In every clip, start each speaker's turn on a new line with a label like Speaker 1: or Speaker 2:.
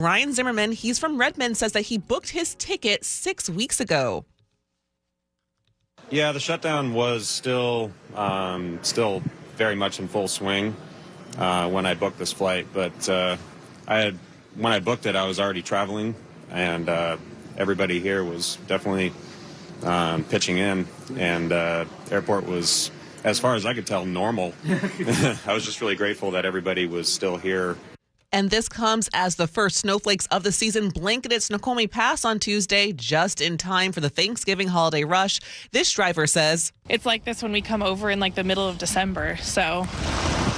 Speaker 1: Ryan Zimmerman, he's from Redmond, says that he booked his ticket 6 weeks ago.
Speaker 2: Yeah, the shutdown was still very much in full swing when I booked this flight. But when I booked it, I was already traveling, and everybody here was definitely pitching in. And airport was, as far as I could tell, normal. I was just really grateful that everybody was still here.
Speaker 1: And this comes as the first snowflakes of the season blanketed Snoqualmie Pass on Tuesday, just in time for the Thanksgiving holiday rush. This driver says,
Speaker 3: "It's like this when we come over in the middle of December, so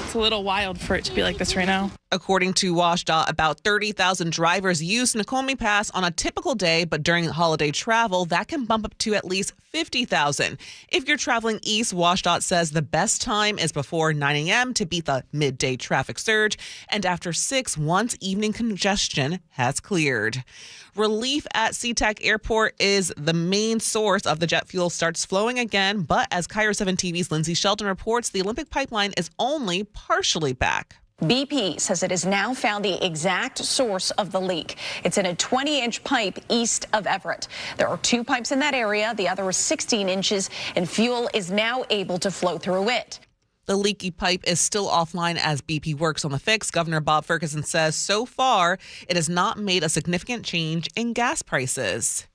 Speaker 3: it's a little wild for it to be like this right now."
Speaker 1: According to WashDOT, about 30,000 drivers use Snoqualmie Pass on a typical day, but during holiday travel, that can bump up to at least 50,000. If you're traveling east, WashDOT says the best time is before 9 a.m. to beat the midday traffic surge, and after 6 once evening congestion has cleared. Relief at SeaTac Airport is the main source of the jet fuel starts flowing again, but as KIRO 7 TV's Lindsay Shelton reports, the Olympic pipeline is only partially back.
Speaker 4: BP says it has now found the exact source of the leak. It's in a 20-inch pipe east of Everett. There are 2 pipes in that area. The other is 16 inches, and fuel is now able to flow through it.
Speaker 1: The leaky pipe is still offline as BP works on the fix. Governor Bob Ferguson says so far it has not made a significant change in gas prices.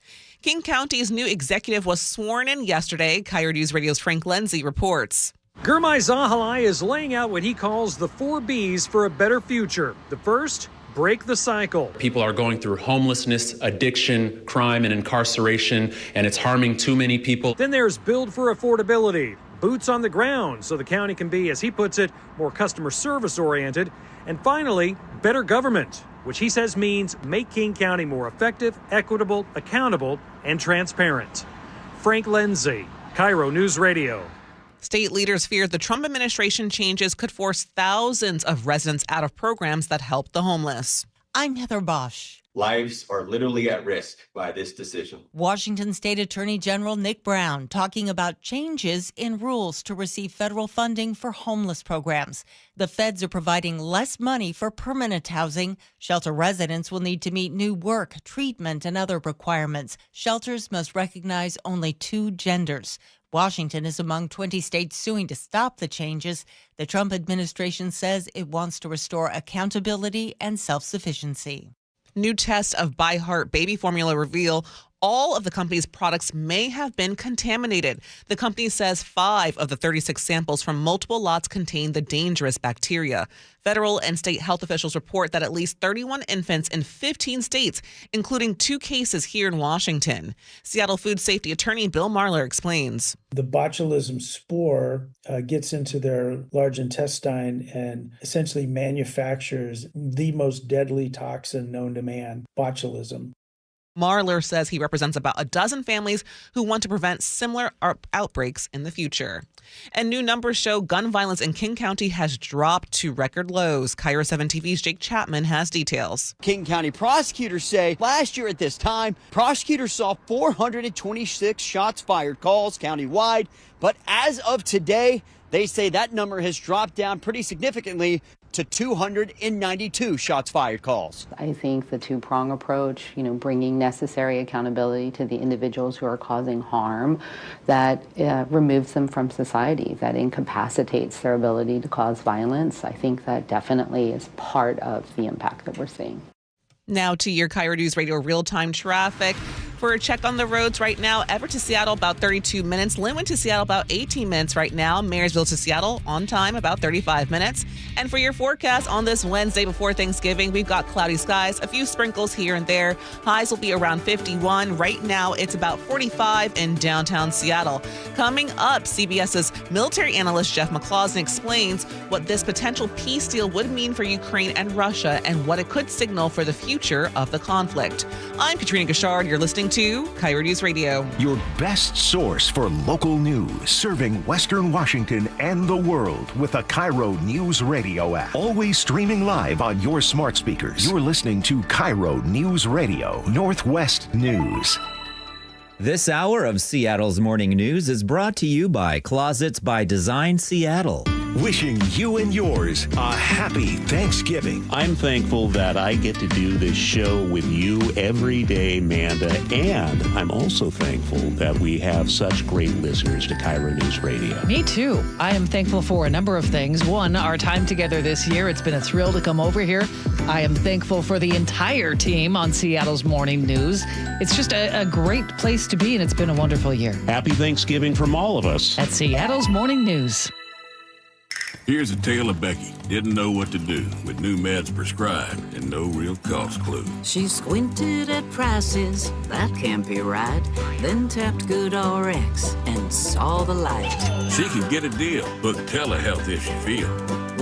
Speaker 1: King County's new executive was sworn in yesterday. KIRO Newsradio's Frank Lindsay reports.
Speaker 5: Gurmai Zahalai is laying out what he calls the 4 Bs for a better future. The first, break the cycle.
Speaker 6: People are going through homelessness, addiction, crime, and incarceration, and it's harming too many people.
Speaker 5: Then there's build for affordability, boots on the ground so the county can be, as he puts it, more customer service oriented. And finally, better government, which he says means make King County more effective, equitable, accountable, and transparent. Frank Lindsay, KIRO News Radio.
Speaker 1: State leaders feared the Trump administration changes could force thousands of residents out of programs that help the homeless.
Speaker 7: I'm Heather Bosch.
Speaker 8: Lives are literally at risk by this decision.
Speaker 7: Washington State Attorney General Nick Brown talking about changes in rules to receive federal funding for homeless programs. The feds are providing less money for permanent housing. Shelter residents will need to meet new work, treatment, and other requirements. Shelters must recognize only 2 genders. Washington is among 20 states suing to stop the changes. The Trump administration says it wants to restore accountability and self-sufficiency.
Speaker 1: New tests of ByHeart baby formula reveal all of the company's products may have been contaminated. The company says 5 of the 36 samples from multiple lots contain the dangerous bacteria. Federal and state health officials report that at least 31 infants in 15 states, including 2 cases here in Washington. Seattle food safety attorney Bill Marler explains.
Speaker 9: The botulism spore gets into their large intestine and essentially manufactures the most deadly toxin known to man, botulism.
Speaker 1: Marler says he represents about a dozen families who want to prevent similar outbreaks in the future. And new numbers show gun violence in King County has dropped to record lows. KIRO 7 TV's Jake Chapman has details.
Speaker 10: King County prosecutors say last year at this time, prosecutors saw 426 shots fired calls countywide. But as of today, they say that number has dropped down pretty significantly to 292 shots fired calls.
Speaker 11: I think the 2-prong approach, bringing necessary accountability to the individuals who are causing harm, that removes them from society, that incapacitates their ability to cause violence. I think that definitely is part of the impact that we're seeing.
Speaker 1: Now to your KIRO News Radio real-time traffic. For a check on the roads right now, Everett to Seattle about 32 minutes. Linwood to Seattle about 18 minutes right now. Marysville to Seattle on time about 35 minutes. And for your forecast on this Wednesday before Thanksgiving, we've got cloudy skies, a few sprinkles here and there. Highs will be around 51. Right now, it's about 45 in downtown Seattle. Coming up, CBS's military analyst Jeff McClausden explains what this potential peace deal would mean for Ukraine and Russia and what it could signal for the future of the conflict. I'm Katrina Gashard. You're listening to KIRO News Radio.
Speaker 12: Your best source for local news, serving Western Washington and the world with a KIRO News Radio app. Always streaming live on your smart speakers. You're listening to KIRO News Radio, Northwest News.
Speaker 13: This hour of Seattle's Morning News is brought to you by Closets by Design Seattle.
Speaker 12: wishing you and yours a happy Thanksgiving.
Speaker 13: I'm thankful that I get to do this show with you every day, Manda, and I'm also thankful that we have such great listeners to KIRO News Radio.
Speaker 14: Me too. I am thankful for a number of things. One, our time together this year. It's been a thrill to come over here. I am thankful for the entire team on Seattle's Morning News. It's just a great place to be, and it's been a wonderful year.
Speaker 13: Happy Thanksgiving from all of us
Speaker 14: at Seattle's Morning News.
Speaker 15: Here's a tale of Becky. Didn't know what to do with new meds prescribed and no real cost clue.
Speaker 16: She squinted at prices, that can't be right. Then tapped GoodRx and saw the light.
Speaker 15: She can get a deal. Book telehealth if she feel.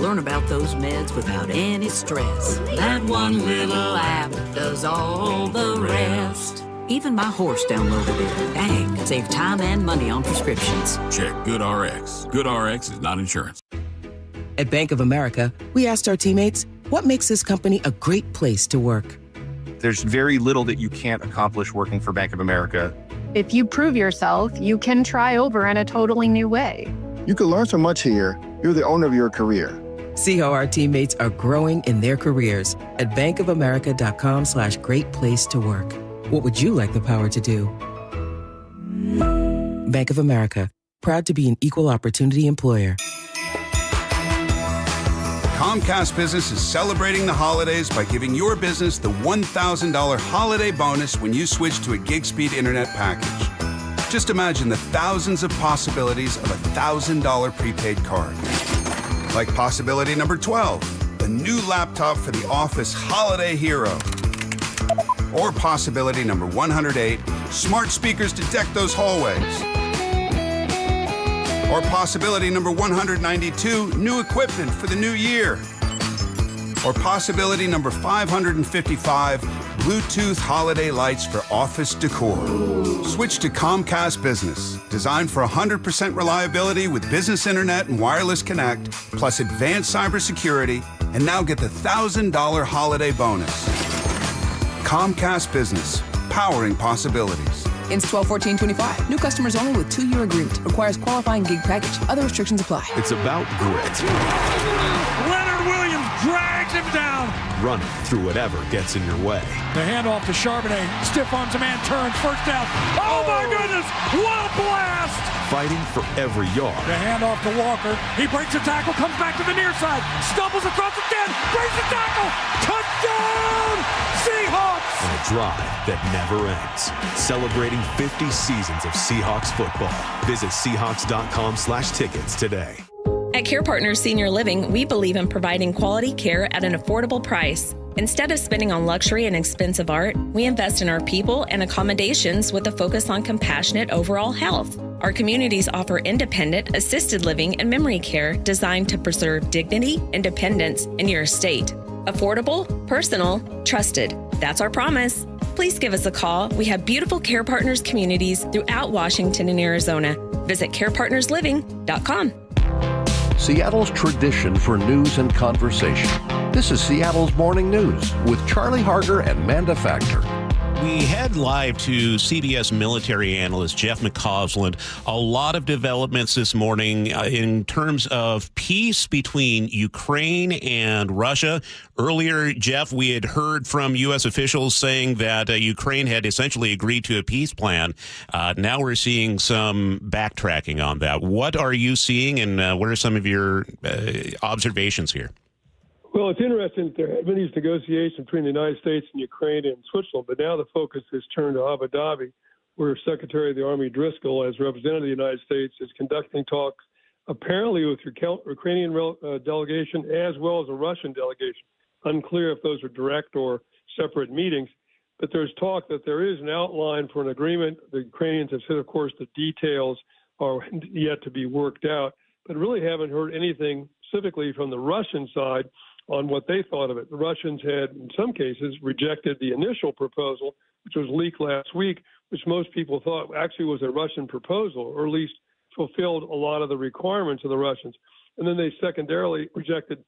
Speaker 16: Learn about those meds without any stress. That one little app does all the rest. Even my horse downloaded it. Dang, save time and money on prescriptions.
Speaker 15: Check GoodRx. GoodRx is not insurance.
Speaker 17: At Bank of America, we asked our teammates, what makes this company a great place to work?
Speaker 18: There's very little that you can't accomplish working for Bank of America.
Speaker 19: If you prove yourself, you can try over in a totally new way.
Speaker 20: You can learn so much here. You're the owner of your career.
Speaker 17: See how our teammates are growing in their careers at bankofamerica.com/great place to work. What would you like the power to do? Bank of America, proud to be an equal opportunity employer.
Speaker 21: Comcast Business is celebrating the holidays by giving your business the $1,000 holiday bonus when you switch to a gig speed internet package. Just imagine the thousands of possibilities of a $1,000 prepaid card. Like possibility number 12, a new laptop for the office holiday hero. Or possibility number 108, smart speakers to deck those hallways. Or possibility number 192, new equipment for the new year. Or possibility number 555, Bluetooth holiday lights for office decor. Switch to Comcast Business, designed for 100% reliability with business internet and wireless connect, plus advanced cybersecurity, and now get the $1,000 holiday bonus. Comcast Business, powering possibilities.
Speaker 22: Ends 12/14/25. New customers only with 2-year agreement. Requires qualifying gig package. Other restrictions apply.
Speaker 23: It's about grit.
Speaker 24: Leonard Williams drags him down.
Speaker 23: Running through whatever gets in your way.
Speaker 24: The handoff to Charbonnet. Stiff arms a man, turns, first down. Oh my goodness, what a blast!
Speaker 23: Fighting for every yard.
Speaker 24: The handoff to Walker. He breaks a tackle, comes back to the near side, stumbles across the 10, breaks the tackle. Touchdown, Seahawks!
Speaker 23: And a drive that never ends. Celebrating 50 seasons of Seahawks football. Visit Seahawks.com/tickets today.
Speaker 25: At Care Partners Senior Living, we believe in providing quality care at an affordable price. Instead of spending on luxury and expensive art, we invest in our people and accommodations with a focus on compassionate overall health. Our communities offer independent, assisted living, and memory care designed to preserve dignity, independence, in your estate. Affordable, personal, trusted. That's our promise. Please give us a call. We have beautiful Care Partners communities throughout Washington and Arizona. Visit carepartnersliving.com.
Speaker 26: Seattle's tradition for news and conversation. This is Seattle's Morning News with Charlie Harger and Manda Factor.
Speaker 13: We head live to CBS military analyst Jeff McCausland. A lot of developments this morning in terms of peace between Ukraine and Russia. Earlier, Jeff, we had heard from U.S. officials saying that Ukraine had essentially agreed to a peace plan. Now we're seeing some backtracking on that. What are you seeing, and what are some of your observations here?
Speaker 27: Well, it's interesting that there have been these negotiations between the United States and Ukraine and Switzerland, but now the focus is turned to Abu Dhabi, where Secretary of the Army Driscoll, as representative of the United States, is conducting talks apparently with the Ukrainian delegation as well as a Russian delegation. Unclear if those are direct or separate meetings, but there's talk that there is an outline for an agreement. The Ukrainians have said, of course, the details are yet to be worked out, but really haven't heard anything specifically from the Russian side on what they thought of it. The Russians had, in some cases, rejected the initial proposal, which was leaked last week, which most people thought actually was a Russian proposal, or at least fulfilled a lot of the requirements of the Russians. And then they secondarily rejected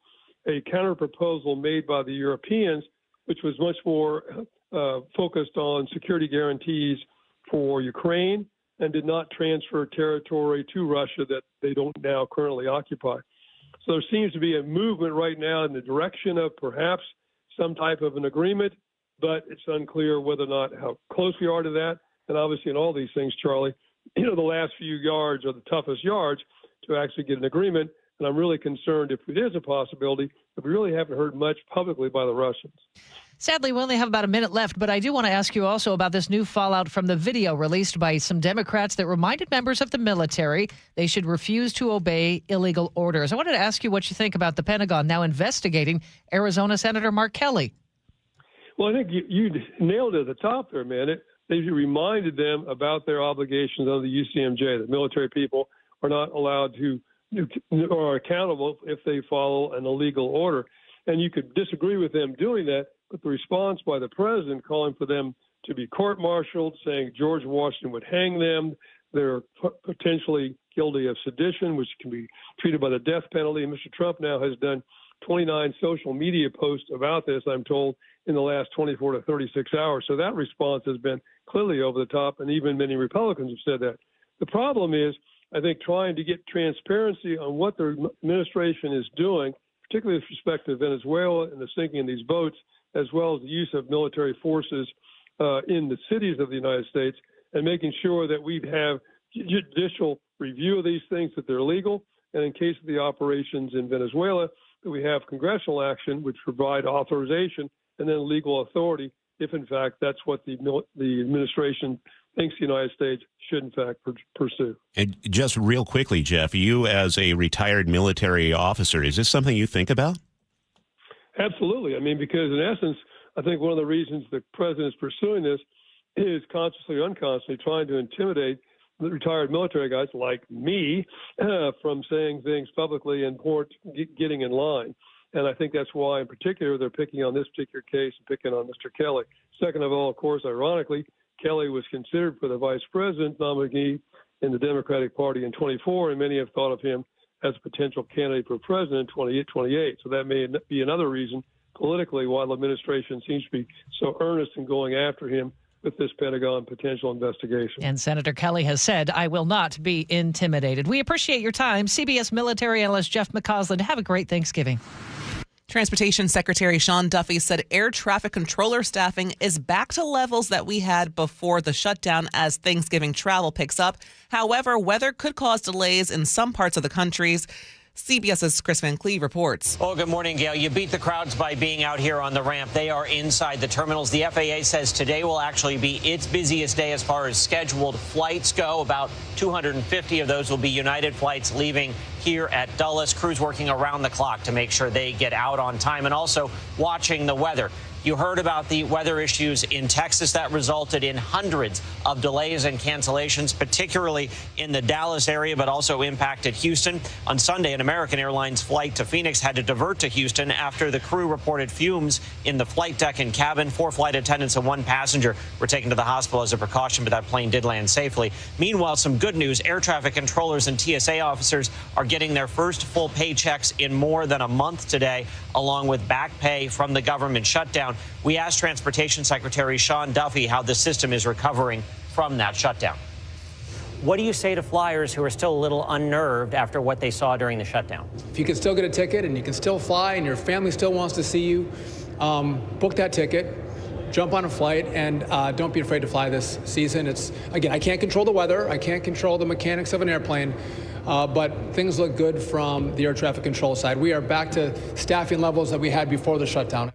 Speaker 27: a counter-proposal made by the Europeans, which was much more focused on security guarantees for Ukraine and did not transfer territory to Russia that they don't now currently occupy. So there seems to be a movement right now in the direction of perhaps some type of an agreement, but it's unclear whether or not how close we are to that. And obviously in all these things, Charlie, the last few yards are the toughest yards to actually get an agreement. And I'm really concerned if it is a possibility, but we really haven't heard much publicly by the Russians.
Speaker 14: Sadly, we only have about a minute left, but I do want to ask you also about this new fallout from the video released by some Democrats that reminded members of the military they should refuse to obey illegal orders. I wanted to ask you what you think about the Pentagon now investigating Arizona Senator Mark Kelly.
Speaker 27: Well, I think you nailed it at the top there, man. They reminded them about their obligations under the UCMJ, that military people are not allowed to or are accountable if they follow an illegal order. And you could disagree with them doing that, but the response by the president calling for them to be court-martialed, saying George Washington would hang them, they're potentially guilty of sedition, which can be treated by the death penalty. And Mr. Trump now has done 29 social media posts about this, I'm told, in the last 24 to 36 hours. So that response has been clearly over the top, and even many Republicans have said that. The problem is, I think, trying to get transparency on what the administration is doing, particularly with respect to Venezuela and the sinking of these boats, as well as the use of military forces in the cities of the United States, and making sure that we have judicial review of these things, that they're legal, and in case of the operations in Venezuela, that we have congressional action which provide authorization and then legal authority if, in fact, that's what the administration thinks the United States should, in fact, pursue.
Speaker 13: And just real quickly, Jeff, you as a retired military officer, is this something you think about?
Speaker 27: Absolutely. I mean, because in essence, I think one of the reasons the president is pursuing this is consciously or unconsciously trying to intimidate the retired military guys like me from saying things publicly and getting in line. And I think that's why, in particular, they're picking on this particular case and picking on Mr. Kelly. Second of all, of course, ironically, Kelly was considered for the vice president nominee in the Democratic Party in 24, and many have thought of him as a potential candidate for president in 28. So that may be another reason politically why the administration seems to be so earnest in going after him with this Pentagon potential investigation.
Speaker 14: And Senator Kelly has said, I will not be intimidated. We appreciate your time. CBS military analyst Jeff McCausland. Have a great Thanksgiving.
Speaker 1: Transportation Secretary Sean Duffy said air traffic controller staffing is back to levels that we had before the shutdown as Thanksgiving travel picks up. However, weather could cause delays in some parts of the country. CBS's Chris Van Cleve reports.
Speaker 2: Oh, good morning, Gail. You beat the crowds by being out here on the ramp. They are inside the terminals. The FAA says today will actually be its busiest day as far as scheduled flights go. About 250 of those will be United flights leaving here at Dulles. Crews working around the clock to make sure they get out on time and also watching the weather. You heard about the weather issues in Texas that resulted in hundreds of delays and cancellations, particularly in the Dallas area, but also impacted Houston. On Sunday, an American Airlines flight to Phoenix had to divert to Houston after the crew reported fumes in the flight deck and cabin. 4 flight attendants and 1 passenger were taken to the hospital as a precaution, but that plane did land safely. Meanwhile, some good news. Air traffic controllers and TSA officers are getting their first full paychecks in more than a month today, along with back pay from the government shutdown. We asked Transportation Secretary Sean Duffy how the system is recovering from that shutdown. What do you say to flyers who are still a little unnerved after what they saw during the shutdown?
Speaker 3: If you can still get a ticket and you can still fly and your family still wants to see you, book that ticket, jump on a flight, and don't be afraid to fly this season. Again, I can't control the weather. I can't control the mechanics of an airplane. But things look good from the air traffic control side. We are back to staffing levels that we had before the shutdown.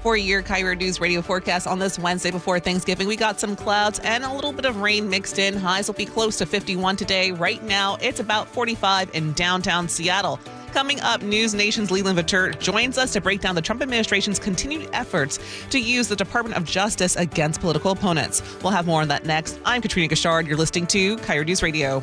Speaker 1: For your KIRO News Radio forecast on this Wednesday before Thanksgiving, we got some clouds and a little bit of rain mixed in. Highs will be close to 51 today. Right now, it's about 45 in downtown Seattle. Coming up, News Nation's Leland Vitter joins us to break down the Trump administration's continued efforts to use the Department of Justice against political opponents. We'll have more on that next. I'm Katrina Gashard. You're listening to KIRO News Radio.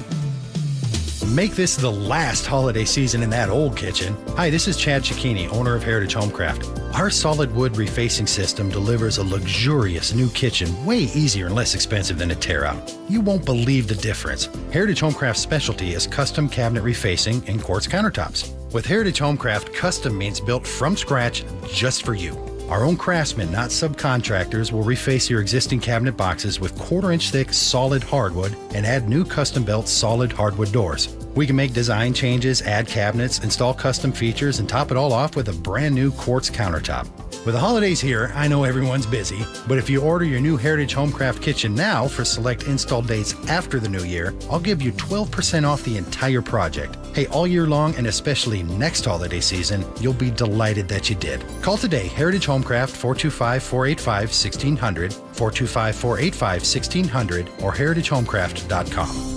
Speaker 4: Make this the last holiday season in that old kitchen. Hi, this is Chad Cicchini, owner of Heritage Homecraft. Our solid wood refacing system delivers a luxurious new kitchen way easier and less expensive than a tear-out. You won't believe the difference. Heritage Homecraft's specialty is custom cabinet refacing and quartz countertops. With Heritage Homecraft, custom means built from scratch just for you. Our own craftsmen, not subcontractors, will reface your existing cabinet boxes with 1/4-inch thick solid hardwood and add new custom-built solid hardwood doors. We can make design changes, add cabinets, install custom features, and top it all off with a brand new quartz countertop. With the holidays here, I know everyone's busy, but if you order your new Heritage Homecraft kitchen now for select install dates after the new year, I'll give you 12% off the entire project. Hey, all year long and especially next holiday season, you'll be delighted that you did. Call today, Heritage Homecraft, 425-485-1600, 425-485-1600, or heritagehomecraft.com.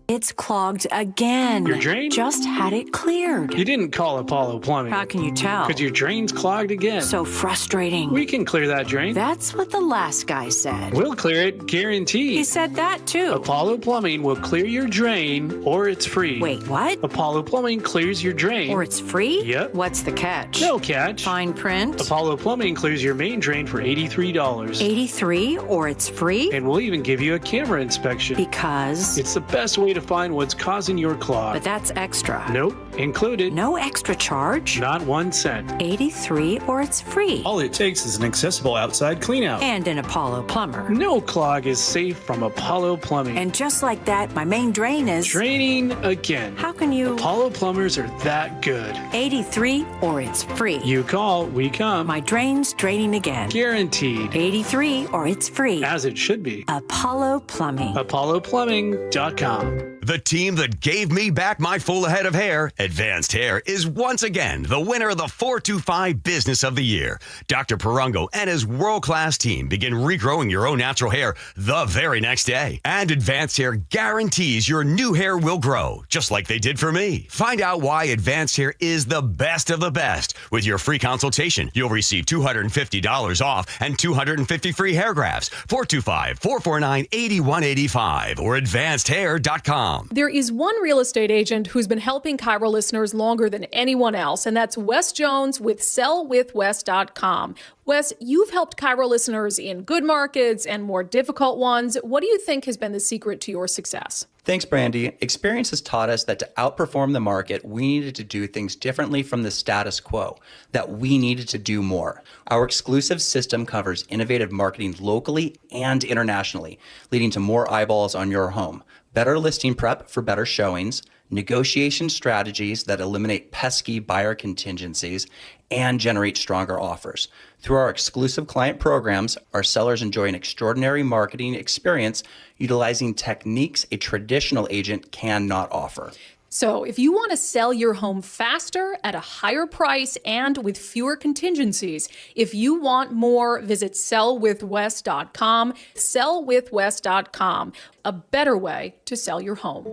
Speaker 5: It's clogged again.
Speaker 6: Your drain?
Speaker 5: Just had it cleared.
Speaker 6: You didn't call Apollo Plumbing.
Speaker 5: How can you tell?
Speaker 6: Because your drain's clogged again.
Speaker 5: So frustrating.
Speaker 6: We can clear that drain.
Speaker 5: That's what the last guy said.
Speaker 6: We'll clear it, guaranteed.
Speaker 5: He said that too.
Speaker 6: Apollo Plumbing will clear your drain, or it's free.
Speaker 5: Wait, what?
Speaker 6: Apollo Plumbing clears your drain.
Speaker 5: Or it's free?
Speaker 6: Yep.
Speaker 5: What's the catch?
Speaker 6: No catch.
Speaker 5: Fine print?
Speaker 6: Apollo Plumbing clears your main drain for $83.
Speaker 5: $83, or it's free?
Speaker 6: And we'll even give you a camera inspection.
Speaker 5: Because?
Speaker 6: It's the best way to find what's causing your clog.
Speaker 5: But that's extra.
Speaker 6: Nope. Included.
Speaker 5: No extra charge?
Speaker 6: Not 1 cent.
Speaker 5: $83, or it's free.
Speaker 6: All it takes is an accessible outside cleanout.
Speaker 5: And an Apollo plumber.
Speaker 6: No clog is safe from Apollo Plumbing.
Speaker 5: And just like that, my main drain is...
Speaker 6: draining again.
Speaker 5: How can you...
Speaker 6: Apollo plumbers are that good.
Speaker 5: $83, or it's free.
Speaker 6: You call, we come.
Speaker 5: My drain's draining again.
Speaker 6: Guaranteed.
Speaker 5: $83, or it's free.
Speaker 6: As it should be.
Speaker 5: Apollo Plumbing.
Speaker 6: ApolloPlumbing.com.
Speaker 7: The team that gave me back my full head of hair, Advanced Hair, is once again the winner of the 425 Business of the Year. Dr. Perungo and his world-class team begin regrowing your own natural hair the very next day. And Advanced Hair guarantees your new hair will grow, just like they did for me. Find out why Advanced Hair is the best of the best. With your free consultation, you'll receive $250 off and 250 free hair grafts. 425-449-8185 or advancedhair.com.
Speaker 8: There is one real estate agent who's been helping KIRO listeners longer than anyone else, and that's Wes Jones with sellwithwes.com. Wes, you've helped KIRO listeners in good markets and more difficult ones. What do you think has been the secret to your success?
Speaker 9: Thanks, Brandy. Experience has taught us that to outperform the market, we needed to do things differently from the status quo, that we needed to do more. Our exclusive system covers innovative marketing locally and internationally, leading to more eyeballs on your home, better listing prep for better showings, negotiation strategies that eliminate pesky buyer contingencies, and generate stronger offers. Through our exclusive client programs, our sellers enjoy an extraordinary marketing experience utilizing techniques a traditional agent cannot offer.
Speaker 8: So if you want to sell your home faster, at a higher price, and with fewer contingencies, if you want more, visit sellwithwes.com. Sellwithwes.com, a better way to sell your home.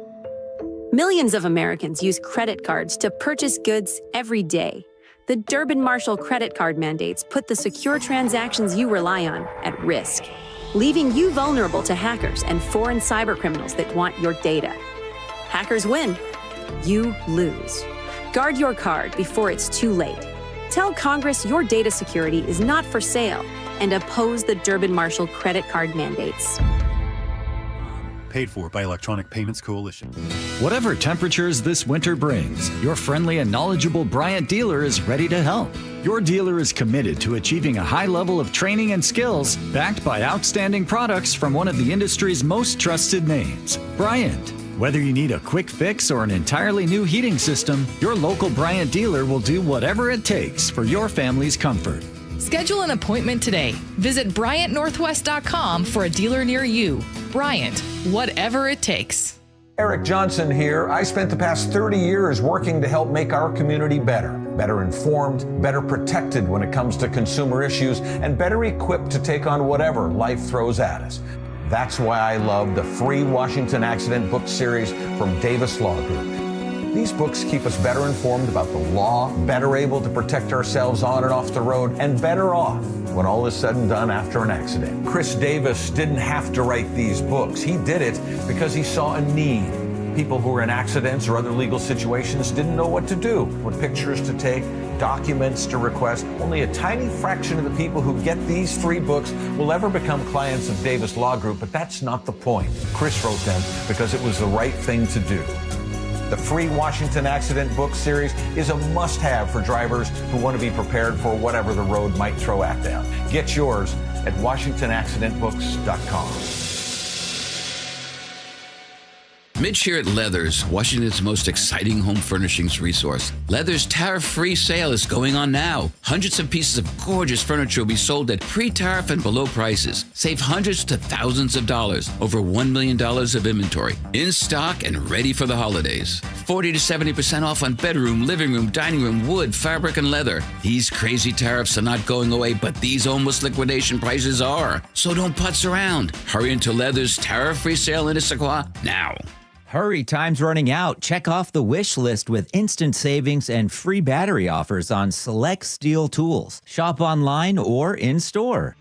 Speaker 10: Millions of Americans use credit cards to purchase goods every day. The Durbin-Marshall credit card mandates put the secure transactions you rely on at risk, leaving you vulnerable to hackers and foreign cybercriminals that want your data. Hackers win. You lose. Guard your card before it's too late. Tell Congress your data security is not for sale and oppose the Durbin-Marshall credit card mandates.
Speaker 11: Paid for by Electronic Payments Coalition.
Speaker 28: Whatever temperatures this winter brings, your friendly and knowledgeable Bryant dealer is ready to help. Your dealer is committed to achieving a high level of training and skills, backed by outstanding products from one of the industry's most trusted names, Bryant. Whether you need a quick fix or an entirely new heating system, your local Bryant dealer will do whatever it takes for your family's comfort.
Speaker 29: Schedule an appointment today. Visit BryantNorthwest.com for a dealer near you. Bryant, whatever it takes.
Speaker 30: Eric Johnson here. I spent the past 30 years working to help make our community better informed, better protected when it comes to consumer issues, and better equipped to take on whatever life throws at us. That's why I love the free Washington Accident book series from Davis Law Group. These books keep us better informed about the law, better able to protect ourselves on and off the road, and better off when all is said and done after an accident. Chris Davis didn't have to write these books. He did it because he saw a need. People who were in accidents or other legal situations didn't know what to do, what pictures to take, documents to request. Only a tiny fraction of the people who get these free books will ever become clients of Davis Law Group, but that's not the point. Chris wrote them because it was the right thing to do. The free Washington Accident book series is a must-have for drivers who want to be prepared for whatever the road might throw at them. Get yours at WashingtonAccidentBooks.com.
Speaker 12: Mitch here at Leathers, Washington's most exciting home furnishings resource. Leathers' tariff-free sale is going on now. Hundreds of pieces of gorgeous furniture will be sold at pre-tariff and below prices. Save hundreds to thousands of dollars. Over $1 million of inventory. In stock and ready for the holidays. 40 to 70% off on bedroom, living room, dining room, wood, fabric, and leather. These crazy tariffs are not going away, but these almost liquidation prices are. So don't putz around. Hurry into Leathers' tariff-free sale in Issaquah now.
Speaker 15: Hurry, time's running out. Check off the wish list with instant savings and free battery offers on select steel tools. Shop online or in-store.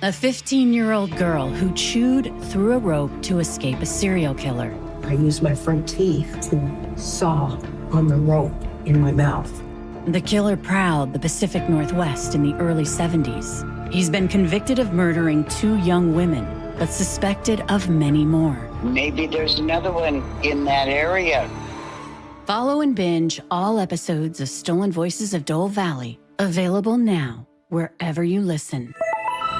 Speaker 16: A 15-year-old girl who chewed through a rope to escape a serial killer.
Speaker 17: I used my front teeth to saw on the rope in my mouth.
Speaker 16: The killer prowled the Pacific Northwest in the early 70s. He's been convicted of murdering 2 young women, but suspected of many more.
Speaker 18: Maybe there's another one in that area.
Speaker 16: Follow and binge all episodes of Stolen Voices of Dole Valley, available now wherever you listen.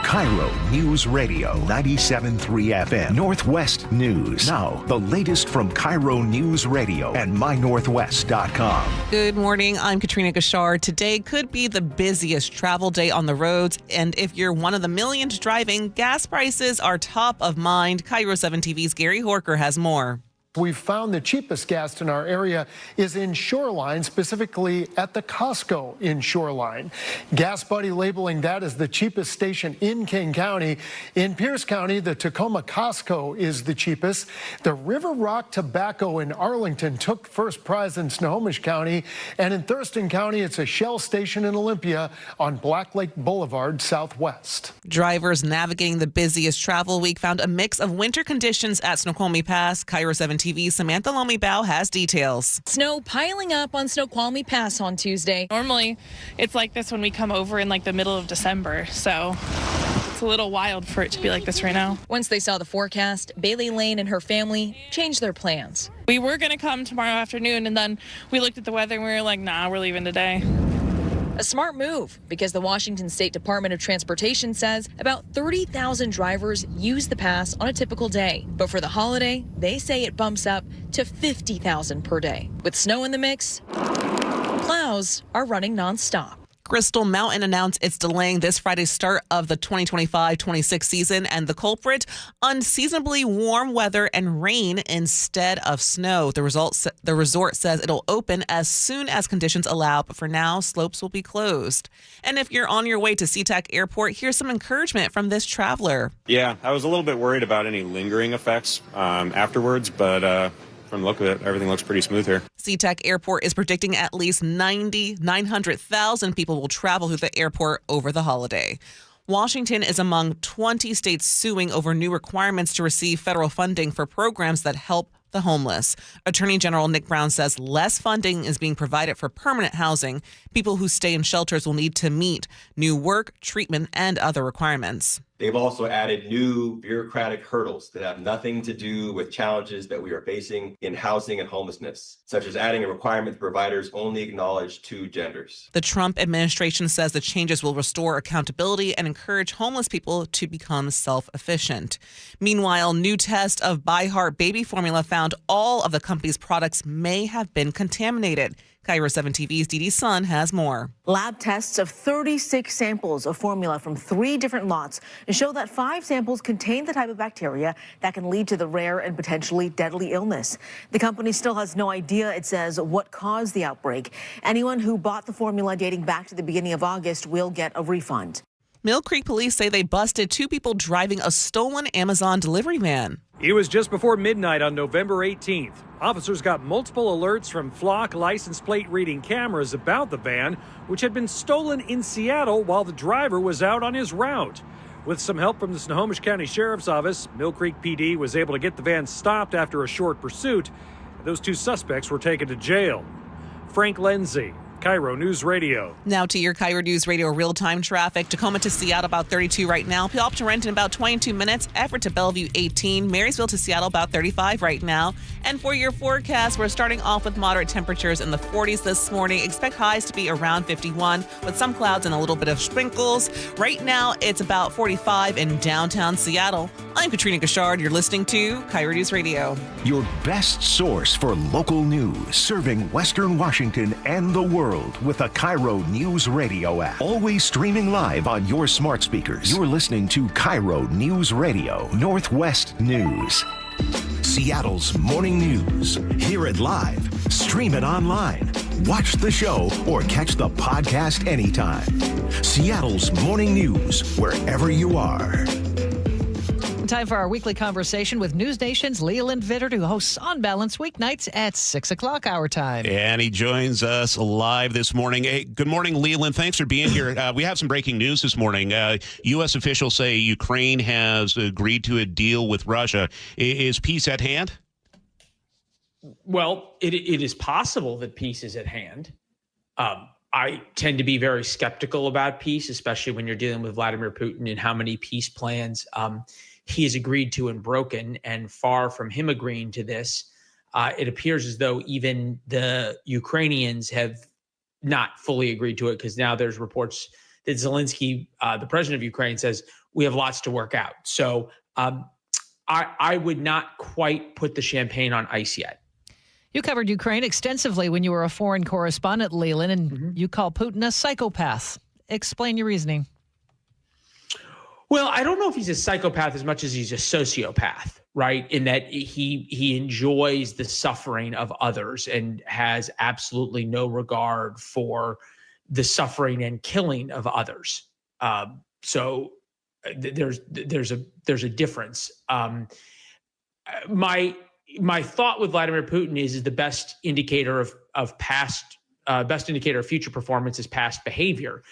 Speaker 19: KIRO Newsradio 97.3 FM Northwest News. Now, the latest from KIRO Newsradio and mynorthwest.com.
Speaker 1: Good morning. I'm Katrina Gashar. Today could be the busiest travel day on the roads. And if you're one of the millions driving, gas prices are top of mind. KIRO 7 TV's Gary Horker has more.
Speaker 20: We've found the cheapest gas in our area is in Shoreline, specifically at the Costco in Shoreline. Gas Buddy labeling that as the cheapest station in King County. In Pierce County, the Tacoma Costco is the cheapest. The River Rock Tobacco in Arlington took first prize in Snohomish County. And in Thurston County, it's a Shell station in Olympia on Black Lake Boulevard Southwest.
Speaker 1: Drivers navigating the busiest travel week found a mix of winter conditions at Snoqualmie Pass. KIRO 7 TV's Samantha Lomi-Bao has details.
Speaker 21: Snow piling up on Snoqualmie Pass on Tuesday.
Speaker 22: Normally, it's like this when we come over in like the middle of December, so it's a little wild for it to be like this right now.
Speaker 21: Once they saw the forecast, Bailey Lane and her family changed their plans.
Speaker 22: We were going to come tomorrow afternoon, and then we looked at the weather and we were like, nah, we're leaving today.
Speaker 21: A smart move, because the Washington State Department of Transportation says about 30,000 drivers use the pass on a typical day. But for the holiday, they say it bumps up to 50,000 per day. With snow in the mix, plows are running nonstop.
Speaker 1: Crystal Mountain announced it's delaying this Friday's start of the 2025-26 season, and the culprit, unseasonably warm weather and rain instead of snow. The resort says it'll open as soon as conditions allow, but for now, slopes will be closed. And if you're on your way to SeaTac Airport, here's some encouragement from this traveler.
Speaker 24: Yeah, I was a little bit worried about any lingering effects afterwards, but from the look of it, everything looks pretty smooth here.
Speaker 1: SeaTac Airport is predicting at least 900,000 people will travel through the airport over the holiday. Washington is among 20 states suing over new requirements to receive federal funding for programs that help the homeless. Attorney General Nick Brown says less funding is being provided for permanent housing. People who stay in shelters will need to meet new work, treatment, and other requirements.
Speaker 31: They've also added new bureaucratic hurdles that have nothing to do with challenges that we are facing in housing and homelessness, such as adding a requirement that providers only acknowledge 2 genders.
Speaker 1: The Trump administration says the changes will restore accountability and encourage homeless people to become self-efficient. Meanwhile, new test of ByHeart baby formula found all of the company's products may have been contaminated. KIRO 7 TV's Dee Sun has more.
Speaker 32: Lab tests of 36 samples of formula from 3 different lots show that 5 samples contain the type of bacteria that can lead to the rare and potentially deadly illness. The company still has no idea, it says, what caused the outbreak. Anyone who bought the formula dating back to the beginning of August will get a refund.
Speaker 1: Mill Creek police say they busted 2 people driving a stolen Amazon delivery van.
Speaker 33: It was just before midnight on November 18th. Officers got multiple alerts from Flock license plate reading cameras about the van, which had been stolen in Seattle while the driver was out on his route. With some help from the Snohomish County Sheriff's Office, Mill Creek PD was able to get the van stopped after a short pursuit. Those 2 suspects were taken to jail. Frank Lindsay, KIRO News Radio.
Speaker 1: Now to your KIRO News Radio real-time traffic. Tacoma to Seattle about 32 right now. Puyallup to Renton about 22 minutes. Everett to Bellevue 18. Marysville to Seattle about 35 right now. And for your forecast, we're starting off with moderate temperatures in the 40s this morning. Expect highs to be around 51 with some clouds and a little bit of sprinkles. Right now, it's about 45 in downtown Seattle. I'm Katrina Gashard. You're listening to KIRO News Radio.
Speaker 19: Your best source for local news, serving Western Washington and the world with the KIRO News Radio app. Always streaming live on your smart speakers. You're listening to KIRO News Radio, Northwest News. Seattle's morning news. Hear it live, stream it online, watch the show, or catch the podcast anytime. Seattle's morning news, wherever you are.
Speaker 2: Time for our weekly conversation with News Nation's Leland Vittert, who hosts On Balance weeknights at 6 o'clock our time.
Speaker 3: And he joins us live this morning. Hey, good morning, Leland. Thanks for being here. We have some breaking news this morning. U.S. officials say Ukraine has agreed to a deal with Russia. Is peace at hand?
Speaker 4: Well, it is possible that peace is at hand. I tend to be very skeptical about peace, especially when you're dealing with Vladimir Putin and how many peace plans he has agreed to and broken. And far from him agreeing to this, it appears as though even the Ukrainians have not fully agreed to it, because now there's reports that Zelensky, the president of Ukraine, says we have lots to work out. So I would not quite put the champagne on ice yet.
Speaker 2: You covered Ukraine extensively when you were a foreign correspondent, Leland, and you call Putin a psychopath. Explain your reasoning.
Speaker 4: Well, I don't know if he's a psychopath as much as he's a sociopath, right? In that he enjoys the suffering of others and has absolutely no regard for the suffering and killing of others. So there's a difference. My thought with Vladimir Putin is the best indicator of future performance is past behavior.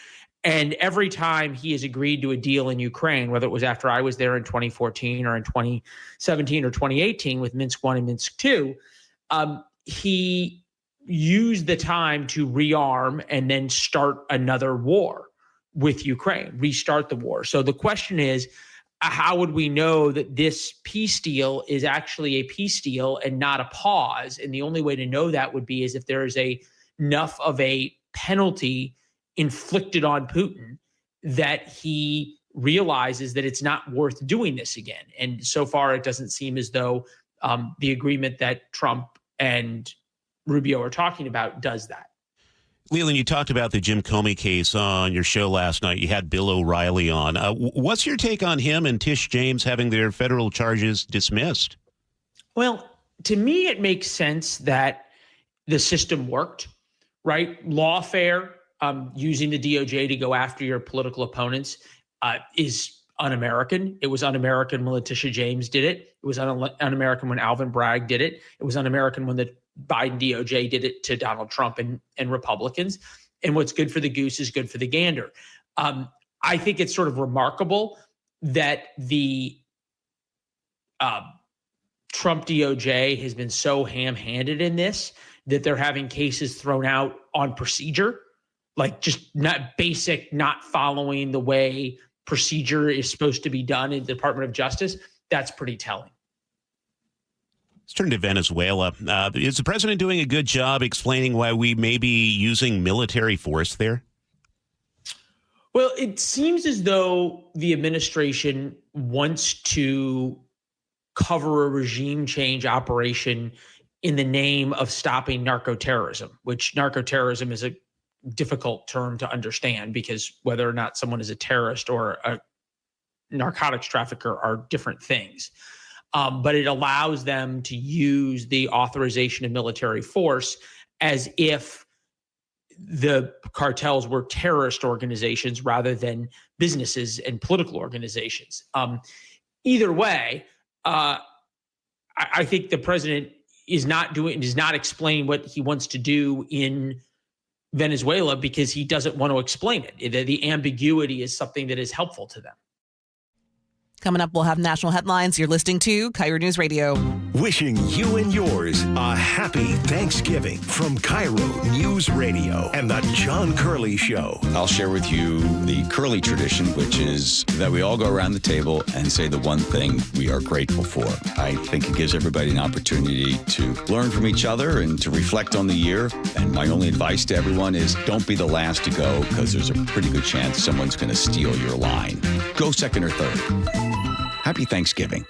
Speaker 4: And every time he has agreed to a deal in Ukraine, whether it was after I was there in 2014 or in 2017 or 2018 with Minsk I and Minsk II, he used the time to rearm and then start another war with Ukraine, restart the war. So the question is, how would we know that this peace deal is actually a peace deal and not a pause? And the only way to know that would be is if there is enough of a penalty inflicted on Putin that he realizes that it's not worth doing this again. And so far, it doesn't seem as though the agreement that Trump and Rubio are talking about does that.
Speaker 3: Leland, you talked about the Jim Comey case on your show last night. You had Bill O'Reilly on. What's your take on him and Tish James having their federal charges dismissed?
Speaker 4: Well, to me, it makes sense that the system worked, right? Lawfare, using the DOJ to go after your political opponents is un-American. It was un-American when Letitia James did it. It was un-American when Alvin Bragg did it. It was un-American when the Biden DOJ did it to Donald Trump and Republicans. And what's good for the goose is good for the gander. I think it's sort of remarkable that the Trump DOJ has been so ham-handed in this that they're having cases thrown out on procedure, like just not following the way procedure is supposed to be done in the Department of Justice. That's pretty telling.
Speaker 3: Let's turn to Venezuela. Is the president doing a good job explaining why we may be using military force there?
Speaker 4: Well, it seems as though the administration wants to cover a regime change operation in the name of stopping narcoterrorism, which narcoterrorism is a difficult term to understand because whether or not someone is a terrorist or a narcotics trafficker are different things. But it allows them to use the authorization of military force as if the cartels were terrorist organizations rather than businesses and political organizations. Either way, I think the president does not explain what he wants to do in Venezuela because he doesn't want to explain it. The ambiguity is something that is helpful to them.
Speaker 1: Coming up, we'll have national headlines. You're listening to KIRO News Radio.
Speaker 19: Wishing you and yours a happy Thanksgiving from KIRO News Radio and the John Curley Show.
Speaker 5: I'll share with you the Curley tradition, which is that we all go around the table and say the one thing we are grateful for. I think it gives everybody an opportunity to learn from each other and to reflect on the year. And my only advice to everyone is don't be the last to go, because there's a pretty good chance someone's going to steal your line. Go second or third. Happy Thanksgiving.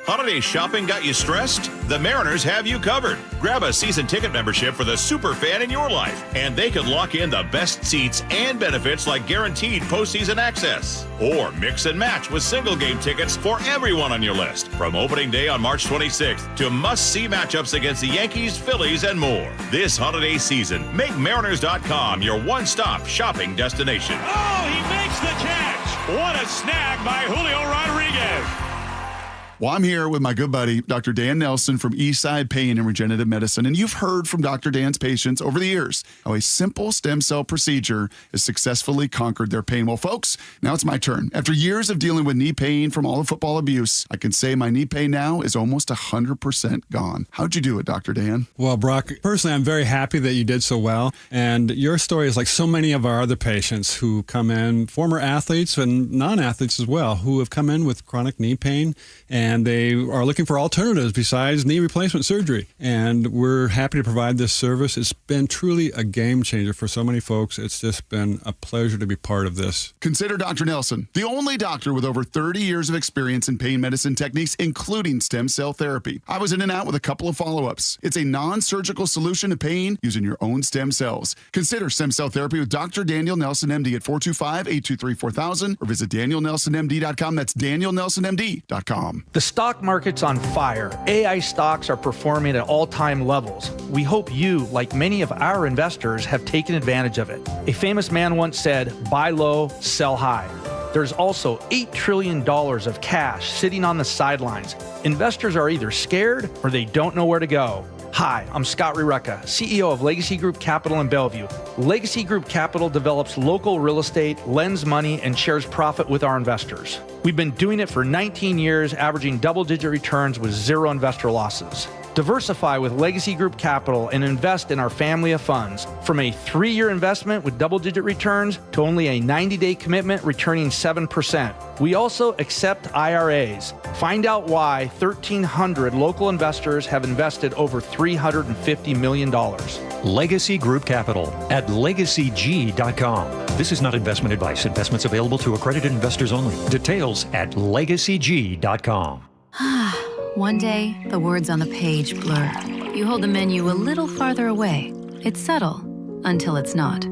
Speaker 6: Holiday shopping got you stressed? The Mariners have you covered. Grab a season ticket membership for the super fan in your life, and they can lock in the best seats and benefits like guaranteed postseason access. Or mix and match with single game tickets for everyone on your list, from opening day on March 26th to must-see matchups against the Yankees, Phillies, and more. This holiday season, make Mariners.com your one-stop shopping destination.
Speaker 7: Oh, he makes the catch! What a snag by Julio Rodriguez!
Speaker 8: Well, I'm here with my good buddy, Dr. Dan Nelson from Eastside Pain and Regenerative Medicine. And you've heard from Dr. Dan's patients over the years how a simple stem cell procedure has successfully conquered their pain. Well, folks, now it's my turn. After years of dealing with knee pain from all the football abuse, I can say my knee pain now is almost 100% gone. How'd you do it, Dr. Dan?
Speaker 9: Well, Brock, personally, I'm very happy that you did so well. And your story is like so many of our other patients who come in, former athletes and non-athletes as well, who have come in with chronic knee pain, and they are looking for alternatives besides knee replacement surgery. And we're happy to provide this service. It's been truly a game changer for so many folks. It's just been a pleasure to be part of this.
Speaker 8: Consider Dr. Nelson, the only doctor with over 30 years of experience in pain medicine techniques, including stem cell therapy. I was in and out with a couple of follow-ups. It's a non-surgical solution to pain using your own stem cells. Consider stem cell therapy with Dr. Daniel Nelson, MD at 425-823-4000 or visit DanielNelsonMD.com. That's DanielNelsonMD.com.
Speaker 10: The stock market's on fire. AI stocks are performing at all-time levels. We hope you, like many of our investors, have taken advantage of it. A famous man once said, buy low, sell high. There's also $8 trillion of cash sitting on the sidelines. Investors are either scared or they don't know where to go. Hi, I'm Scott Rireka, CEO of Legacy Group Capital in Bellevue. Legacy Group Capital develops local real estate, lends money, and shares profit with our investors. We've been doing it for 19 years, averaging double-digit returns with zero investor losses. Diversify with Legacy Group Capital and invest in our family of funds. From a 3-year investment with double-digit returns to only a 90-day commitment returning 7%. We also accept IRAs. Find out why 1,300 local investors have invested over $350 million.
Speaker 11: Legacy Group Capital at LegacyG.com. This is not investment advice. Investments available to accredited investors only. Details at LegacyG.com.
Speaker 13: One day, the words on the page blur. You hold the menu a little farther away. It's subtle until it's not.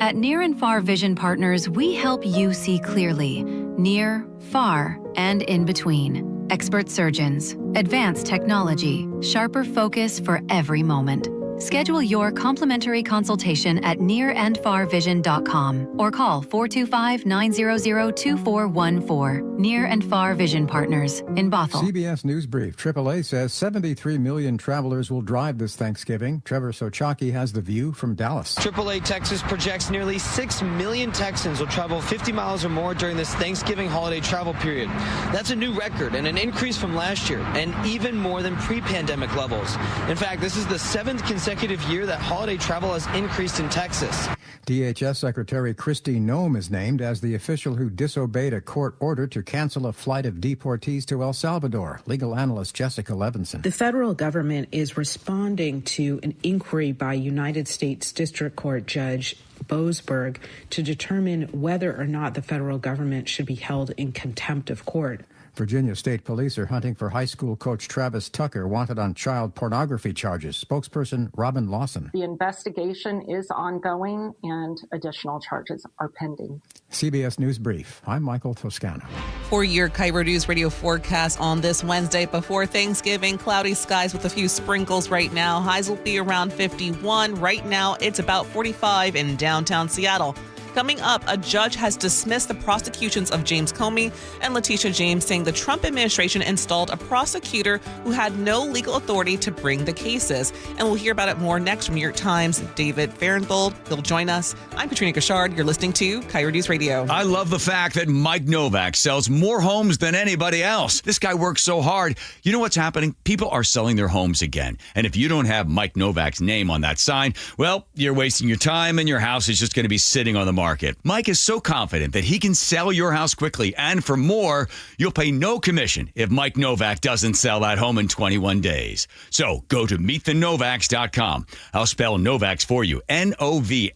Speaker 13: At Near and Far Vision Partners, we help you see clearly, near, far, and in between. Expert surgeons, advanced technology, sharper focus for every moment. Schedule your complimentary consultation at nearandfarvision.com or call 425-900-2414. Near and Far Vision Partners in Bothell.
Speaker 14: CBS News Brief. AAA says 73 million travelers will drive this Thanksgiving. Trevor Sochaki has the view from Dallas.
Speaker 23: AAA Texas projects nearly 6 million Texans will travel 50 miles or more during this Thanksgiving holiday travel period. That's a new record and an increase from last year, and even more than pre-pandemic levels. In fact, this is the 7th consecutive year that holiday travel has increased in Texas.
Speaker 14: DHS Secretary Kristi Noem is named as the official who disobeyed a court order to cancel a flight of deportees to El Salvador. Legal analyst Jessica Levinson.
Speaker 25: The federal government is responding to an inquiry by United States District Court Judge Boasberg to determine whether or not the federal government should be held in contempt of court.
Speaker 14: Virginia State Police are hunting for high school coach Travis Tucker, wanted on child pornography charges. Spokesperson Robin Lawson.
Speaker 26: The investigation is ongoing and additional charges are pending.
Speaker 14: CBS News Brief. I'm Michael Toscano.
Speaker 1: For your KIRO News Radio forecast on this Wednesday before Thanksgiving, cloudy skies with a few sprinkles right now. Highs will be around 51. Right now, it's about 45 in downtown Seattle. Coming up, a judge has dismissed the prosecutions of James Comey and Letitia James, saying the Trump administration installed a prosecutor who had no legal authority to bring the cases. And we'll hear about it more next from New York Times' David Fahrenthold. He'll join us. I'm Katrina Gashard. You're listening to KIRO News Radio.
Speaker 12: I love the fact that Mike Novak sells more homes than anybody else. This guy works so hard. You know what's happening? People are selling their homes again. And if you don't have Mike Novak's name on that sign, well, you're wasting your time and your house is just going to be sitting on the market. Mike is so confident that he can sell your house quickly. And for more, you'll pay no commission if Mike Novak doesn't sell that home in 21 days. So go to meetthenovaks.com. I'll spell Novaks for you. Novaks.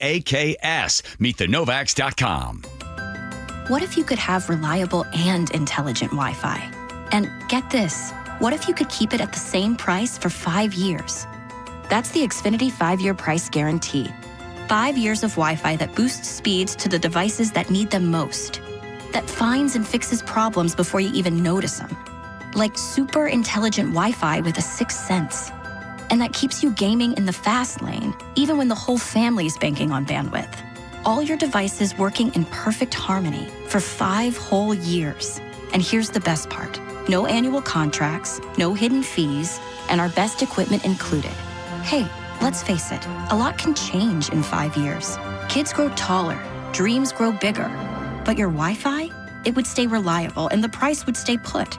Speaker 12: Meetthenovaks.com.
Speaker 15: What if you could have reliable and intelligent Wi-Fi? And get this, what if you could keep it at the same price for 5 years? That's the Xfinity 5-year price guarantee. 5 years of Wi-Fi that boosts speeds to the devices that need them most. That finds and fixes problems before you even notice them. Like super intelligent Wi-Fi with a 6th sense. And that keeps you gaming in the fast lane, even when the whole family's banking on bandwidth. All your devices working in perfect harmony for 5 whole years. And here's the best part. No annual contracts, no hidden fees, and our best equipment included. Hey, let's face it, a lot can change in 5 years. Kids grow taller, dreams grow bigger. But your Wi-Fi? It would stay reliable and the price would stay put.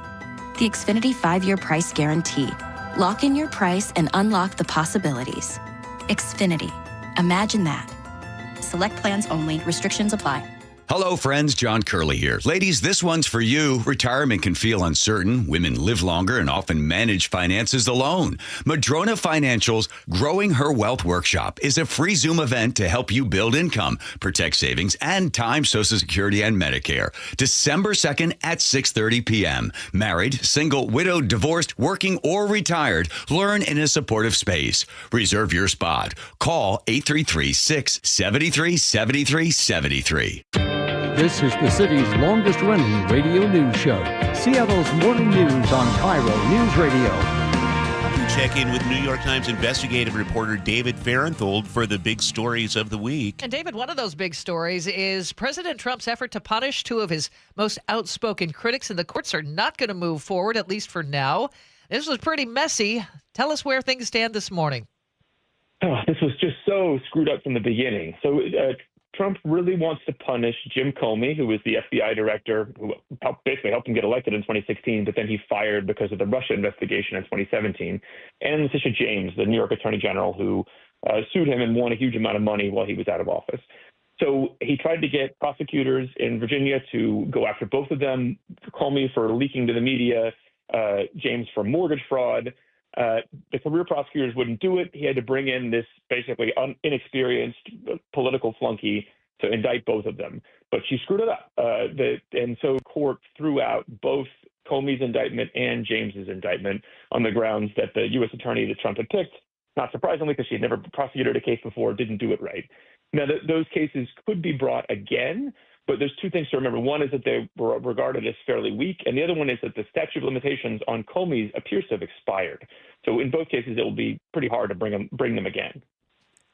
Speaker 15: The Xfinity 5-year price guarantee. Lock in your price and unlock the possibilities. Xfinity. Imagine that. Select plans only. Restrictions apply.
Speaker 12: Hello, friends. John Curley here. Ladies, this one's for you. Retirement can feel uncertain. Women live longer and often manage finances alone. Madrona Financial's Growing Her Wealth Workshop is a free Zoom event to help you build income, protect savings, and time Social Security and Medicare. December 2nd at 6:30 p.m. Married, single, widowed, divorced, working, or retired. Learn in a supportive space. Reserve your spot. Call 833-673-7373.
Speaker 16: This is the city's longest-running radio news show, Seattle's morning news on KIRO Newsradio.
Speaker 3: We check in with New York Times investigative reporter David Fahrenthold for the big stories of the week.
Speaker 2: And David, one of those big stories is President Trump's effort to punish 2 of his most outspoken critics, and the courts are not going to move forward, at least for now. This was pretty messy. Tell us where things stand this morning.
Speaker 17: Oh, this was just so screwed up from the beginning. So Trump really wants to punish Jim Comey, who was the FBI director who basically helped him get elected in 2016, but then he fired because of the Russia investigation in 2017, and Letitia James, the New York Attorney General, who sued him and won a huge amount of money while he was out of office. So he tried to get prosecutors in Virginia to go after both of them, Comey for leaking to the media, James for mortgage fraud. The career prosecutors wouldn't do it. He had to bring in this basically inexperienced political flunky to indict both of them. But she screwed it up. And so court threw out both Comey's indictment and James's indictment on the grounds that the U.S. attorney that Trump had picked, not surprisingly because she had never prosecuted a case before, didn't do it right. Now, those cases could be brought again, but there's 2 things to remember. One is that they were regarded as fairly weak, and the other one is that the statute of limitations on Comey's appears to have expired. So in both cases, it will be pretty hard to bring them again.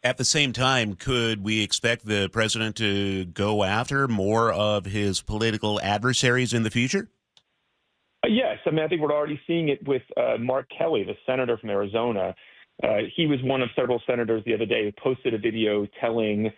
Speaker 3: At the same time, could we expect the president to go after more of his political adversaries in the future?
Speaker 17: Yes. I mean, I think we're already seeing it with Mark Kelly, the senator from Arizona. He was one of several senators the other day who posted a video telling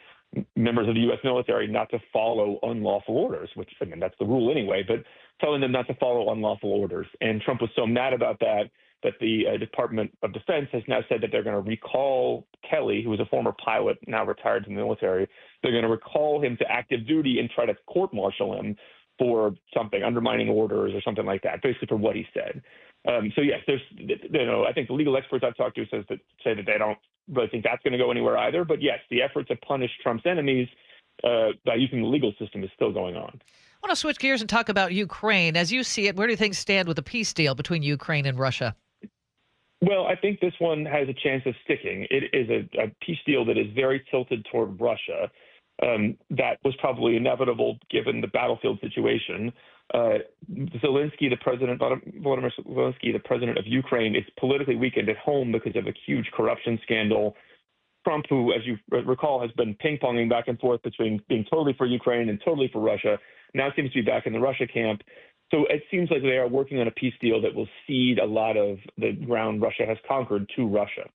Speaker 17: members of the U.S. military not to follow unlawful orders, which, I mean, that's the rule anyway, but telling them not to follow unlawful orders. And Trump was so mad about that the Department of Defense has now said that they're going to recall Kelly, who was a former pilot, now retired from the military. They're going to recall him to active duty and try to court-martial him for something, undermining orders or something like that, basically for what he said. So yes, there's, I think the legal experts I've talked to say that they don't really think that's going to go anywhere either. But yes, the effort to punish Trump's enemies by using the legal system is still going on.
Speaker 2: I want to switch gears and talk about Ukraine. As you see it, where do things stand with the peace deal between Ukraine and Russia?
Speaker 17: Well, I think this one has a chance of sticking. It is a peace deal that is very tilted toward Russia. That was probably inevitable given the battlefield situation. Vladimir Zelensky, the president of Ukraine, is politically weakened at home because of a huge corruption scandal. Trump, who, as you recall, has been ping-ponging back and forth between being totally for Ukraine and totally for Russia, now seems to be back in the Russia camp. So it seems like they are working on a peace deal that will cede a lot of the ground Russia has conquered to Russia.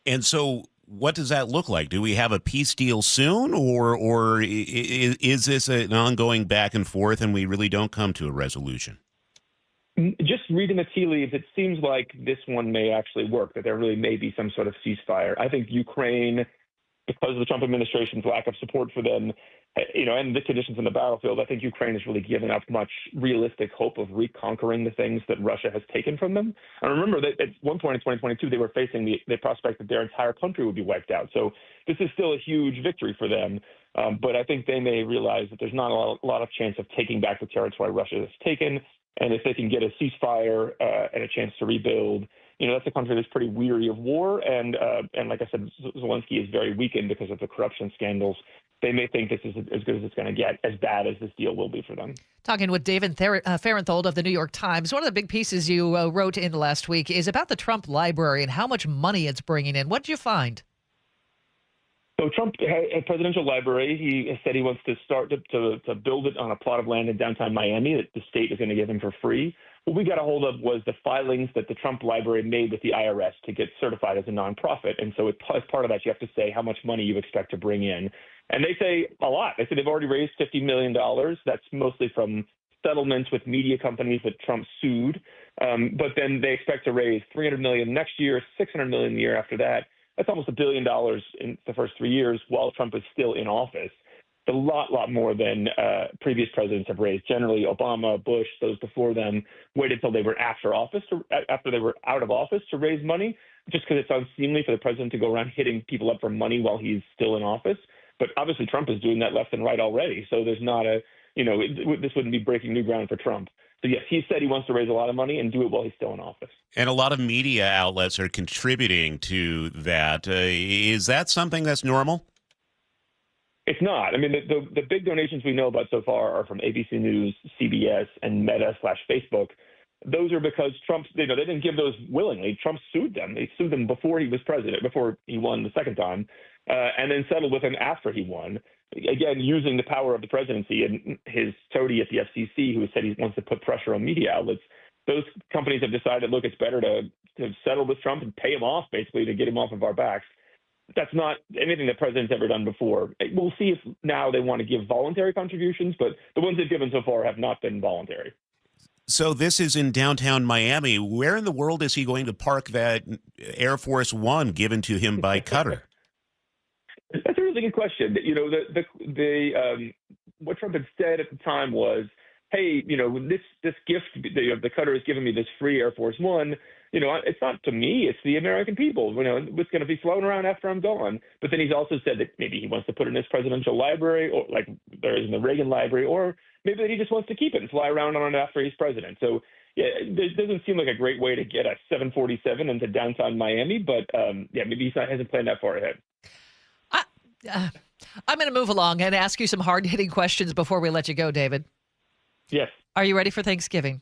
Speaker 3: And so what does that look like? Do we have a peace deal soon, or is this an ongoing back and forth and we really don't come to a resolution?
Speaker 17: Just reading the tea leaves, it seems like this one may actually work, that there really may be some sort of ceasefire. I think Ukraine, because of the Trump administration's lack of support for them, and the conditions in the battlefield, I think Ukraine has really given up much realistic hope of reconquering the things that Russia has taken from them. And remember that at one point in 2022, they were facing the prospect that their entire country would be wiped out. So this is still a huge victory for them. But I think they may realize that there's not a lot of chance of taking back the territory Russia has taken. And if they can get a ceasefire and a chance to rebuild, that's a country that's pretty weary of war. And like I said, Zelensky is very weakened because of the corruption scandals. They may think this is as good as it's going to get, as bad as this deal will be for them.
Speaker 2: Talking with David Farenthold of the New York Times, one of the big pieces you wrote in last week is about the Trump Library and how much money it's bringing in. What did you find?
Speaker 17: So Trump had a presidential library. He said he wants to start to build it on a plot of land in downtown Miami that the state is going to give him for free. What we got a hold of was the filings that the Trump Library made with the IRS to get certified as a nonprofit. And so as part of that, you have to say how much money you expect to bring in. And they say a lot. They say they've already raised $50 million. That's mostly from settlements with media companies that Trump sued. But then they expect to raise $300 million next year, $600 million the year after that. That's almost $1 billion in the first 3 years while Trump is still in office. It's a lot more than previous presidents have raised. Generally, Obama, Bush, those before them waited until they were after they were out of office to raise money, just because it's unseemly for the president to go around hitting people up for money while he's still in office. But obviously, Trump is doing that left and right already. So there's not this wouldn't be breaking new ground for Trump. So yes, he said he wants to raise a lot of money and do it while he's still in office.
Speaker 3: And a lot of media outlets are contributing to that. Is that something that's normal?
Speaker 17: It's not. I mean, the big donations we know about so far are from ABC News, CBS, and Meta/Facebook. Those are because Trump, they didn't give those willingly. Trump sued them. They sued them before he was president, before he won the second time, and then settled with him after he won. Again, using the power of the presidency and his toady at the FCC, who said he wants to put pressure on media outlets. Those companies have decided, look, it's better to settle with Trump and pay him off, basically, to get him off of our backs. That's not anything the president's ever done before. We'll see if now they want to give voluntary contributions, but the ones they've given so far have not been voluntary.
Speaker 3: So this is in downtown Miami. Where in the world is he going to park that Air Force One given to him by Qatar?
Speaker 17: That's a really good question. What Trump had said at the time was, hey, this gift, the Qatar has given me this free Air Force One. It's not to me, it's the American people. It's going to be flown around after I'm gone. But then he's also said that maybe he wants to put it in his presidential library, or like there is in the Reagan library, or maybe that he just wants to keep it and fly around on it after he's president. So yeah, it doesn't seem like a great way to get a 747 into downtown Miami, but maybe he hasn't planned that far ahead.
Speaker 2: I'm going to move along and ask you some hard-hitting questions before we let you go, David.
Speaker 17: Yes.
Speaker 2: Are you ready for Thanksgiving?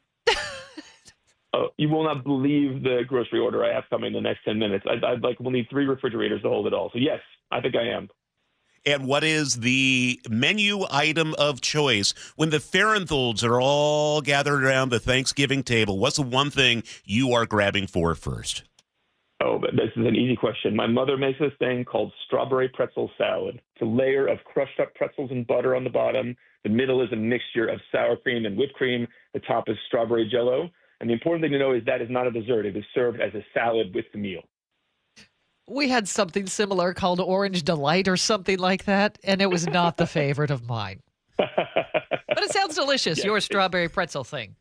Speaker 17: You will not believe the grocery order I have coming in the next 10 minutes. We'll need 3 refrigerators to hold it all. So yes, I think I am.
Speaker 3: And what is the menu item of choice when the Farentholds are all gathered around the Thanksgiving table? What's the one thing you are grabbing for first?
Speaker 17: Oh, but this is an easy question. My mother makes this thing called strawberry pretzel salad. It's a layer of crushed up pretzels and butter on the bottom. The middle is a mixture of sour cream and whipped cream. The top is strawberry jello. And the important thing to know is that is not a dessert. It is served as a salad with the meal.
Speaker 2: We had something similar called Orange Delight or something like that, and it was not the favorite of mine. But it sounds delicious, your strawberry pretzel thing.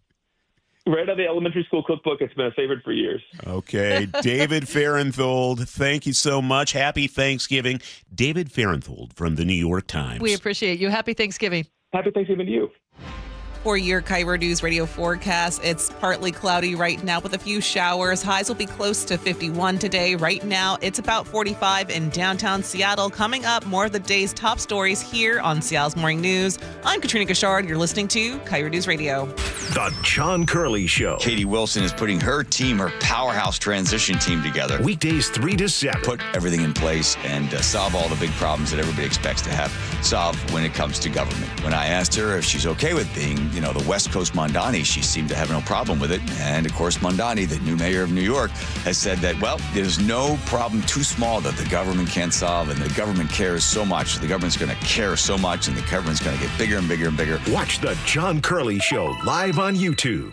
Speaker 17: Right out of the elementary school cookbook. It's been a favorite for years.
Speaker 3: Okay. David Farenthold, thank you so much. Happy Thanksgiving. David Farenthold from the New York Times.
Speaker 2: We appreciate you. Happy Thanksgiving.
Speaker 17: Happy Thanksgiving to you.
Speaker 1: For your KIRO News Radio forecast, it's partly cloudy right now with a few showers. Highs will be close to 51 today. Right now, it's about 45 in downtown Seattle. Coming up, more of the day's top stories here on Seattle's Morning News. I'm Katrina Gashard. You're listening to KIRO News Radio.
Speaker 19: The John Curley Show.
Speaker 5: Katie Wilson is putting her team, her powerhouse transition team together.
Speaker 19: Weekdays 3 to 7.
Speaker 5: Put everything in place and solve all the big problems that everybody expects to have solved when it comes to government. When I asked her if she's okay with being, the West Coast Mondani, she seemed to have no problem with it. And of course, Mondani, the new mayor of New York, has said that, there's no problem too small that the government can't solve. And the government cares so much. The government's going to care so much. And the government's going to get bigger and bigger and bigger.
Speaker 19: Watch the John Curley Show live on YouTube.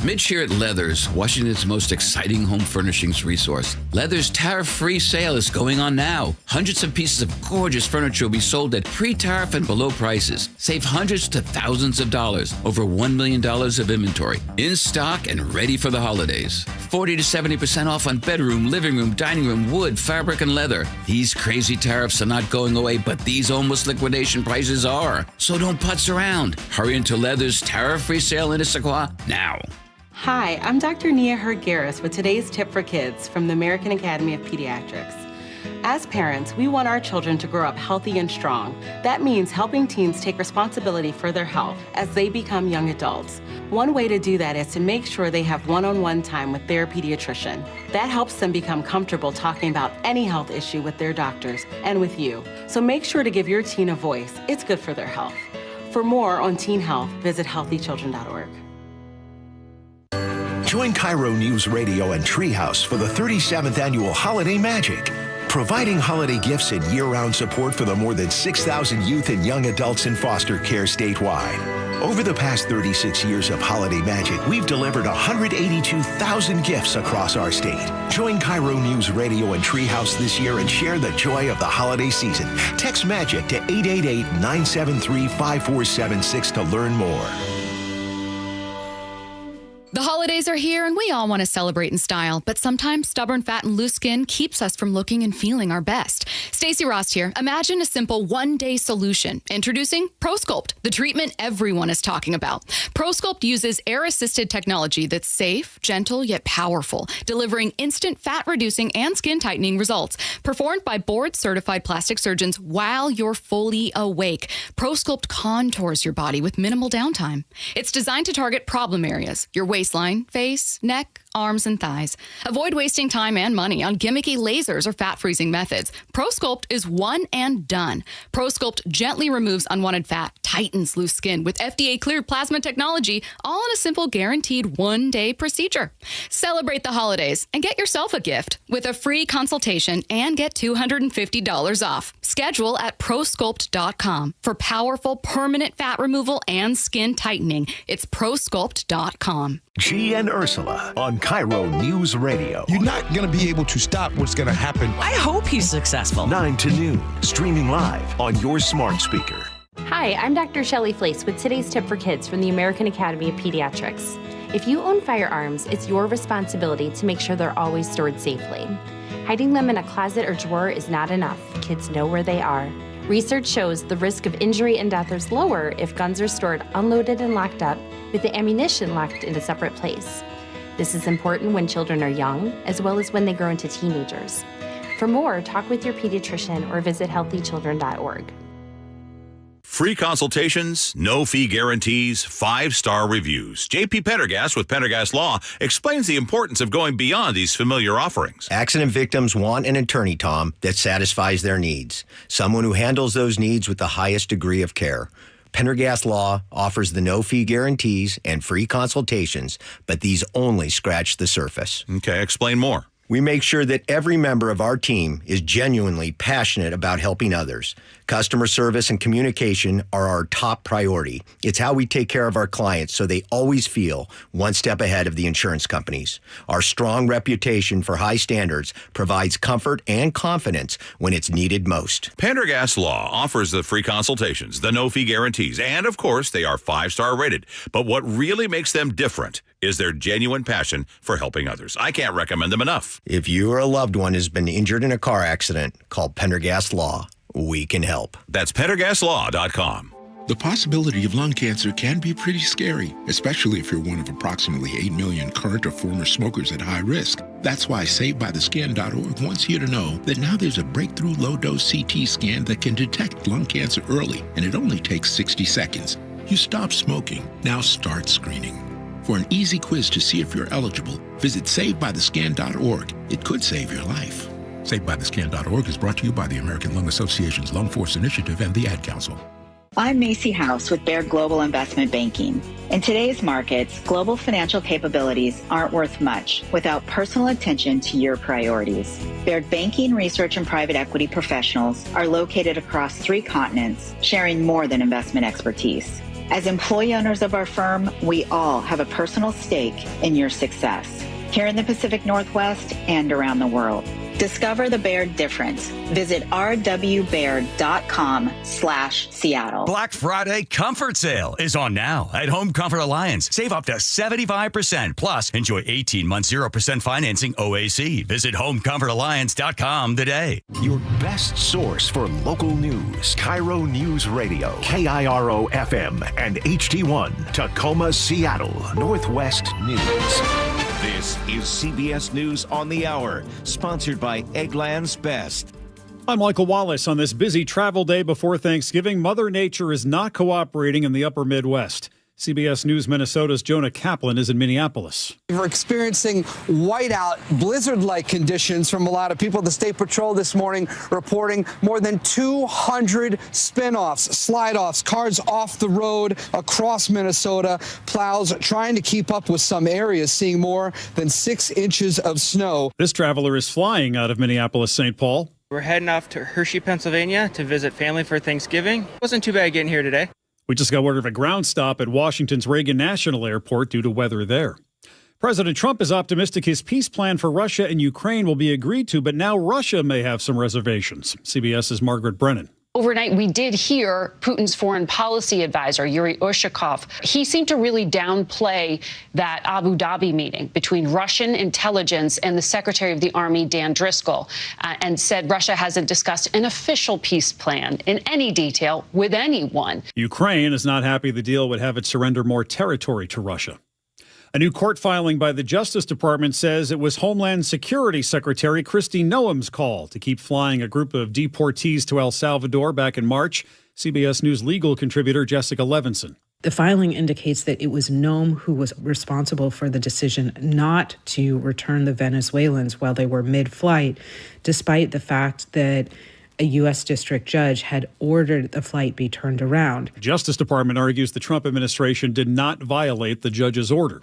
Speaker 4: Midge here at Leathers, Washington's most exciting home furnishings resource. Leathers' tariff-free sale is going on now. Hundreds of pieces of gorgeous furniture will be sold at pre-tariff and below prices. Save hundreds to thousands of dollars. Over $1 million of inventory. In stock and ready for the holidays. 40 to 70% off on bedroom, living room, dining room, wood, fabric, and leather. These crazy tariffs are not going away, but these almost liquidation prices are. So don't putz around. Hurry into Leathers' tariff-free sale in Issaquah now.
Speaker 18: Hi, I'm Dr. Nia Hurd-Garris with today's tip for kids from the American Academy of Pediatrics. As parents, we want our children to grow up healthy and strong. That means helping teens take responsibility for their health as they become young adults. One way to do that is to make sure they have one-on-one time with their pediatrician. That helps them become comfortable talking about any health issue with their doctors and with you. So make sure to give your teen a voice. It's good for their health. For more on teen health, visit healthychildren.org.
Speaker 19: Join KIRO News Radio and Treehouse for the 37th Annual Holiday Magic, providing holiday gifts and year-round support for the more than 6,000 youth and young adults in foster care statewide. Over the past 36 years of Holiday Magic, we've delivered 182,000 gifts across our state. Join KIRO News Radio and Treehouse this year and share the joy of the holiday season. Text MAGIC to 888-973-5476 to learn more.
Speaker 20: The holidays are here and we all want to celebrate in style, but sometimes stubborn fat and loose skin keeps us from looking and feeling our best. Stacey Rost here. Imagine a simple one-day solution. Introducing ProSculpt, the treatment everyone is talking about. ProSculpt uses air-assisted technology that's safe, gentle, yet powerful, delivering instant fat-reducing and skin-tightening results. Performed by board-certified plastic surgeons while you're fully awake. ProSculpt contours your body with minimal downtime. It's designed to target problem areas, your waistline, face, neck, arms, and thighs. Avoid wasting time and money on gimmicky lasers or fat-freezing methods. ProSculpt is one and done. ProSculpt gently removes unwanted fat, tightens loose skin with FDA-cleared plasma technology, all in a simple, guaranteed one-day procedure. Celebrate the holidays and get yourself a gift with a free consultation and get $250 off. Schedule at ProSculpt.com for powerful, permanent fat removal and skin tightening. It's ProSculpt.com.
Speaker 19: G and Ursula on KIRO News Radio.
Speaker 21: You're not going to be able to stop what's going to happen.
Speaker 22: I hope he's successful.
Speaker 19: 9 to noon, streaming live on your smart speaker.
Speaker 24: Hi, I'm Dr. Shelley Flace with today's tip for kids from the American Academy of Pediatrics. If you own firearms, it's your responsibility to make sure they're always stored safely. Hiding them in a closet or drawer is not enough. Kids know where they are. Research shows the risk of injury and death is lower if guns are stored unloaded and locked up, with the ammunition locked in a separate place. This is important when children are young, as well as when they grow into teenagers. For more, talk with your pediatrician or visit healthychildren.org.
Speaker 6: Free consultations, no fee guarantees, 5-star reviews. J.P. Pendergast with Pendergast Law explains the importance of going beyond these familiar offerings.
Speaker 27: Accident victims want an attorney, Tom, that satisfies their needs. Someone who handles those needs with the highest degree of care. Pendergast Law offers the no-fee guarantees and free consultations, but these only scratch the surface.
Speaker 6: Okay, explain more.
Speaker 27: We make sure that every member of our team is genuinely passionate about helping others. Customer service and communication are our top priority. It's how we take care of our clients so they always feel one step ahead of the insurance companies. Our strong reputation for high standards provides comfort and confidence when it's needed most.
Speaker 6: Pendergast Law offers the free consultations, the no-fee guarantees, and of course, they are 5-star rated. But what really makes them different is their genuine passion for helping others. I can't recommend them enough.
Speaker 27: If you or a loved one has been injured in a car accident, call Pendergast Law. We can help.
Speaker 6: That's PendergastLaw.com.
Speaker 7: The possibility of lung cancer can be pretty scary, especially if you're one of approximately 8 million current or former smokers at high risk. That's why SaveByTheScan.org wants you to know that now there's a breakthrough low-dose CT scan that can detect lung cancer early, and it only takes 60 seconds. You stop smoking, now start screening. For an easy quiz to see if you're eligible, visit SaveByTheScan.org. It could save your life. SaveByTheScan.org is brought to you by the American Lung Association's Lung Force Initiative and the Ad Council.
Speaker 8: I'm Macy House with Baird Global Investment Banking. In today's markets, global financial capabilities aren't worth much without personal attention to your priorities. Baird Banking, Research, and Private Equity professionals are located across 3 continents, sharing more than investment expertise. As employee owners of our firm, we all have a personal stake in your success, here in the Pacific Northwest and around the world. Discover the Baird difference. Visit rwbaird.com/Seattle.
Speaker 12: Black Friday Comfort Sale is on now at Home Comfort Alliance. Save up to 75%. Plus, enjoy 18 months 0% financing OAC. Visit homecomfortalliance.com today.
Speaker 19: Your best source for local news. KIRO Newsradio. KIRO FM and HD1. Tacoma, Seattle. Northwest News.
Speaker 9: This is CBS News on the Hour, sponsored by Eggland's Best.
Speaker 10: I'm Michael Wallace. On this busy travel day before Thanksgiving, Mother Nature is not cooperating in the upper Midwest. CBS News Minnesota's Jonah Kaplan is in Minneapolis.
Speaker 11: We're experiencing whiteout, blizzard-like conditions from a lot of people. The State Patrol this morning reporting more than 200 spin-offs, slide-offs, cars off the road across Minnesota. Plows trying to keep up with some areas, seeing more than 6 inches of snow.
Speaker 10: This traveler is flying out of Minneapolis-St. Paul.
Speaker 13: We're heading off to Hershey, Pennsylvania to visit family for Thanksgiving. Wasn't too bad getting here today.
Speaker 10: We just got word of a ground stop at Washington's Reagan National Airport due to weather there. President Trump is optimistic his peace plan for Russia and Ukraine will be agreed to, but now Russia may have some reservations. CBS's Margaret Brennan.
Speaker 22: Overnight, we did hear Putin's foreign policy advisor, Yuri Ushakov. He seemed to really downplay that Abu Dhabi meeting between Russian intelligence and the Secretary of the Army, Dan Driscoll, and said Russia hasn't discussed an official peace plan in any detail with anyone.
Speaker 10: Ukraine is not happy the deal would have it surrender more territory to Russia. A new court filing by the Justice Department says it was Homeland Security Secretary Kristi Noem's call to keep flying a group of deportees to El Salvador back in March. CBS News legal contributor Jessica Levinson.
Speaker 25: The filing indicates that it was Noem who was responsible for the decision not to return the Venezuelans while they were mid-flight, despite the fact that a U.S. district judge had ordered the flight be turned around.
Speaker 10: The Justice Department argues the Trump administration did not violate the judge's order.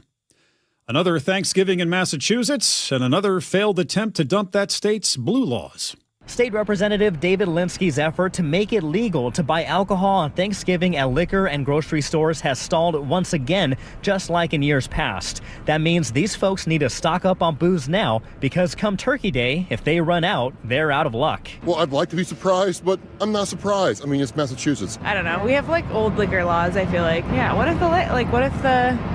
Speaker 10: Another Thanksgiving in Massachusetts and another failed attempt to dump that state's blue laws.
Speaker 28: State Representative David Linsky's effort to make it legal to buy alcohol on Thanksgiving at liquor and grocery stores has stalled once again, just like in years past. That means these folks need to stock up on booze now, because come Turkey Day, if they run out, they're out of luck.
Speaker 29: Well, I'd like to be surprised, but I'm not surprised. I mean, it's Massachusetts.
Speaker 30: I don't know. We have old liquor laws, I feel like. Yeah, what if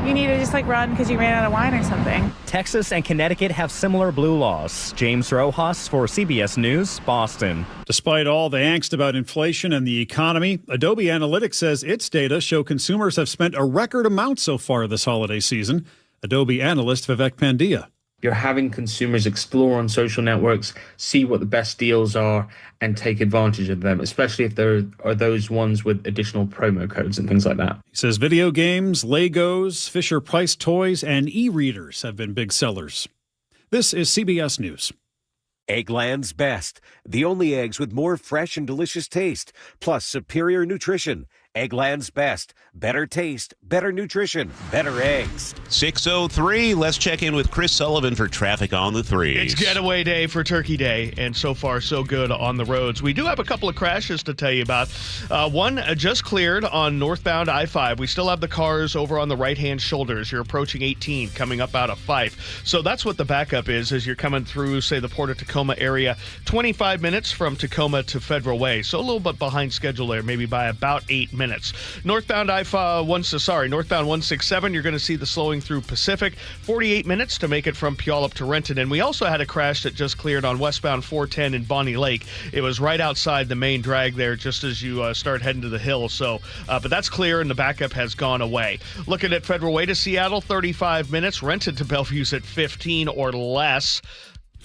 Speaker 30: you need to just run because you ran out of wine or something?
Speaker 28: Texas and Connecticut have similar blue laws. James Rojas for CBS News, Boston.
Speaker 10: Despite all the angst about inflation and the economy, Adobe Analytics says its data show consumers have spent a record amount so far this holiday season. Adobe analyst Vivek Pandya.
Speaker 31: You're having consumers explore on social networks, see what the best deals are, and take advantage of them, especially if there are those ones with additional promo codes and things like that.
Speaker 10: He says video games, Legos, Fisher-Price toys, and e-readers have been big sellers. This is CBS News.
Speaker 9: Eggland's Best, the only eggs with more fresh and delicious taste, plus superior nutrition. Eggland's Best, better taste, better nutrition, better eggs.
Speaker 3: 6:03, let's check in with Chris Sullivan for traffic on the threes.
Speaker 32: It's getaway day for Turkey Day, and so far so good on the roads. We do have a couple of crashes to tell you about. One just cleared on northbound I-5. We still have the cars over on the right-hand shoulders. You're approaching 18, coming up out of Fife. So that's what the backup is as you're coming through, say, the Port of Tacoma area. 25 minutes from Tacoma to Federal Way. So a little bit behind schedule there, maybe by about 8 minutes. minutes. Northbound 167, you're going to see the slowing through Pacific. 48 minutes to make it from Puyallup to Renton. And we also had a crash that just cleared on westbound 410 in Bonnie Lake. It was right outside the main drag there just as you start heading to the hill. So, but that's clear and the backup has gone away. Looking at Federal Way to Seattle, 35 minutes. Renton to Bellevue's at 15 or less.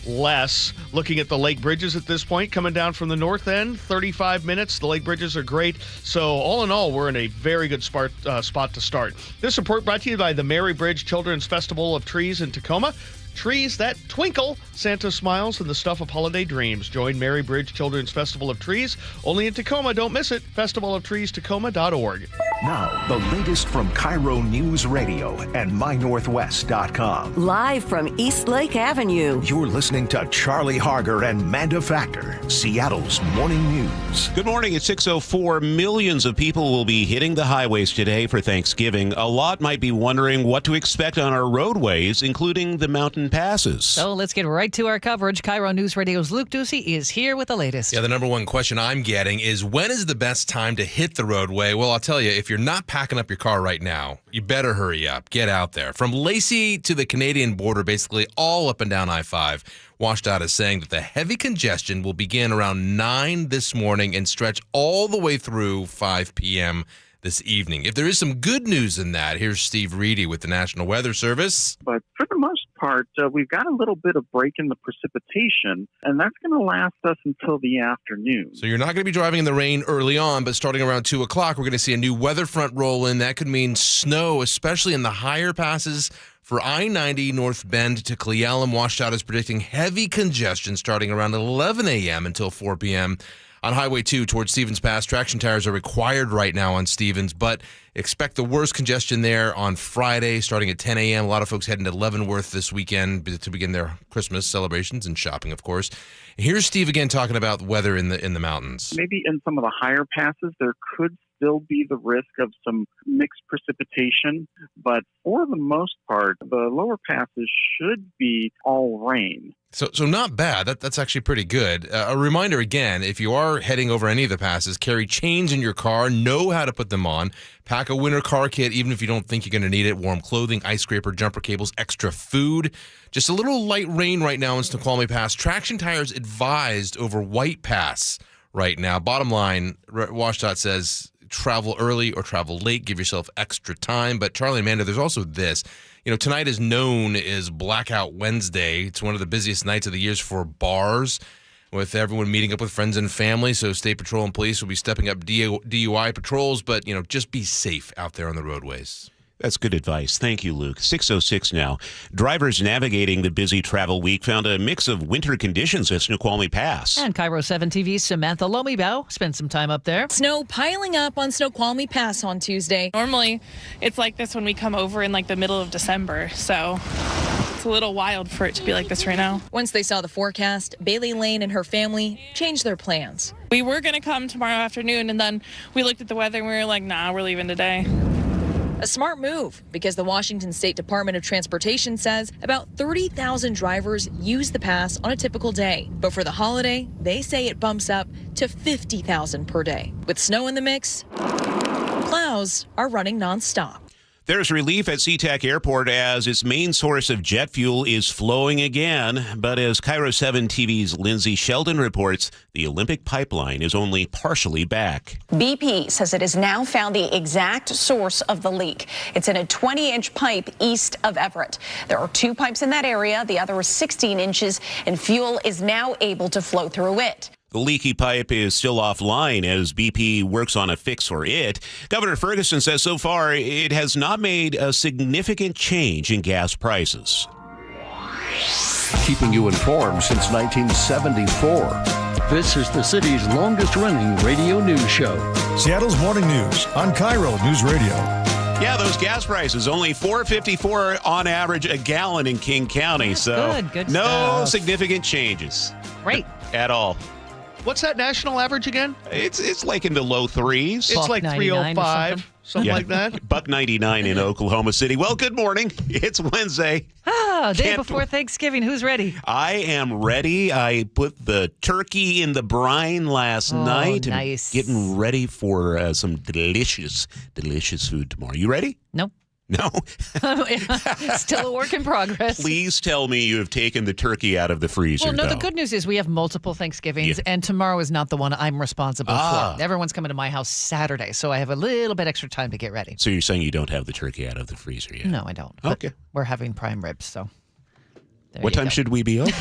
Speaker 32: Looking at the lake bridges at this point, coming down from the north end, 35 minutes. The lake bridges are great. So all in all, we're in a very good spot to start. This report brought to you by the Mary Bridge Children's Festival of Trees in Tacoma. Trees that twinkle, Santa smiles, and the stuff of holiday dreams. Join Mary Bridge Children's Festival of Trees, only in Tacoma. Don't miss it. festivaloftrestacoma.org.
Speaker 19: Now, the latest from KIRO Newsradio and MyNorthwest.com.
Speaker 1: Live from East Lake Avenue.
Speaker 19: You're listening to Charlie Harger and Manda Factor, Seattle's morning news.
Speaker 3: Good morning. It's 6:04. Millions of people will be hitting the highways today for Thanksgiving. A lot might be wondering what to expect on our roadways, including the mountain passes.
Speaker 2: So let's get right to our coverage. KIRO News Radio's Luke Ducey is here with the latest.
Speaker 4: Yeah, the number one question I'm getting is, when is the best time to hit the roadway? Well, I'll tell you, if you're not packing up your car right now, you better hurry up. Get out there. From Lacey to the Canadian border, basically all up and down I-5, WashDOT is saying that the heavy congestion will begin around 9 this morning and stretch all the way through 5 p.m. this evening. If there is some good news in that, here's Steve Reedy with the National Weather Service.
Speaker 5: But for the most part, we've got a little bit of break in the precipitation, and that's going to last us until the afternoon.
Speaker 4: So you're not going to be driving in the rain early on, but starting around 2 o'clock, we're going to see a new weather front roll in. That could mean snow, especially in the higher passes. For I-90 North Bend to Cle Elum, WashDOT is predicting heavy congestion starting around 11 a.m. until 4 p.m. On Highway 2 towards Stevens Pass, traction tires are required right now on Stevens, but expect the worst congestion there on Friday starting at 10 a.m. A lot of folks heading to Leavenworth this weekend to begin their Christmas celebrations and shopping, of course. Here's Steve again talking about weather in the mountains.
Speaker 5: Maybe in some of the higher passes, there could still be the risk of some mixed precipitation, but for the most part, the lower passes should be all rain.
Speaker 4: So not bad. That's actually pretty good. A reminder again, if you are heading over any of the passes, carry chains in your car, know how to put them on, pack a winter car kit even if you don't think you're going to need it, warm clothing, ice scraper, jumper cables, extra food. Just a little light rain right now in Snoqualmie Pass. Traction tires advised over White Pass right now. Bottom line, WashDOT says travel early or travel late. Give yourself extra time. But Charlie and Amanda, there's also this. You know, tonight is known as Blackout Wednesday. It's one of the busiest nights of the years for bars, with everyone meeting up with friends and family. So State Patrol and police will be stepping up DUI patrols, but, just be safe out there on the roadways.
Speaker 3: That's good advice. Thank you, Luke. 6:06 now. Drivers navigating the busy travel week found a mix of winter conditions at Snoqualmie Pass.
Speaker 2: And KIRO 7 TV's Samantha Lomibao spent some time up there.
Speaker 14: Snow piling up on Snoqualmie Pass on Tuesday.
Speaker 30: Normally, it's like this when we come over in the middle of December, so it's a little wild for it to be like this right now.
Speaker 14: Once they saw the forecast, Bailey Lane and her family changed their plans.
Speaker 30: We were going to come tomorrow afternoon, and then we looked at the weather and we were like, nah, we're leaving today.
Speaker 14: A smart move, because the Washington State Department of Transportation says about 30,000 drivers use the pass on a typical day. But for the holiday, they say it bumps up to 50,000 per day. With snow in the mix, plows are running nonstop.
Speaker 3: There's relief at SeaTac Airport as its main source of jet fuel is flowing again. But as KIRO 7 TV's Lindsay Sheldon reports, the Olympic pipeline is only partially back.
Speaker 15: BP says it has now found the exact source of the leak. It's in a 20-inch pipe east of Everett. There are 2 pipes in that area. The other is 16 inches, and fuel is now able to flow through it.
Speaker 3: The leaky pipe is still offline as BP works on a fix for it. Governor Ferguson says so far it has not made a significant change in gas prices.
Speaker 16: Keeping you informed since 1974. This is the city's longest-running radio news show.
Speaker 17: Seattle's Morning News on KIRO News Radio.
Speaker 3: Yeah, those gas prices, only $4.54 on average a gallon in King County.
Speaker 2: That's
Speaker 3: so
Speaker 2: good
Speaker 3: no
Speaker 2: stuff.
Speaker 3: significant changes.
Speaker 2: Great.
Speaker 3: At all.
Speaker 32: What's that national average again?
Speaker 3: It's like in the low threes.
Speaker 32: It's like 305. something like that.
Speaker 3: $1.99 in Oklahoma City. Well, good morning. It's Wednesday.
Speaker 2: Day before Thanksgiving. Who's ready?
Speaker 3: I am ready. I put the turkey in the brine last night.
Speaker 2: Nice.
Speaker 3: Getting ready for some delicious, delicious food tomorrow. You ready?
Speaker 2: Nope.
Speaker 3: No.
Speaker 2: Still a work in progress.
Speaker 3: Please tell me you have taken the turkey out of the freezer.
Speaker 2: Well, no,
Speaker 3: though.
Speaker 2: the good news is we have multiple Thanksgivings, and tomorrow is not the one I'm responsible for. Everyone's coming to my house Saturday, so I have a little bit extra time to get ready.
Speaker 3: So you're saying you don't have the turkey out of the freezer yet?
Speaker 2: No, I don't.
Speaker 3: Okay.
Speaker 2: We're having prime ribs, so.
Speaker 3: What time should we be open?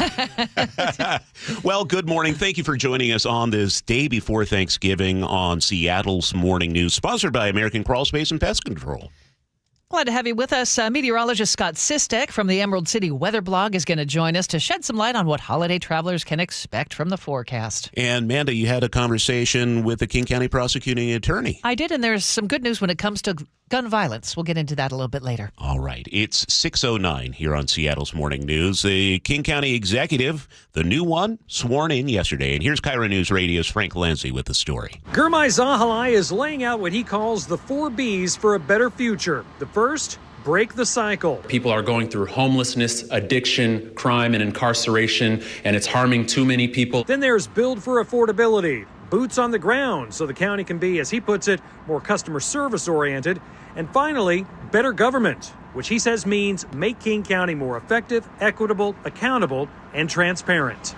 Speaker 3: Well, good morning. Thank you for joining us on this day before Thanksgiving on Seattle's Morning News, sponsored by American Crawl Space and Pest Control.
Speaker 2: Glad to have you with us. Meteorologist Scott Sistek from the Emerald City Weather Blog is going to join us to shed some light on what holiday travelers can expect from the forecast.
Speaker 3: And Manda, you had a conversation with the King County prosecuting attorney.
Speaker 2: I did, and there's some good news when it comes to gun violence. We'll get into that a little bit later.
Speaker 3: All right. It's 6:09 here on Seattle's Morning News. The King County executive, the new one, sworn in yesterday. And here's KIRO News Radio's Frank Lindsay with the story.
Speaker 6: Gurmai Zahalai is laying out what he calls the 4 Bs for a better future. The first, break the cycle.
Speaker 7: People are going through homelessness, addiction, crime, and incarceration, and it's harming too many people.
Speaker 6: Then there's build for affordability. Boots on the ground so the county can be, as he puts it, more customer service oriented. And finally, better government, which he says means make King County more effective, equitable, accountable, and transparent.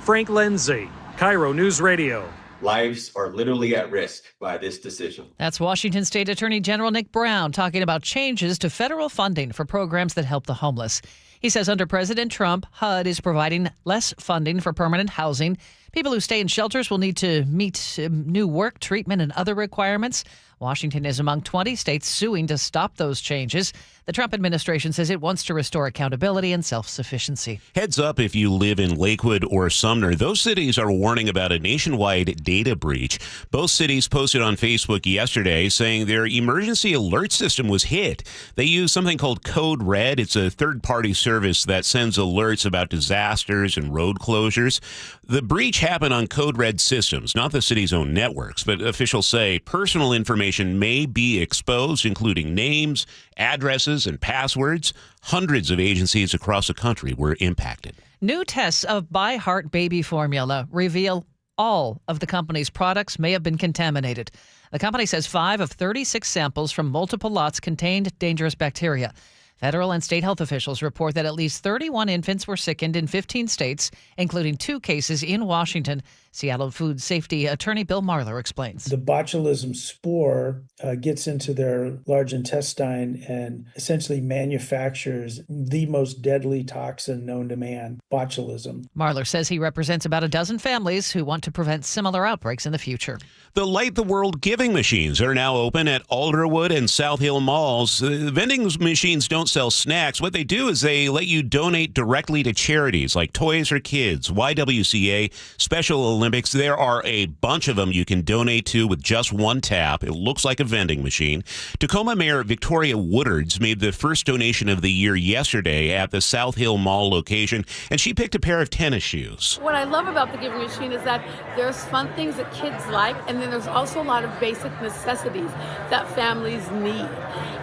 Speaker 6: Frank Lindsay, KIRO News Radio.
Speaker 8: Lives are literally at risk by this decision.
Speaker 2: That's Washington State Attorney General Nick Brown talking about changes to federal funding for programs that help the homeless. He says under President Trump, HUD is providing less funding for permanent housing. People who stay in shelters will need to meet new work, treatment, and other requirements. Washington is among 20 states suing to stop those changes. The Trump administration says it wants to restore accountability and self-sufficiency.
Speaker 3: Heads up if you live in Lakewood or Sumner. Those cities are warning about a nationwide data breach. Both cities posted on Facebook yesterday saying their emergency alert system was hit. They use something called Code Red. It's a third-party service that sends alerts about disasters and road closures. The breach happened on Code Red systems, not the city's own networks, but officials say personal information may be exposed, including names, addresses, and passwords. Hundreds of agencies across the country were impacted.
Speaker 2: New tests of ByHeart baby formula reveal all of the company's products may have been contaminated. The company says 5 of 36 samples from multiple lots contained dangerous bacteria. Federal and state health officials report that at least 31 infants were sickened in 15 states, including 2 cases in Washington. Seattle Food Safety Attorney Bill Marler explains.
Speaker 11: The botulism spore gets into their large intestine and essentially manufactures the most deadly toxin known to man, botulism.
Speaker 2: Marler says he represents about a dozen families who want to prevent similar outbreaks in the future.
Speaker 3: The Light the World giving machines are now open at Alderwood and South Hill malls. Vending machines don't sell snacks. What they do is they let you donate directly to charities like Toys for Kids, YWCA, Special Olympics. There are a bunch of them you can donate to with just one tap. It looks like a vending machine. Tacoma Mayor Victoria Woodards made the first donation of the year yesterday at the South Hill Mall location, and she picked a pair of tennis shoes.
Speaker 12: What I love about the giving machine is that there's fun things that kids like, and then there's also a lot of basic necessities that families need.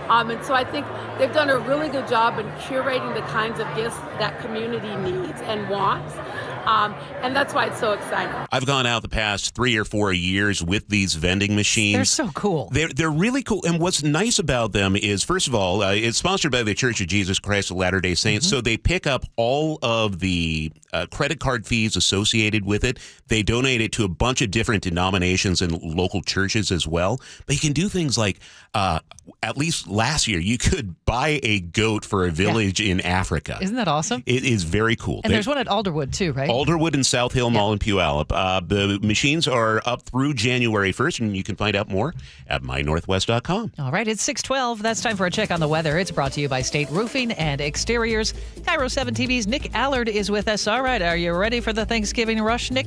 Speaker 12: And so I think they've done a really good job in curating the kinds of gifts that community needs and wants. And that's why it's so exciting.
Speaker 3: I've gone out the past 3 or 4 years with these vending machines.
Speaker 2: They're so cool.
Speaker 3: They're really cool. And what's nice about them is, first of all, it's sponsored by the Church of Jesus Christ of Latter-day Saints. So they pick up all of the credit card fees associated with it. They donate it to a bunch of different denominations and local churches as well. But you can do things like, at least last year, you could buy a goat for a village in Africa.
Speaker 2: Isn't that awesome?
Speaker 3: It is very cool.
Speaker 2: And there's one at Alderwood, too, right?
Speaker 3: Alderwood and South Hill Mall in Puyallup. The machines are up through January 1st, and you can find out more at mynorthwest.com.
Speaker 2: All right, it's 6:12. That's time for a check on the weather. It's brought to you by State Roofing and Exteriors. KIRO 7 TV's Nick Allard is with us. All right, are you ready for the Thanksgiving rush, Nick?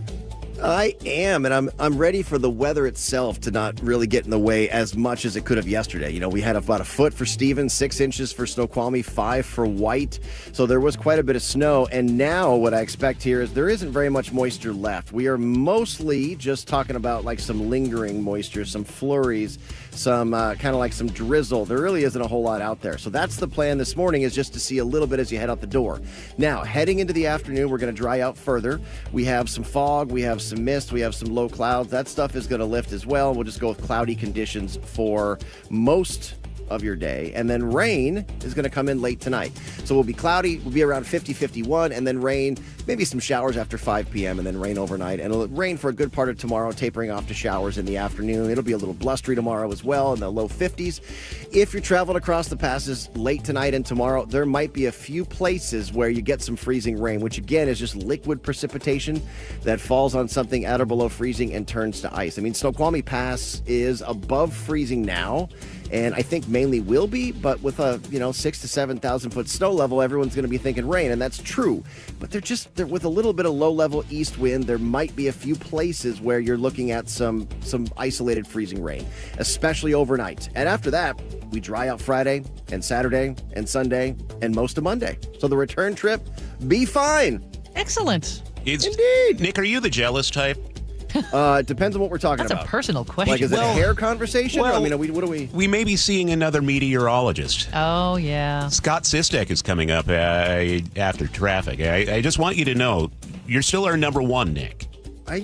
Speaker 18: I am, and I'm ready for the weather itself to not really get in the way as much as it could have yesterday. You know, we had about a foot for Stevens, 6 inches for Snoqualmie, 5 for White, so there was quite a bit of snow, and now what I expect here is there isn't very much moisture left. We are mostly just talking about like some lingering moisture, some flurries, some kind of like some drizzle. There really isn't a whole lot out there. So that's the plan this morning, is just to see a little bit as you head out the door. Now, heading into the afternoon, we're going to dry out further. We have some fog, we have some mist, we have some low clouds. That stuff is going to lift as well. We'll just go with cloudy conditions for most of your day, and then rain is going to come in late tonight. So we'll be cloudy, we'll be around 50-51, and then rain, maybe some showers after 5 p.m., and then rain overnight. And it'll rain for a good part of tomorrow, tapering off to showers in the afternoon. It'll be a little blustery tomorrow as well, in the low 50s. If you're traveling across the passes late tonight and tomorrow, there might be a few places where you get some freezing rain, which again is just liquid precipitation that falls on something at or below freezing and turns to ice. I mean, Snoqualmie Pass is above freezing now, and I think mainly will be, but with a 6,000 to 7,000 foot snow level, everyone's going to be thinking rain, and that's true. But they're with a little bit of low level east wind, there might be a few places where you're looking at some isolated freezing rain, especially overnight. And after that, we dry out Friday and Saturday and Sunday and most of Monday. So the return trip, be fine.
Speaker 2: Excellent.
Speaker 18: Indeed.
Speaker 3: Nick, are you the jealous type?
Speaker 18: It depends on what we're talking
Speaker 2: That's
Speaker 18: about.
Speaker 2: a personal question.
Speaker 18: Like, is it a hair conversation?
Speaker 3: Well,
Speaker 18: I mean, what are we?
Speaker 3: We may be seeing another meteorologist.
Speaker 2: Oh, yeah.
Speaker 3: Scott Sistek is coming up after traffic. I just want you to know, you're still our number one, Nick.
Speaker 18: I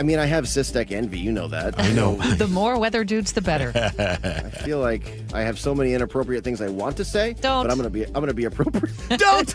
Speaker 18: mean, I have Sistek envy. You know that.
Speaker 3: I know.
Speaker 2: The more weather dudes, the better.
Speaker 18: I feel like I have so many inappropriate things I want to say.
Speaker 2: Don't.
Speaker 18: But I'm gonna be appropriate. Don't.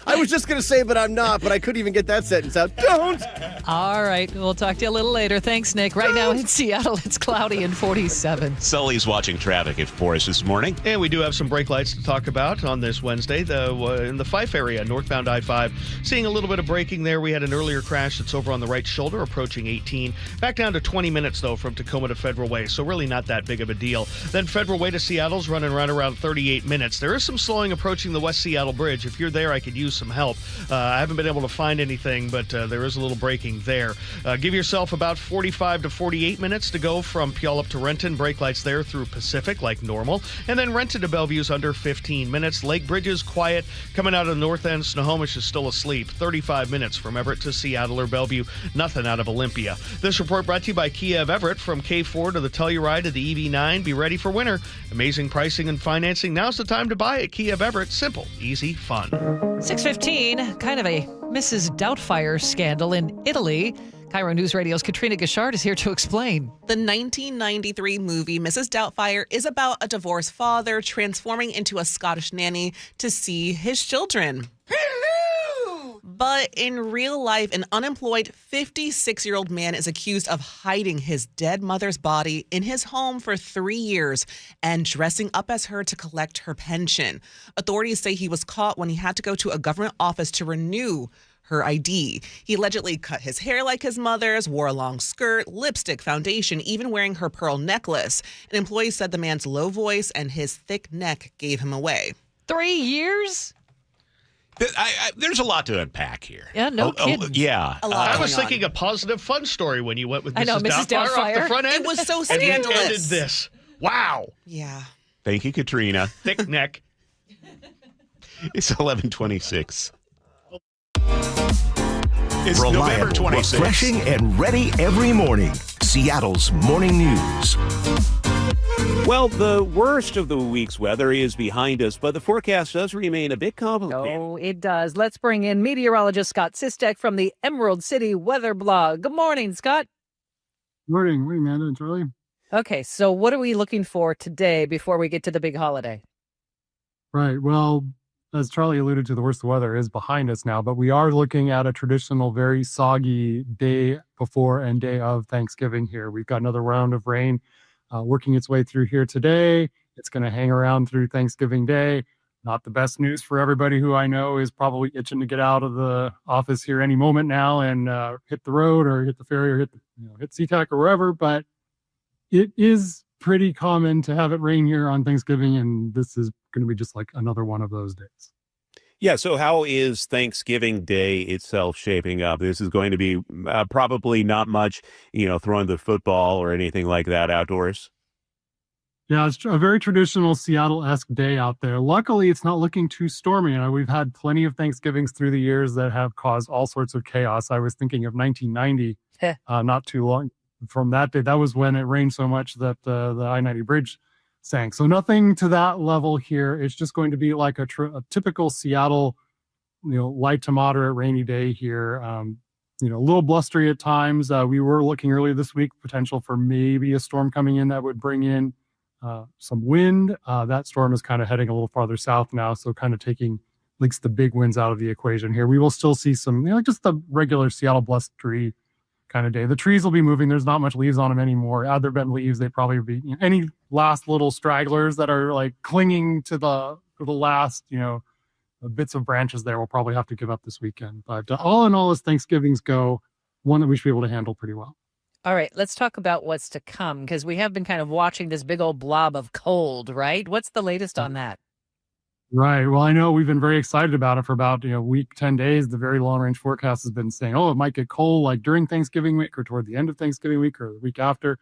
Speaker 18: I was just gonna say, but I'm not. But I couldn't even get that sentence out. Don't.
Speaker 2: All right. We'll talk to you a little later. Thanks, Nick. Right now in Seattle, it's cloudy and 47.
Speaker 3: Sully's watching traffic for us this morning.
Speaker 32: And we do have some brake lights to talk about on this Wednesday. In the Fife area, northbound I-5, seeing a little bit of braking there. We had an earlier crash that's over on the right shoulder, approaching 18. Back down to 20 minutes, though, from Tacoma to Federal Way, so really not that big of a deal. Then Federal Way to Seattle's running right around 38 minutes. There is some slowing approaching the West Seattle Bridge. If you're there, I could use some help. I haven't been able to find anything, but there is a little braking there. Give yourself about 45 to 48 minutes to go from Puyallup to Renton. Brake lights there through Pacific like normal. And then Renton to Bellevue's under 15 minutes. Lake Bridge is quiet. Coming out of the north end, Snohomish is still asleep. 35 minutes from Everett to Seattle or Bellevue. Nothing out of Olympia. This report brought to you by Kia of Everett. From K4 to the Telluride to the EV9. Be ready for winter. Amazing pricing and financing. Now's the time to buy at Kia of Everett. Simple, easy, fun.
Speaker 2: 6:15, kind of a Mrs. Doubtfire scandal in Italy. KIRO Newsradio's Katrina Gashard is here to explain.
Speaker 13: The 1993 movie Mrs. Doubtfire is about a divorced father transforming into a Scottish nanny to see his children. Hello! But in real life, an unemployed 56-year-old man is accused of hiding his dead mother's body in his home for 3 years and dressing up as her to collect her pension. Authorities say he was caught when he had to go to a government office to renew her ID. He allegedly cut his hair like his mother's, wore a long skirt, lipstick, foundation, even wearing her pearl necklace. An employee said the man's low voice and his thick neck gave him away.
Speaker 2: 3 years?
Speaker 3: There's a lot to unpack here.
Speaker 2: Yeah, no kidding.
Speaker 3: Yeah.
Speaker 32: I was thinking a positive, fun story when you went with Mrs. Doubtfire off the front end.
Speaker 13: It was so
Speaker 32: And you
Speaker 13: scandalous.
Speaker 32: ended this. Wow.
Speaker 13: Yeah.
Speaker 3: Thank you, Katrina.
Speaker 32: Thick neck.
Speaker 3: It's 11:26. It's
Speaker 19: Reliable,
Speaker 3: November 26th.
Speaker 19: refreshing, and ready every morning. Seattle's Morning News.
Speaker 20: Well, the worst of the week's weather is behind us, but the forecast does remain a bit complicated.
Speaker 2: Oh, it does. Let's bring in meteorologist Scott Sistek from the Emerald City Weather Blog. Good morning, Scott.
Speaker 21: Morning, Amanda and Charlie.
Speaker 2: Okay, so what are we looking for today before we get to the big holiday?
Speaker 21: Right. Well, as Charlie alluded to, the worst of the weather is behind us now, but we are looking at a traditional, very soggy day before and day of Thanksgiving here. We've got another round of rain working its way through here today. It's going to hang around through Thanksgiving Day. Not the best news for everybody who I know is probably itching to get out of the office here any moment now and hit the road or hit the ferry or hit SeaTac or wherever, but it is pretty common to have it rain here on Thanksgiving, and this is going to be just like another one of those days.
Speaker 20: Yeah, so how is Thanksgiving Day itself shaping up? This is going to be probably not much, throwing the football or anything like that outdoors.
Speaker 21: Yeah, it's a very traditional Seattle-esque day out there. Luckily, it's not looking too stormy. We've had plenty of Thanksgivings through the years that have caused all sorts of chaos. I was thinking of 1990, not too long from that day. That was when it rained so much that the I-90 bridge sank. So nothing to that level here. It's just going to be like a typical Seattle, light to moderate rainy day here. A little blustery at times. We were looking earlier this week, potential for maybe a storm coming in that would bring in some wind. That storm is kind of heading a little farther south now, so kind of taking at least the big winds out of the equation here. We will still see some, just the regular Seattle blustery kind of day. The trees will be moving. There's not much leaves on them anymore. Had there been leaves, they'd probably be any last little stragglers that are like clinging to the last, bits of branches there will probably have to give up this weekend. But all in all, as Thanksgivings go, one that we should be able to handle pretty well.
Speaker 2: All right, let's talk about what's to come, because we have been kind of watching this big old blob of cold, right? What's the latest on that?
Speaker 21: Right. Well, I know we've been very excited about it for about, week, 10 days. The very long range forecast has been saying, it might get cold like during Thanksgiving week or toward the end of Thanksgiving week or the week after.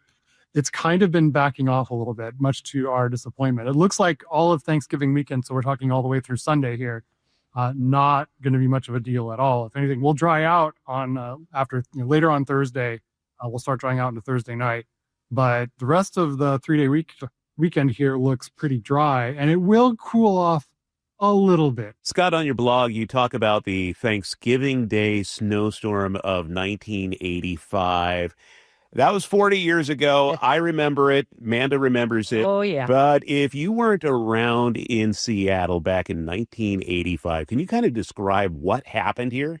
Speaker 21: It's kind of been backing off a little bit, much to our disappointment. It looks like all of Thanksgiving weekend, so we're talking all the way through Sunday here, not going to be much of a deal at all. If anything, we'll dry out on after later on Thursday. We'll start drying out into Thursday night. But the rest of the 3-day weekend here looks pretty dry, and it will cool off a little bit.
Speaker 20: Scott, on your blog, you talk about the Thanksgiving Day snowstorm of 1985. That was 40 years ago. I remember it. Manda remembers it.
Speaker 2: Oh, yeah.
Speaker 20: But if you weren't around in Seattle back in 1985, can you kind of describe what happened here?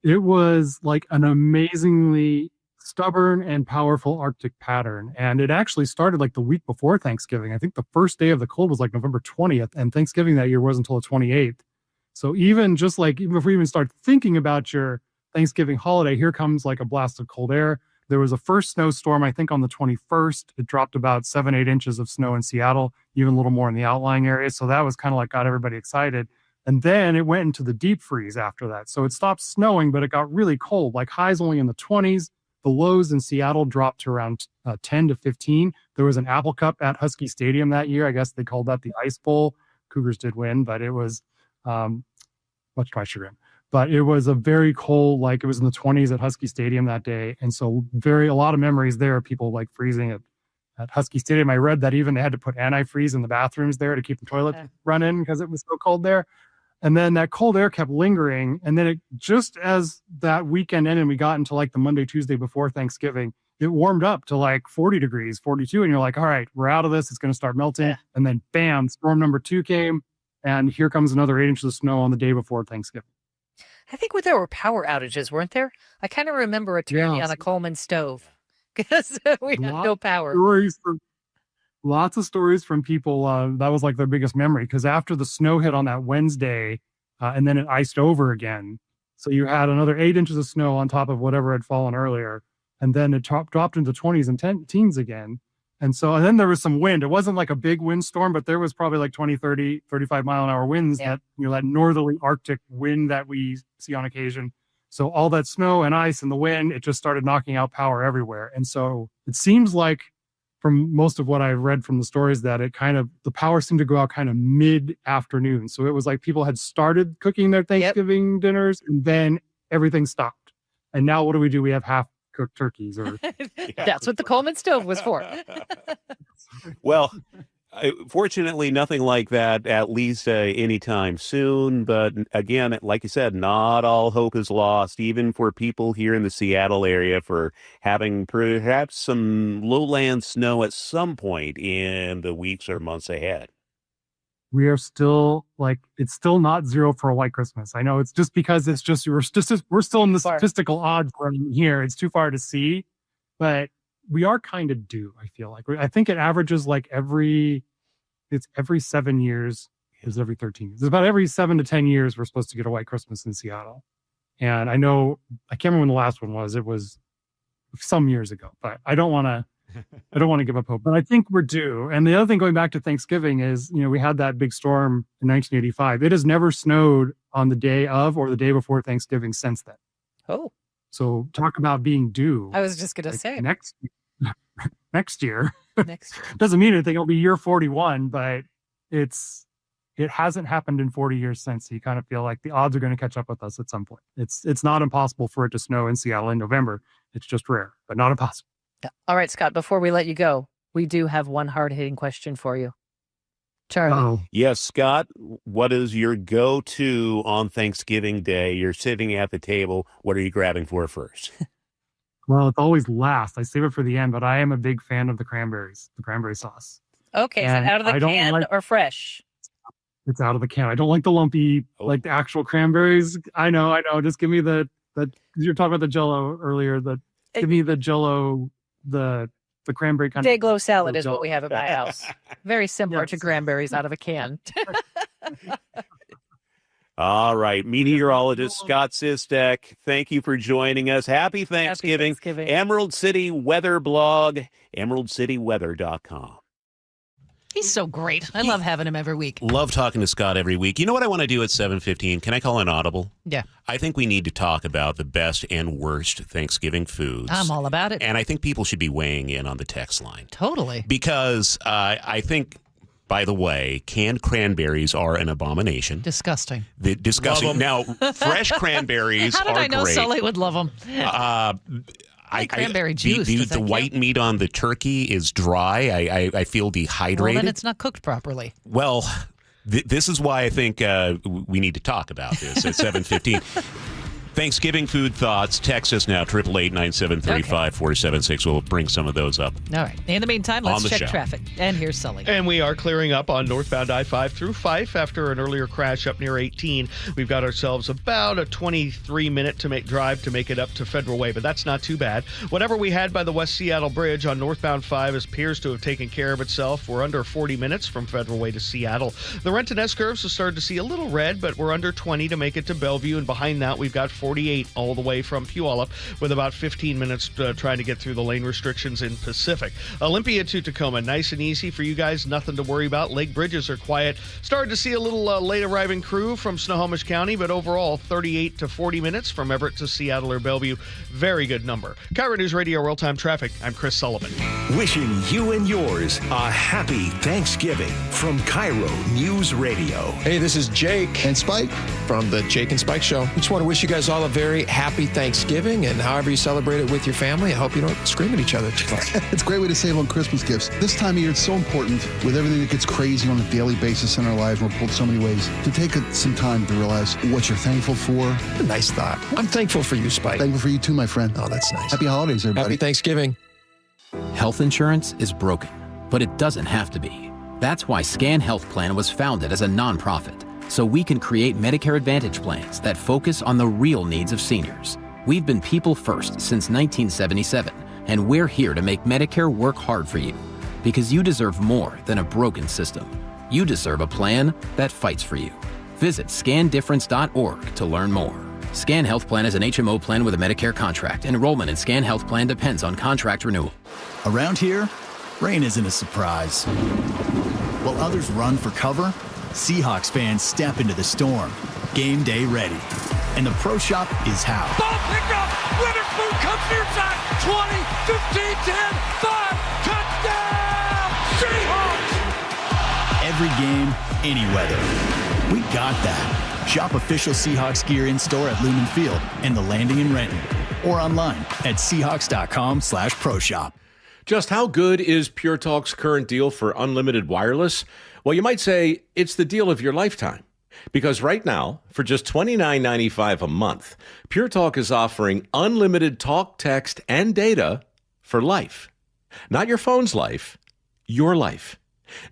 Speaker 21: It was like an amazingly stubborn and powerful Arctic pattern. And it actually started like the week before Thanksgiving. I think the first day of the cold was like November 20th, and Thanksgiving that year wasn't until the 28th. So even before you even start thinking about your Thanksgiving holiday, here comes like a blast of cold air. There was a first snowstorm, I think on the 21st. It dropped about 7-8 inches of snow in Seattle, even a little more in the outlying areas. So that was kind of like got everybody excited. And then it went into the deep freeze after that. So it stopped snowing, but it got really cold, like highs only in the 20s. The lows in Seattle dropped to around 10 to 15. There was an Apple Cup at Husky Stadium that year. I guess they called that the Ice Bowl. Cougars did win, but it was much to my chagrin. But it was a very cold, like it was in the 20s at Husky Stadium that day. And so a lot of memories there of people like freezing at Husky Stadium. I read that even they had to put antifreeze in the bathrooms there to keep the toilet running because it was so cold there. And then that cold air kept lingering. And then just as that weekend ended, we got into like the Monday, Tuesday before Thanksgiving, it warmed up to like 40 degrees, 42. And you're like, all right, we're out of this. It's going to start melting. Yeah. And then bam, storm number 2 came. And here comes another 8 inches of snow on the day before Thanksgiving.
Speaker 2: I think there were power outages, weren't there? I kind of remember a turkey on a Coleman stove because we had no power.
Speaker 21: Lots of stories from people. That was like their biggest memory because after the snow hit on that Wednesday and then it iced over again. So you had another 8 inches of snow on top of whatever had fallen earlier. And then it dropped into 20s and teens again. And then there was some wind. It wasn't like a big windstorm, but there was probably like 20, 30, 35 mile an hour winds that northerly Arctic wind that we see on occasion. So all that snow and ice and the wind, it just started knocking out power everywhere. And so it seems like from most of what I've read from the stories that the power seemed to go out kind of mid-afternoon. So it was like people had started cooking their Thanksgiving dinners and then everything stopped. And now what do? We have half-cooked turkeys.
Speaker 2: That's what the Coleman stove was for.
Speaker 20: Well, fortunately, nothing like that, at least anytime soon. But again, like you said, not all hope is lost, even for people here in the Seattle area for having perhaps some lowland snow at some point in the weeks or months ahead.
Speaker 21: We are still it's still not zero for a white Christmas. I know it's just because we're still in the statistical odds running here. It's too far to see, but we are kind of due. I feel like I think it averages like every 7 years. It's every 13 years. It's about every 7 to 10 years we're supposed to get a white Christmas in Seattle. And I know I can't remember when the last one was. It was some years ago, but I don't want to give up hope. But I think we're due. And the other thing going back to Thanksgiving is, we had that big storm in 1985. It has never snowed on the day of or the day before Thanksgiving since then.
Speaker 2: Oh.
Speaker 21: So talk about being due.
Speaker 2: I was just going to say.
Speaker 21: Next year.
Speaker 2: Next year.
Speaker 21: Doesn't mean anything. It'll be year 41, but it hasn't happened in 40 years since. So you kind of feel like the odds are going to catch up with us at some point. It's not impossible for it to snow in Seattle in November. It's just rare, but not impossible.
Speaker 1: All right, Scott, before we let you go, we do have one hard-hitting question for you. Charlie.
Speaker 20: Yes, Scott, what is your go-to on Thanksgiving Day? You're sitting at the table. What are you grabbing for first?
Speaker 21: Well, it's always last. I save it for the end, but I am a big fan of the cranberry sauce.
Speaker 1: Okay, is it out of the can or fresh?
Speaker 21: It's out of the can. I don't like the lumpy, like the actual cranberries. I know. Just give me the you're talking about the Jell-O earlier. Give me the Jell-O, the cranberry kind
Speaker 1: Day-Glo salad is what we have at my house. Very similar to cranberries out of a can.
Speaker 20: All right. Meteorologist Scott Sistek, thank you for joining us. Happy Thanksgiving. Emerald City Weather blog, emeraldcityweather.com.
Speaker 2: He's so great. I love having him every week.
Speaker 3: Love talking to Scott every week. You know what I want to do at 7:15? Can I call an audible?
Speaker 2: Yeah.
Speaker 3: I think we need to talk about the best and worst Thanksgiving foods.
Speaker 2: I'm all about it.
Speaker 3: And I think people should be weighing in on the text line.
Speaker 2: Totally.
Speaker 3: Because I think, by the way, canned cranberries are an abomination.
Speaker 2: Disgusting.
Speaker 3: Disgusting. Now, fresh cranberries are great.
Speaker 2: How did I know Sully would love them? Cranberry juice.
Speaker 3: The white meat on the turkey is dry. I feel dehydrated.
Speaker 2: Well, then it's not cooked properly.
Speaker 3: Well, this is why I think we need to talk about this at 7:15. Thanksgiving food thoughts. Text us now, 888-973-5476. We'll bring some of those up.
Speaker 2: All right. In the meantime, let's check traffic. And here's Sully.
Speaker 32: And we are clearing up on northbound I-5 through Fife after an earlier crash up near 18. We've got ourselves about a 23-minute drive to make it up to Federal Way, but that's not too bad. Whatever we had by the West Seattle Bridge on northbound 5 appears to have taken care of itself. We're under 40 minutes from Federal Way to Seattle. The Renton S-curves have started to see a little red, but we're under 20 to make it to Bellevue, and behind that we've got 48 all the way from Puyallup with about 15 minutes trying to get through the lane restrictions in Pacific. Olympia to Tacoma, nice and easy for you guys, nothing to worry about. Lake bridges are quiet. Started to see a little late arriving crew from Snohomish County, but overall 38 to 40 minutes from Everett to Seattle or Bellevue. Very good number. KIRO News Radio Real-Time Traffic. I'm Chris Sullivan.
Speaker 19: Wishing you and yours a happy Thanksgiving from KIRO News Radio.
Speaker 9: Hey, this is Jake and Spike from the Jake and Spike Show. Just want to wish you guys all a very happy Thanksgiving, and however you celebrate it with your family, I hope you don't scream at each other too much.
Speaker 10: It's a great way to save on Christmas gifts. This time of year, it's so important with everything that gets crazy on a daily basis in our lives. We're pulled so many ways to take some time to realize what you're thankful for.
Speaker 9: A nice thought. I'm thankful for you, Spike.
Speaker 10: Thankful for you too, my friend.
Speaker 9: Oh, that's nice.
Speaker 10: Happy holidays, everybody.
Speaker 9: Happy Thanksgiving.
Speaker 22: Health insurance is broken, but it doesn't have to be. That's why Scan Health Plan was founded as a nonprofit, so we can create Medicare Advantage plans that focus on the real needs of seniors. We've been people first since 1977, and we're here to make Medicare work hard for you, because you deserve more than a broken system. You deserve a plan that fights for you. Visit scandifference.org to learn more. Scan Health Plan is an HMO plan with a Medicare contract. Enrollment in Scan Health Plan depends on contract renewal.
Speaker 23: Around here, rain isn't a surprise. While others run for cover, Seahawks fans step into the storm, game day ready. And the Pro Shop is how.
Speaker 24: Ball picked up, Witherspoon comes near side, 20, 15, 10, 5, touchdown, Seahawks!
Speaker 23: Every game, any weather. We got that. Shop official Seahawks gear in-store at Lumen Field and The Landing in Renton, or online at Seahawks.com/ProShop.
Speaker 25: Just how good is Pure Talk's current deal for unlimited wireless? Well, you might say it's the deal of your lifetime. Because right now, for just $29.95 a month, Pure Talk is offering unlimited talk, text, and data for life. Not your phone's life, your life.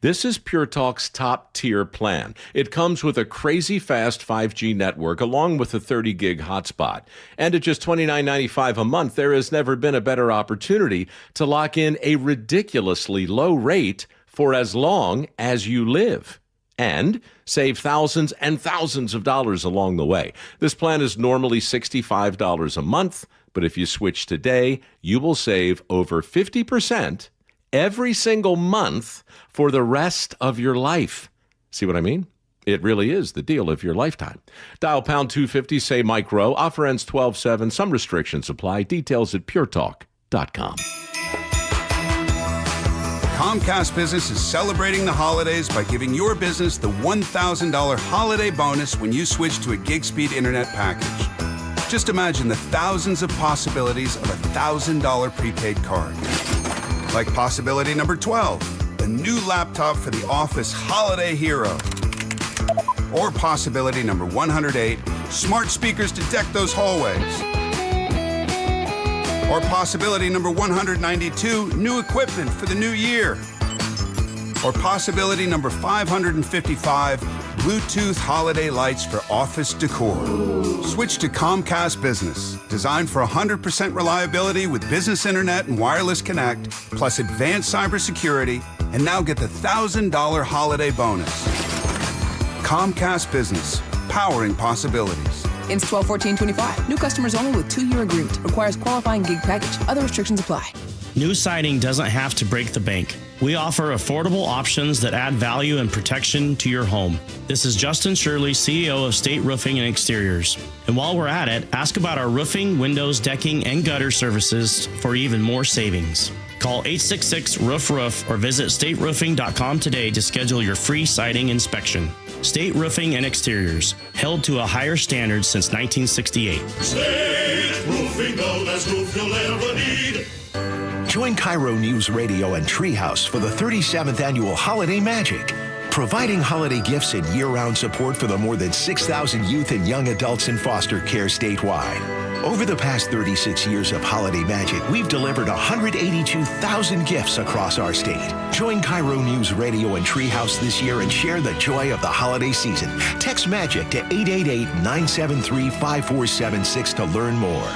Speaker 25: This is Pure Talk's top-tier plan. It comes with a crazy fast 5G network along with a 30-gig hotspot. And at just $29.95 a month, there has never been a better opportunity to lock in a ridiculously low rate for as long as you live. And save thousands and thousands of dollars along the way. This plan is normally $65 a month, but if you switch today, you will save over 50% every single month for the rest of your life. See what I mean? It really is the deal of your lifetime. Dial pound 250, say Mike Rowe. Offer ends 12/7. Some restrictions apply. Details at puretalk.com.
Speaker 26: Comcast Business is celebrating the holidays by giving your business the $1,000 holiday bonus when you switch to a gig speed internet package. Just imagine the thousands of possibilities of a $1,000 prepaid card. Like possibility number 12, a new laptop for the office holiday hero. Or possibility number 108, smart speakers to deck those hallways. Or possibility number 192, new equipment for the new year. Or possibility number 555, Bluetooth holiday lights for office decor. Switch to Comcast Business, designed for 100% reliability with business internet and wireless connect, plus advanced cybersecurity, and now get the $1,000 holiday bonus. Comcast Business, powering possibilities.
Speaker 4: Ends 12/14/25. New customers only with 2-year agreement. Requires qualifying gig package. Other restrictions apply.
Speaker 5: New siding doesn't have to break the bank. We offer affordable options that add value and protection to your home. This is Justin Shirley, CEO of State Roofing and Exteriors. And while we're at it, ask about our roofing, windows, decking, and gutter services for even more savings. Call 866-ROOF-ROOF or visit stateroofing.com today to schedule your free siding inspection. State Roofing and Exteriors, held to a higher standard since 1968.
Speaker 7: State Roofing, the best roof you'll ever need.
Speaker 19: Join KIRO News Radio and Treehouse for the 37th Annual Holiday Magic, providing holiday gifts and year-round support for the more than 6,000 youth and young adults in foster care statewide. Over the past 36 years of Holiday Magic, we've delivered 182,000 gifts across our state. Join KIRO News Radio and Treehouse this year and share the joy of the holiday season. Text MAGIC to 888-973-5476 to learn more.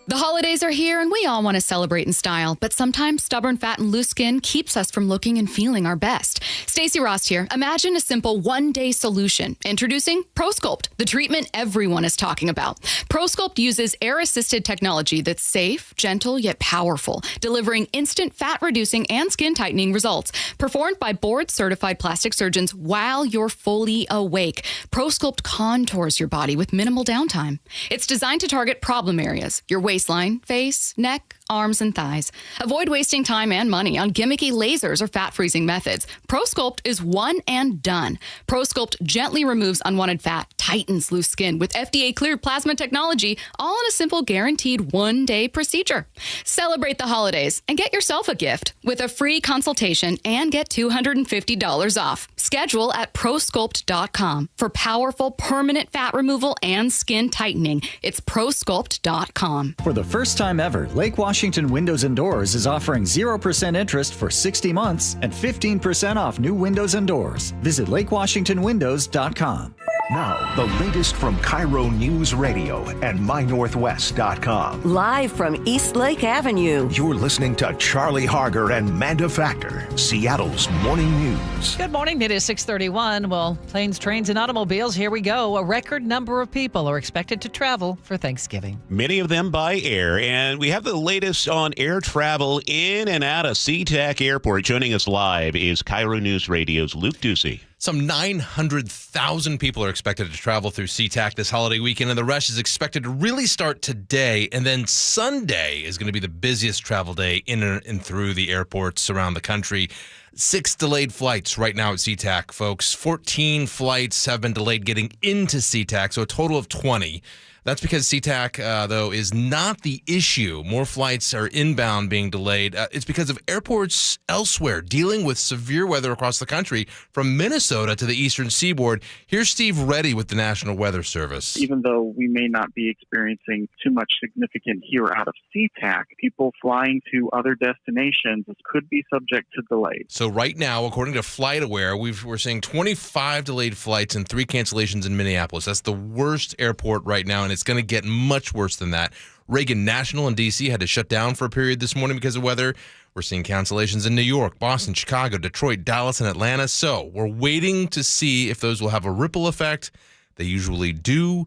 Speaker 14: The holidays are here and we all want to celebrate in style, but sometimes stubborn fat and loose skin keeps us from looking and feeling our best. Stacey Rost here. Imagine a simple one-day solution. Introducing ProSculpt, the treatment everyone is talking about. ProSculpt uses air-assisted technology that's safe, gentle, yet powerful, delivering instant fat-reducing and skin-tightening results. Performed by board-certified plastic surgeons while you're fully awake. ProSculpt contours your body with minimal downtime. It's designed to target problem areas, your waistline, face, neck, arms, and thighs. Avoid wasting time and money on gimmicky lasers or fat-freezing methods. ProSculpt is one and done. ProSculpt gently removes unwanted fat, tightens loose skin with FDA-cleared plasma technology, all in a simple, guaranteed one-day procedure. Celebrate the holidays and get yourself a gift with a free consultation and get $250 off. Schedule at ProSculpt.com for powerful, permanent fat removal and skin tightening. It's ProSculpt.com.
Speaker 15: For the first time ever, Lake Washington Windows and Doors is offering 0% interest for 60 months and 15% off new windows and doors. Visit lakewashingtonwindows.com.
Speaker 19: Now, the latest from KIRO News Radio and MyNorthwest.com.
Speaker 16: Live from East Lake Avenue.
Speaker 19: You're listening to Charlie Harger and Manda Factor, Seattle's morning news.
Speaker 2: Good morning. It is 6:31. Well, planes, trains, and automobiles, here we go. A record number of people are expected to travel for Thanksgiving.
Speaker 3: Many of them by air. And we have the latest on air travel in and out of SeaTac Airport. Joining us live is KIRO News Radio's Luke Ducey.
Speaker 17: Some 900,000 people are expected to travel through SeaTac this holiday weekend, and the rush is expected to really start today. And then Sunday is going to be the busiest travel day in and through the airports around the country. 6 delayed flights right now at SeaTac, folks. 14 flights have been delayed getting into SeaTac, so a total of 20. That's because SeaTac, though, is not the issue. More flights are inbound being delayed. It's because of airports elsewhere dealing with severe weather across the country, from Minnesota to the eastern seaboard. Here's Steve Reddy with the National Weather Service.
Speaker 27: Even though we may not be experiencing too much significant here out of SeaTac, people flying to other destinations could be subject to delays.
Speaker 17: So right now, according to FlightAware, we're seeing 25 delayed flights and 3 cancellations in Minneapolis. That's the worst airport right now, and it's going to get much worse than that. Reagan National in D.C. had to shut down for a period this morning because of weather. We're seeing cancellations in New York, Boston, Chicago, Detroit, Dallas, and Atlanta. So we're waiting to see if those will have a ripple effect. They usually do.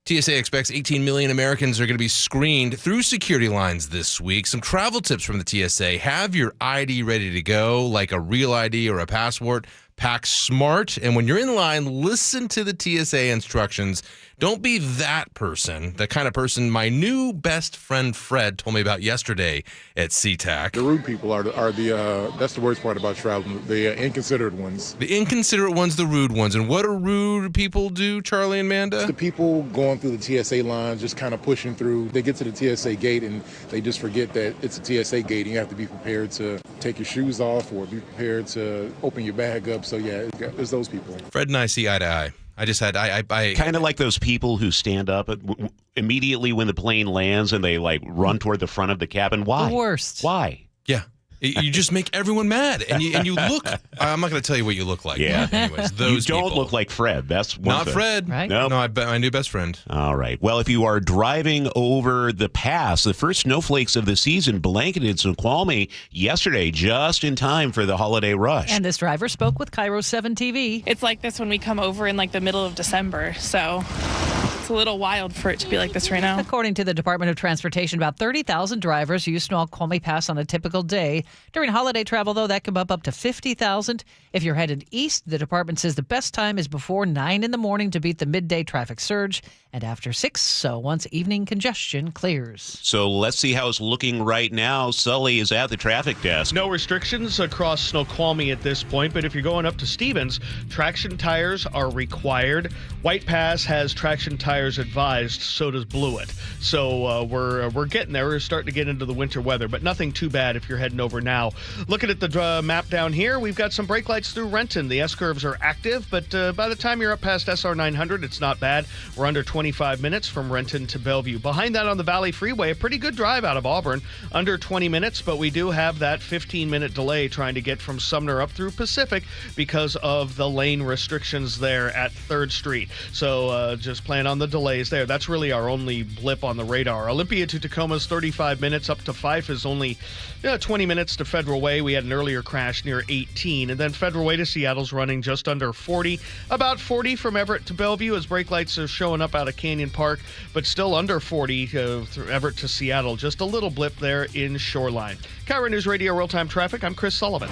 Speaker 17: TSA expects 18 million Americans are going to be screened through security lines this week. Some travel tips from the TSA. Have your ID ready to go, like a real ID or a passport. Pack smart, and when you're in line, listen to the TSA instructions. Don't be that person, the kind of person my new best friend Fred told me about yesterday at SeaTac.
Speaker 1: The rude people are that's the worst part about traveling, the inconsiderate ones.
Speaker 17: The inconsiderate ones, the rude ones. And what do rude people do, Charlie and Manda?
Speaker 1: The people going through the TSA lines, just kind of pushing through. They get to the TSA gate and they just forget that it's a TSA gate and you have to be prepared to take your shoes off or be prepared to open your bag up. So yeah, it's those people.
Speaker 17: Fred and I see eye to eye. I
Speaker 3: kind of like those people who stand up immediately when the plane lands and they like run toward the front of the cabin. Why?
Speaker 2: The worst.
Speaker 3: Why?
Speaker 17: Yeah. You just make everyone mad, and you look. I'm not going to tell you what you look like.
Speaker 3: Yeah.
Speaker 17: Anyways, those
Speaker 3: you don't
Speaker 17: people.
Speaker 3: look like Fred. That's one
Speaker 17: not
Speaker 3: thing.
Speaker 17: Fred.
Speaker 2: Right?
Speaker 3: Nope.
Speaker 17: No, my new best friend.
Speaker 3: All right. Well, if you are driving over the pass, the first snowflakes of the season blanketed Snoqualmie yesterday, just in time for the holiday rush.
Speaker 2: And this driver spoke with KIRO 7 TV.
Speaker 6: It's like this when we come over in like the middle of December, so it's a little wild for it to be like this right now.
Speaker 2: According to the Department of Transportation, about 30,000 drivers use Snoqualmie Pass on a typical day. During holiday travel, though, that can bump up to 50,000. If you're headed east, the department says the best time is before 9 in the morning to beat the midday traffic surge and after 6, so once evening congestion clears.
Speaker 3: So let's see how it's looking right now. Sully is at the traffic desk.
Speaker 32: No restrictions across Snoqualmie at this point, but if you're going up to Stevens, traction tires are required. White Pass has traction tires advised, so does Blewett. So we're getting there. We're starting to get into the winter weather, but nothing too bad if you're heading over now. Looking at the map down here, we've got some brake lights through Renton. The S-curves are active, but by the time you're up past SR 900, it's not bad. We're under 25 minutes from Renton to Bellevue. Behind that on the Valley Freeway, a pretty good drive out of Auburn, under 20 minutes, but we do have that 15-minute delay trying to get from Sumner up through Pacific because of the lane restrictions there at 3rd Street. So just plan on the delays there. That's really our only blip on the radar. Olympia to Tacoma's 35 minutes. Up to Fife is only 20 minutes to Federal Way. We had an earlier crash near 18. And then Federal Way to Seattle's running just under 40. About 40 from Everett to Bellevue as brake lights are showing up out of Canyon Park, but still under 40 through Everett to Seattle. Just a little blip there in Shoreline. KIRO Newsradio Real-Time Traffic. I'm Chris Sullivan.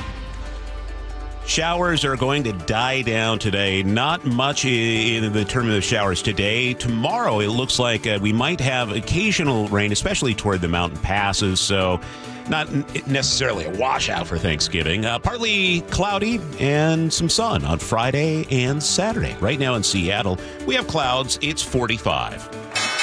Speaker 3: Showers are going to die down today. Not much in the term of the showers today. Tomorrow, it looks like we might have occasional rain, especially toward the mountain passes. So not necessarily a washout for Thanksgiving. Partly cloudy and some sun on Friday and Saturday. Right now in Seattle, we have clouds. It's 45.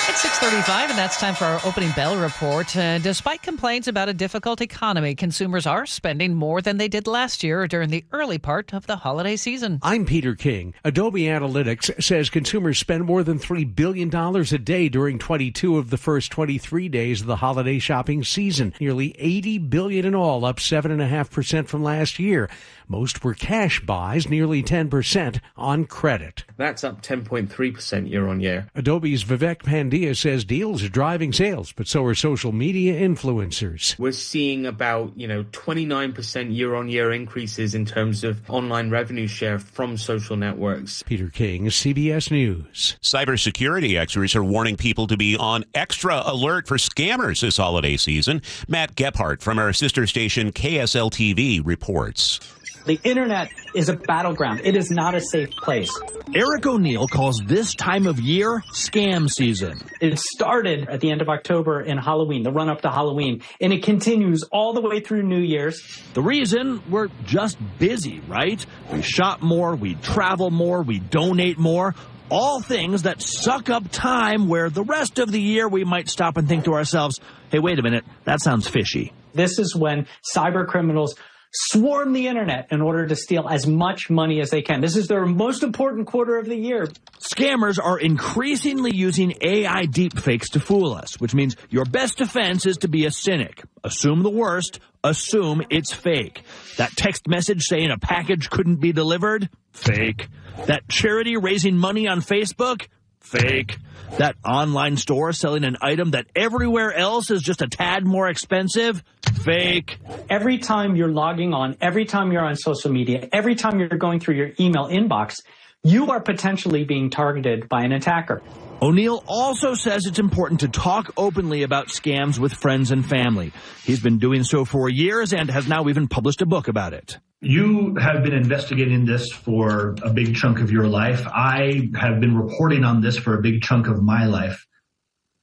Speaker 2: It's 6:35, and that's time for our opening bell report. Despite complaints about a difficult economy, consumers are spending more than they did last year during the early part of the holiday season.
Speaker 8: I'm Peter King. Adobe Analytics says consumers spend more than $3 billion a day during 22 of the first 23 days of the holiday shopping season. Nearly $80 billion in all, up 7.5% from last year. Most were cash buys, nearly 10% on credit.
Speaker 11: That's up 10.3% year on year.
Speaker 8: Adobe's Vivek Pandya says deals are driving sales, but so are social media influencers.
Speaker 11: We're seeing about, 29% year on year increases in terms of online revenue share from social networks.
Speaker 8: Peter King, CBS News.
Speaker 3: Cybersecurity experts are warning people to be on extra alert for scammers this holiday season. Matt Gephardt from our sister station KSL-TV reports.
Speaker 12: The internet is a battleground. It is not a safe place.
Speaker 13: Eric O'Neill calls this time of year scam season.
Speaker 12: It started at the end of October in Halloween, the run up to Halloween, and it continues all the way through New Year's.
Speaker 13: The reason? We're just busy, right? We shop more, we travel more, we donate more. All things that suck up time where the rest of the year we might stop and think to ourselves, hey, wait a minute, that sounds fishy.
Speaker 12: This is when cyber criminals swarm the internet in order to steal as much money as they can. This is their most important quarter of the year.
Speaker 13: Scammers are increasingly using AI deepfakes to fool us, which means your best defense is to be a cynic. Assume the worst. Assume it's fake. That text message saying a package couldn't be delivered? Fake. That charity raising money on Facebook? Fake. That online store selling an item that everywhere else is just a tad more expensive? Fake.
Speaker 12: Every time you're logging on, every time you're on social media, every time you're going through your email inbox, you are potentially being targeted by an attacker.
Speaker 13: O'Neill also says it's important to talk openly about scams with friends and family. He's been doing so for years and has now even published a book about it.
Speaker 9: You have been investigating this for a big chunk of your life. I have been reporting on this for a big chunk of my life.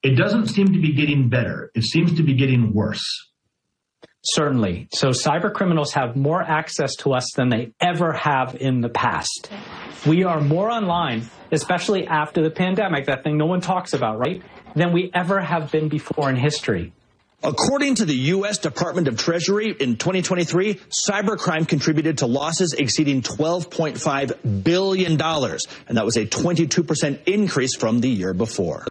Speaker 9: It doesn't seem to be getting better. It seems to be getting worse.
Speaker 12: Certainly. So cyber criminals have more access to us than they ever have in the past. We are more online, especially after the pandemic, that thing no one talks about, right, than we ever have been before in history.
Speaker 13: According to the U.S. Department of Treasury, in 2023, cybercrime contributed to losses exceeding $12.5 billion, and that was a 22% increase from the year before.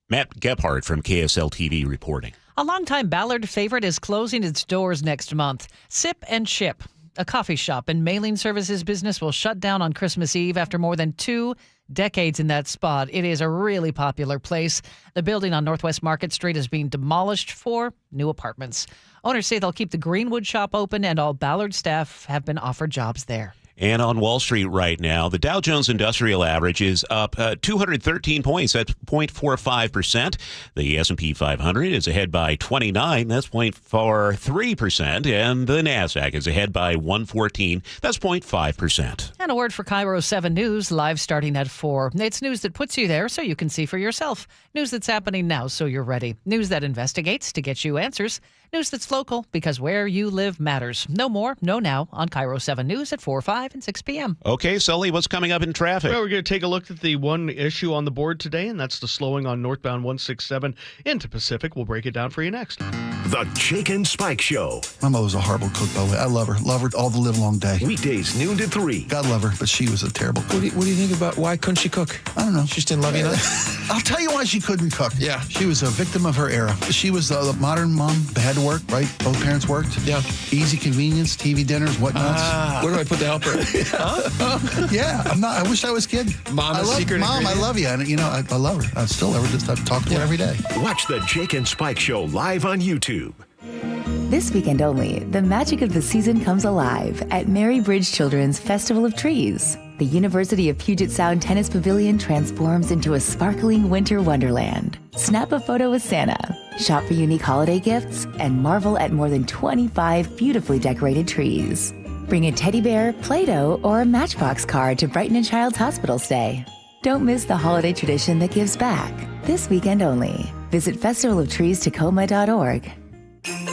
Speaker 3: Matt Gebhardt from KSL-TV reporting.
Speaker 2: A longtime Ballard favorite is closing its doors next month. Sip and Ship, a coffee shop and mailing services business, will shut down on Christmas Eve after more than 2 decades in that spot. It is a really popular place. The building on Northwest Market Street is being demolished for new apartments. Owners say they'll keep the Greenwood shop open, and all Ballard staff have been offered jobs there.
Speaker 3: And on Wall Street right now, the Dow Jones Industrial Average is up 213 points. That's 0.45%. The S&P 500 is ahead by 29. That's 0.43%. And the NASDAQ is ahead by 114. That's 0.5%.
Speaker 2: And a word for KIRO 7 News, live starting at 4. It's news that puts you there so you can see for yourself. News that's happening now so you're ready. News that investigates to get you answers. News that's local because where you live matters. No more, no now on KIRO 7 News at 4, 5, and 6 p.m.
Speaker 3: Okay, Sully, what's coming up in traffic?
Speaker 32: Well, we're going to take a look at the one issue on the board today, and that's the slowing on northbound 167 into Pacific. We'll break it down for you next.
Speaker 19: The Jake and Spike Show.
Speaker 10: My mother was a horrible cook, by the way. I love her. Love her all the live long day.
Speaker 19: Weekdays, noon to 3.
Speaker 10: God love her, but she was a terrible cook.
Speaker 18: What do you think about why couldn't she cook?
Speaker 10: I don't know.
Speaker 18: She just didn't love you enough?
Speaker 10: I'll tell you why she couldn't cook.
Speaker 18: Yeah.
Speaker 10: She was a victim of her era. She was the modern mom. They had to work, right? Both parents worked.
Speaker 18: Yeah.
Speaker 10: Easy convenience, TV dinners, whatnots.
Speaker 18: Where do I put the helper?
Speaker 10: Huh? Yeah. I wish I was kidding.
Speaker 18: Mama's secret
Speaker 10: Mom,
Speaker 18: ingredient.
Speaker 10: I love you. And, I love her. I still love her. Just I talk to her every day.
Speaker 19: Watch the Jake and Spike Show live on YouTube.
Speaker 20: This weekend only, the magic of the season comes alive at Mary Bridge Children's Festival of Trees. The University of Puget Sound Tennis Pavilion transforms into a sparkling winter wonderland. Snap a photo with Santa, shop for unique holiday gifts, and marvel at more than 25 beautifully decorated trees. Bring a teddy bear, Play-Doh, or a Matchbox card to brighten a child's hospital stay. Don't miss the holiday tradition that gives back. This weekend only. Visit festivalofTreesTacoma.org.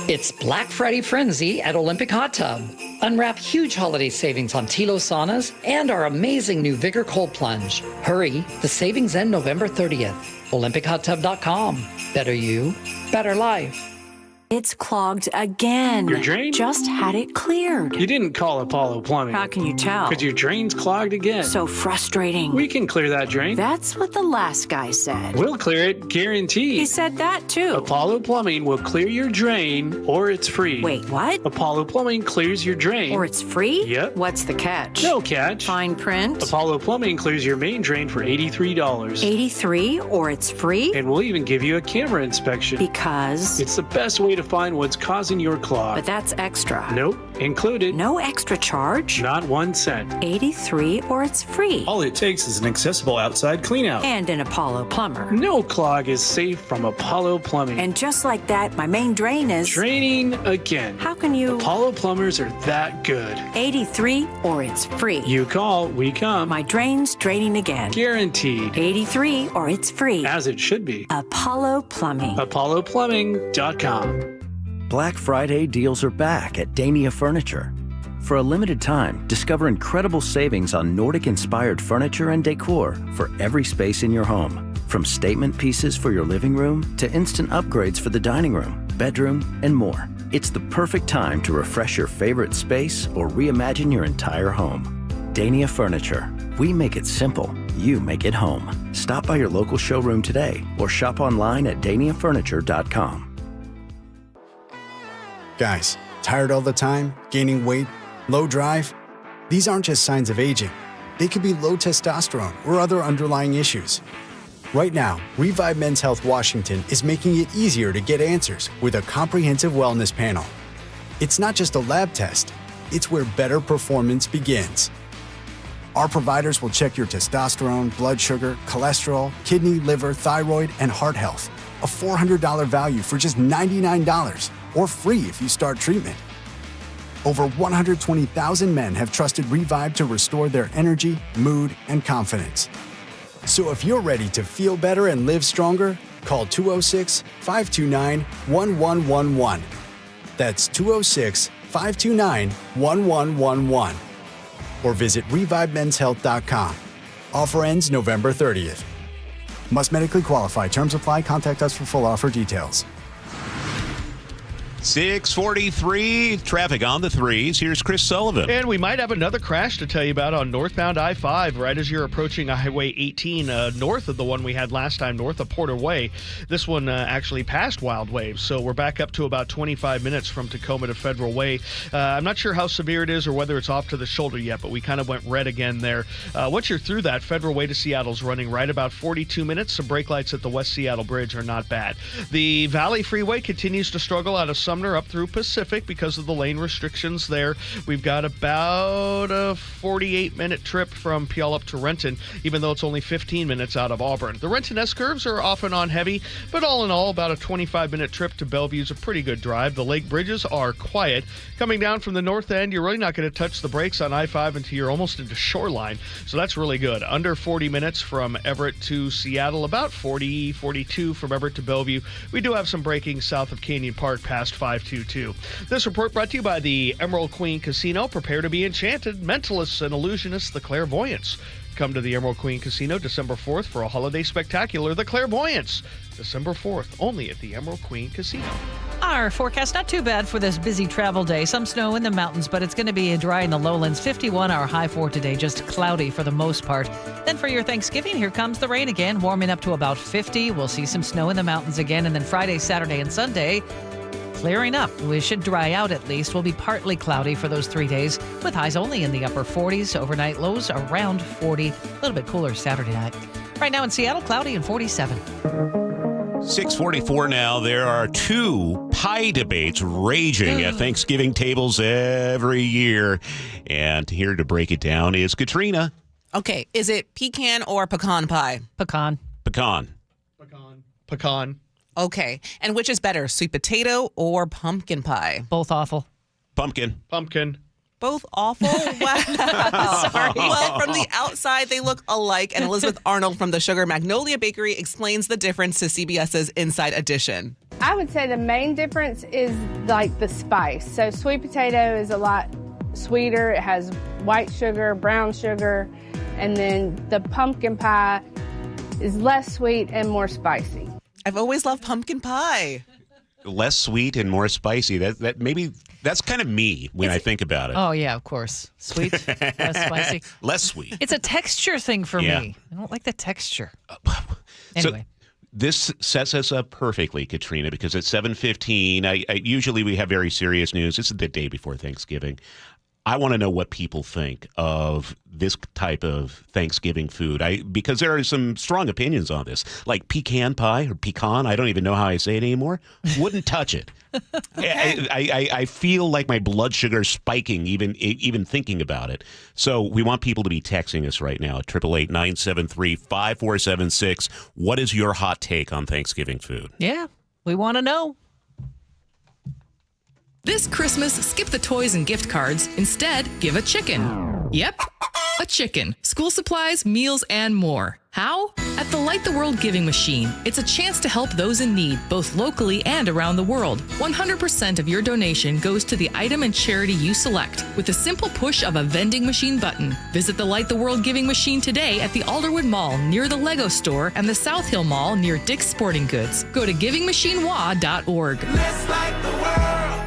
Speaker 21: It's Black Friday Frenzy at Olympic Hot Tub. Unwrap huge holiday savings on Tilo saunas and our amazing new Vigor Cold Plunge. Hurry, the savings end November 30th. OlympicHotTub.com. Better you, better life.
Speaker 22: It's clogged again.
Speaker 23: Your drain?
Speaker 22: Just had it cleared.
Speaker 23: You didn't call Apollo Plumbing.
Speaker 22: How can you tell?
Speaker 23: Because your drain's clogged again.
Speaker 22: So frustrating.
Speaker 23: We can clear that drain.
Speaker 22: That's what the last guy said.
Speaker 23: We'll clear it, guaranteed.
Speaker 22: He said that too.
Speaker 23: Apollo Plumbing will clear your drain, or it's free.
Speaker 22: Wait, what?
Speaker 23: Apollo Plumbing clears your drain.
Speaker 22: Or it's free?
Speaker 23: Yep.
Speaker 22: What's the catch?
Speaker 23: No catch.
Speaker 22: Fine print?
Speaker 23: Apollo Plumbing clears your main drain for $83.
Speaker 22: $83, or it's free?
Speaker 23: And we'll even give you a camera inspection.
Speaker 22: Because?
Speaker 23: It's the best way to find what's causing your clog.
Speaker 22: But that's extra.
Speaker 23: Nope. Included.
Speaker 22: No extra charge?
Speaker 23: Not 1 cent.
Speaker 22: $83, or it's free.
Speaker 23: All it takes is an accessible outside cleanout.
Speaker 22: And an Apollo plumber.
Speaker 23: No clog is safe from Apollo Plumbing.
Speaker 22: And just like that, my main drain is...
Speaker 23: draining again.
Speaker 22: How can you...
Speaker 23: Apollo plumbers are that good.
Speaker 22: $83, or it's free.
Speaker 23: You call, we come.
Speaker 22: My drain's draining again.
Speaker 23: Guaranteed.
Speaker 22: $83, or it's free.
Speaker 23: As it should be.
Speaker 22: Apollo Plumbing.
Speaker 23: ApolloPlumbing.com.
Speaker 24: Black Friday deals are back at Dania Furniture. For a limited time, discover incredible savings on Nordic-inspired furniture and decor for every space in your home. From statement pieces for your living room to instant upgrades for the dining room, bedroom, and more. It's the perfect time to refresh your favorite space or reimagine your entire home. Dania Furniture. We make it simple. You make it home. Stop by your local showroom today or shop online at daniafurniture.com.
Speaker 28: Guys, tired all the time, gaining weight, low drive? These aren't just signs of aging. They could be low testosterone or other underlying issues. Right now, Revive Men's Health Washington is making it easier to get answers with a comprehensive wellness panel. It's not just a lab test, it's where better performance begins. Our providers will check your testosterone, blood sugar, cholesterol, kidney, liver, thyroid, and heart health. A $400 value for just $99. Or free if you start treatment. Over 120,000 men have trusted Revive to restore their energy, mood, and confidence. So if you're ready to feel better and live stronger, call 206-529-1111. That's 206-529-1111. Or visit ReviveMen'sHealth.com. Offer ends November 30th. Must medically qualify. Terms apply. Contact us for full offer details.
Speaker 3: 6:43, traffic on the threes. Here's Chris Sullivan.
Speaker 32: And we might have another crash to tell you about on northbound I-5 right as you're approaching Highway 18, north of the one we had last time, north of Porter Way. This one actually passed Wild Waves, so we're back up to about 25 minutes from Tacoma to Federal Way. I'm not sure how severe it is or whether it's off to the shoulder yet, but we kind of went red again there. Once you're through that, Federal Way to Seattle's running right about 42 minutes. Some brake lights at the West Seattle Bridge are not bad. The Valley Freeway continues to struggle out of Sumner up through Pacific because of the lane restrictions there. We've got about a 48-minute trip from Puyallup to Renton, even though it's only 15 minutes out of Auburn. The Renton S-curves are off and on heavy, but all in all, about a 25-minute trip to Bellevue's a pretty good drive. The lake bridges are quiet. Coming down from the north end, you're really not going to touch the brakes on I-5 until you're almost into Shoreline, so that's really good. Under 40 minutes from Everett to Seattle, about 40, 42 from Everett to Bellevue. We do have some braking south of Canyon Park past 522. This report brought to you by the Emerald Queen Casino. Prepare to be enchanted. Mentalists and illusionists, the Clairvoyants. Come to the Emerald Queen Casino December 4th for a holiday spectacular. The Clairvoyants, December 4th, only at the Emerald Queen Casino.
Speaker 2: Our forecast, not too bad for this busy travel day. Some snow in the mountains, but it's going to be dry in the lowlands. 51 our high for today, just cloudy for the most part. Then for your Thanksgiving, here comes the rain again, warming up to about 50. We'll see some snow in the mountains again. And then Friday, Saturday, and Sunday, clearing up. We should dry out at least. We'll be partly cloudy for those 3 days with highs only in the upper 40s. Overnight lows around 40. A little bit cooler Saturday night. Right now in Seattle, cloudy and 47.
Speaker 3: 6:44 now. There are two pie debates raging at Thanksgiving tables every year. And here to break it down is Katrina.
Speaker 4: Okay, is it pecan or pecan pie?
Speaker 2: Pecan.
Speaker 3: Pecan.
Speaker 32: Pecan.
Speaker 4: Okay, and which is better, sweet potato or pumpkin pie?
Speaker 2: Both awful.
Speaker 3: Pumpkin.
Speaker 4: Both awful? Wow. Sorry. Well, from the outside, they look alike, and Elizabeth Arnold from the Sugar Magnolia Bakery explains the difference to CBS's Inside Edition.
Speaker 5: I would say the main difference is like the spice. So sweet potato is a lot sweeter. It has white sugar, brown sugar, and then the pumpkin pie is less sweet and more spicy.
Speaker 4: I've always loved pumpkin pie.
Speaker 3: Less sweet and more spicy. That maybe that's kind of me when I think about it.
Speaker 2: Oh, yeah, of course. Sweet, less spicy.
Speaker 3: Less sweet.
Speaker 2: It's a texture thing for me. I don't like the texture. Anyway.
Speaker 3: So this sets us up perfectly, Katrina, because at 7:15, I usually we have very serious news. This is the day before Thanksgiving. I want to know what people think of this type of Thanksgiving food. Because there are some strong opinions on this, like pecan pie or pecan. I don't even know how I say it anymore. Wouldn't touch it. Okay. I feel like my blood sugar is spiking even thinking about it. So we want people to be texting us right now at 888-973-5476. What is your hot take on Thanksgiving food?
Speaker 2: Yeah, we want to know.
Speaker 7: This Christmas, skip the toys and gift cards. Instead, give a chicken. Yep, a chicken. School supplies, meals, and more. How? At the Light the World Giving Machine. It's a chance to help those in need, both locally and around the world. 100% of your donation goes to the item and charity you select with the simple push of a vending machine button. Visit the Light the World Giving Machine today at the Alderwood Mall near the Lego Store and the South Hill Mall near Dick's Sporting Goods. Go to givingmachinewa.org.
Speaker 14: Let's light the world.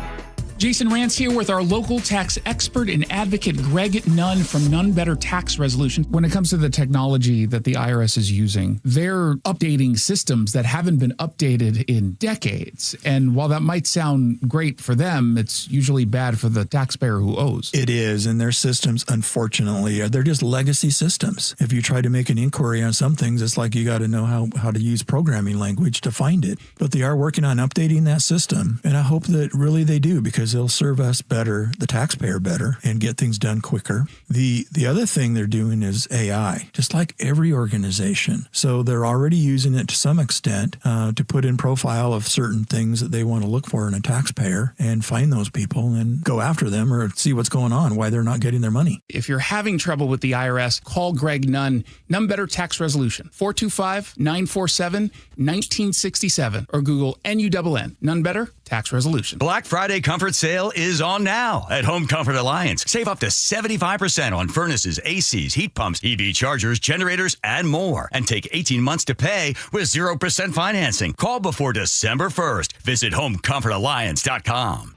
Speaker 14: Jason Rance here with our local tax expert and advocate, Greg Nunn from Nunn Better Tax Resolution. When it comes to the technology that the IRS is using, they're updating systems that haven't been updated in decades. And while that might sound great for them, it's usually bad for the taxpayer who owes.
Speaker 10: It is, and their systems, unfortunately, they're just legacy systems. If you try to make an inquiry on some things, it's like you got to know how to use programming language to find it. But they are working on updating that system, and I hope that really they do, because they'll serve us better, the taxpayer better, and get things done quicker. The other thing they're doing is AI, just like every organization. So they're already using it to some extent to put in profile of certain things that they want to look for in a taxpayer and find those people and go after them or see what's going on, why they're not getting their money.
Speaker 14: If you're having trouble with the IRS, call Greg Nunn, Nunn Better Tax Resolution, 425-947-1967, or Google NUNN, Nunn Better Tax Resolution.
Speaker 1: Black Friday Comfort Sale is on now at Home Comfort Alliance. Save up to 75% on furnaces, ACs, heat pumps, EV chargers, generators, and more. And take 18 months to pay with 0% financing. Call before December 1st. Visit homecomfortalliance.com.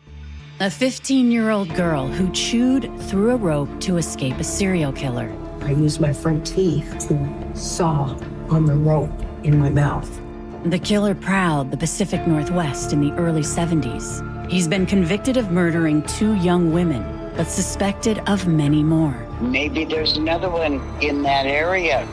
Speaker 22: A 15-year-old girl who chewed through a rope to escape a serial killer.
Speaker 6: I used my front teeth to saw on the rope in my mouth.
Speaker 22: The killer prowled the Pacific Northwest in the early 70s. He's been convicted of murdering 2 young women, but suspected of many more.
Speaker 11: Maybe there's another one in that area.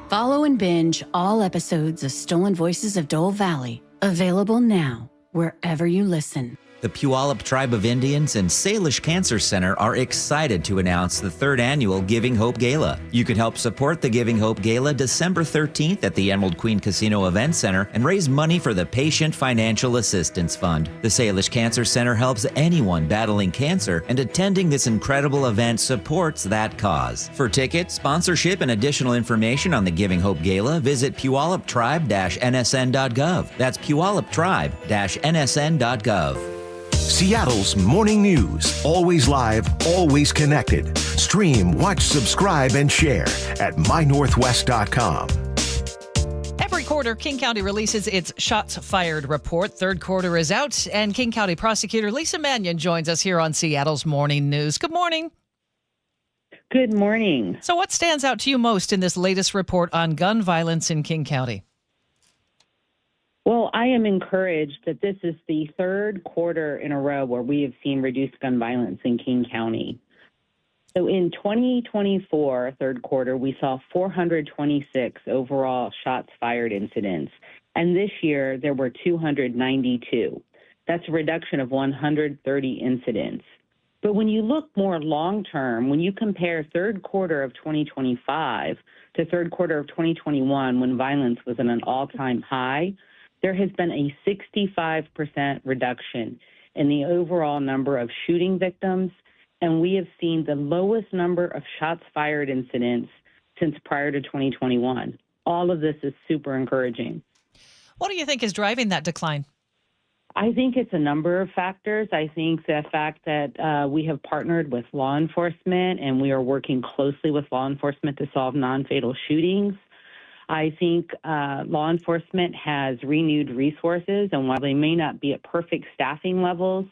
Speaker 22: Follow and binge all episodes of Stolen Voices of Dole Valley, available now wherever you listen.
Speaker 15: The Puyallup Tribe of Indians and Salish Cancer Center are excited to announce the 3rd annual Giving Hope Gala. You can help support the Giving Hope Gala December 13th at the Emerald Queen Casino Event Center and raise money for the Patient Financial Assistance Fund. The Salish Cancer Center helps anyone battling cancer, and attending this incredible event supports that cause. For tickets, sponsorship, and additional information on the Giving Hope Gala, visit puyalluptribe-nsn.gov. That's puyalluptribe-nsn.gov.
Speaker 19: Seattle's morning news. Always live, always connected. Stream, watch, subscribe, and share at mynorthwest.com.
Speaker 2: Every quarter, King County releases its Shots Fired report. 3rd quarter is out, and King County Prosecutor Lisa Mannion joins us here on Seattle's Morning News. Good morning.
Speaker 16: Good morning.
Speaker 2: So what stands out to you most in this latest report on gun violence in King County?
Speaker 16: Well, I am encouraged that this is the 3rd quarter in a row where we have seen reduced gun violence in King County. So in 2024, 3rd quarter, we saw 426 overall shots fired incidents. And this year, there were 292. That's a reduction of 130 incidents. But when you look more long-term, when you compare 3rd quarter of 2025 to 3rd quarter of 2021, when violence was at an all-time high, there has been a 65% reduction in the overall number of shooting victims, and we have seen the lowest number of shots fired incidents since prior to 2021. All of this is super encouraging.
Speaker 2: What do you think is driving that decline?
Speaker 16: I think it's a number of factors. I think the fact that we have partnered with law enforcement and we are working closely with law enforcement to solve non-fatal shootings. I think law enforcement has renewed resources, and while they may not be at perfect staffing levels,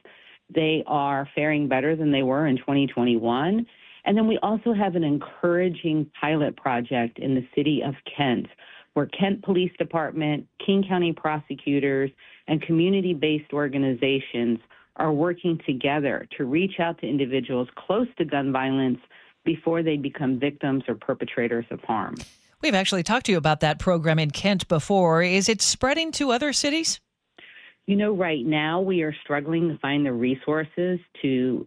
Speaker 16: they are faring better than they were in 2021. And then we also have an encouraging pilot project in the city of Kent, where Kent Police Department, King County prosecutors, and community-based organizations are working together to reach out to individuals close to gun violence before they become victims or perpetrators of harm.
Speaker 2: We've actually talked to you about that program in Kent before. Is it spreading to other cities?
Speaker 16: You know, right now we are struggling to find the resources to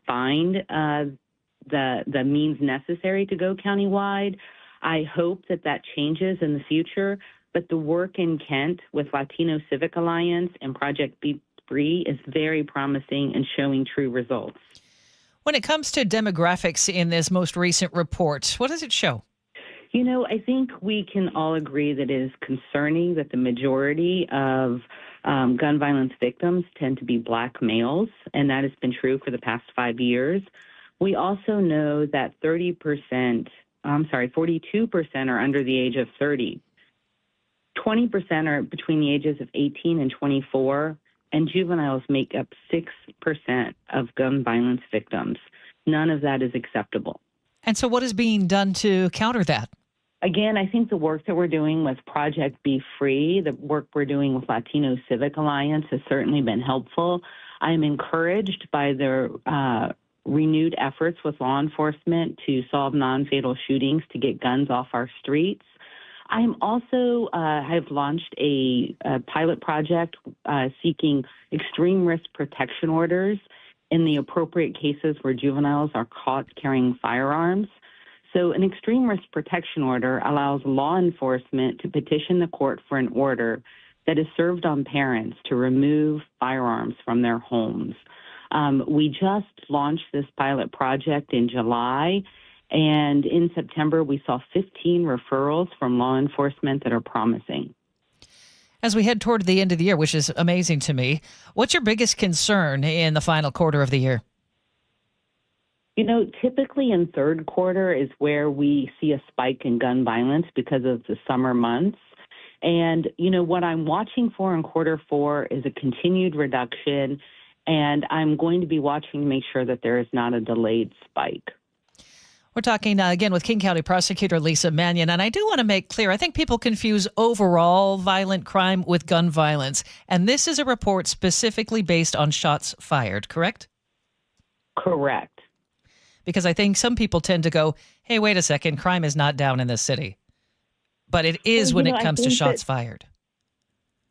Speaker 16: find the means necessary to go countywide. I hope that changes in the future, but the work in Kent with Latino Civic Alliance and Project Be Free is very promising and showing true results.
Speaker 2: When it comes to demographics in this most recent report, what does it show?
Speaker 16: You know, I think we can all agree that it is concerning that the majority of gun violence victims tend to be Black males, and that has been true for the past 5 years. We also know that 42% are under the age of 30. 20% are between the ages of 18 and 24, and juveniles make up 6% of gun violence victims. None of that is acceptable.
Speaker 2: And so what is being done to counter that?
Speaker 16: Again, I think the work that we're doing with Project Be Free, the work we're doing with Latino Civic Alliance has certainly been helpful. I am encouraged by the renewed efforts with law enforcement to solve non-fatal shootings to get guns off our streets. I'm also have launched a pilot project seeking extreme risk protection orders in the appropriate cases where juveniles are caught carrying firearms. So an extreme risk protection order allows law enforcement to petition the court for an order that is served on parents to remove firearms from their homes. We just launched this pilot project in July, and in September we saw 15 referrals from law enforcement that are promising.
Speaker 2: As we head toward the end of the year, which is amazing to me, what's your biggest concern in the final quarter of the year?
Speaker 16: You know, typically in third quarter is where we see a spike in gun violence because of the summer months. And, you know, what I'm watching for in quarter four is a continued reduction, and I'm going to be watching to make sure that there is not a delayed spike.
Speaker 2: We're talking again with King County Prosecutor Lisa Mannion, and I do want to make clear, I think people confuse overall violent crime with gun violence, and this is a report specifically based on shots fired, correct?
Speaker 16: Correct.
Speaker 2: Because I think some people tend to go, hey, wait a second, crime is not down in this city. But it is when it comes to shots fired.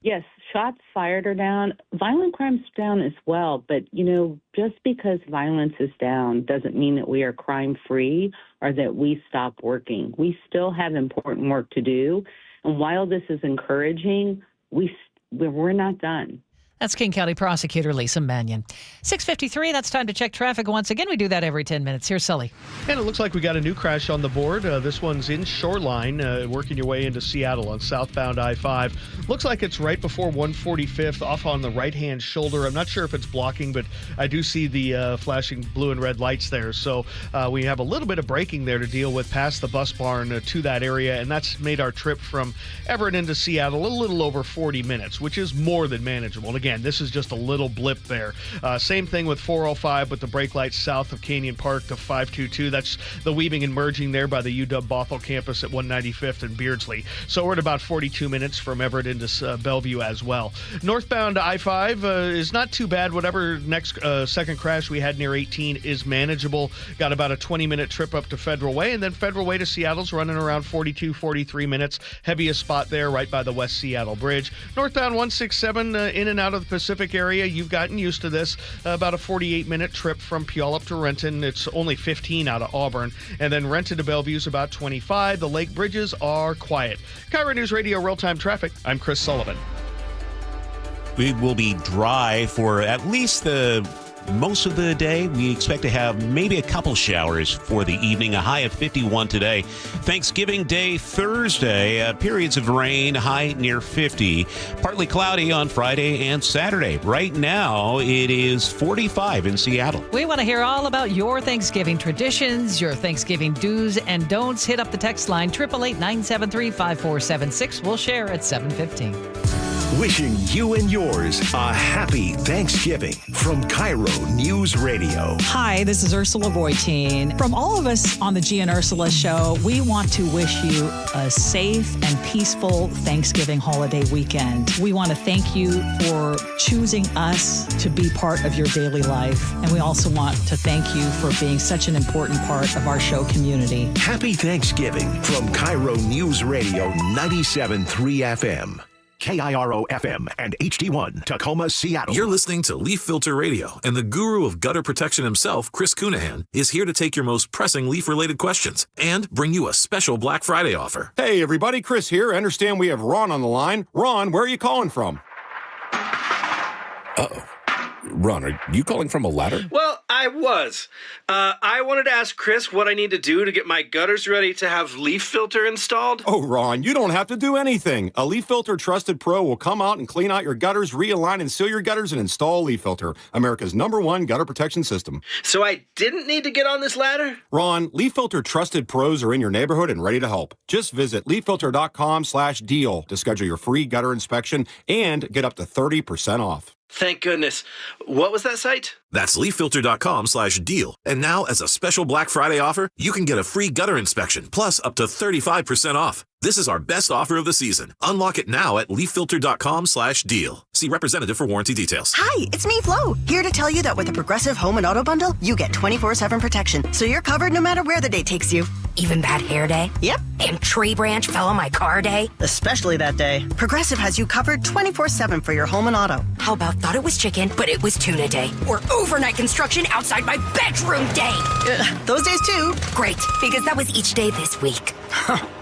Speaker 16: Yes, shots fired are down. Violent crime's down as well. But, you know, just because violence is down doesn't mean that we are crime-free or that we stop working. We still have important work to do. And while this is encouraging, we're not done.
Speaker 2: That's King County Prosecutor Lisa Mannion. 6:53, that's time to check traffic once again. We do that every 10 minutes. Here's Sully.
Speaker 32: And it looks like we got a new crash on the board. This one's in Shoreline, working your way into Seattle on southbound I-5. Looks like it's right before 145th, off on the right-hand shoulder. I'm not sure if it's blocking, but I do see the flashing blue and red lights there. So we have a little bit of braking there to deal with past the bus barn to that area, and that's made our trip from Everett into Seattle a little over 40 minutes, which is more than manageable. And again, this is just a little blip there. Same thing with 405 with the brake lights south of Canyon Park to 522. That's the weaving and merging there by the UW Bothell campus at 195th and Beardsley. So we're at about 42 minutes from Everett into Bellevue as well. Northbound I-5 is not too bad. Whatever next second crash we had near 18 is manageable. Got about a 20-minute trip up to Federal Way, and then Federal Way to Seattle's running around 42, 43 minutes. Heaviest spot there right by the West Seattle Bridge. Northbound 167 in and out of the Pacific area. You've gotten used to this. About a 48-minute trip from Puyallup to Renton. It's only 15 out of Auburn. And then Renton to Bellevue is about 25. The lake bridges are quiet. KIRO Newsradio real-time traffic. I'm Chris Sullivan.
Speaker 3: We will be dry for at least the most of the day. We expect to have maybe a couple showers for the evening, a high of 51 today. Thanksgiving Day, Thursday, periods of rain, high near 50. Partly cloudy on Friday and Saturday. Right now, it is 45 in Seattle.
Speaker 2: We want to hear all about your Thanksgiving traditions, your Thanksgiving do's and don'ts. Hit up the text line, 888-973-5476. We'll share at 7:15.
Speaker 19: Wishing you and yours a happy Thanksgiving from KIRO News Radio.
Speaker 8: Hi, this is Ursula Boyteen. From all of us on the G and Ursula Show, we want to wish you a safe and peaceful Thanksgiving holiday weekend. We want to thank you for choosing us to be part of your daily life. And we also want to thank you for being such an important part of our show community.
Speaker 19: Happy Thanksgiving from KIRO News Radio 97.3 FM. KIRO FM and HD1 Tacoma, Seattle.
Speaker 9: You're listening to Leaf Filter Radio, and the guru of gutter protection himself, Chris Cunahan, is here to take your most pressing leaf-related questions and bring you a special Black Friday offer.
Speaker 12: Hey, everybody, Chris here. I understand we have Ron on the line. Ron, where are you calling from?
Speaker 13: Uh-oh. Ron, are you calling from a ladder?
Speaker 23: Well, I was. I wanted to ask Chris what I need to do to get my gutters ready to have leaf filter installed.
Speaker 12: Oh, Ron, you don't have to do anything. A Leaf Filter Trusted Pro will come out and clean out your gutters, realign and seal your gutters, and install Leaf Filter, America's #1 gutter protection system.
Speaker 23: So I didn't need to get on this ladder?
Speaker 12: Ron, Leaf Filter Trusted Pros are in your neighborhood and ready to help. Just visit leaffilter.com/deal to schedule your free gutter inspection and get up to 30% off.
Speaker 23: Thank goodness. What was that site?
Speaker 9: That's leaffilter.com/deal. And now, as a special Black Friday offer, you can get a free gutter inspection, plus up to 35% off. This is our best offer of the season. Unlock it now at leaffilter.com/deal. See representative for warranty details.
Speaker 17: Hi, it's me, Flo, here to tell you that with a Progressive Home and Auto Bundle, you get 24/7 protection, so you're covered no matter where the day takes you.
Speaker 18: Even bad hair day?
Speaker 17: Yep.
Speaker 18: And tree branch fell on my car day?
Speaker 17: Especially that day. Progressive has you covered 24/7 for your home and auto.
Speaker 18: How about thought it was chicken, but it was tuna day? Or overnight construction outside my bedroom day?
Speaker 17: Those days too.
Speaker 18: Great, because that was each day this week.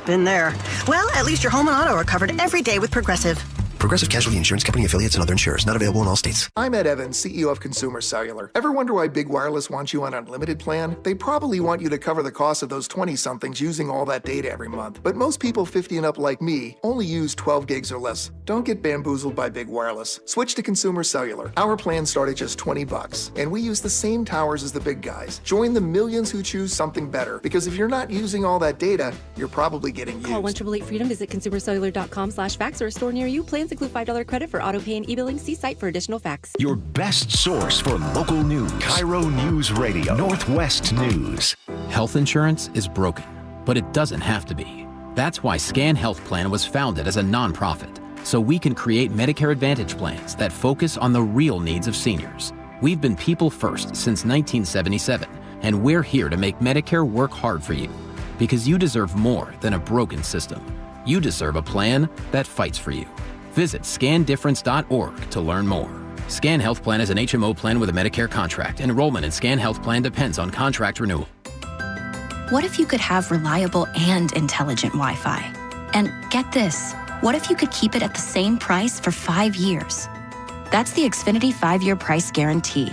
Speaker 17: Been there. Well, at least your home and auto are covered every day with Progressive.
Speaker 20: Progressive Casualty Insurance Company affiliates and other insurers. Not available in all states.
Speaker 21: I'm Ed Evans, CEO of Consumer Cellular. Ever wonder why Big Wireless wants you on an unlimited plan? They probably want you to cover the cost of those 20-somethings using all that data every month. But most people 50 and up like me only use 12 gigs or less. Don't get bamboozled by Big Wireless. Switch to Consumer Cellular. Our plans start at just $20, and we use the same towers as the big guys. Join the millions who choose something better, because if you're not using all that data, you're probably getting used.
Speaker 24: Call 1-888-FREEDOM, visit consumercellular.com/facts or a store near you. Plans include $5 credit for auto pay and e-billing. See site for additional facts.
Speaker 19: Your best source for local news. KIRO Newsradio, Northwest News.
Speaker 25: Health insurance is broken, but it doesn't have to be. That's why Scan Health Plan was founded as a nonprofit, so we can create Medicare Advantage plans that focus on the real needs of seniors. We've been people first since 1977, and we're here to make Medicare work hard for you, because you deserve more than a broken system. You deserve a plan that fights for you. Visit scandifference.org to learn more. Scan Health Plan is an HMO plan with a Medicare contract. Enrollment in Scan Health Plan depends on contract renewal.
Speaker 26: What if you could have reliable and intelligent Wi-Fi? And get this, what if you could keep it at the same price for 5 years? That's the Xfinity 5-year price guarantee.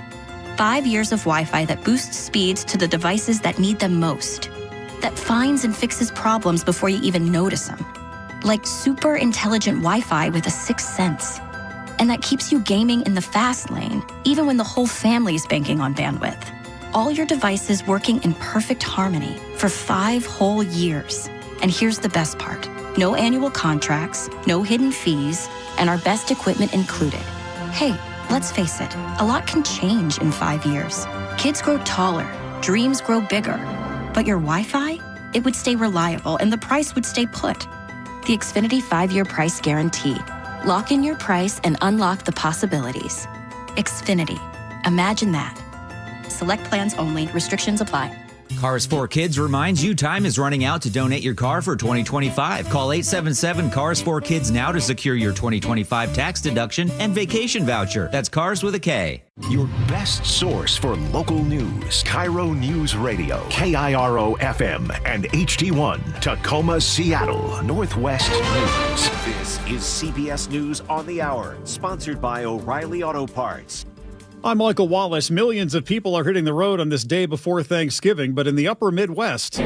Speaker 26: 5 years of Wi-Fi that boosts speeds to the devices that need them most. That finds and fixes problems before you even notice them. Like super intelligent Wi-Fi with a sixth sense. And that keeps you gaming in the fast lane, even when the whole family's banking on bandwidth. All your devices working in perfect harmony for 5 whole years. And here's the best part. No annual contracts, no hidden fees, and our best equipment included. Hey, let's face it, a lot can change in 5 years. Kids grow taller, dreams grow bigger. But your Wi-Fi? It would stay reliable and the price would stay put. The Xfinity 5-year price guarantee. Lock in your price and unlock the possibilities. Xfinity. Imagine that. Select plans only. Restrictions apply.
Speaker 15: Cars for Kids reminds you time is running out to donate your car for 2025. Call 877-CARS4KIDS now to secure your 2025 tax deduction and vacation voucher. That's Cars with a K.
Speaker 19: Your best source for local news. KIRO Newsradio, KIRO FM and HD1, Tacoma, Seattle, Northwest News.
Speaker 27: This is CBS News on the Hour, sponsored by O'Reilly Auto Parts.
Speaker 28: I'm Michael Wallace. Millions of people are hitting the road on this day before Thanksgiving, but in the upper Midwest,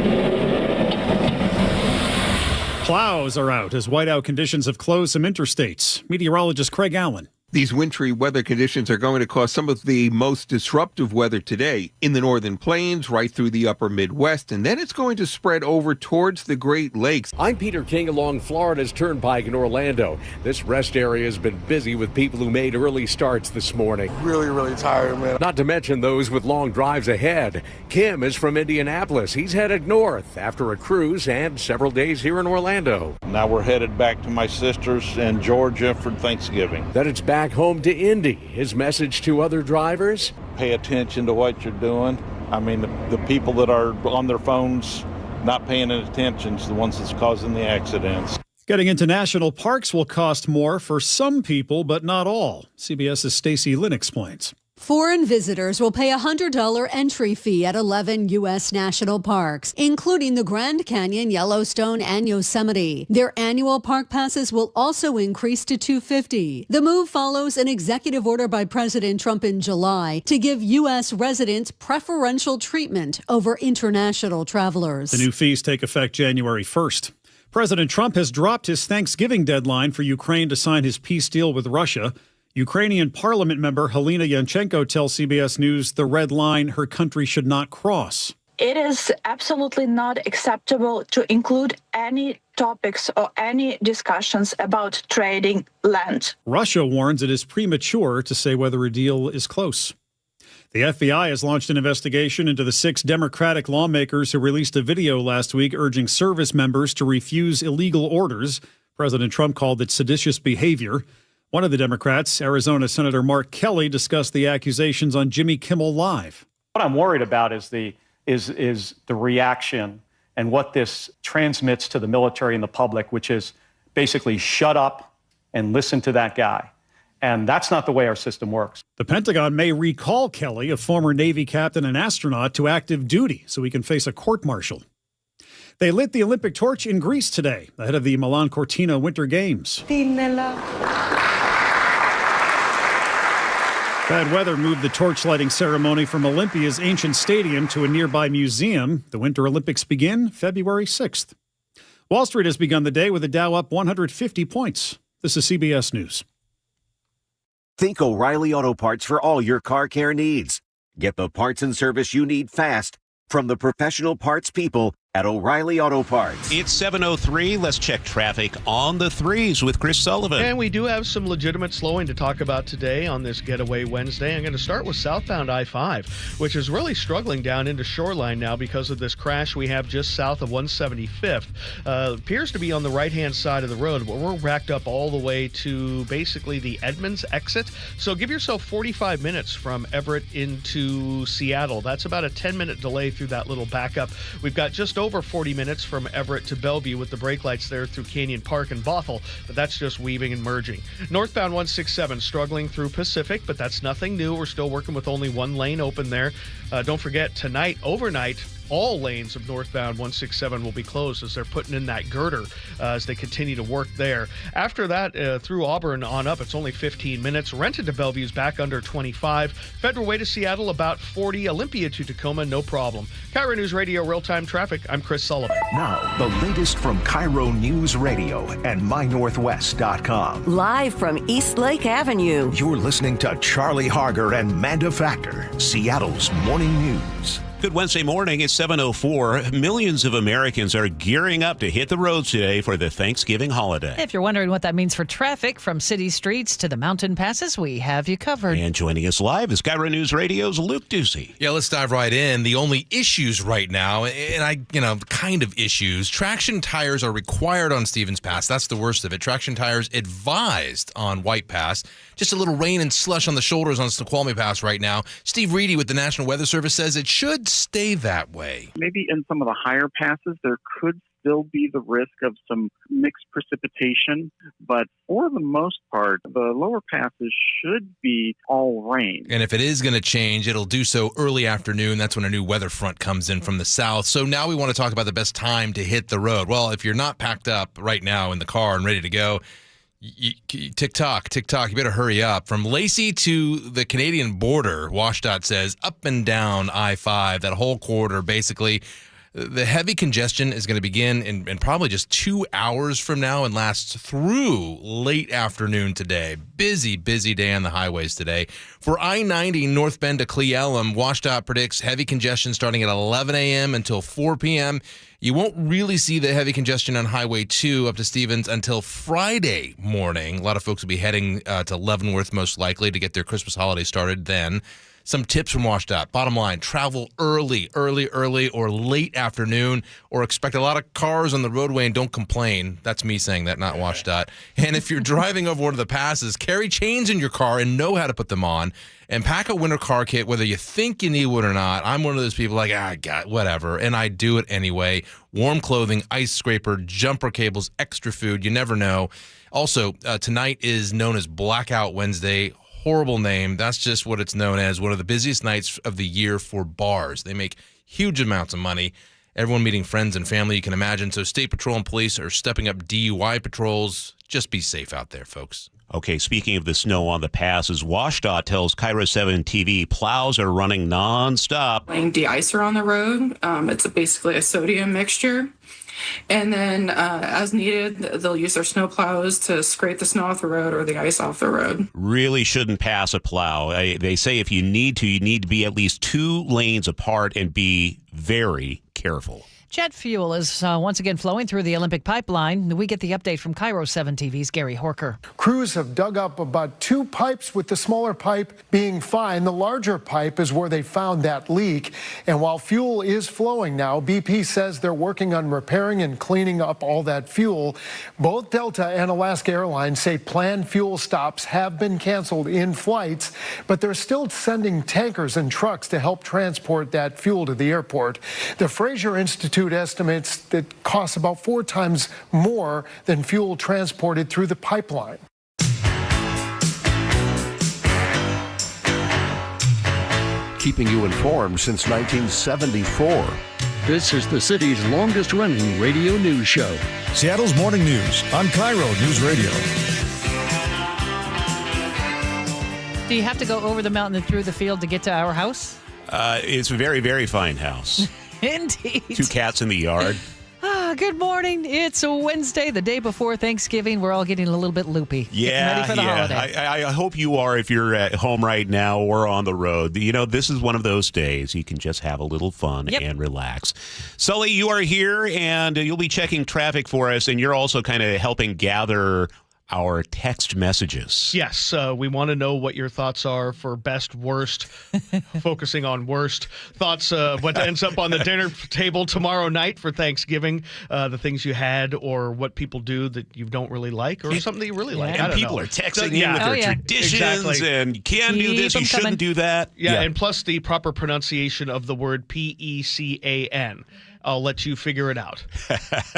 Speaker 28: plows are out as whiteout conditions have closed some interstates. Meteorologist Craig Allen.
Speaker 29: These wintry weather conditions are going to cause some of the most disruptive weather today in the northern plains, right through the upper Midwest, and then it's going to spread over towards the Great Lakes.
Speaker 30: I'm Peter King along Florida's Turnpike in Orlando. This rest area has been busy with people who made early starts this morning.
Speaker 31: Really tired, man.
Speaker 30: Not to mention those with long drives ahead. Kim is from Indianapolis. He's headed north after a cruise and several days here in Orlando.
Speaker 33: Now we're headed back to my sister's in Georgia for Thanksgiving.
Speaker 30: Then it's back home to Indy. His message to other drivers:
Speaker 33: pay attention to what you're doing. I mean, the people that are on their phones not paying attention is the ones that's causing the accidents.
Speaker 28: Getting into national parks will cost more for some people, but not all. CBS's Stacey Lynn explains.
Speaker 34: Foreign visitors will pay a $100 entry fee at 11 U.S. national parks, including the Grand Canyon, Yellowstone, and Yosemite. Their annual park passes will also increase to $250. The move follows an executive order by President Trump in July to give U.S. residents preferential treatment over international travelers.
Speaker 28: The new fees take effect January 1st. President Trump has dropped his Thanksgiving deadline for Ukraine to sign his peace deal with Russia. Ukrainian parliament member Helena Yanchenko tells CBS News the red line her country should not cross.
Speaker 35: It is absolutely not acceptable to include any topics or any discussions about trading land.
Speaker 28: Russia warns it is premature to say whether a deal is close. The FBI has launched an investigation into the 6 Democratic lawmakers who released a video last week urging service members to refuse illegal orders. President Trump called it seditious behavior. One of the Democrats, Arizona Senator Mark Kelly, discussed the accusations on Jimmy Kimmel Live.
Speaker 1: What I'm worried about is the reaction and what this transmits to the military and the public, which is basically shut up and listen to that guy. And that's not the way our system works.
Speaker 28: The Pentagon may recall Kelly, a former Navy captain and astronaut, to active duty so he can face a court-martial. They lit the Olympic torch in Greece today ahead of the Milan Cortina Winter Games. Bad weather moved the torch-lighting ceremony from Olympia's ancient stadium to a nearby museum. The Winter Olympics begin February 6th. Wall Street has begun the day with the Dow up 150 points. This is CBS News.
Speaker 27: Think O'Reilly Auto Parts for all your car care needs. Get the parts and service you need fast from the professional parts people at O'Reilly Auto Parts.
Speaker 2: It's 7:03. Let's check traffic on the 3s with Chris Sullivan.
Speaker 23: And we do have some legitimate slowing to talk about today on this Getaway Wednesday. I'm going to start with southbound I-5, which is really struggling down into Shoreline now because of this crash we have just south of 175th. Appears to be on the right-hand side of the road, but we're racked up all the way to basically the Edmonds exit. So give yourself 45 minutes from Everett into Seattle. That's about a 10-minute delay through that little backup. We've got just over 40 minutes from Everett to Bellevue with the brake lights there through Canyon Park and Bothell, but that's just weaving and merging. Northbound 167 struggling through Pacific, but that's nothing new. We're still working with only one lane open there. Don't forget, tonight, overnight, all lanes of northbound 167 will be closed as they're putting in that girder as they continue to work there. After that, through Auburn on up, it's only 15 minutes. Renton to Bellevue's back under 25. Federal Way to Seattle, about 40. Olympia to Tacoma, no problem. KIRO Newsradio real-time traffic. I'm Chris Sullivan.
Speaker 19: Now, the latest from KIRO Newsradio and MyNorthwest.com.
Speaker 3: Live from East Lake Avenue.
Speaker 19: You're listening to Charlie Harger and Manda Factor, Seattle's morning news.
Speaker 2: Good Wednesday morning. It's 7:04. Millions of Americans are gearing up to hit the roads today for the Thanksgiving holiday.
Speaker 4: If you're wondering what that means for traffic from city streets to the mountain passes, we have you covered.
Speaker 2: And joining us live is KIRO News Radio's Luke Ducey.
Speaker 5: Yeah, let's dive right in. The only issues right now, kind of issues, traction tires are required on Stevens Pass. That's the worst of it. Traction tires advised on White Pass. Just a little rain and slush on the shoulders on Snoqualmie Pass right now. Steve Reedy with the National Weather Service says it should stay that way.
Speaker 6: Maybe in some of the higher passes, there could still be the risk of some mixed precipitation, but for the most part, the lower passes should be all rain.
Speaker 5: And if it is going to change, it'll do so early afternoon. That's when a new weather front comes in from the south. So now we want to talk about the best time to hit the road. Well, if you're not packed up right now in the car and ready to go, tick-tock, you better hurry up. From Lacey to the Canadian border, WashDOT says up and down I-5, that whole corridor, basically, the heavy congestion is going to begin in probably just 2 hours from now and last through late afternoon today. Busy day on the highways today. For I-90 North Bend to Cle Elum, WashDOT predicts heavy congestion starting at 11 a.m. until 4 p.m. You won't really see the heavy congestion on Highway 2 up to Stevens until Friday morning. A lot of folks will be heading to Leavenworth most likely to get their Christmas holiday started then. Some tips from WashDOT. Bottom line, travel early or late afternoon, or expect a lot of cars on the roadway and don't complain. That's me saying that, not WashDOT. And if you're driving over one of the passes, carry chains in your car and know how to put them on. And pack a winter car kit, whether you think you need one or not. I'm one of those people like, whatever. And I do it anyway. Warm clothing, ice scraper, jumper cables, extra food. You never know. Also, tonight is known as Blackout Wednesday. Horrible name. That's just what it's known as. One of the busiest nights of the year for bars. They make huge amounts of money. Everyone meeting friends and family, you can imagine. So State Patrol and police are stepping up DUI patrols. Just be safe out there, folks.
Speaker 2: Okay, speaking of the snow on the passes, WashDOT tells KIRO 7 TV plows are running nonstop.
Speaker 7: Laying de-icer on the road. It's basically a sodium mixture. And then as needed, they'll use their snow plows to scrape the snow off the road or the ice off the road.
Speaker 2: Really shouldn't pass a plow. They say if you need to be at least 2 lanes apart and be very careful.
Speaker 4: Jet fuel is once again flowing through the Olympic pipeline. We get the update from KIRO 7 TV's Gary Horker.
Speaker 8: Crews have dug up about 2 pipes, with the smaller pipe being fine. The larger pipe is where they found that leak. And while fuel is flowing now, BP says they're working on repairing and cleaning up all that fuel. Both Delta and Alaska Airlines say planned fuel stops have been canceled in flights, but they're still sending tankers and trucks to help transport that fuel to the airport. The Fraser Institute estimates that costs about 4 times more than fuel transported through the pipeline.
Speaker 9: Keeping you informed since 1974.
Speaker 10: This is the city's longest-running radio news show.
Speaker 11: Seattle's Morning News on KIRO News Radio.
Speaker 4: Do you have to go over the mountain and through the field to get to our house?
Speaker 2: It's a very, very fine house.
Speaker 4: Indeed.
Speaker 2: 2 cats in the yard.
Speaker 4: Good morning. It's a Wednesday, the day before Thanksgiving. We're all getting a little bit loopy.
Speaker 2: Yeah,
Speaker 4: ready for the holiday.
Speaker 2: I hope you are if you're at home right now or on the road. You know, this is one of those days you can just have a little fun and relax. Sully, you are here, and you'll be checking traffic for us, and you're also kind of helping gather our text messages.
Speaker 23: Yes, we want to know what your thoughts are for best, worst, focusing on worst thoughts, what ends up on the dinner table tomorrow night for Thanksgiving, the things you had or what people do that you don't really like or something that you really like.
Speaker 2: And people are texting in with their traditions and you can do this, you shouldn't do that.
Speaker 23: Yeah, and plus the proper pronunciation of the word Pecan. I'll let you figure it out.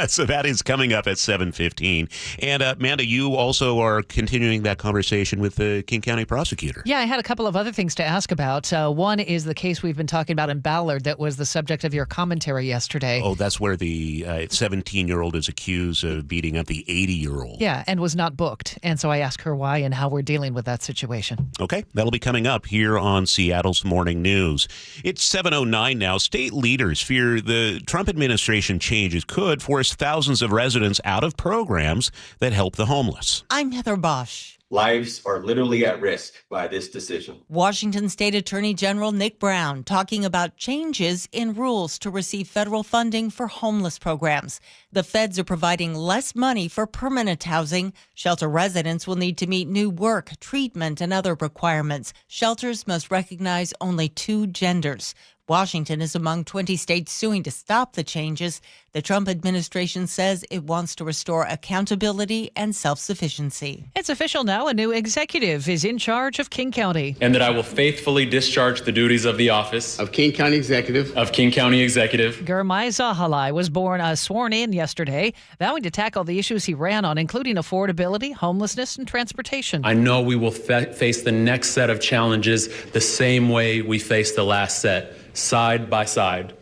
Speaker 2: So that is coming up at 7:15. And Amanda, you also are continuing that conversation with the King County prosecutor.
Speaker 4: Yeah, I had a couple of other things to ask about. One is the case we've been talking about in Ballard that was the subject of your commentary yesterday.
Speaker 2: Oh, that's where the 17-year-old is accused of beating up the 80-year-old.
Speaker 4: Yeah, and was not booked. And so I asked her why and how we're dealing with that situation.
Speaker 2: Okay, that'll be coming up here on Seattle's Morning News. It's 7:09 now. State leaders fear the Trump administration changes could force thousands of residents out of programs that help the homeless.
Speaker 12: I'm Heather Bosch.
Speaker 13: Lives are literally at risk by this decision.
Speaker 12: Washington State Attorney General Nick Brown talking about changes in rules to receive federal funding for homeless programs. The feds are providing less money for permanent housing. Shelter residents will need to meet new work, treatment, and other requirements. Shelters must recognize only 2 genders. Washington is among 20 states suing to stop the changes. The Trump administration says it wants to restore accountability and self-sufficiency.
Speaker 4: It's official now. A new executive is in charge of King County.
Speaker 14: And that I will faithfully discharge the duties of the office
Speaker 13: of King County Executive.
Speaker 4: Gurmai Zahalai was sworn in yesterday, vowing to tackle the issues he ran on, including affordability, homelessness, and transportation.
Speaker 14: I know we will face the next set of challenges the same way we faced the last set. Side by side.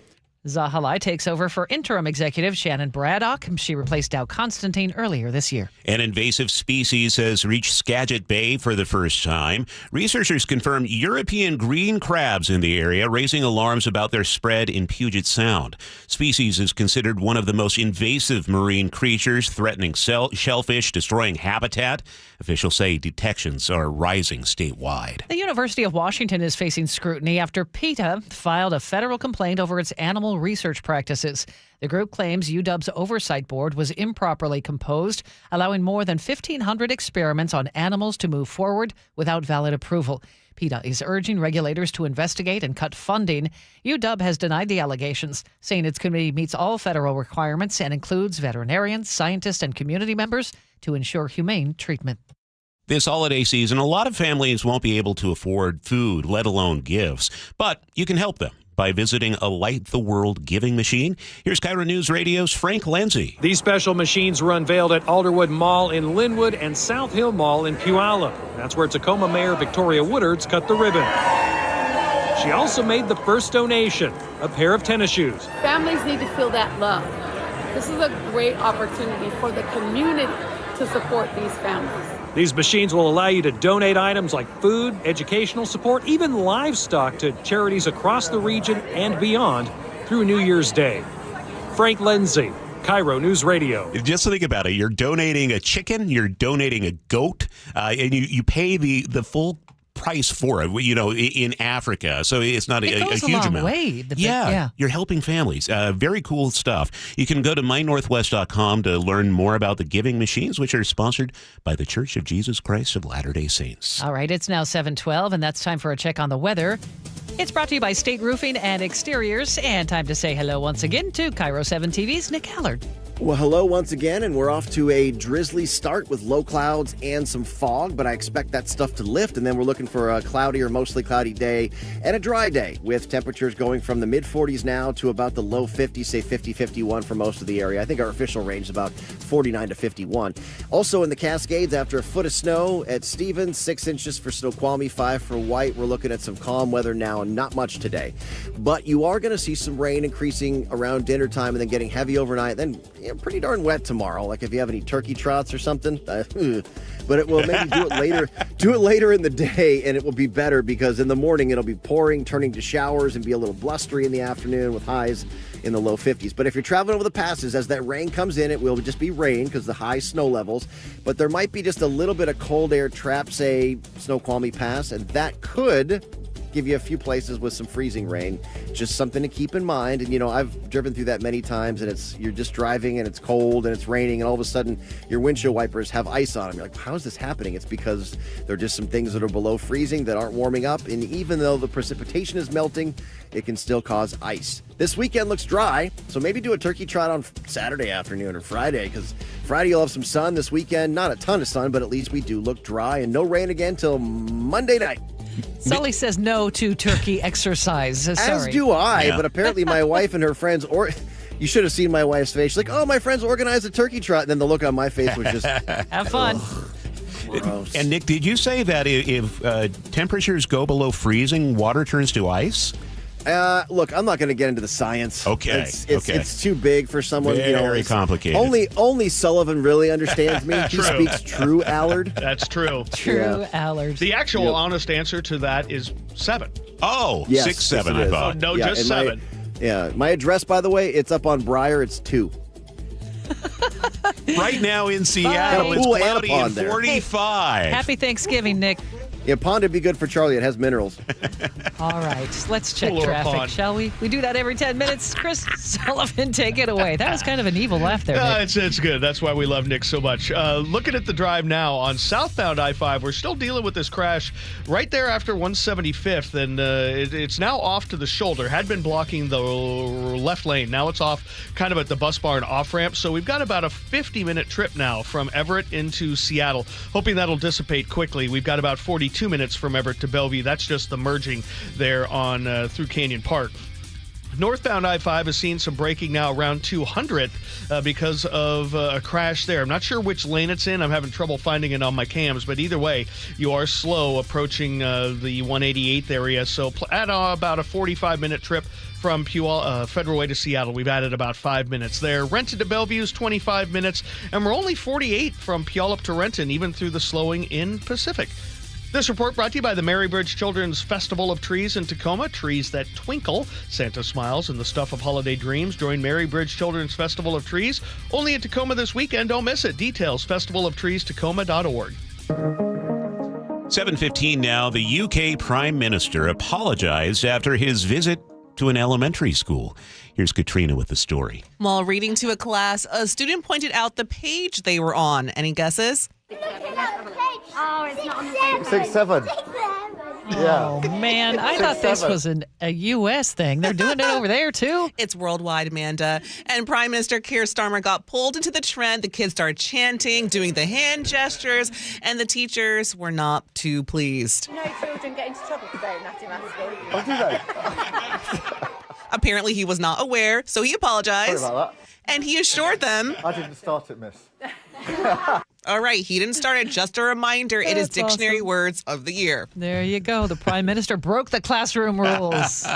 Speaker 4: Zahalai takes over for interim executive Shannon Braddock. She replaced Dow Constantine earlier this year.
Speaker 2: An invasive species has reached Skagit Bay for the first time. Researchers confirm European green crabs in the area, raising alarms about their spread in Puget Sound. Species is considered one of the most invasive marine creatures, threatening shellfish, destroying habitat. Officials say detections are rising statewide.
Speaker 4: The University of Washington is facing scrutiny after PETA filed a federal complaint over its animal research practices. The group claims UW's oversight board was improperly composed, allowing more than 1,500 experiments on animals to move forward without valid approval. PETA is urging regulators to investigate and cut funding. UW has denied the allegations, saying its committee meets all federal requirements and includes veterinarians, scientists, and community members to ensure humane treatment.
Speaker 2: This holiday season, a lot of families won't be able to afford food, let alone gifts, but you can help them by visiting a Light the World giving machine. Here's KIRO News Radio's Frank Lindsay.
Speaker 28: These special machines were unveiled at Alderwood Mall in Linwood and South Hill Mall in Puyallup. That's where Tacoma Mayor Victoria Woodards cut the ribbon. She also made the first donation, a pair of tennis shoes.
Speaker 16: Families need to feel that love. This is a great opportunity for the community to support these families.
Speaker 28: These machines will allow you to donate items like food, educational support, even livestock to charities across the region and beyond through New Year's Day. Frank Lindsay, KIRO News Radio.
Speaker 2: Just think about it. You're donating a chicken, you're donating a goat, and you pay the full price for it, in Africa. So it's not a huge amount. Yeah, you're helping families. Very cool stuff. You can go to mynorthwest.com to learn more about the giving machines, which are sponsored by the Church of Jesus Christ of Latter-day Saints.
Speaker 4: All right, it's now 7:12, and that's time for a check on the weather. It's brought to you by State Roofing and Exteriors, and time to say hello once again to KIRO 7 TV's Nick Allard.
Speaker 15: Well, hello once again, and we're off to a drizzly start with low clouds and some fog, but I expect that stuff to lift, and then we're looking for a cloudy or mostly cloudy day and a dry day with temperatures going from the mid-40s now to about the low 50s, say 50, 51 for most of the area. I think our official range is about 49 to 51. Also in the Cascades, after a foot of snow at Stevens, 6 inches for Snoqualmie, 5 for White. We're looking at some calm weather now and not much today. But you are going to see some rain increasing around dinner time and then getting heavy overnight, then pretty darn wet tomorrow, like if you have any turkey trots or something. But it will maybe do it later in the day, and it will be better because in the morning it'll be pouring, turning to showers, and be a little blustery in the afternoon with highs in the low 50s. But if you're traveling over the passes, as that rain comes in, it will just be rain because the high snow levels. But there might be just a little bit of cold air trap, say, Snoqualmie Pass, and that could give you a few places with some freezing rain. Just something to keep in mind. And I've driven through that many times, and you're just driving and it's cold and it's raining, and all of a sudden your windshield wipers have ice on them. You're like, how is this happening? It's because there are just some things that are below freezing that aren't warming up, and even though the precipitation is melting, it can still cause ice. This weekend looks dry, so maybe do a turkey trot on Saturday afternoon or Friday, because Friday you'll have some sun. This weekend, not a ton of sun, but at least we do look dry, and no rain again till Monday night.
Speaker 4: Sully says no to turkey exercise. Sorry.
Speaker 15: As do I, but apparently my wife and her friends, you should have seen my wife's face. She's like, oh, my friends organized a turkey trot. And then the look on my face was just...
Speaker 4: Have fun.
Speaker 15: Gross.
Speaker 2: And Nick, did you say that if temperatures go below freezing, water turns to ice?
Speaker 15: Look, I'm not going to get into the science.
Speaker 2: Okay.
Speaker 15: It's too big for someone.
Speaker 2: Very complicated.
Speaker 15: Only Sullivan really understands me. He speaks true Allard.
Speaker 23: That's true.
Speaker 4: True Allard.
Speaker 23: The actual honest answer to that is 7.
Speaker 2: Oh,
Speaker 15: yes,
Speaker 2: 6, 7,
Speaker 15: yes,
Speaker 2: I thought.
Speaker 23: No, just 7.
Speaker 15: My address, by the way, it's up on Briar. It's 2.
Speaker 2: Right now in Seattle, it's cloudy and 45.
Speaker 4: Happy Thanksgiving, Nick.
Speaker 15: Yeah, pond would be good for Charlie. It has minerals.
Speaker 4: All right, let's check traffic, shall we? We do that every 10 minutes. Chris Sullivan, take it away. That was kind of an evil laugh there, Nick.
Speaker 23: It's good. That's why we love Nick so much. Looking at the drive now on southbound I-5, we're still dealing with this crash right there after 175th, and it's now off to the shoulder. Had been blocking the left lane. Now it's off kind of at the bus barn off-ramp, so we've got about a 50-minute trip now from Everett into Seattle. Hoping that'll dissipate quickly. We've got about 42 minutes from Everett to Bellevue. That's just the merging there on through Canyon Park. Northbound I-5 is seeing some braking now around 200th because of a crash there. I'm not sure which lane it's in. I'm having trouble finding it on my cams, but either way, you are slow approaching the 188th area. So at about a 45-minute trip from Federal Way to Seattle, we've added about 5 minutes there. Renton to Bellevue is 25 minutes, and we're only 48 from Puyallup to Renton, even through the slowing in Pacific. This report brought to you by the Marybridge Children's Festival of Trees in Tacoma. Trees that twinkle, Santa smiles, and the stuff of holiday dreams. Join Marybridge Children's Festival of Trees only in Tacoma this weekend. Don't miss it. Details, festivalofTreesTacoma.org.
Speaker 2: 7:15 now. The UK Prime Minister apologized after his visit to an elementary school. Here's Katrina with the story.
Speaker 17: While reading to a class, a student pointed out the page they were on. Any guesses?
Speaker 16: Oh, it's not on the page.
Speaker 18: 6, 7. Yeah.
Speaker 4: Oh, man. I thought this was a U.S. thing. They're doing it over there, too?
Speaker 17: It's worldwide, Amanda. And Prime Minister Keir Starmer got pulled into the trend. The kids started chanting, doing the hand gestures, and the teachers were not too pleased.
Speaker 16: No children get into trouble for going natty math school.
Speaker 18: Oh, do they?
Speaker 17: Apparently, he was not aware, so he apologized.
Speaker 18: Sorry about that.
Speaker 17: And he assured them...
Speaker 18: I didn't start it, miss.
Speaker 17: All right, he didn't start it. Just a reminder, it is Dictionary Words of the Year.
Speaker 4: There you go. The Prime Minister broke the classroom rules.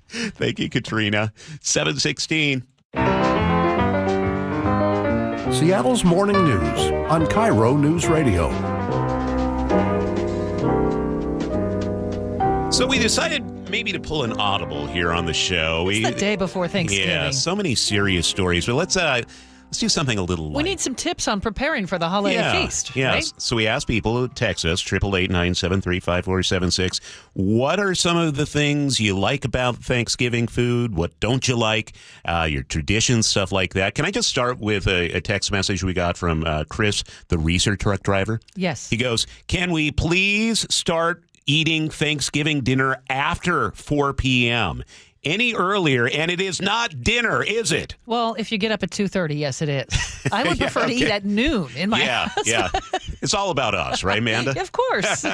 Speaker 2: Thank you, Katrina. 7:16.
Speaker 9: Seattle's morning news on KIRO Newsradio.
Speaker 2: So we decided maybe to pull an audible here on the show.
Speaker 4: It's the day before Thanksgiving.
Speaker 2: Yeah, so many serious stories. But Let's do something a little light.
Speaker 4: We need some tips on preparing for the holiday feast.
Speaker 2: Yes.
Speaker 4: Right?
Speaker 2: So we asked people to text us, 888-973-5476. What are some of the things you like about Thanksgiving food? What don't you like? Your traditions, stuff like that. Can I just start with a text message we got from Chris, the research truck driver?
Speaker 4: Yes.
Speaker 2: He goes, can we please start eating Thanksgiving dinner after 4 p.m.? Any earlier, and it is not dinner, is it?
Speaker 4: Well, if you get up at 2:30, yes, it is. I would prefer to eat at noon in my house.
Speaker 2: Yeah. It's all about us, right, Amanda?
Speaker 4: Of course.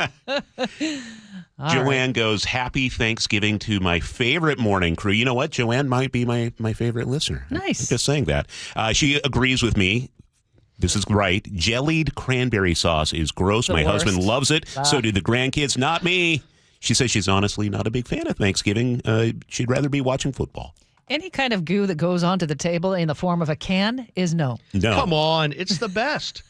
Speaker 2: Joanne goes, happy Thanksgiving to my favorite morning crew. You know what? Joanne might be my favorite listener.
Speaker 4: Nice.
Speaker 2: I'm just saying that. She agrees with me. This is right. Jellied cranberry sauce is gross. My husband loves it. So do the grandkids. Not me. She says she's honestly not a big fan of Thanksgiving. She'd rather be watching football.
Speaker 4: Any kind of goo that goes onto the table in the form of a can is no.
Speaker 2: No.
Speaker 23: Come on. It's the best.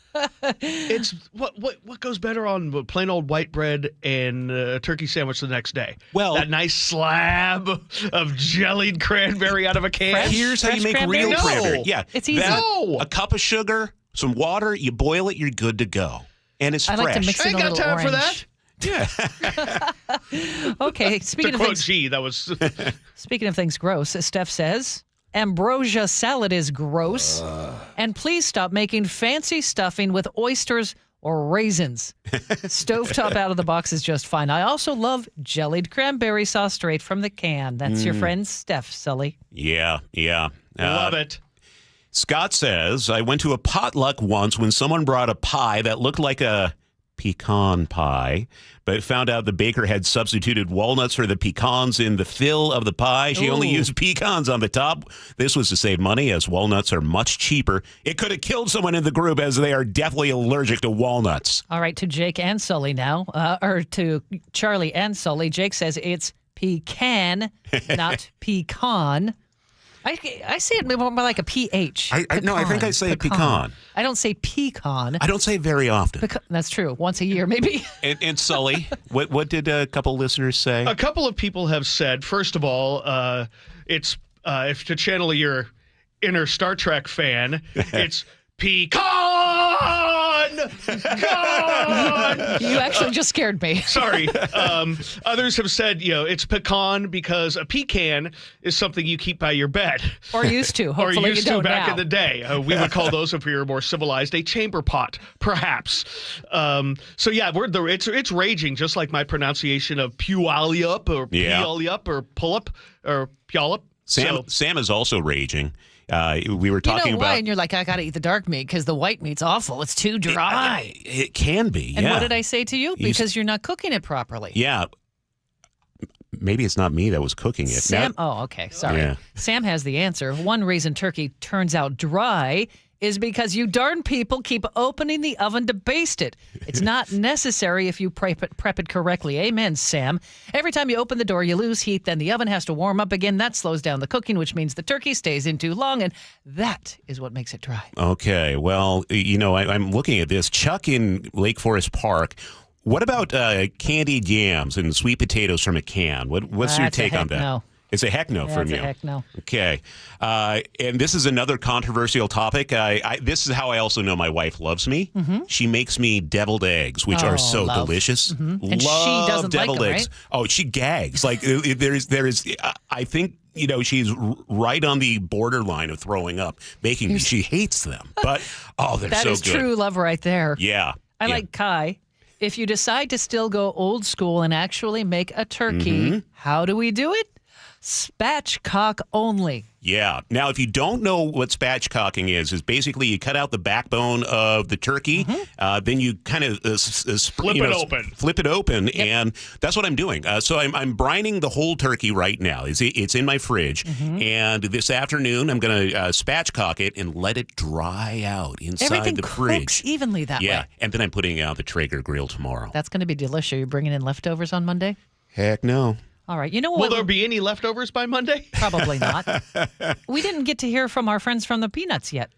Speaker 23: It's what goes better on plain old white bread and a turkey sandwich the next day?
Speaker 2: Well,
Speaker 23: that nice slab of jellied cranberry out of a can.
Speaker 2: Here's how you make real cranberry. Yeah,
Speaker 4: it's easy.
Speaker 2: A cup of sugar, some water, you boil it, you're good to go, and it's fresh.
Speaker 4: Like to mix in
Speaker 23: I ain't got time
Speaker 4: orange.
Speaker 23: for that.
Speaker 2: Yeah.
Speaker 4: Okay. Speaking
Speaker 23: to
Speaker 4: of
Speaker 23: quote
Speaker 4: things,
Speaker 23: G, that was.
Speaker 4: Speaking of things gross, Steph says ambrosia salad is gross, and please stop making fancy stuffing with oysters or raisins. Stovetop out of the box is just fine. I also love jellied cranberry sauce straight from the can. That's your friend Steph, Sully.
Speaker 2: Yeah.
Speaker 23: Love it.
Speaker 2: Scott says, I went to a potluck once when someone brought a pie that looked like a pecan pie, but found out the baker had substituted walnuts for the pecans in the fill of the pie. She only used pecans on the top. This was to save money, as walnuts are much cheaper. It could have killed someone in the group, as they are definitely allergic to walnuts.
Speaker 4: All right, to Jake and Sully now, or to Charlie and Sully. Jake says it's pecan, not pecan. I say it more like a PH.
Speaker 2: No, I think I say pecan.
Speaker 4: I don't say pecan.
Speaker 2: I don't say it very often.
Speaker 4: That's true. Once a year, maybe.
Speaker 2: And Sully, what did a couple listeners say?
Speaker 23: A couple of people have said, first of all, it's if to channel your inner Star Trek fan, it's pecan.
Speaker 4: You actually just scared me.
Speaker 23: Sorry. Others have said, it's pecan because a pecan is something you keep by your bed.
Speaker 4: Or used to. Hopefully
Speaker 23: or used
Speaker 4: you don't
Speaker 23: to back
Speaker 4: now.
Speaker 23: in the day. We would call those, if we were more civilized, a chamber pot, perhaps. So yeah, it's raging, just like my pronunciation of Puyallup or Puyallup or Pullup or Puyallup.
Speaker 2: Sam is also raging. We were talking
Speaker 4: why?
Speaker 2: about.
Speaker 4: And you're like, I got to eat the dark meat because the white meat's awful. It's too dry.
Speaker 2: It can be.
Speaker 4: And what did I say to you? Because you're not cooking it properly.
Speaker 2: Yeah. Maybe it's not me that was cooking it.
Speaker 4: Sam. Okay. Sorry.
Speaker 2: Yeah.
Speaker 4: Sam has the answer. One reason turkey turns out dry is because you darn people keep opening the oven to baste it. It's not necessary if you prep it correctly. Amen, Sam. Every time you open the door, you lose heat. Then the oven has to warm up again. That slows down the cooking, which means the turkey stays in too long, and that is what makes it dry.
Speaker 2: Okay. Well, I'm looking at this. Chuck in Lake Forest Park. What about candied yams and sweet potatoes from a can? What's your take on that?
Speaker 4: No.
Speaker 2: It's a heck no from you.
Speaker 4: It's a heck no.
Speaker 2: Okay. And this is another controversial topic. This is how I also know my wife loves me. Mm-hmm. She makes me deviled eggs, which are so delicious.
Speaker 4: Mm-hmm. And
Speaker 2: love
Speaker 4: she doesn't
Speaker 2: deviled
Speaker 4: like them,
Speaker 2: eggs.
Speaker 4: right?
Speaker 2: Oh, she gags. Like there is. I think she's right on the borderline of throwing up, making me. She hates them, but they're so good.
Speaker 4: That is true love right there.
Speaker 2: Yeah.
Speaker 4: I like Kai. If you decide to still go old school and actually make a turkey, how do we do it? Spatchcock only.
Speaker 2: Yeah. Now, if you don't know what spatchcocking is basically you cut out the backbone of the turkey, then you kind of flip it open, and that's what I'm doing. So I'm brining the whole turkey right now. It's in my fridge, and this afternoon I'm going to spatchcock it and let it dry out inside the fridge.
Speaker 4: Cooks evenly that way.
Speaker 2: Yeah, and then I'm putting out the Traeger grill tomorrow.
Speaker 4: That's going to be delicious. Are you bringing in leftovers on Monday?
Speaker 2: Heck no.
Speaker 4: All right. You know what?
Speaker 23: Will there be any leftovers by Monday?
Speaker 4: Probably not. We didn't get to hear from our friends from the Peanuts yet.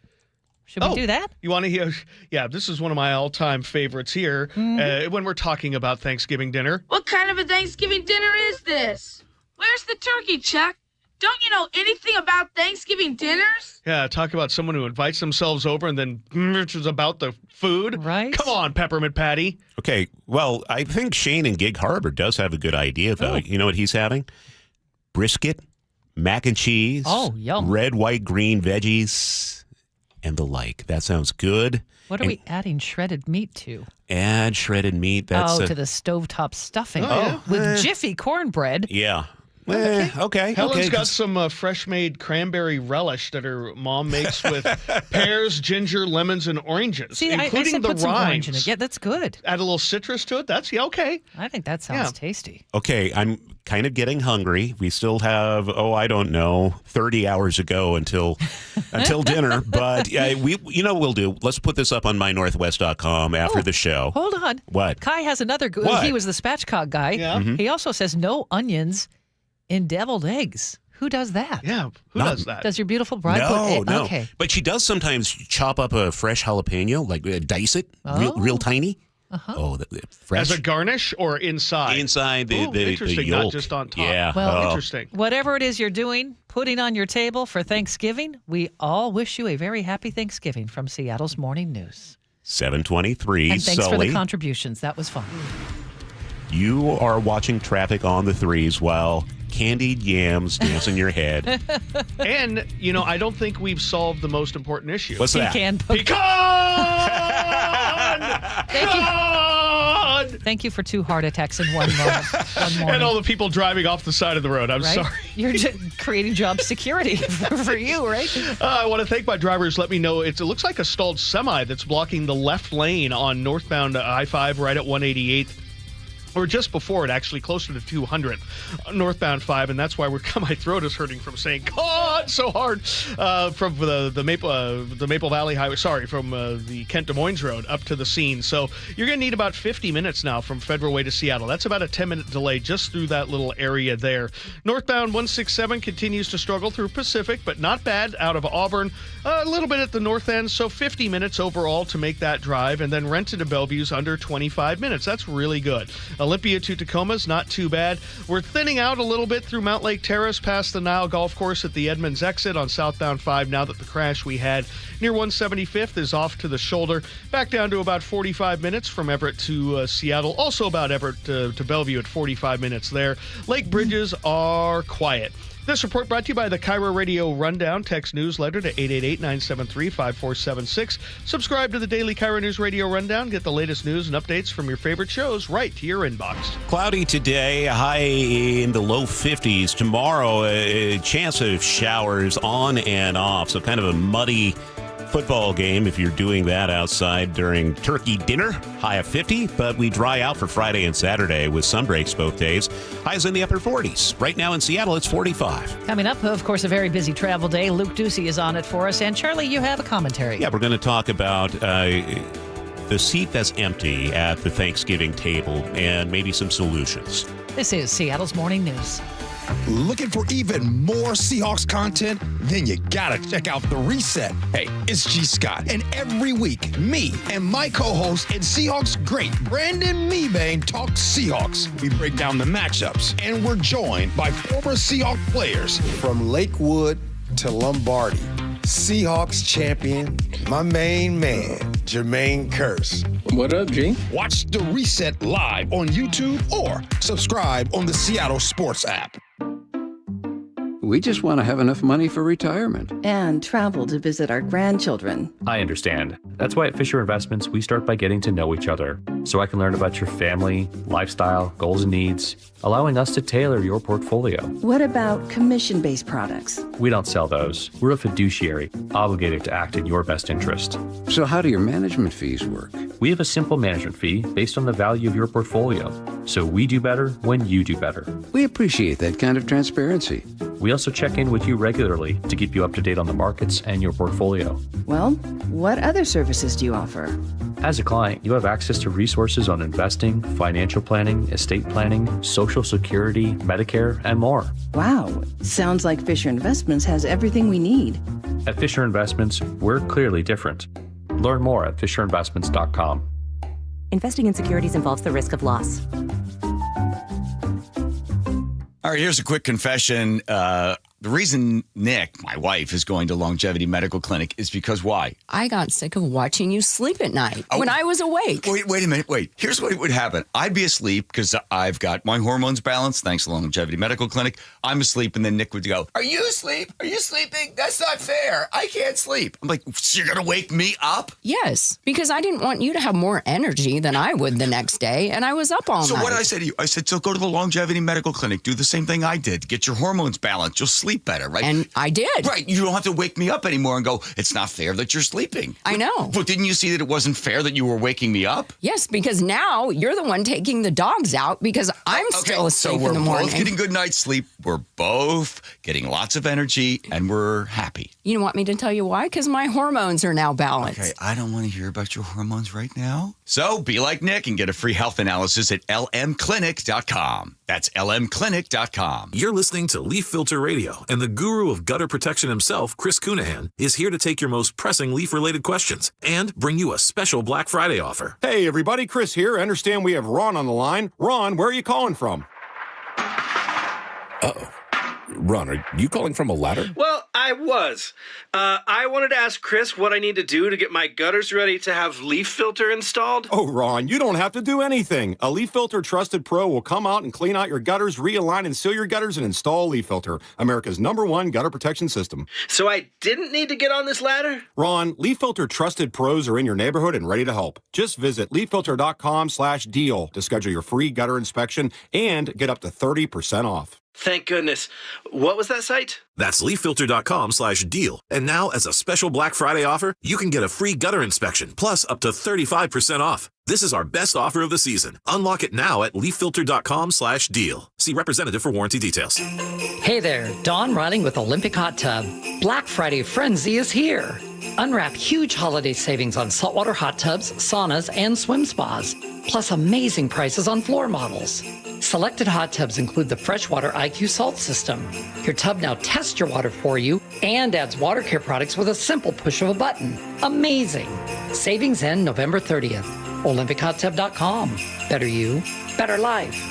Speaker 4: Should we do that?
Speaker 23: You want to hear? Yeah, this is one of my all-time favorites here when we're talking about Thanksgiving dinner.
Speaker 16: What kind of a Thanksgiving dinner is this? Where's the turkey, Chuck? Don't you know anything about Thanksgiving dinners?
Speaker 23: Yeah, talk about someone who invites themselves over and then bitches about the food.
Speaker 4: Right.
Speaker 23: Come on, Peppermint Patty.
Speaker 2: Okay, well, I think Shane in Gig Harbor does have a good idea, though. You know what he's having? Brisket, mac and cheese,
Speaker 4: yum.
Speaker 2: red, white, green veggies, and the like. That sounds good.
Speaker 4: What are we adding shredded meat to?
Speaker 2: Add shredded meat. That's
Speaker 4: to the stovetop stuffing.
Speaker 23: Oh, yeah.
Speaker 4: With Jiffy cornbread.
Speaker 2: Yeah. Okay.
Speaker 23: Helen's got some fresh-made cranberry relish that her mom makes with pears, ginger, lemons, and oranges,
Speaker 4: See,
Speaker 23: including
Speaker 4: I said
Speaker 23: the
Speaker 4: put some orange
Speaker 23: rinds.
Speaker 4: in it. Yeah, that's good.
Speaker 23: Add a little citrus to it. That's okay.
Speaker 4: I think that sounds tasty.
Speaker 2: Okay, I'm kind of getting hungry. We still have, I don't know, 30 hours ago until dinner. But what we'll do? Let's put this up on mynorthwest.com after the show.
Speaker 4: Hold on.
Speaker 2: What?
Speaker 4: Kai has another good.
Speaker 2: What?
Speaker 4: He was the spatchcock guy.
Speaker 23: Yeah.
Speaker 4: He also says no onions in deviled eggs. Who does that?
Speaker 23: Yeah, who does that?
Speaker 4: Does your beautiful bride put
Speaker 2: No.
Speaker 4: Okay.
Speaker 2: But she does sometimes chop up a fresh jalapeno, like dice it, real tiny. Oh, fresh.
Speaker 23: As a garnish or inside?
Speaker 2: Inside the
Speaker 23: interesting,
Speaker 2: yolk.
Speaker 23: not just on top.
Speaker 2: Yeah.
Speaker 4: Well,
Speaker 23: interesting.
Speaker 4: Whatever it is you're doing, putting on your table for Thanksgiving, we all wish you a very happy Thanksgiving from Seattle's Morning News.
Speaker 2: 7:23.
Speaker 4: And thanks for
Speaker 2: Sully.
Speaker 4: the contributions. That was fun.
Speaker 2: You are watching traffic on the threes while candied yams dance in your head.
Speaker 23: And, I don't think we've solved the most important issue.
Speaker 2: What's that?
Speaker 23: Pecan!
Speaker 4: Thank you for 2 heart attacks in one moment. One morning.
Speaker 23: And all the people driving off the side of the road. I'm
Speaker 4: Right?
Speaker 23: sorry.
Speaker 4: You're just creating job security for you, right?
Speaker 23: I want to thank my drivers. Let me know. It looks like a stalled semi that's blocking the left lane on northbound I-5 right at 188th. Or just before it, actually, closer to 200, northbound 5, and that's why my throat is hurting from saying "God" so hard from the Maple Valley Highway. Sorry, from the Kent Des Moines Road up to the scene. So you're going to need about 50 minutes now from Federal Way to Seattle. That's about a 10-minute delay just through that little area there. Northbound 167 continues to struggle through Pacific, but not bad out of Auburn. A little bit at the north end, so 50 minutes overall to make that drive, and then Renton to Bellevue's under 25 minutes. That's really good. Olympia to Tacoma's not too bad. We're thinning out a little bit through Mount Lake Terrace past the Nile Golf Course at the Edmonds exit on southbound 5 now that the crash we had near 175th is off to the shoulder. Back down to about 45 minutes from Everett to Seattle. Also about Everett to Bellevue at 45 minutes there. Lake bridges are quiet. This report brought to you by the KIRO Radio Rundown. Text newsletter to 888-973-5476. Subscribe to the daily KIRO News Radio Rundown. Get the latest news and updates from your favorite shows right to your inbox.
Speaker 2: Cloudy today, high in the low 50s. Tomorrow, a chance of showers on and off. So kind of a muddy football game if you're doing that outside during turkey dinner. High of 50, but we dry out for Friday and Saturday with sun breaks both days. Highs in the upper 40s. Right now in Seattle, it's 45.
Speaker 4: Coming up, of course, a very busy travel day. Luke Ducey is on it for us. And Charlie, you have a commentary.
Speaker 2: Yeah, we're going to talk about the seat that's empty at the Thanksgiving table and maybe some solutions.
Speaker 4: This is Seattle's Morning News.
Speaker 11: Looking for even more Seahawks content? Then you gotta check out The Reset. Hey, it's G. Scott, and every week, me and my co-host and Seahawks great Brandon Meebane talk Seahawks. We break down the matchups, and we're joined by former Seahawks players.
Speaker 18: From Lakewood to Lombardi, Seahawks champion, my main man, Jermaine Kearse.
Speaker 10: What up, G?
Speaker 11: Watch The Reset live on YouTube or subscribe on the Seattle Sports app.
Speaker 10: We just want to have enough money for retirement.
Speaker 3: And travel to visit our grandchildren.
Speaker 14: I understand. That's why at Fisher Investments, we start by getting to know each other so I can learn about your family, lifestyle, goals, and needs, allowing us to tailor your portfolio.
Speaker 3: What about commission-based products?
Speaker 14: We don't sell those. We're a fiduciary, obligated to act in your best interest.
Speaker 10: So how do your management fees work?
Speaker 14: We have a simple management fee based on the value of your portfolio. So we do better when you do better.
Speaker 10: We appreciate that kind of transparency.
Speaker 14: We also check in with you regularly to keep you up to date on the markets and your portfolio.
Speaker 3: Well, what other services do you offer?
Speaker 14: As a client, you have access to resources on investing, financial planning, estate planning, Social Security, Medicare, and more.
Speaker 3: Wow, sounds like Fisher Investments has everything we need.
Speaker 14: At Fisher Investments, we're clearly different. Learn more at FisherInvestments.com.
Speaker 1: Investing in securities involves the risk of loss.
Speaker 20: All right, here's a quick confession.
Speaker 19: The reason Nick, my wife, is going to Longevity Medical Clinic is because why?
Speaker 20: I got sick of watching you sleep at night when I was awake.
Speaker 19: Wait a minute. Wait. Here's what would happen. I'd be asleep because I've got my hormones balanced thanks to Longevity Medical Clinic. I'm asleep, and then Nick would go, "Are you asleep? Are you sleeping? That's not fair. I can't sleep." I'm like, "So you're going to wake me up?"
Speaker 20: Yes, because I didn't want you to have more energy than I would the next day, and I was up all night.
Speaker 19: So what did I say to you? I said, so go to the Longevity Medical Clinic. Do the same thing I did. Get your hormones balanced. You'll sleep better, right?
Speaker 20: And I did.
Speaker 19: Right. You don't have to wake me up anymore and go, it's not fair that you're sleeping.
Speaker 20: I know.
Speaker 19: But didn't you see that it wasn't fair that you were waking me up?
Speaker 20: Yes, because now you're the one taking the dogs out because I'm still asleep in the morning.
Speaker 19: So we're both getting good night's sleep. We're both getting lots of energy, and we're happy.
Speaker 20: You want me to tell you why? Because my hormones are now balanced.
Speaker 19: Okay, I don't want to hear about your hormones right now. So be like Nick and get a free health analysis at lmclinic.com. That's lmclinic.com.
Speaker 21: You're listening to Leaf Filter Radio, and the guru of gutter protection himself, Chris Cunahan, is here to take your most pressing leaf-related questions and bring you a special Black Friday offer.
Speaker 9: Hey, everybody, Chris here. I understand we have Ron on the line. Ron, where are you calling from?
Speaker 22: Uh-oh. Ron, are you calling from a ladder?
Speaker 23: Well, I was. I wanted to ask Chris what I need to do to get my gutters ready to have leaf filter installed.
Speaker 9: Oh, Ron, you don't have to do anything. A Leaf Filter Trusted Pro will come out and clean out your gutters, realign and seal your gutters, and install Leaf Filter, America's #1 gutter protection system.
Speaker 23: So I didn't need to get on this ladder?
Speaker 9: Ron, Leaf Filter Trusted Pros are in your neighborhood and ready to help. Just visit leaffilter.com/deal to schedule your free gutter inspection and get up to 30% off.
Speaker 23: Thank goodness. What was that site?
Speaker 21: That's leaffilter.com/deal. And now, as a special Black Friday offer, you can get a free gutter inspection, plus up to 35% off. This is our best offer of the season. Unlock it now at leaffilter.com/deal. See representative for warranty details.
Speaker 24: Hey there, Dawn Riding with Olympic Hot Tub. Black Friday Frenzy is here. Unwrap huge holiday savings on saltwater hot tubs, saunas, and swim spas, plus amazing prices on floor models. Selected hot tubs include the Freshwater IQ Salt System. Your tub now tests your water for you and adds water care products with a simple push of a button. Amazing! Savings end November 30th. OlympicHotTub.com. Better you, better life.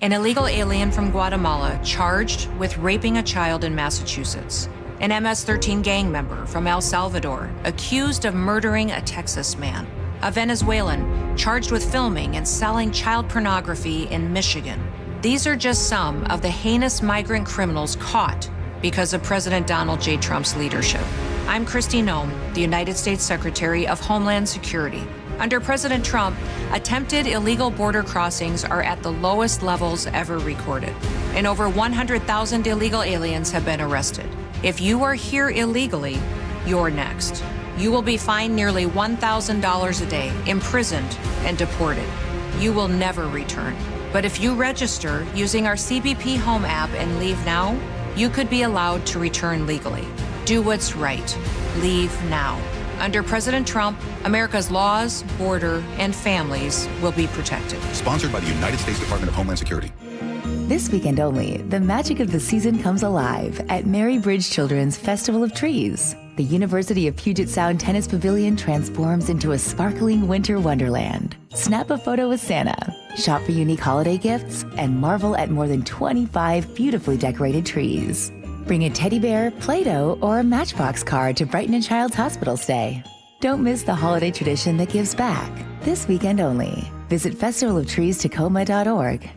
Speaker 25: An illegal alien from Guatemala charged with raping a child in Massachusetts. An MS-13 gang member from El Salvador accused of murdering a Texas man. A Venezuelan charged with filming and selling child pornography in Michigan. These are just some of the heinous migrant criminals caught because of President Donald J. Trump's leadership. I'm Kristi Noem, the United States Secretary of Homeland Security. Under President Trump, attempted illegal border crossings are at the lowest levels ever recorded, and over 100,000 illegal aliens have been arrested. If you are here illegally, you're next. You will be fined nearly $1,000 a day, imprisoned, and deported. You will never return. But if you register using our CBP Home app and leave now, you could be allowed to return legally. Do what's right. Leave now. Under President Trump, America's laws, border, and families will be protected.
Speaker 26: Sponsored by the United States Department of Homeland Security.
Speaker 1: This weekend only, the magic of the season comes alive at Mary Bridge Children's Festival of Trees. The University of Puget Sound Tennis Pavilion transforms into a sparkling winter wonderland. Snap a photo with Santa, shop for unique holiday gifts, and marvel at more than 25 beautifully decorated trees. Bring a teddy bear, Play-Doh, or a Matchbox card to brighten a child's hospital stay. Don't miss the holiday tradition that gives back. This weekend only. Visit festivalofTreesTacoma.org.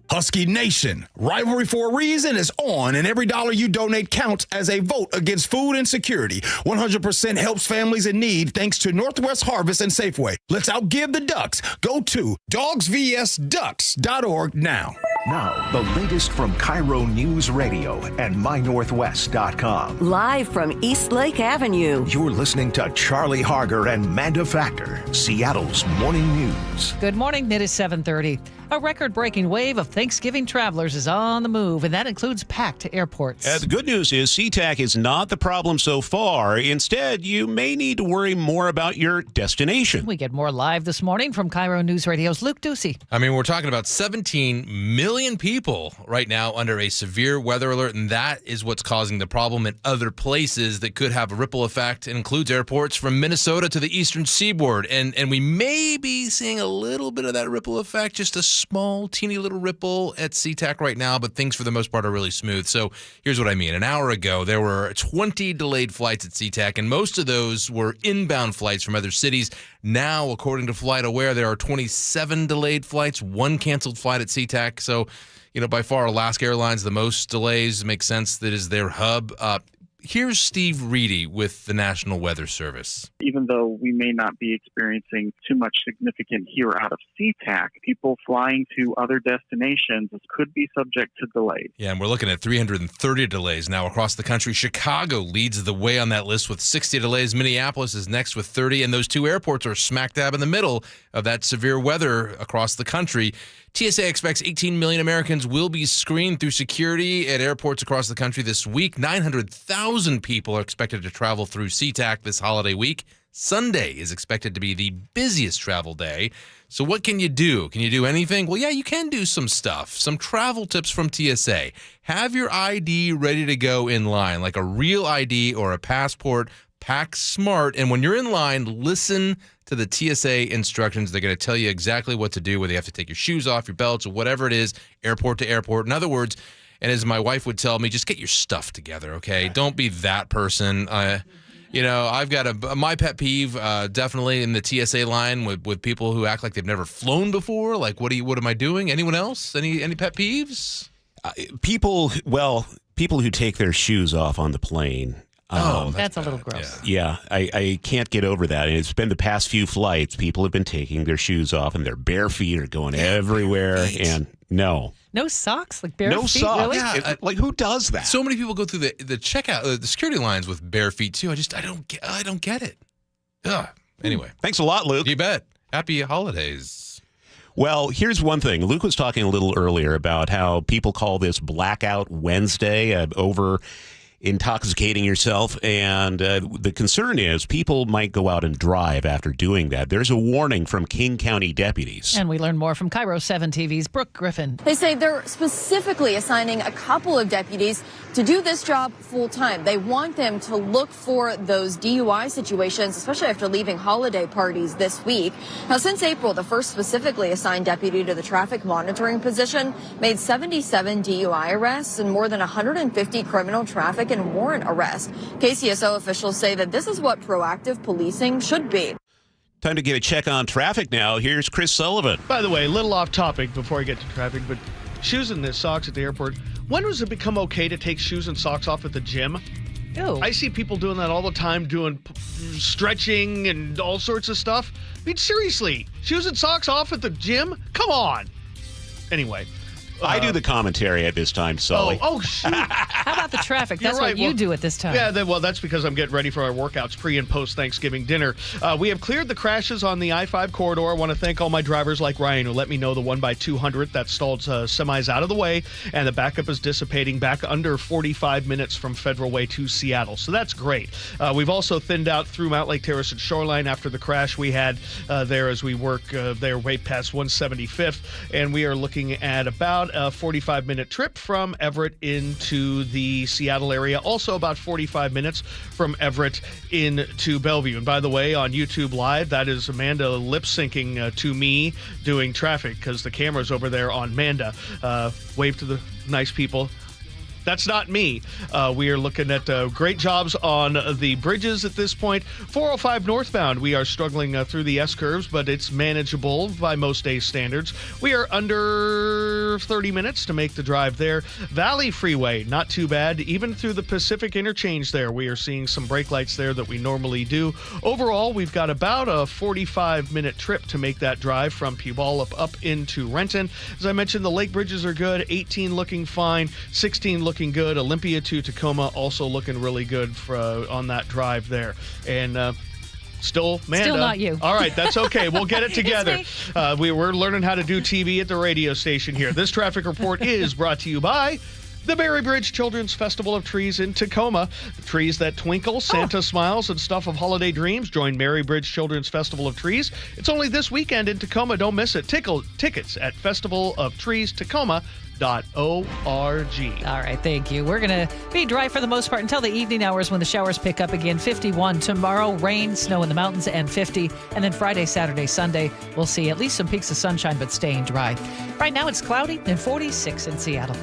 Speaker 11: Husky Nation, Rivalry for a Reason is on, and every dollar you donate counts as a vote against food insecurity. 100% helps families in need thanks to Northwest Harvest and Safeway. Let's outgive the Ducks. Go to dogsvsducks.org now.
Speaker 9: Now, the latest from KIRO Newsradio and MyNorthwest.com.
Speaker 27: Live from East Lake Avenue.
Speaker 9: You're listening to Charlie Harger and Manda Factor, Seattle's morning news.
Speaker 4: Good morning. It is 7:30. A record-breaking wave of Thanksgiving travelers is on the move, and that includes packed airports.
Speaker 2: The good news is SeaTac is not the problem so far. Instead, you may need to worry more about your destination.
Speaker 4: We get more live this morning from KIRO News Radio's Luke Ducey.
Speaker 5: I mean, we're talking about 17 million people right now under a severe weather alert, and that is what's causing the problem in other places that could have a ripple effect. It includes airports from Minnesota to the eastern seaboard, and we may be seeing a little bit of that ripple effect, just a small, teeny little ripple at SeaTac right now, but things for the most part are really smooth. So here's what I mean. An hour ago, there were 20 delayed flights at SeaTac, and most of those were inbound flights from other cities. Now, according to FlightAware, there are 27 delayed flights, 1 canceled flight at SeaTac. So, by far, Alaska Airlines, the most delays. Makes sense. That is their hub. Here's Steve Reedy with the National Weather Service.
Speaker 6: Even though we may not be experiencing too much significant here out of SeaTac, people flying to other destinations could be subject to delays.
Speaker 5: Yeah, and we're looking at 330 delays now across the country. Chicago leads the way on that list with 60 delays. Minneapolis is next with 30, and those 2 airports are smack dab in the middle of that severe weather across the country. TSA expects 18 million Americans will be screened through security at airports across the country this week. 900,000 people are expected to travel through SeaTac this holiday week. Sunday is expected to be the busiest travel day. So what can you do? Can you do anything? Well, yeah, you can do some stuff. Some travel tips from TSA. Have your ID ready to go in line, like a real ID or a passport. Pack smart, and when you're in line, listen to the TSA instructions. They're going to tell you exactly what to do, whether you have to take your shoes off, your belts, or whatever it is, airport to airport. In other words, and as my wife would tell me, just get your stuff together, okay? Don't be that person. I've got my pet peeve, definitely in the TSA line with people who act like they've never flown before. Like, what am I doing? Anyone else? Any pet peeves?
Speaker 2: People who take their shoes off on the plane.
Speaker 4: That's a little gross.
Speaker 2: Yeah, I can't get over that. And it's been the past few flights, people have been taking their shoes off and their bare feet are going everywhere. Right. And no
Speaker 4: socks, like bare feet.
Speaker 2: No socks.
Speaker 4: Really?
Speaker 2: Yeah, like who does that?
Speaker 5: So many people go through the checkout, the security lines with bare feet too. I don't get it. Ugh. Anyway,
Speaker 2: thanks a lot, Luke.
Speaker 5: You bet. Happy holidays.
Speaker 2: Well, here's one thing. Luke was talking a little earlier about how people call this Blackout Wednesday, over intoxicating yourself, and the concern is people might go out and drive after doing that. There's a warning from King County deputies.
Speaker 4: And we learn more from KIRO 7 TV's Brooke Griffin.
Speaker 7: They say they're specifically assigning a couple of deputies to do this job full time. They want them to look for those DUI situations, especially after leaving holiday parties this week. Now, since April, the first specifically assigned deputy to the traffic monitoring position made 77 DUI arrests and more than 150 criminal traffic and warrant arrests. KCSO officials say that this is what proactive policing should be.
Speaker 2: Time to get a check on traffic now. Here's Chris Sullivan.
Speaker 23: By the way, a little off topic before I get to traffic, but shoes and socks at the airport. When does it become okay to take shoes and socks off at the gym?
Speaker 4: Ew.
Speaker 23: I see people doing that all the time, doing stretching and all sorts of stuff. I mean, seriously, shoes and socks off at the gym? Come on. Anyway.
Speaker 2: I do the commentary at this time, Sully.
Speaker 23: Oh, shoot.
Speaker 4: How about the traffic? That's
Speaker 23: right.
Speaker 4: what you do at this time.
Speaker 23: Yeah, that's because I'm getting ready for our workouts pre and post Thanksgiving dinner. We have cleared the crashes on the I-5 corridor. I want to thank all my drivers like Ryan who let me know the 1x200 that stalled semis out of the way, and the backup is dissipating back under 45 minutes from Federal Way to Seattle. So that's great. We've also thinned out through Mount Lake Terrace and Shoreline after the crash we had there as we work there way past 175th, and we are looking at about a 45-minute trip from Everett into the Seattle area. Also about 45 minutes from Everett into Bellevue. And by the way, on YouTube Live, that is Amanda lip-syncing to me doing traffic because the camera's over there on Manda. Wave to the nice people. That's not me. We are looking at great jobs on the bridges at this point. 405 northbound, we are struggling through the S-curves, but it's manageable by most days' standards. We are under 30 minutes to make the drive there. Valley Freeway, not too bad. Even through the Pacific Interchange there, we are seeing some brake lights there that we normally do. Overall, we've got about a 45-minute trip to make that drive from Puyallup up into Renton. As I mentioned, the lake bridges are good. 18 looking fine. 16 looking good. Olympia to Tacoma also looking really good on that drive there. And still Manda.
Speaker 4: Still not you.
Speaker 23: All right, that's okay. We'll get it together. We're learning how to do TV at the radio station here. This traffic report is brought to you by the Mary Bridge Children's Festival of Trees in Tacoma. The trees that twinkle, Santa smiles, and stuff of holiday dreams. Join Mary Bridge Children's Festival of Trees. It's only this weekend in Tacoma. Don't miss it. Tickets at festivalofTreestacoma.com.
Speaker 4: All right, thank you. We're going to be dry for the most part until the evening hours when the showers pick up again. 51 tomorrow, rain, snow in the mountains, and 50. And then Friday, Saturday, Sunday, we'll see at least some peaks of sunshine, but staying dry. Right now, it's cloudy and 46 in Seattle.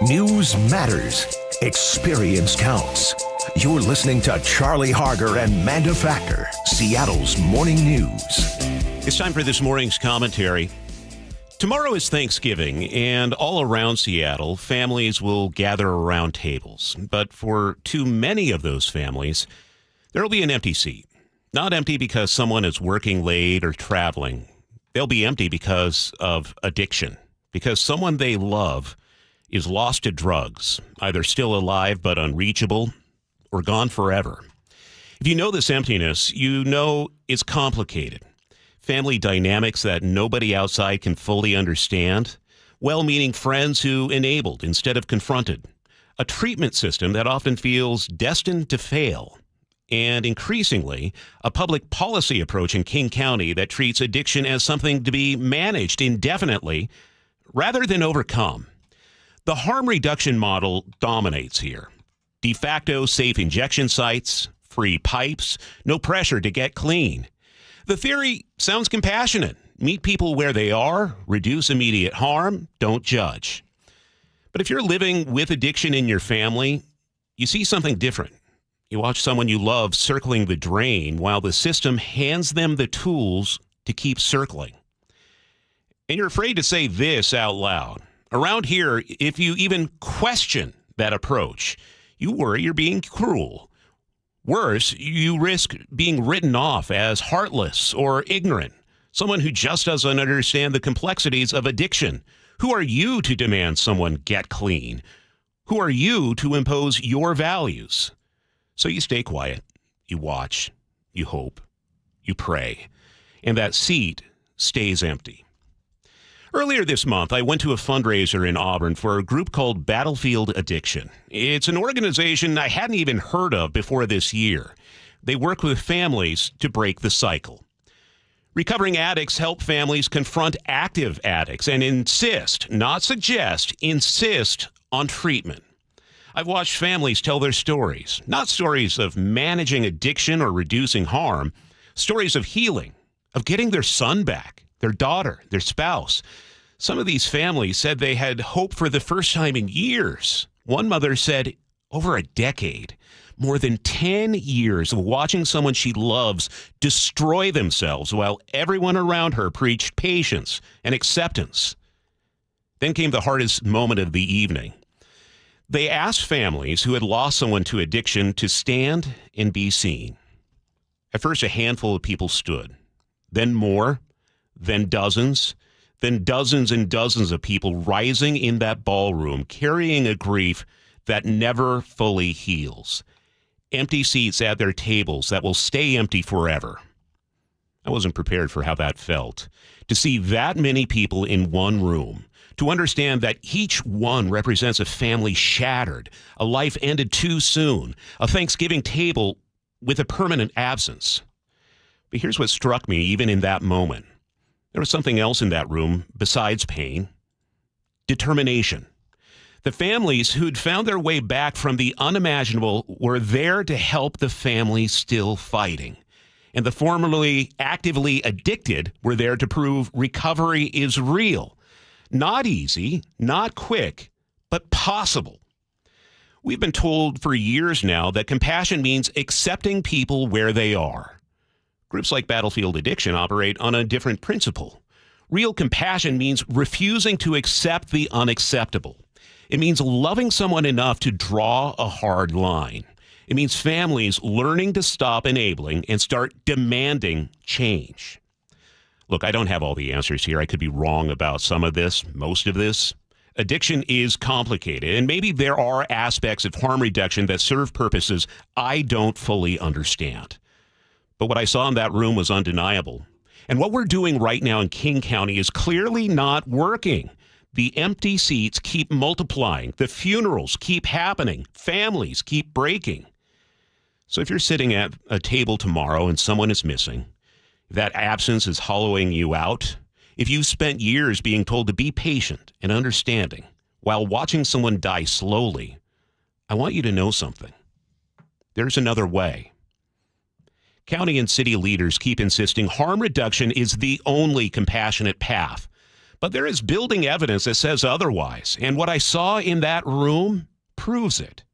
Speaker 8: News matters. Experience counts. You're listening to Charlie Harger and Manda Factor, Seattle's morning news.
Speaker 2: It's time for this morning's commentary. Tomorrow is Thanksgiving, and all around Seattle, families will gather around tables. But for too many of those families, there will be an empty seat. Not empty because someone is working late or traveling. They'll be empty because of addiction, because someone they love is lost to drugs, either still alive but unreachable or gone forever. If you know this emptiness, you know it's complicated. Family dynamics that nobody outside can fully understand, well-meaning friends who enabled instead of confronted, a treatment system that often feels destined to fail, and increasingly, a public policy approach in King County that treats addiction as something to be managed indefinitely rather than overcome. The harm reduction model dominates here. De facto safe injection sites, free pipes, no pressure to get clean. The theory sounds compassionate. Meet people where they are, reduce immediate harm, don't judge. But if you're living with addiction in your family, you see something different. You watch someone you love circling the drain while the system hands them the tools to keep circling. And you're afraid to say this out loud. Around here, if you even question that approach, you worry you're being cruel. Worse, you risk being written off as heartless or ignorant, someone who just doesn't understand the complexities of addiction. Who are you to demand someone get clean? Who are you to impose your values? So you stay quiet, you watch, you hope, you pray, and that seat stays empty. Earlier this month, I went to a fundraiser in Auburn for a group called Battlefield Addiction. It's an organization I hadn't even heard of before this year. They work with families to break the cycle. Recovering addicts help families confront active addicts and insist, not suggest, insist on treatment. I've watched families tell their stories, not stories of managing addiction or reducing harm, stories of healing, of getting their son back, their daughter, their spouse. Some of these families said they had hope for the first time in years. One mother said, over a decade, more than 10 years of watching someone she loves destroy themselves while everyone around her preached patience and acceptance. Then came the hardest moment of the evening. They asked families who had lost someone to addiction to stand and be seen. At first, a handful of people stood, then more, then dozens and dozens of people rising in that ballroom, carrying a grief that never fully heals. Empty seats at their tables that will stay empty forever. I wasn't prepared for how that felt. To see that many people in one room, to understand that each one represents a family shattered, a life ended too soon, a Thanksgiving table with a permanent absence. But here's what struck me even in that moment. There was something else in that room besides pain. Determination. The families who'd found their way back from the unimaginable were there to help the families still fighting. And the formerly actively addicted were there to prove recovery is real. Not easy, not quick, but possible. We've been told for years now that compassion means accepting people where they are. Groups like Battlefield Addiction operate on a different principle. Real compassion means refusing to accept the unacceptable. It means loving someone enough to draw a hard line. It means families learning to stop enabling and start demanding change. Look, I don't have all the answers here. I could be wrong about some of this, most of this. Addiction is complicated, and maybe there are aspects of harm reduction that serve purposes I don't fully understand. But what I saw in that room was undeniable. And what we're doing right now in King County is clearly not working. The empty seats keep multiplying. The funerals keep happening. Families keep breaking. So if you're sitting at a table tomorrow and someone is missing, that absence is hollowing you out, If you spent years being told to be patient and understanding while watching someone die slowly, I want you to know something. There's another way. County and city leaders keep insisting harm reduction is the only compassionate path. But there is building evidence that says otherwise. And what I saw in that room proves it.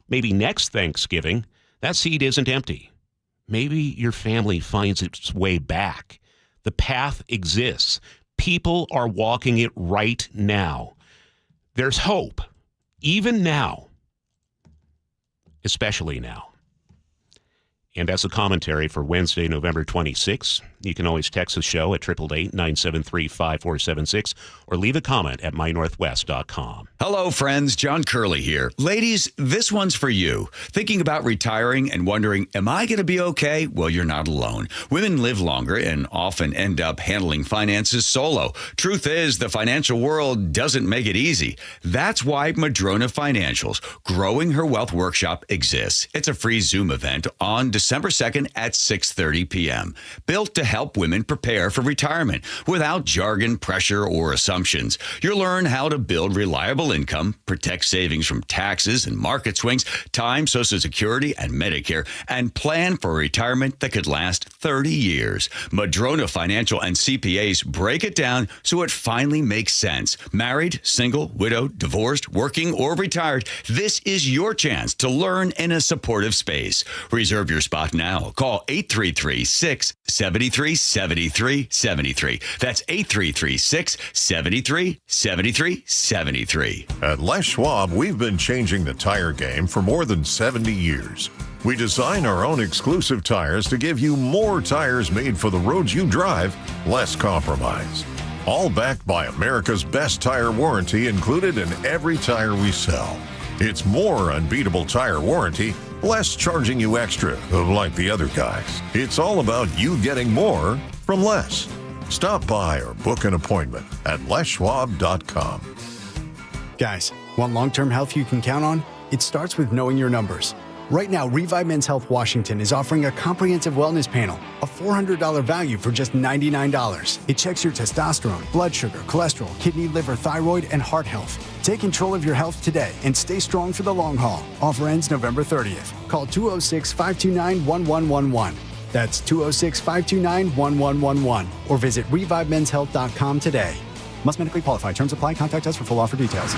Speaker 2: Maybe next Thanksgiving, that seat isn't empty. Maybe your family finds its way back. The path exists. People are walking it right now. There's hope, even now, especially now. And as a commentary for Wednesday, November 26th, you can always text the show at 888-973-5476 or leave a comment at mynorthwest.com.
Speaker 19: Hello, friends. John Curley here. Ladies, this one's for you. Thinking about retiring and wondering, am I going to be okay? Well, you're not alone. Women live longer and often end up handling finances solo. Truth is, the financial world doesn't make it easy. That's why Madrona Financial's Growing Her Wealth Workshop exists. It's a free Zoom event on December 2nd at 6:30 p.m. Built to help women prepare for retirement without jargon, pressure, or assumptions. You'll learn how to build reliable income, protect savings from taxes and market swings, time Social Security and Medicare, and plan for retirement that could last 30 years. Madrona Financial and CPAs break it down so it finally makes sense. Married, single, widowed, divorced, working, or retired, this is your chance to learn in a supportive space. Reserve your spot now. Call 833-673-7373. That's 833-673-7373.
Speaker 10: At Les Schwab, we've been changing the tire game for more than 70 years. We design our own exclusive tires to give you more tires made for the roads you drive, less compromise. All backed by America's best tire warranty included in every tire we sell. It's more unbeatable tire warranty, less charging you extra, like the other guys. It's all about you getting more from less. Stop by or book an appointment at leschwab.com.
Speaker 12: Guys, want long-term health you can count on? It starts with knowing your numbers. Right now, Revive Men's Health Washington is offering a comprehensive wellness panel, a $400 value for just $99. It checks your testosterone, blood sugar, cholesterol, kidney, liver, thyroid, and heart health. Take control of your health today and stay strong for the long haul. Offer ends November 30th. Call 206-529-1111. That's 206-529-1111. Or visit ReviveMen'sHealth.com today. Must medically qualify. Terms apply. Contact us for full offer details.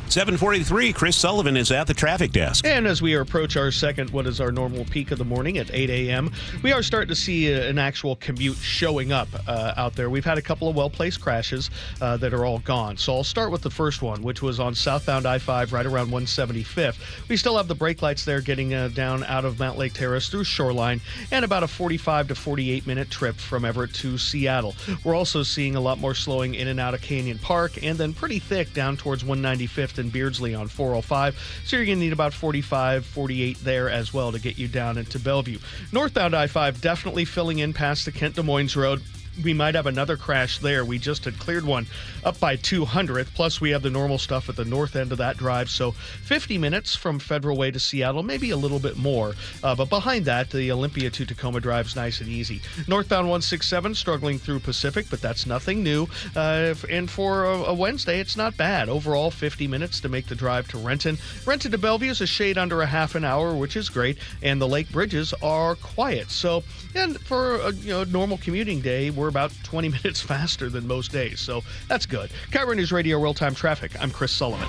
Speaker 2: 7:43, Chris Sullivan is at the traffic desk.
Speaker 23: And as we approach our second, what is our normal peak of the morning at 8 a.m., we are starting to see an actual commute showing up out there. We've had a couple of well-placed crashes that are all gone. So I'll start with the first one, which was on southbound I-5 right around 175th. We still have the brake lights there getting down out of Mount Lake Terrace through Shoreline, and about a 45 to 48-minute trip from Everett to Seattle. We're also seeing a lot more slowing in and out of Canyon Park, and then pretty thick down towards 195th and Beardsley on 405. So you're going to need about 45, 48 there as well to get you down into Bellevue. Northbound I-5 definitely filling in past the Kent Des Moines Road. We might have another crash there. We just had cleared one up by 200th. Plus, we have the normal stuff at the north end of that drive. So 50 minutes from Federal Way to Seattle, maybe a little bit more. But behind that, the Olympia to Tacoma drive is nice and easy. Northbound 167 struggling through Pacific, but that's nothing new. And for a Wednesday, it's not bad. Overall, 50 minutes to make the drive to Renton. Renton to Bellevue is a shade under a half an hour, which is great. And the lake bridges are quiet. So, and for a normal commuting day, we're about 20 minutes faster than most days, so that's good. KIRO Newsradio real-time traffic. I'm Chris Sullivan.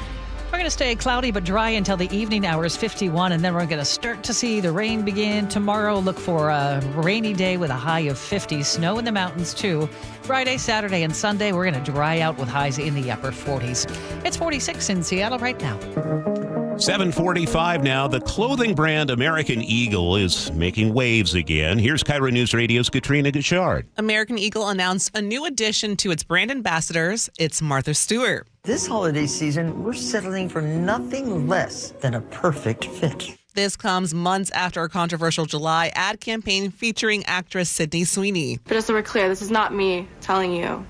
Speaker 4: We're going to stay cloudy but dry until the evening hours, 51, and then we're going to start to see the rain begin tomorrow. Look for a rainy day with a high of 50. Snow in the mountains, too. Friday, Saturday, and Sunday, we're going to dry out with highs in the upper 40s. It's 46 in Seattle right now.
Speaker 2: 7:45 now. The clothing brand American Eagle is making waves again. Here's KIRO News Radio's Katrina Gachard.
Speaker 13: American Eagle announced a new addition to its brand ambassadors. It's Martha Stewart.
Speaker 15: This holiday season, we're settling for nothing less than a perfect fit.
Speaker 13: This comes months after a controversial July ad campaign featuring actress Sydney Sweeney.
Speaker 16: But just so we're clear, this is not me telling you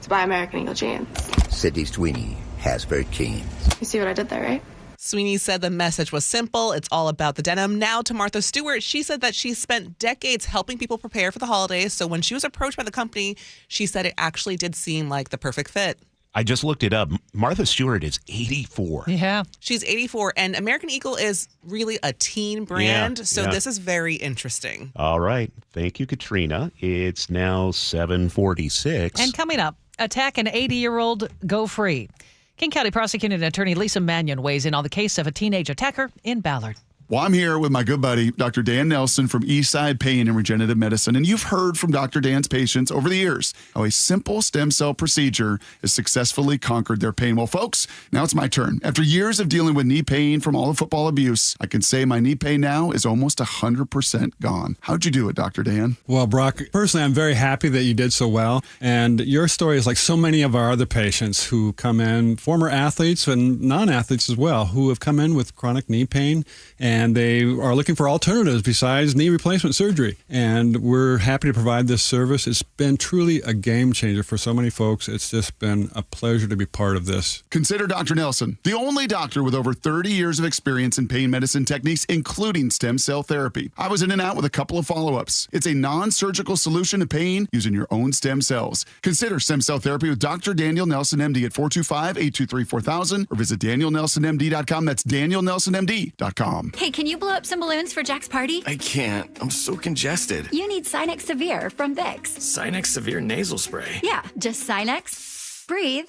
Speaker 16: to buy American Eagle jeans.
Speaker 17: Sydney Sweeney has very jeans.
Speaker 16: You see what I did there, right?
Speaker 13: Sweeney said the message was simple. It's all about the denim. Now to Martha Stewart. She said that she spent decades helping people prepare for the holidays. So when she was approached by the company, she said it actually did seem like the perfect fit.
Speaker 2: I just looked it up. Martha Stewart is 84.
Speaker 4: Yeah.
Speaker 13: She's 84, and American Eagle is really a teen brand, so this is very interesting.
Speaker 2: All right. Thank you, Katrina. It's now 7:46.
Speaker 4: And coming up, attack an 80-year-old, go free. King County Prosecuting Attorney Lisa Mannion weighs in on the case of a teenage attacker in Ballard.
Speaker 3: Well, I'm here with my good buddy, Dr. Dan Nelson from Eastside Pain and Regenerative Medicine. And you've heard from Dr. Dan's patients over the years how a simple stem cell procedure has successfully conquered their pain. Well, folks, now it's my turn. After years of dealing with knee pain from all the football abuse, I can say my knee pain now is almost 100% gone. How'd you do it, Dr. Dan?
Speaker 14: Well, Brock, personally, I'm very happy that you did so well. And your story is like so many of our other patients who come in, former athletes and non-athletes as well, who have come in with chronic knee pain, and they are looking for alternatives besides knee replacement surgery. And we're happy to provide this service. It's been truly a game changer for so many folks. It's just been a pleasure to be part of this.
Speaker 3: Consider Dr. Nelson, the only doctor with over 30 years of experience in pain medicine techniques, including stem cell therapy. I was in and out with a couple of follow-ups. It's a non-surgical solution to pain using your own stem cells. Consider stem cell therapy with Dr. Daniel Nelson, MD at 425-823-4000 or visit danielnelsonmd.com. That's danielnelsonmd.com.
Speaker 17: Hey, can you blow up some balloons for Jack's party?
Speaker 18: I can't. I'm so congested.
Speaker 17: You need Sinex Severe from Vicks.
Speaker 18: Sinex Severe nasal spray.
Speaker 17: Yeah, just Sinex. Breathe.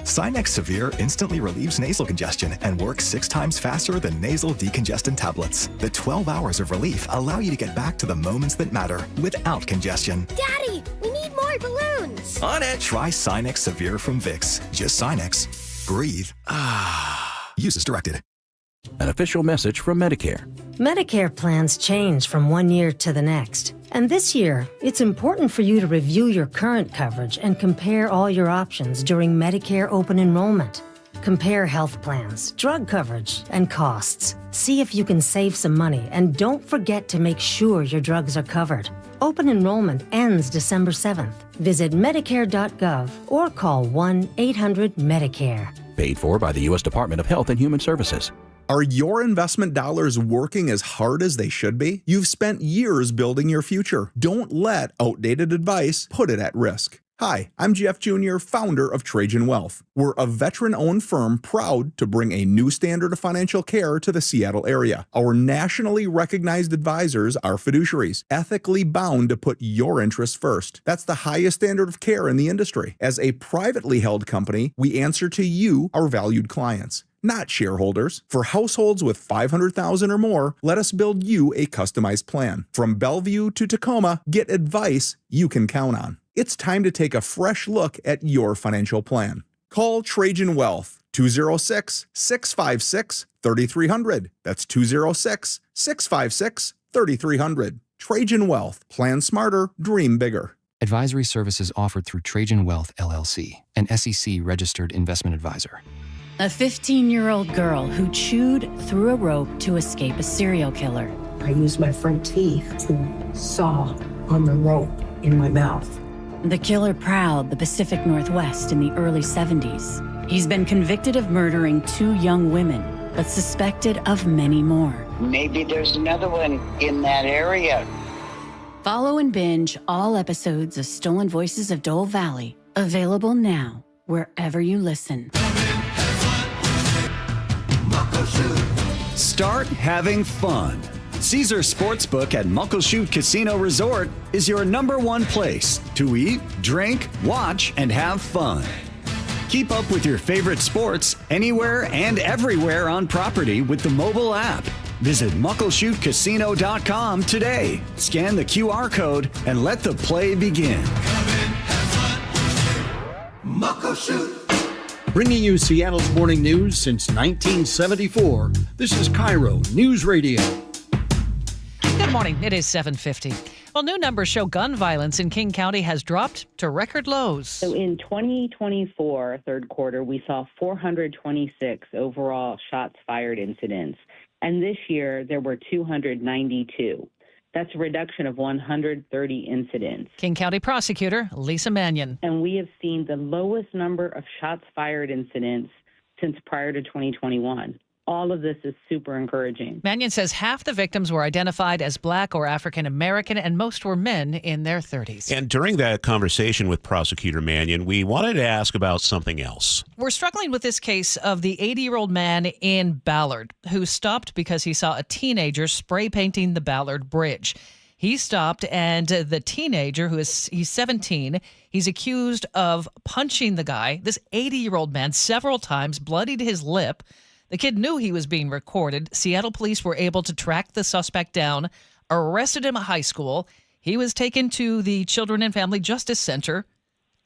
Speaker 20: Sinex Severe instantly relieves nasal congestion and works 6 times faster than nasal decongestant tablets. The 12 hours of relief allow you to get back to the moments that matter without congestion.
Speaker 17: Daddy, we need more balloons.
Speaker 18: On it.
Speaker 20: Try Sinex Severe from Vicks. Just Sinex. Breathe. Use as directed.
Speaker 21: An official message from Medicare.
Speaker 22: Medicare plans change from one year to the next. And this year, it's important for you to review your current coverage and compare all your options during Medicare open enrollment. Compare health plans, drug coverage, and costs. See if you can save some money, and don't forget to make sure your drugs are covered. Open enrollment ends December 7th. Visit Medicare.gov or call 1-800-MEDICARE.
Speaker 21: Paid for by the U.S. Department of Health and Human Services.
Speaker 28: Are your investment dollars working as hard as they should be? You've spent years building your future. Don't let outdated advice put it at risk. Hi, I'm Jeff Jr., founder of Trajan Wealth. We're a veteran-owned firm proud to bring a new standard of financial care to the Seattle area. Our nationally recognized advisors are fiduciaries, ethically bound to put your interests first. That's the highest standard of care in the industry. As a privately held company, we answer to you, our valued clients, not shareholders. For households with $500,000 or more, let us build you a customized plan. From Bellevue to Tacoma, get advice you can count on. It's time to take a fresh look at your financial plan. Call Trajan Wealth, 206-656-3300. That's 206-656-3300. Trajan Wealth. Plan smarter, dream bigger.
Speaker 29: Advisory services offered through Trajan Wealth, LLC, an SEC-registered investment advisor.
Speaker 30: A 15-year-old girl who chewed through a rope to escape a serial killer.
Speaker 31: I used my front teeth to saw on the rope in my mouth.
Speaker 30: The killer prowled the Pacific Northwest in the early 70s. He's been convicted of murdering 2 young women, but suspected of many more.
Speaker 32: Maybe there's another one in that area.
Speaker 30: Follow and binge all episodes of Stolen Voices of Dole Valley, available now wherever you listen.
Speaker 33: Start having fun. Caesar Sportsbook at Muckleshoot Casino Resort is your #1 place to eat, drink, watch, and have fun. Keep up with your favorite sports anywhere and everywhere on property with the mobile app. Visit muckleshootcasino.com today. Scan the QR code and let the play begin.
Speaker 34: Muckleshoot. Bringing you Seattle's morning news since 1974, this is KIRO Newsradio.
Speaker 4: Good morning. It is 7:50. Well, new numbers show gun violence in King County has dropped to record lows.
Speaker 35: So in 2024, third quarter, we saw 426 overall shots fired incidents. And this year, there were 292. That's a reduction of 130 incidents.
Speaker 4: King County Prosecutor Lisa Mannion.
Speaker 35: And we have seen the lowest number of shots fired incidents since prior to 2021. All of this is super encouraging.
Speaker 4: Mannion says half the victims were identified as Black or African American, and most were men in their 30s.
Speaker 2: And during that conversation with Prosecutor Mannion, we wanted to ask about something else.
Speaker 4: We're struggling with this case of the 80-year-old man in Ballard who stopped because he saw a teenager spray painting the Ballard Bridge. He stopped, and the teenager, he's 17, he's accused of punching the guy, this 80-year-old man, several times, bloodied his lip. The kid knew he was being recorded. Seattle police were able to track the suspect down, arrested him at high school. He was taken to the Children and Family Justice Center,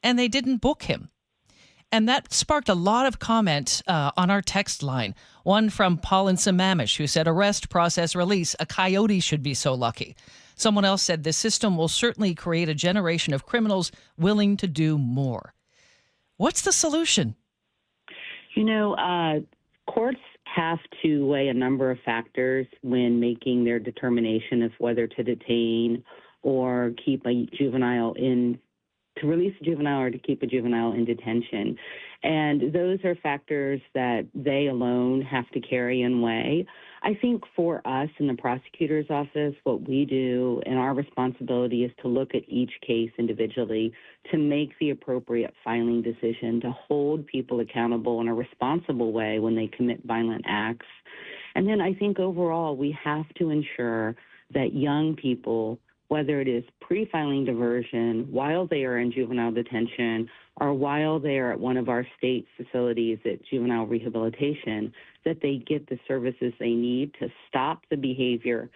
Speaker 4: and they didn't book him. And that sparked a lot of comment on our text line. One from Paul in Sammamish, who said, arrest, process, release. A coyote should be so lucky. Someone else said, the system will certainly create a generation of criminals willing to do more. What's the solution?
Speaker 35: Courts have to weigh a number of factors when making their determination of whether to detain or keep a juvenile to release a juvenile or to keep a juvenile in detention. And those are factors that they alone have to carry and weigh. I think for us in the prosecutor's office, what we do and our responsibility is to look at each case individually to make the appropriate filing decision, to hold people accountable in a responsible way when they commit violent acts. And then I think overall we have to ensure that young people, whether it is pre-filing diversion, while they are in juvenile detention, or while they are at one of our state facilities at juvenile rehabilitation, that they get the services they need to stop the behavior.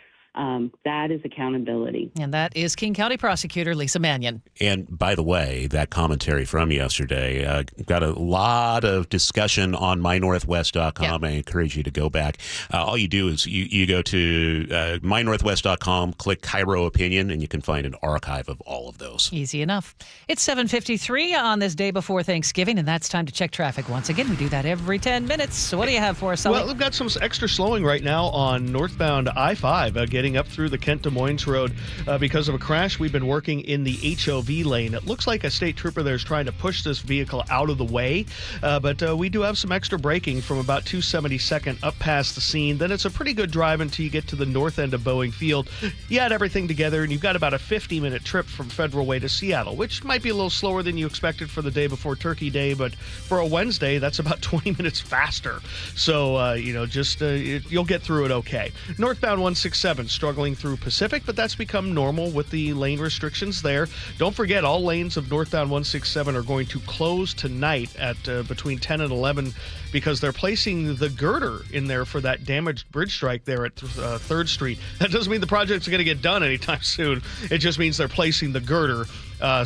Speaker 35: That is accountability.
Speaker 4: And that is King County Prosecutor Lisa Mannion.
Speaker 2: And by the way, that commentary from yesterday got a lot of discussion on mynorthwest.com. I encourage you to go back. All you do is you go to mynorthwest.com, click KIRO Opinion, and you can find an archive of all of those.
Speaker 4: Easy enough. It's 7:53 on this day before Thanksgiving, and that's time to check traffic once again. We do that every 10 minutes. So what do you have for us, Sully?
Speaker 1: Well, we've got some extra slowing right now on northbound I-5, getting up through the Kent Des Moines Road because of a crash. We've been working in the HOV lane. It looks like a state trooper there is trying to push this vehicle out of the way, but we do have some extra braking from about 272nd up past the scene. Then it's a pretty good drive until you get to the north end of Boeing Field. You add everything together, and you've got about a 50-minute trip from Federal Way to Seattle, which might be a little slower than you expected for the day before Turkey Day, but for a Wednesday, that's about 20 minutes faster. So, you'll get through it okay. Northbound 167, struggling through Pacific, but that's become normal with the lane restrictions there. Don't forget, all lanes of northbound 167 are going to close tonight at between 10 and 11 because they're placing the girder in there for that damaged bridge strike there at 3rd Street. That doesn't mean the project's going to get done anytime soon. It just means they're placing the girder.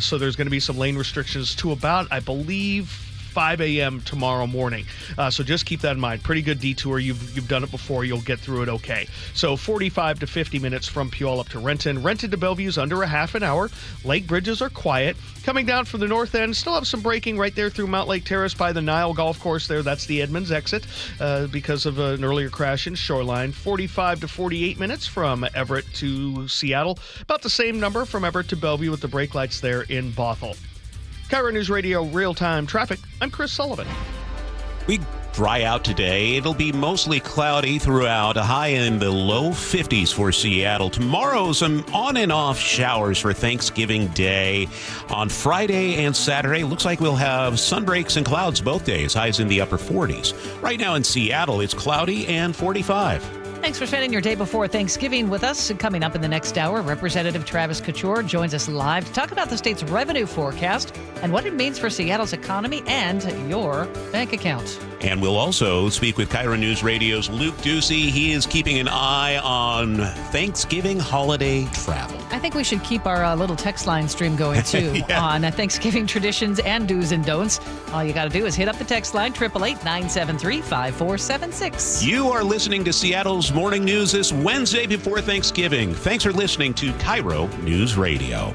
Speaker 1: So there's going to be some lane restrictions to about, I believe, 5 a.m. tomorrow morning. So just keep that in mind. Pretty good detour. You've done it before. You'll get through it okay. So 45 to 50 minutes from Puyallup to Renton. Renton to Bellevue is under a half an hour. Lake bridges are quiet. Coming down from the north end, still have some braking right there through Mount Lake Terrace by the Nile Golf Course there. That's the Edmonds exit because of an earlier crash in Shoreline. 45 to 48 minutes from Everett to Seattle. About the same number from Everett to Bellevue with the brake lights there in Bothell. KIRO News Radio real-time traffic. I'm Chris Sullivan.
Speaker 2: We dry out today. It'll be mostly cloudy throughout, a high in the low 50s for Seattle. Tomorrow, some on and off showers for Thanksgiving Day. On Friday and Saturday, looks like we'll have sunbreaks and clouds both days, highs in the upper 40s. Right now in Seattle, it's cloudy and 45.
Speaker 4: Thanks for spending your day before Thanksgiving with us. And coming up in the next hour, Representative Travis Couture joins us live to talk about the state's revenue forecast and what it means for Seattle's economy and your bank account.
Speaker 2: And we'll also speak with KIRO News Radio's Luke Ducey. He is keeping an eye on Thanksgiving holiday travel.
Speaker 4: I think we should keep our little text line stream going, too, on Thanksgiving traditions and do's and don'ts. All you got to do is hit up the text line, 888-973-5476.
Speaker 2: You are listening to Seattle's Morning News this Wednesday before Thanksgiving. Thanks for listening to KIRO News Radio.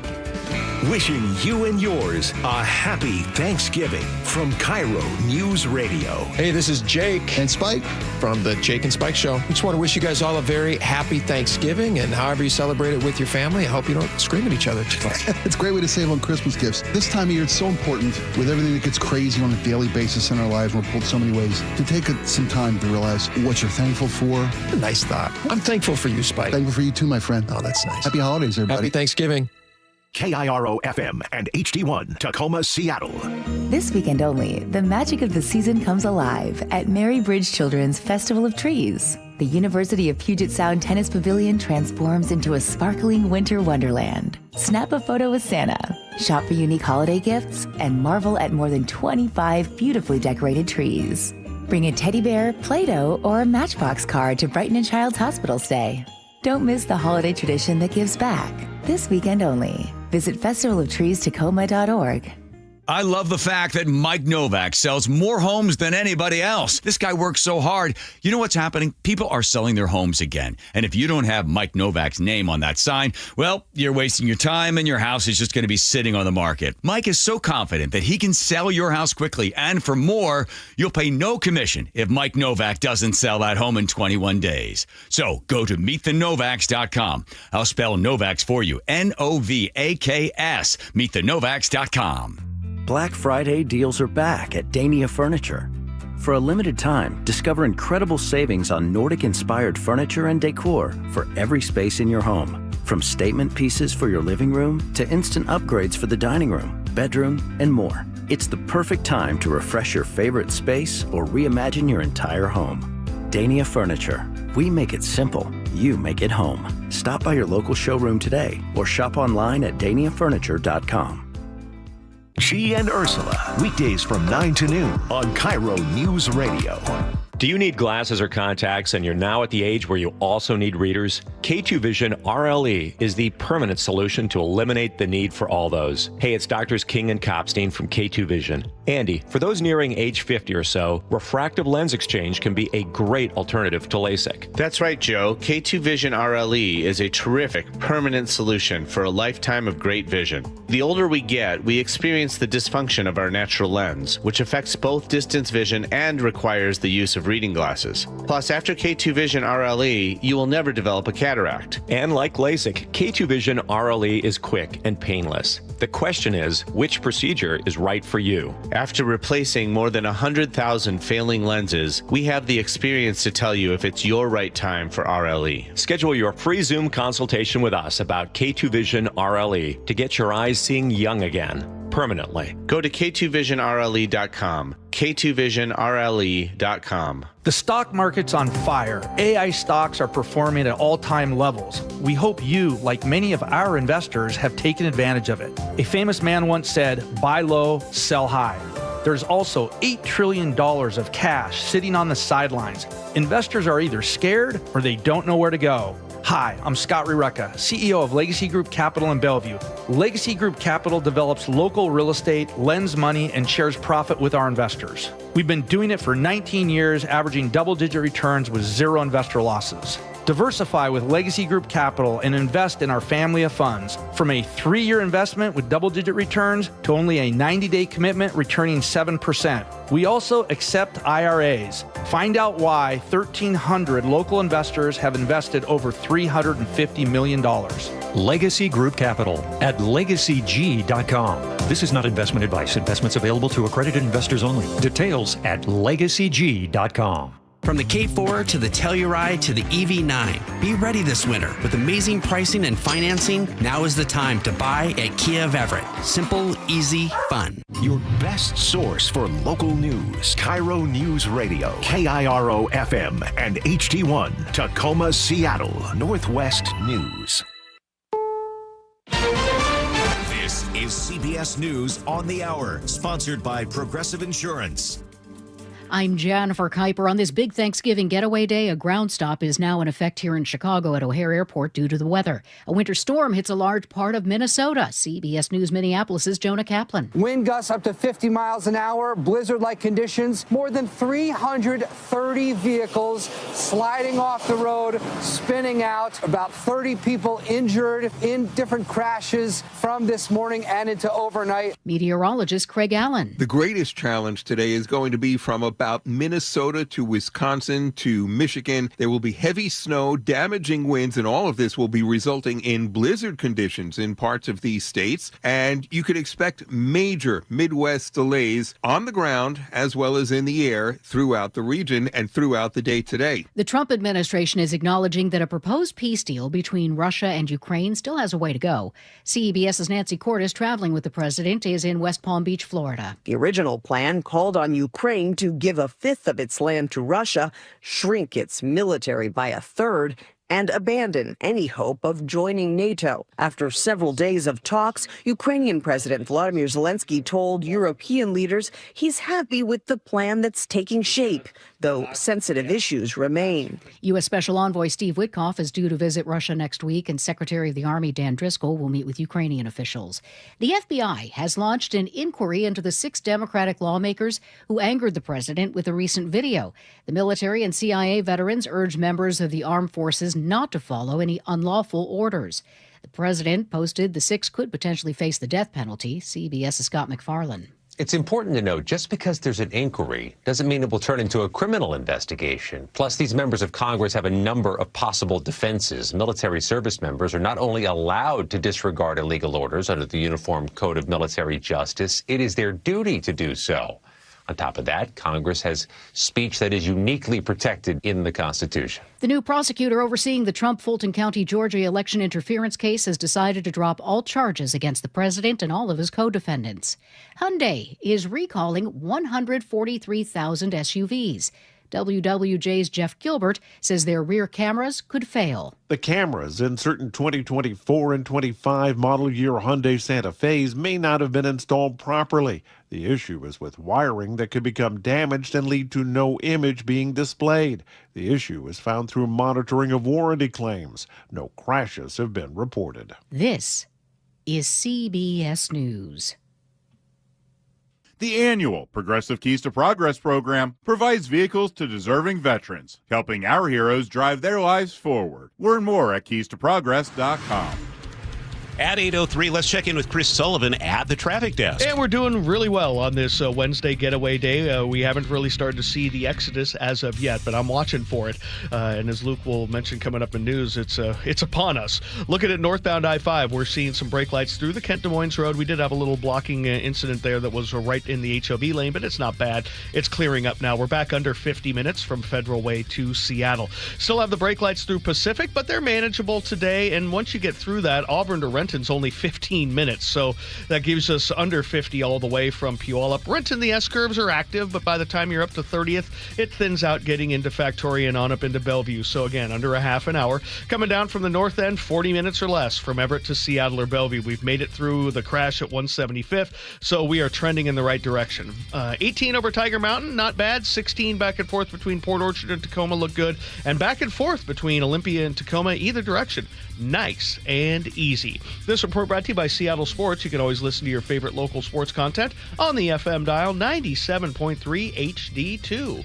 Speaker 5: Wishing you and yours a happy Thanksgiving from KIRO News Radio.
Speaker 6: Hey, this is Jake and Spike from the Jake and Spike Show. I just want to wish you guys all a very happy Thanksgiving, and however you celebrate it with your family, I hope you don't scream at each other too much.
Speaker 7: It's a great way to save on Christmas gifts. This time of year, it's so important with everything that gets crazy on a daily basis in our lives. We're pulled so many ways to take some time to realize what you're thankful for.
Speaker 6: A nice thought. I'm thankful for you, Spike.
Speaker 7: Thankful for you too, my friend.
Speaker 6: Oh, that's nice.
Speaker 7: Happy holidays, everybody.
Speaker 6: Happy Thanksgiving.
Speaker 5: KIRO FM and HD1 Tacoma, Seattle.
Speaker 8: This weekend only, the magic of the season comes alive at Mary Bridge Children's Festival of Trees. The University of Puget Sound Tennis Pavilion transforms into a sparkling winter wonderland. Snap a photo with Santa, shop for unique holiday gifts, and marvel at more than 25 beautifully decorated trees. Bring a teddy bear, Play-Doh, or a Matchbox card to brighten a child's hospital stay. Don't miss the holiday tradition that gives back. This weekend only. Visit festivalofTreesTacoma.org.
Speaker 9: I love the fact that Mike Novak sells more homes than anybody else. This guy works so hard. You know what's happening? People are selling their homes again. And if you don't have Mike Novak's name on that sign, well, you're wasting your time and your house is just going to be sitting on the market. Mike is so confident that he can sell your house quickly. And for more, you'll pay no commission if Mike Novak doesn't sell that home in 21 days. So go to meetthenovaks.com. I'll spell Novaks for you. Novaks. Meetthenovaks.com.
Speaker 21: Black Friday deals are back at Dania Furniture. For a limited time, discover incredible savings on Nordic-inspired furniture and decor for every space in your home. From statement pieces for your living room to instant upgrades for the dining room, bedroom, and more. It's the perfect time to refresh your favorite space or reimagine your entire home. Dania Furniture. We make it simple. You make it home. Stop by your local showroom today or shop online at daniafurniture.com.
Speaker 5: She and Ursula, weekdays from 9 to noon on KIRO News Radio.
Speaker 10: Do you need glasses or contacts and you're now at the age where you also need readers? K2 Vision RLE is the permanent solution to eliminate the need for all those. Hey, it's Doctors King and Kopstein from K2 Vision. Andy, for those nearing age 50 or so, refractive lens exchange can be a great alternative to LASIK.
Speaker 11: That's right, Joe. K2 Vision RLE is a terrific permanent solution for a lifetime of great vision. The older we get, we experience the dysfunction of our natural lens, which affects both distance vision and requires the use of reading glasses. Plus, after K2 Vision RLE, you will never develop a cataract.
Speaker 10: And like LASIK, K2 Vision RLE is quick and painless. The question is, which procedure is right for you?
Speaker 11: After replacing more than 100,000 failing lenses, we have the experience to tell you if it's your right time for RLE.
Speaker 10: Schedule your free Zoom consultation with us about K2 Vision RLE to get your eyes seeing young again, permanently.
Speaker 11: Go to K2VisionRLE.com. K2VisionRLE.com.
Speaker 12: The stock market's on fire. AI stocks are performing at all-time levels. We hope you, like many of our investors, have taken advantage of it. A famous man once said, buy low, sell high. There's also $8 trillion of cash sitting on the sidelines. Investors are either scared or they don't know where to go. Hi, I'm Scott Rireka, CEO of Legacy Group Capital in Bellevue. Legacy Group Capital develops local real estate, lends money, and shares profit with our investors. We've been doing it for 19 years, averaging double-digit returns with zero investor losses. Diversify with Legacy Group Capital and invest in our family of funds. From a 3-year investment with double-digit returns to only a 90-day commitment returning 7%. We also accept IRAs. Find out why 1,300 local investors have invested over $350 million.
Speaker 15: Legacy Group Capital at LegacyG.com. This is not investment advice. Investments available to accredited investors only. Details at LegacyG.com.
Speaker 19: From the K4 to the Telluride to the EV9. Be ready this winter with amazing pricing and financing. Now is the time to buy at Kia of Everett. Simple, easy, fun.
Speaker 5: Your best source for local news. KIRO News Radio. KIRO FM and HD1 Tacoma, Seattle. Northwest News.
Speaker 23: This is CBS News on the Hour, sponsored by Progressive Insurance.
Speaker 30: I'm Jennifer Kuiper. On this big Thanksgiving getaway day, a ground stop is now in effect here in Chicago at O'Hare Airport due to the weather. A winter storm hits a large part of Minnesota. CBS News Minneapolis' Jonah Kaplan.
Speaker 3: Wind gusts up to 50 miles an hour, blizzard-like conditions, more than 330 vehicles sliding off the road, spinning out, about 30 people injured in different crashes from this morning and into overnight.
Speaker 30: Meteorologist Craig Allen.
Speaker 13: The greatest challenge today is going to be from about Minnesota to Wisconsin to Michigan. There will be heavy snow, damaging winds, and all of this will be resulting in blizzard conditions in parts of these states. And you could expect major Midwest delays on the ground as well as in the air throughout the region and throughout the day today.
Speaker 30: The Trump administration is acknowledging that a proposed peace deal between Russia and Ukraine still has a way to go. CBS's Nancy Cordes, traveling with the president, is in West Palm Beach, Florida.
Speaker 14: The original plan called on Ukraine to give a fifth of its land to Russia, shrink its military by a third, and abandon any hope of joining NATO. After several days of talks, Ukrainian President Volodymyr Zelensky told European leaders he's happy with the plan that's taking shape, though sensitive issues remain.
Speaker 30: U.S. Special Envoy Steve Witkoff is due to visit Russia next week, and Secretary of the Army Dan Driscoll will meet with Ukrainian officials. The FBI has launched an inquiry into the 6 Democratic lawmakers who angered the president with a recent video. The military and CIA veterans urged members of the armed forces not to follow any unlawful orders. The president posted the 6 could potentially face the death penalty. CBS's Scott McFarlane.
Speaker 16: It's important to note, just because there's an inquiry doesn't mean it will turn into a criminal investigation. Plus, these members of Congress have a number of possible defenses. Military service members are not only allowed to disregard illegal orders under the Uniform Code of Military Justice, it is their duty to do so. On top of that, Congress has speech that is uniquely protected in the Constitution.
Speaker 30: The new prosecutor overseeing the Trump-Fulton County, Georgia election interference case has decided to drop all charges against the president and all of his co-defendants. Hyundai is recalling 143,000 SUVs. WWJ's Jeff Gilbert says their rear cameras could fail.
Speaker 17: The cameras in certain 2024 and 25 model year Hyundai Santa Fe's may not have been installed properly. The issue is with wiring that could become damaged and lead to no image being displayed. The issue is found through monitoring of warranty claims. No crashes have been reported.
Speaker 30: This is CBS News.
Speaker 18: The annual Progressive Keys to Progress program provides vehicles to deserving veterans, helping our heroes drive their lives forward. Learn more at keystoprogress.com.
Speaker 2: At 8:03, let's check in with Chris Sullivan at the traffic desk.
Speaker 1: And we're doing really well on this Wednesday getaway day. We haven't really started to see the exodus as of yet, but I'm watching for it. And as Luke will mention coming up in news, it's upon us. Looking at northbound I-5, we're seeing some brake lights through the Kent Des Moines Road. We did have a little blocking incident there that was right in the HOV lane, but it's not bad. It's clearing up now. We're back under 50 minutes from Federal Way to Seattle. Still have the brake lights through Pacific, but they're manageable today. And once you get through that, Auburn to Renton's only 15 minutes, so that gives us under 50 all the way from Puyallup. Renton, the S-curves are active, but by the time you're up to 30th, it thins out getting into Factoria and on up into Bellevue. So again, under a half an hour. Coming down from the north end, 40 minutes or less from Everett to Seattle or Bellevue. We've made it through the crash at 175th, so we are trending in the right direction. 18 over Tiger Mountain, not bad. 16 back and forth between Port Orchard and Tacoma, look good. And back and forth between Olympia and Tacoma, either direction. Nice and easy. This report brought to you by Seattle Sports. You can always listen to your favorite local sports content on the FM dial 97.3 HD2.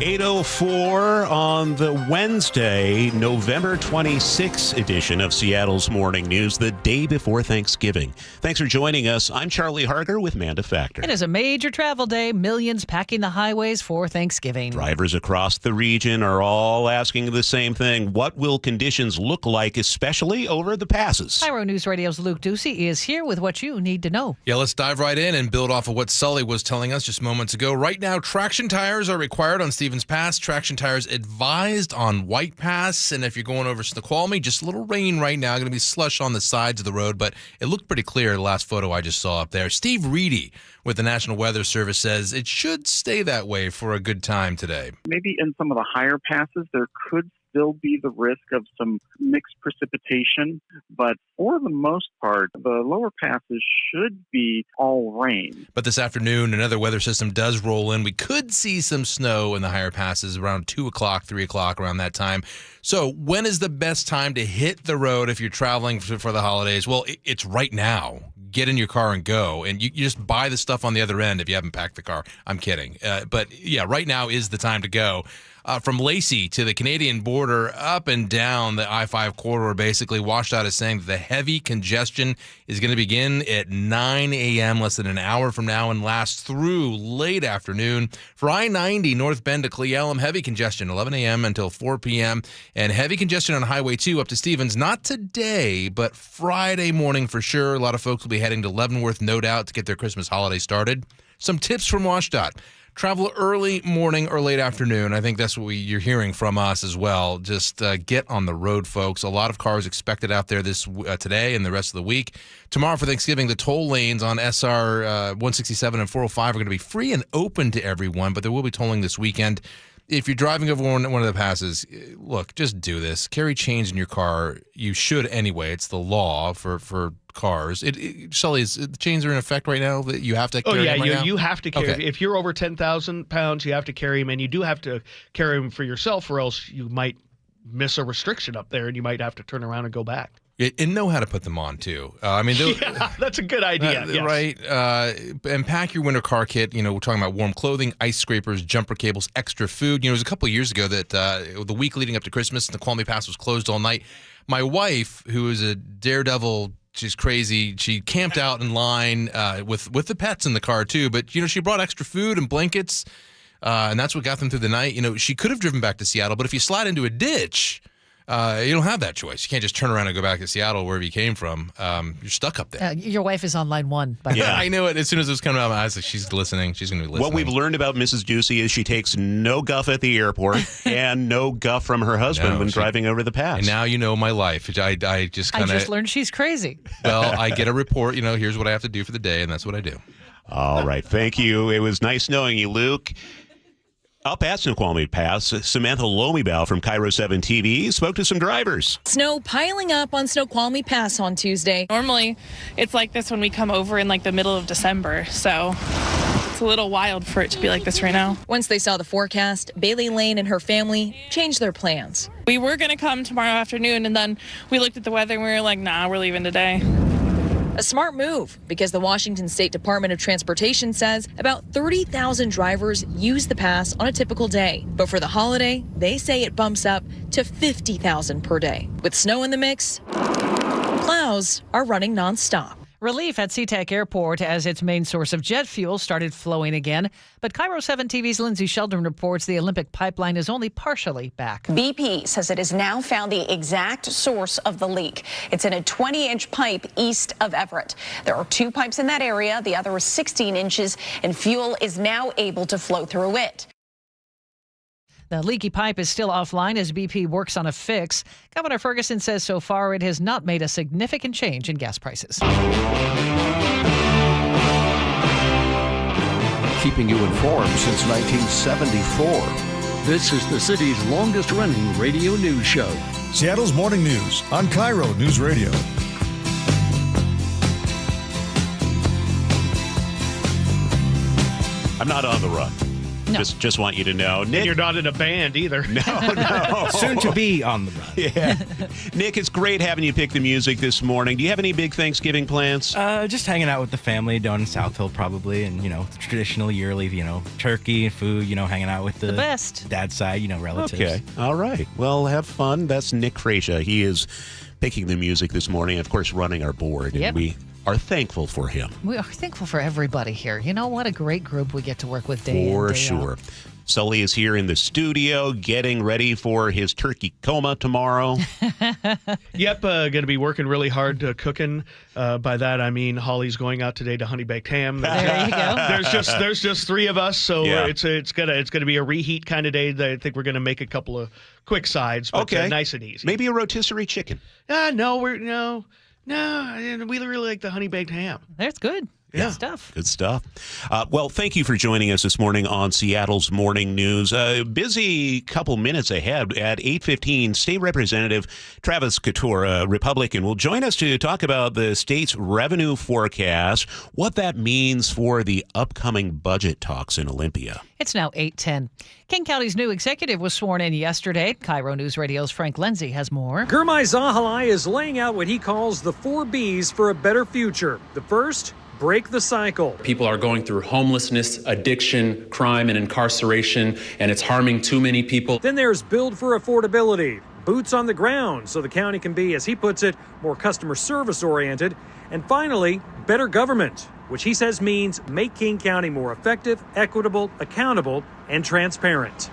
Speaker 2: 8:04 on the Wednesday, November 26th edition of Seattle's Morning News, the day before Thanksgiving. Thanks for joining us. I'm Charlie Harger with Manda Factor.
Speaker 4: It is a major travel day. Millions packing the highways for Thanksgiving.
Speaker 2: Drivers across the region are all asking the same thing. What will conditions look like, especially over the passes?
Speaker 4: KIRO Newsradio's Luke Ducey is here with what you need to know.
Speaker 20: Yeah, let's dive right in and build off of what Sully was telling us just moments ago. Right now, traction tires are required on Stevens Pass. Traction tires advised on White Pass. And if you're going over Snoqualmie, just a little rain right now. Going to be slush on the sides of the road, but it looked pretty clear the last photo I just saw up there. Steve Reedy with the National Weather Service says it should stay that way for a good time today.
Speaker 22: Maybe in some of the higher passes, there could
Speaker 6: still be the risk of some mixed precipitation, but for the most part, the lower passes should be all rain.
Speaker 20: But this afternoon, another weather system does roll in. We could see some snow in the higher passes around 2 o'clock, 3 o'clock, around that time. So when is the best time to hit the road if you're traveling for the holidays? Well, it's right now. Get in your car and go. And you just buy the stuff on the other end if you haven't packed the car. I'm kidding. But yeah, right now is the time to go. From Lacey to the Canadian border, up and down the I-5 corridor, basically, WashDOT is saying that the heavy congestion is going to begin at 9 a.m., less than an hour from now, and last through late afternoon. For I-90, North Bend to Cle Elum, heavy congestion, 11 a.m. until 4 p.m., and heavy congestion on Highway 2 up to Stevens, not today, but Friday morning for sure. A lot of folks will be heading to Leavenworth, no doubt, to get their Christmas holiday started. Some tips from WashDOT. Travel early morning or late afternoon. I think that's what you're hearing from us as well. Just get on the road, folks. A lot of cars expected out there today and the rest of the week. Tomorrow for Thanksgiving, the toll lanes on SR 167 and 405 are going to be free and open to everyone, but there will be tolling this weekend. If you're driving over one of the passes, look, just do this. Carry change in your car. You should anyway. It's the law for cars. Sully, the chains are in effect right now that you have to carry them right now?
Speaker 1: You have to carry
Speaker 20: Okay.
Speaker 1: If you're over 10,000 pounds, you have to carry them, and you do have to carry them for yourself, or else you might miss a restriction up there, and you might have to turn around and go back.
Speaker 20: And know how to put them on, too.
Speaker 1: Yeah, that's a good idea. Yes.
Speaker 20: Right? And pack your winter car kit. We're talking about warm clothing, ice scrapers, jumper cables, extra food. It was a couple of years ago that the week leading up to Christmas, the Quality Pass was closed all night. My wife, who is a daredevil, she's crazy. She camped out in line with the pets in the car, too. But, she brought extra food and blankets, and that's what got them through the night. She could have driven back to Seattle, but if you slide into a ditch, you don't have that choice. You can't just turn around and go back to Seattle, wherever you came from. You're stuck up there.
Speaker 4: Your wife is on line one. By the way.
Speaker 20: I knew it. As soon as it was coming out of my eyes, like, she's listening. She's going to be listening.
Speaker 2: What we've learned about Mrs. Juicy is she takes no guff at the airport and no guff from her husband when driving over the pass.
Speaker 20: And now you know my life. I just
Speaker 4: learned she's crazy.
Speaker 20: Well, I get a report. Here's what I have to do for the day, and that's what I do.
Speaker 2: All right. Thank you. It was nice knowing you, Luke. Up at Snoqualmie Pass, Samantha Lomibel from KIRO 7 TV spoke to some drivers.
Speaker 7: Snow piling up on Snoqualmie Pass on Tuesday.
Speaker 22: Normally, it's like this when we come over in the middle of December, so it's a little wild for it to be like this right now.
Speaker 7: Once they saw the forecast, Bailey Lane and her family changed their plans.
Speaker 22: We were going to come tomorrow afternoon, and then we looked at the weather and we were like, nah, we're leaving today.
Speaker 7: A smart move, because the Washington State Department of Transportation says about 30,000 drivers use the pass on a typical day. But for the holiday, they say it bumps up to 50,000 per day. With snow in the mix, plows are running nonstop.
Speaker 4: Relief at SeaTac Airport as its main source of jet fuel started flowing again. But KIRO 7 TV's Lindsay Sheldon reports the Olympic pipeline is only partially back.
Speaker 23: BP says it has now found the exact source of the leak. It's in a 20-inch pipe east of Everett. There are 2 pipes in that area. The other is 16 inches, and fuel is now able to flow through it.
Speaker 4: The leaky pipe is still offline as BP works on a fix. Governor Ferguson says so far it has not made a significant change in gas prices.
Speaker 24: Keeping you informed since 1974. This is the city's longest-running radio news show.
Speaker 25: Seattle's Morning News on KIRO News Radio.
Speaker 2: I'm not on the run.
Speaker 4: No.
Speaker 2: Just want you to know. Nick,
Speaker 1: And you're not in a band either.
Speaker 2: No.
Speaker 26: Soon to be on the run.
Speaker 2: Yeah. Nick, it's great having you pick the music this morning. Do you have any big Thanksgiving plans?
Speaker 26: Just hanging out with the family down in Southfield probably, and, traditional yearly, turkey and food, hanging out with the
Speaker 4: best
Speaker 26: dad's side, relatives.
Speaker 2: Okay. All right. Well, have fun. That's Nick Frasia. He is picking the music this morning, of course, running our board.
Speaker 4: Yep.
Speaker 2: And we are thankful for him.
Speaker 4: We are thankful for everybody here. You know what? A great group we get to work with day in,
Speaker 2: For
Speaker 4: day
Speaker 2: sure.
Speaker 4: out.
Speaker 2: Sully is here in the studio getting ready for his turkey coma tomorrow.
Speaker 1: Yep, going to be working really hard cooking. By that I mean Holly's going out today to honey baked ham.
Speaker 4: There you go.
Speaker 1: There's just 3 of us, so
Speaker 2: Yeah.
Speaker 1: it's gonna be a reheat kind of day. I think we're gonna make a couple of quick sides, but
Speaker 2: Okay.
Speaker 1: nice and easy.
Speaker 2: Maybe a rotisserie chicken.
Speaker 1: No, we really like the honey baked ham.
Speaker 4: That's good.
Speaker 2: Yeah.
Speaker 4: Good stuff.
Speaker 2: Good stuff. Well, thank you for joining us this morning on Seattle's Morning News. Busy couple minutes ahead at 8:15. State Representative Travis Couture, Republican, will join us to talk about the state's revenue forecast, what that means for the upcoming budget talks in Olympia.
Speaker 4: It's now 8:10. King County's new executive was sworn in yesterday. KIRO News Radio's Frank Lindsay has more.
Speaker 8: Gurmai Zahalai is laying out what he calls the 4 Bs for a better future. The first, break the cycle.
Speaker 9: People are going through homelessness, addiction, crime, and incarceration, and it's harming too many people.
Speaker 8: Then there's build for affordability, boots on the ground so the county can be, as he puts it, more customer service oriented. And finally, better government, which he says means make King County more effective, equitable, accountable, and transparent.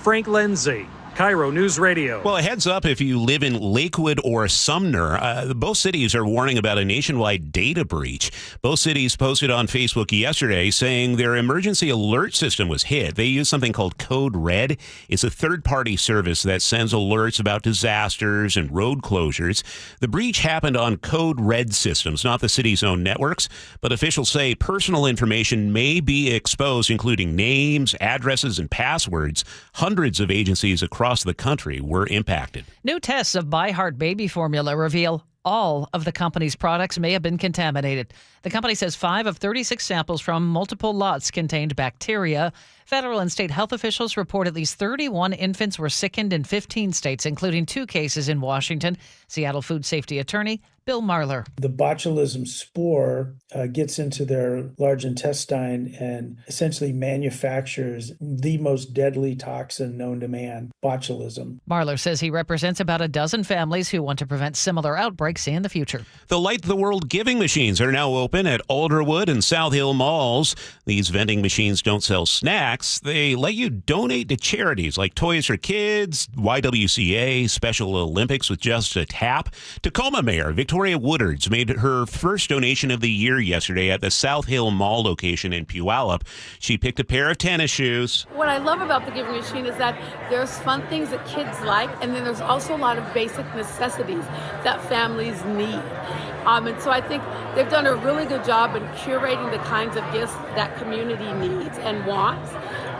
Speaker 8: Frank Lindsay, KIRO News Radio.
Speaker 2: Well, a heads up if you live in Lakewood or Sumner. Both cities are warning about a nationwide data breach. Both cities posted on Facebook yesterday saying their emergency alert system was hit. They use something called Code Red. It's a third-party service that sends alerts about disasters and road closures. The breach happened on Code Red systems, not the city's own networks, but officials say personal information may be exposed, including names, addresses, and passwords. Hundreds of agencies across the country were impacted.
Speaker 4: New tests of ByHeart baby formula reveal all of the company's products may have been contaminated. The company says 5 of 36 samples from multiple lots contained bacteria. Federal and state health officials report at least 31 infants were sickened in 15 states, including 2 cases in Washington. Seattle food safety attorney Bill Marler.
Speaker 10: The botulism spore gets into their large intestine and essentially manufactures the most deadly toxin known to man, botulism.
Speaker 4: Marler says he represents about a dozen families who want to prevent similar outbreaks in the future.
Speaker 2: The Light the World giving machines are now open at Alderwood and South Hill malls. These vending machines don't sell snacks. They let you donate to charities like Toys for Kids, YWCA, Special Olympics with just a tap. Tacoma Mayor Victoria Woodards made her first donation of the year yesterday at the South Hill Mall location in Puyallup. She picked a pair of tennis shoes.
Speaker 11: What I love about the giving machine is that there's fun things that kids like, and then there's also a lot of basic necessities that families need. And so I think they've done a really good job in curating the kinds of gifts that community needs and wants.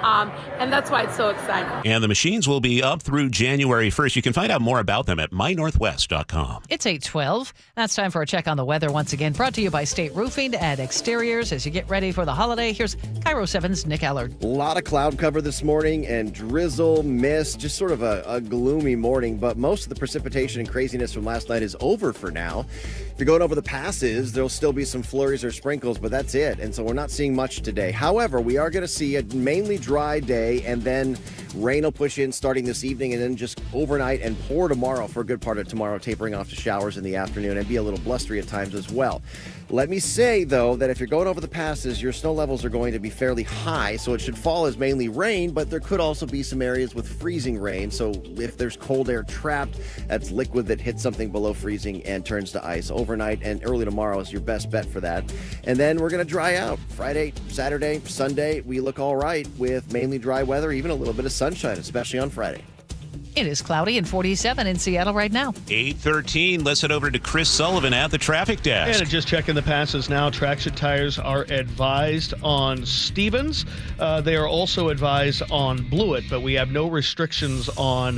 Speaker 11: And that's why it's so exciting.
Speaker 2: And the machines will be up through January 1st. You can find out more about them at mynorthwest.com.
Speaker 4: It's 8:12. That's time for a check on the weather once again. Brought to you by State Roofing and Exteriors. As you get ready for the holiday, here's KIRO 7's Nick Allard.
Speaker 12: A lot of cloud cover this morning and drizzle, mist, just sort of a gloomy morning. But most of the precipitation and craziness from last night is over for now. If you're going over the passes, there'll still be some flurries or sprinkles, but that's it. And so we're not seeing much today. However, we are going to see a mainly dry day, and then rain will push in starting this evening and then just overnight and pour tomorrow for a good part of tomorrow, tapering off to showers in the afternoon and be a little blustery at times as well. Let me say, though, that if you're going over the passes, your snow levels are going to be fairly high, so it should fall as mainly rain, but there could also be some areas with freezing rain. So if there's cold air trapped, that's liquid that hits something below freezing and turns to ice. Overnight and early tomorrow is your best bet for that. And then we're going to dry out. Friday, Saturday, Sunday, we look all right with mainly dry weather, even a little bit of sunshine, especially on Friday.
Speaker 4: It is cloudy and 47 in Seattle right now.
Speaker 2: 8:13. Let's head over to Chris Sullivan at the traffic desk.
Speaker 1: And just checking the passes now. Traction tires are advised on Stevens. They are also advised on Blewett, but we have no restrictions on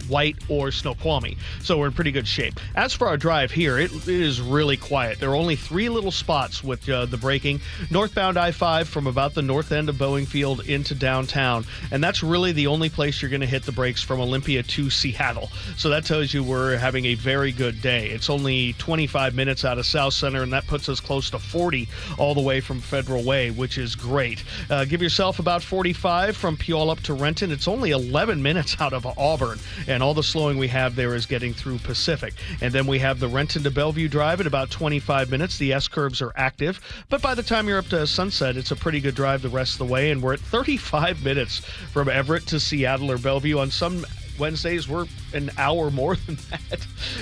Speaker 1: White or Snoqualmie. So we're in pretty good shape. As for our drive here, it is really quiet. There are only 3 little spots with the braking. Northbound I-5 from about the north end of Boeing Field into downtown. And that's really the only place you're going to hit the brakes from Olympia to Seattle. So that tells you we're having a very good day. It's only 25 minutes out of South Center, and that puts us close to 40 all the way from Federal Way, which is great. Give yourself about 45 from Puyallup to Renton. It's only 11 minutes out of Auburn. And all the slowing we have there is getting through Pacific. And then we have the Renton to Bellevue drive at about 25 minutes. The S-curves are active. But by the time you're up to Sunset, it's a pretty good drive the rest of the way. And we're at 35 minutes from Everett to Seattle or Bellevue. On some Wednesdays, we're an hour more than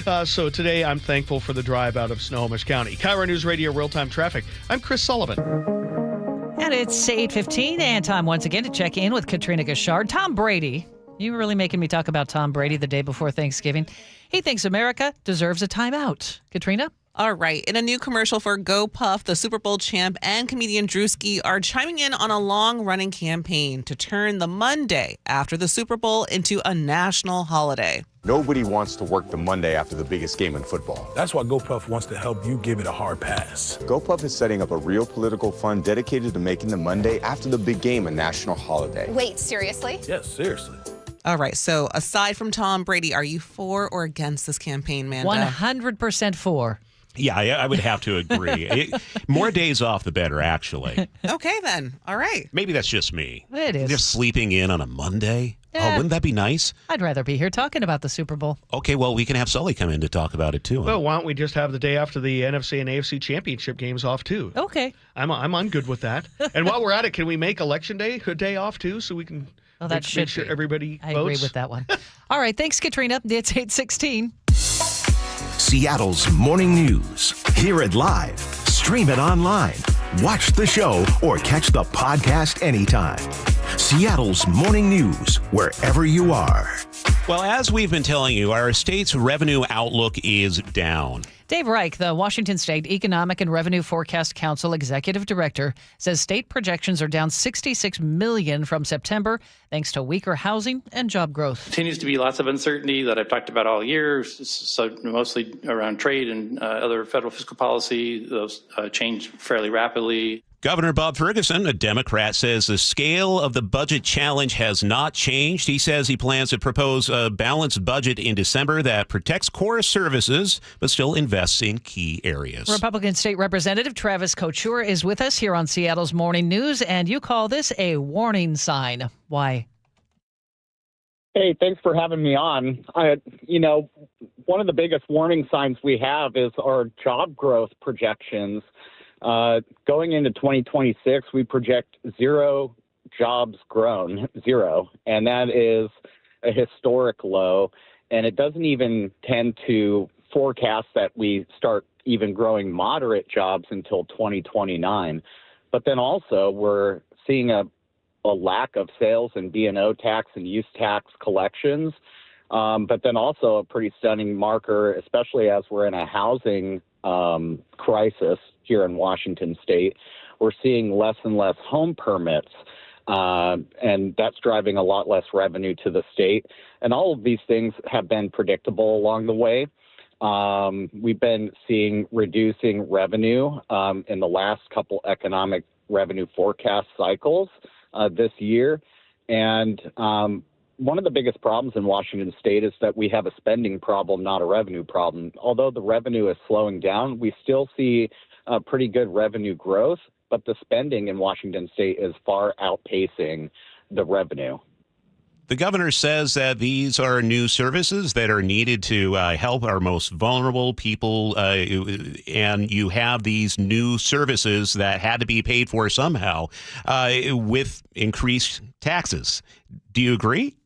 Speaker 1: that. So today, I'm thankful for the drive out of Snohomish County. KIRO News Radio Real-Time Traffic. I'm Chris Sullivan.
Speaker 4: And it's 8:15 and time once again to check in with Katrina Gashard. Tom Brady. You were really making me talk about Tom Brady the day before Thanksgiving. He thinks America deserves a timeout. Katrina?
Speaker 3: All right. In a new commercial for GoPuff, the Super Bowl champ and comedian Drewski are chiming in on a long-running campaign to turn the Monday after the Super Bowl into a national holiday.
Speaker 5: Nobody wants to work the Monday after the biggest game in football.
Speaker 13: That's why GoPuff wants to help you give it a hard pass.
Speaker 5: GoPuff is setting up a real political fund dedicated to making the Monday after the big game a national holiday.
Speaker 23: Wait, seriously?
Speaker 13: Yes, seriously.
Speaker 3: All right. So aside from Tom Brady, are you for or against this campaign, Manda?
Speaker 4: 100% for.
Speaker 2: Yeah, I would have to agree. More days off, the better, actually.
Speaker 3: Okay, then. All right.
Speaker 2: Maybe that's just me.
Speaker 4: It is.
Speaker 2: Just sleeping in on a Monday.
Speaker 4: Yeah.
Speaker 2: Oh, wouldn't that be nice?
Speaker 4: I'd rather be here talking about the Super Bowl.
Speaker 2: Okay, well, we can have Sully come in to talk about it, too.
Speaker 1: Well, why don't we just have the day after the NFC and AFC championship games off, too?
Speaker 4: Okay.
Speaker 1: I'm on good with that. And while we're at it, can we make Election Day a day off, too, so we can make sure everybody votes?
Speaker 4: I agree with that one. All right. Thanks, Katrina. It's 8:16.
Speaker 14: Seattle's morning news. Hear it live, stream it online, watch the show, or catch the podcast anytime. Seattle's morning news, wherever you are.
Speaker 2: Well, as we've been telling you, our state's revenue outlook is down.
Speaker 4: Dave Reich, the Washington State Economic and Revenue Forecast Council Executive Director, says state projections are down $66 million from September thanks to weaker housing and job growth.
Speaker 15: Continues to be lots of uncertainty that I've talked about all year, so mostly around trade and other federal fiscal policy. Those change fairly rapidly.
Speaker 2: Governor Bob Ferguson, a Democrat, says the scale of the budget challenge has not changed. He says he plans to propose a balanced budget in December that protects core services but still invests in key areas.
Speaker 4: Republican State Representative Travis Couture is with us here on Seattle's Morning News, and you call this a warning sign. Why?
Speaker 19: Hey, thanks for having me on. One of the biggest warning signs we have is our job growth projections. Going into 2026, we project zero jobs grown, zero, and that is a historic low. And it doesn't even tend to forecast that we start even growing moderate jobs until 2029. But then also we're seeing a lack of sales and B&O tax and use tax collections. But then also a pretty stunning marker, especially as we're in a housing crisis here in Washington State. We're seeing less and less home permits, and that's driving a lot less revenue to the state. And all of these things have been predictable along the way. We've been seeing reducing revenue in the last couple economic revenue forecast cycles this year. And one of the biggest problems in Washington State is that we have a spending problem, not a revenue problem. Although the revenue is slowing down, we still see pretty good revenue growth, but the spending in Washington State is far outpacing the revenue.
Speaker 2: The governor says that these are new services that are needed to help our most vulnerable people, and you have these new services that had to be paid for somehow with increased taxes. Do you agree?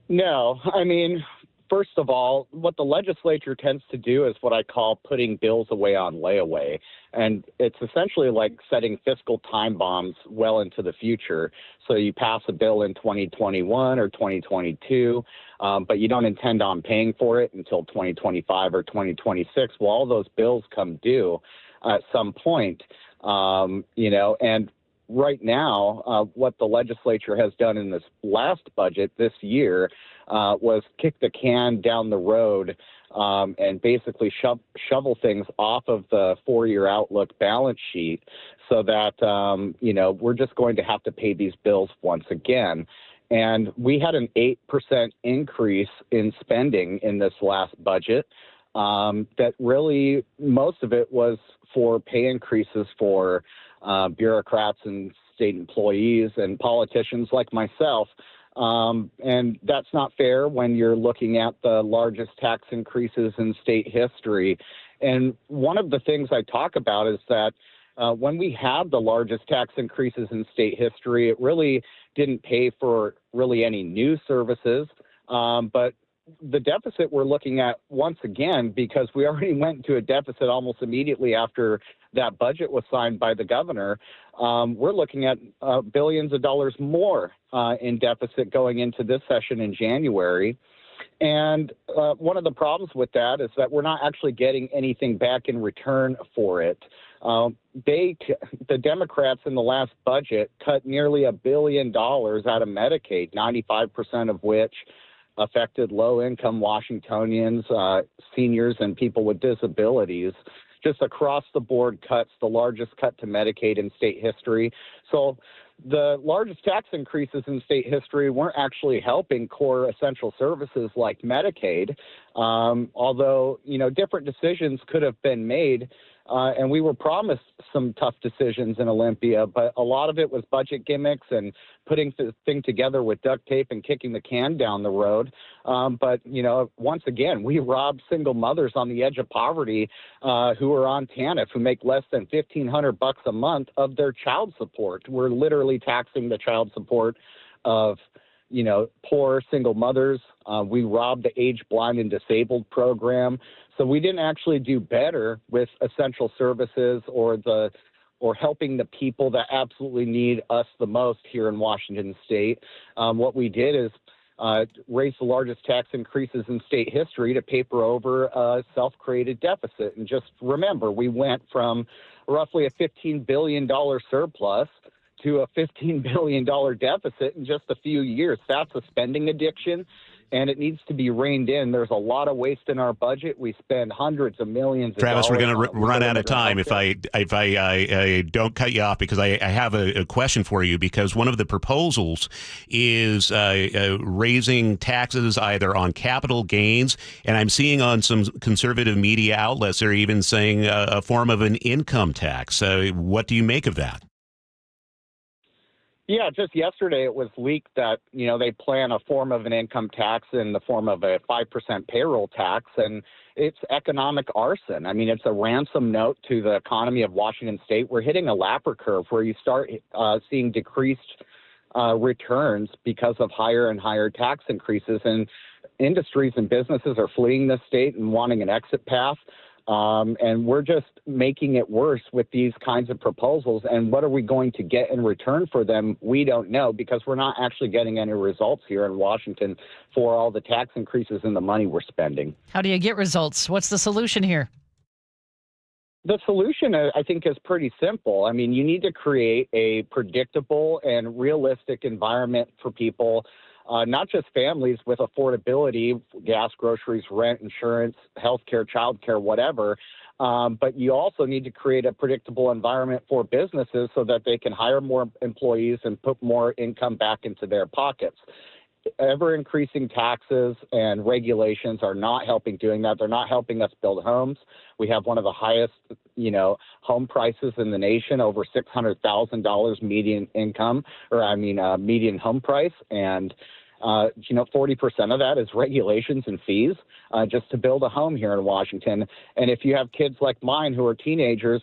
Speaker 19: No. I mean, first of all, what the legislature tends to do is what I call putting bills away on layaway. And it's essentially like setting fiscal time bombs well into the future. So you pass a bill in 2021 or 2022, but you don't intend on paying for it until 2025 or 2026. Well, all those bills come due at some point, and right now, what the legislature has done in this last budget this year was kick the can down the road and basically shovel things off of the 4-year outlook balance sheet so that, we're just going to have to pay these bills once again. And we had an 8% increase in spending in this last budget that really most of it was for pay increases for bureaucrats and state employees and politicians like myself. And that's not fair when you're looking at the largest tax increases in state history. And one of the things I talk about is that when we had the largest tax increases in state history, it really didn't pay for really any new services. But the deficit we're looking at once again, because we already went into a deficit almost immediately after that budget was signed by the governor, we're looking at billions of dollars more in deficit going into this session in January. And one of the problems with that is that we're not actually getting anything back in return for it. The Democrats in the last budget cut nearly $1 billion out of Medicaid, 95% of which affected low-income Washingtonians, seniors, and people with disabilities. Just across the board cuts, the largest cut to Medicaid in state history. So the largest tax increases in state history weren't actually helping core essential services like Medicaid, although, different decisions could have been made. And we were promised some tough decisions in Olympia, but a lot of it was budget gimmicks and putting the thing together with duct tape and kicking the can down the road. But once again, we robbed single mothers on the edge of poverty who are on TANF, who make less than $1,500 a month of their child support. We're literally taxing the child support of poor single mothers. We robbed the age blind and disabled program. So we didn't actually do better with essential services or helping the people that absolutely need us the most here in Washington state. What we did is raise the largest tax increases in state history to paper over a self-created deficit. And just remember, we went from roughly a $15 billion surplus to a $15 billion deficit in just a few years. That's a spending addiction, and it needs to be reined in. There's a lot of waste in our budget. We spend hundreds of millions of
Speaker 2: Travis,
Speaker 19: dollars.
Speaker 2: we're going to run out of time if I don't cut you off, because I have a question for you, because one of the proposals is raising taxes either on capital gains, and I'm seeing on some conservative media outlets they're even saying a form of an income tax. What do you make of that?
Speaker 19: Yeah, just yesterday it was leaked that, they plan a form of an income tax in the form of a 5% payroll tax, and it's economic arson. I mean, it's a ransom note to the economy of Washington state. We're hitting a Laffer curve where you start seeing decreased returns because of higher and higher tax increases, and industries and businesses are fleeing the state and wanting an exit path. And we're just making it worse with these kinds of proposals. And what are we going to get in return for them? We don't know, because we're not actually getting any results here in Washington for all the tax increases and the money we're spending.
Speaker 4: How do you get results? What's the solution here?
Speaker 19: The solution, I think, is pretty simple. I mean, you need to create a predictable and realistic environment for people, not just families with affordability, gas, groceries, rent, insurance, healthcare, childcare, whatever. But you also need to create a predictable environment for businesses so that they can hire more employees and put more income back into their pockets. Ever-increasing taxes and regulations are not helping doing that. They're not helping us build homes. We have one of the highest, home prices in the nation, over $600,000 median income, median home price. And 40% of that is regulations and fees just to build a home here in Washington. And if you have kids like mine who are teenagers,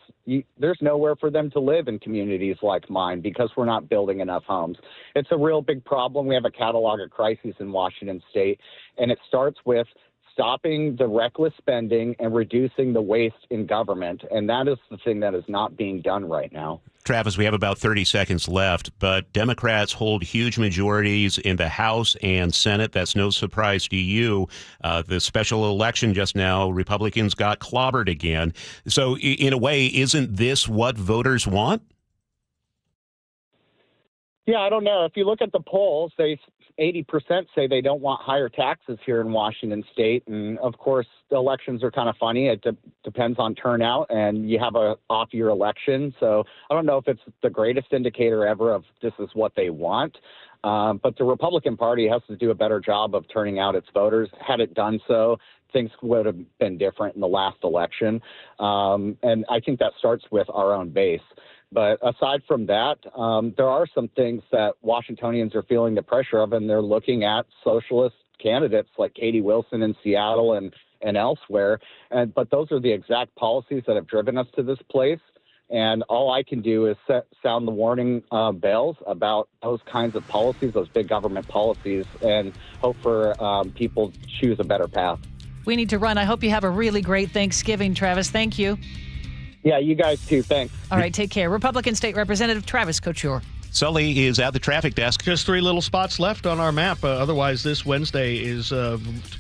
Speaker 19: there's nowhere for them to live in communities like mine because we're not building enough homes. It's a real big problem. We have a catalog of crises in Washington state, and it starts with stopping the reckless spending and reducing the waste in government. And that is the thing that is not being done right now.
Speaker 2: Travis, we have about 30 seconds left, but Democrats hold huge majorities in the House and Senate. That's no surprise to you. The special election just now, Republicans got clobbered again. So in a way, isn't this what voters want?
Speaker 19: Yeah, I don't know. If you look at the polls, 80% say they don't want higher taxes here in Washington state. And of course, the elections are kind of funny. It depends on turnout, and you have a off-year election. So I don't know if it's the greatest indicator ever of this is what they want. But the Republican Party has to do a better job of turning out its voters. Had it done so, things would have been different in the last election. And I think that starts with our own base. But aside from that, there are some things that Washingtonians are feeling the pressure of, and they're looking at socialist candidates like Katie Wilson in Seattle and elsewhere. But those are the exact policies that have driven us to this place. And all I can do is sound the warning bells about those kinds of policies, those big government policies, and hope for people choose a better path.
Speaker 4: We need to run. I hope you have a really great Thanksgiving, Travis. Thank you.
Speaker 19: Yeah, you guys too. Thanks.
Speaker 4: All right, take care. Republican State Representative Travis Couture.
Speaker 2: Sully is at the traffic desk.
Speaker 1: Just 3 little spots left on our map. Otherwise, this Wednesday is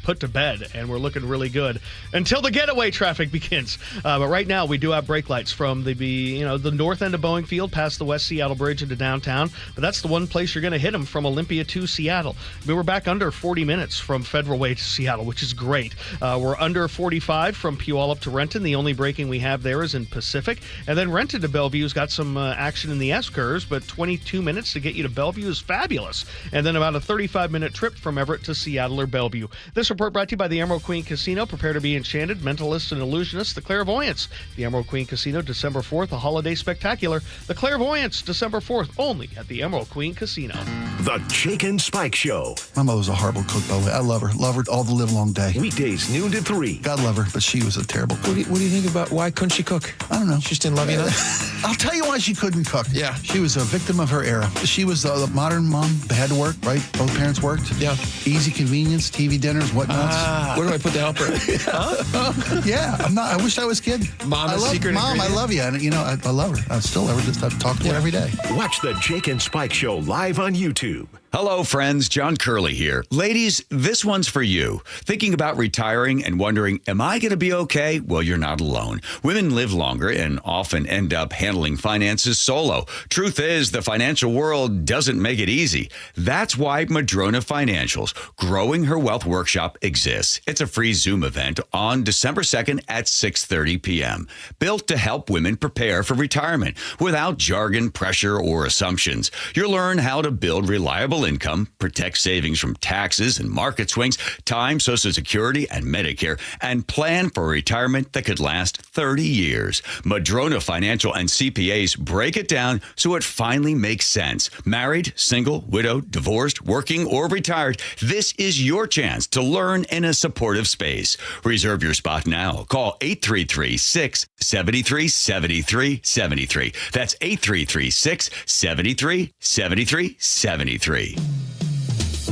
Speaker 1: put to bed, and we're looking really good until the getaway traffic begins. But right now, we do have brake lights from the north end of Boeing Field past the West Seattle Bridge into downtown. But that's the one place you're going to hit them from Olympia to Seattle. We're back under 40 minutes from Federal Way to Seattle, which is great. We're under 45 from Puyallup to Renton. The only braking we have there is in Pacific. And then Renton to Bellevue's got some action in the S-curves, but 22 minutes to get you to Bellevue is fabulous. And then about a 35-minute trip from Everett to Seattle or Bellevue. This report brought to you by the Emerald Queen Casino. Prepare to be enchanted. Mentalists and illusionists, the Clairvoyants. The Emerald Queen Casino, December 4th, a holiday spectacular. The Clairvoyants, December 4th, only at the Emerald Queen Casino.
Speaker 14: The Jake and Spike Show.
Speaker 6: My mother was a horrible cook, by the way. I love her all the live long day.
Speaker 14: Weekdays, noon to 3.
Speaker 6: God love her, but she was a terrible cook.
Speaker 16: What do you think about why couldn't she cook?
Speaker 6: I don't know.
Speaker 16: She just didn't love you enough?
Speaker 6: I'll tell you why she couldn't cook.
Speaker 16: Yeah.
Speaker 6: She was a victim of her era. She was the modern mom. They had to work, right? Both parents worked.
Speaker 16: Yeah.
Speaker 6: Easy convenience, TV dinners, whatnots.
Speaker 16: Where do I put the helper?
Speaker 6: Huh? Yeah. I wish I was kidding.
Speaker 16: Mama's secret
Speaker 6: Mom,
Speaker 16: ingredient?
Speaker 6: I love you. And, I love her. I still love her. Just I talk to her every day.
Speaker 14: Watch the Jake and Spike Show live on YouTube.
Speaker 17: Hello, friends. John Curley here. Ladies, this one's for you. Thinking about retiring and wondering, am I going to be okay? Well, you're not alone. Women live longer and often end up handling finances solo. Truth is, the financial world doesn't make it easy. That's why Madrona Financial's Growing Her Wealth Workshop exists. It's a free Zoom event on December 2nd at 6:30 p.m. Built to help women prepare for retirement without jargon, pressure, or assumptions. You'll learn how to build reliable income, protect savings from taxes and market swings, time Social Security and Medicare, and plan for retirement that could last 30 years. Madrona Financial and CPAs break it down so it finally makes sense. Married, single, widowed, divorced, working, or retired, this is your chance to learn in a supportive space. Reserve your spot now. Call 833-673-7373. That's 833-673-7373.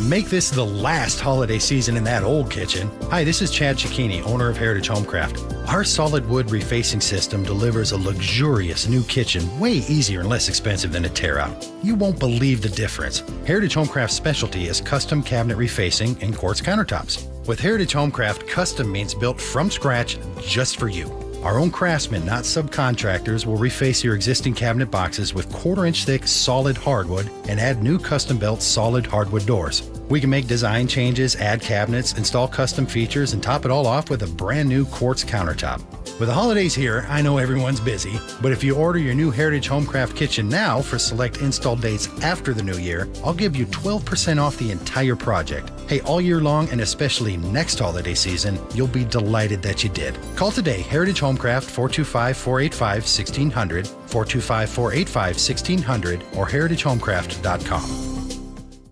Speaker 18: Make this the last holiday season in that old kitchen. Hi, this is Chad Cicchini, owner of Heritage Homecraft. Our solid wood refacing system delivers a luxurious new kitchen way easier and less expensive than a tear-out. You won't believe the difference. Heritage Homecraft's specialty is custom cabinet refacing and quartz countertops. With Heritage Homecraft, custom means built from scratch just for you. Our own craftsmen, not subcontractors, will reface your existing cabinet boxes with 1/4-inch thick solid hardwood and add new custom-built solid hardwood doors. We can make design changes, add cabinets, install custom features, and top it all off with a brand new quartz countertop. With the holidays here, I know everyone's busy, but if you order your new Heritage Homecraft kitchen now for select install dates after the new year, I'll give you 12% off the entire project. Hey, all year long and especially next holiday season, you'll be delighted that you did. Call today, Heritage Homecraft, 425-485-1600, 425-485-1600, or heritagehomecraft.com.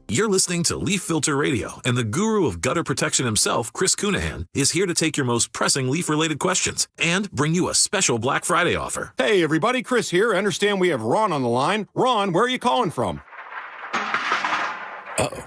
Speaker 20: You're listening to Leaf Filter Radio, and the guru of gutter protection himself, Chris Cunahan, is here to take your most pressing leaf-related questions and bring you a special Black Friday offer.
Speaker 21: Hey, everybody, Chris here. I understand we have Ron on the line. Ron, where are you calling from?
Speaker 27: Uh-oh.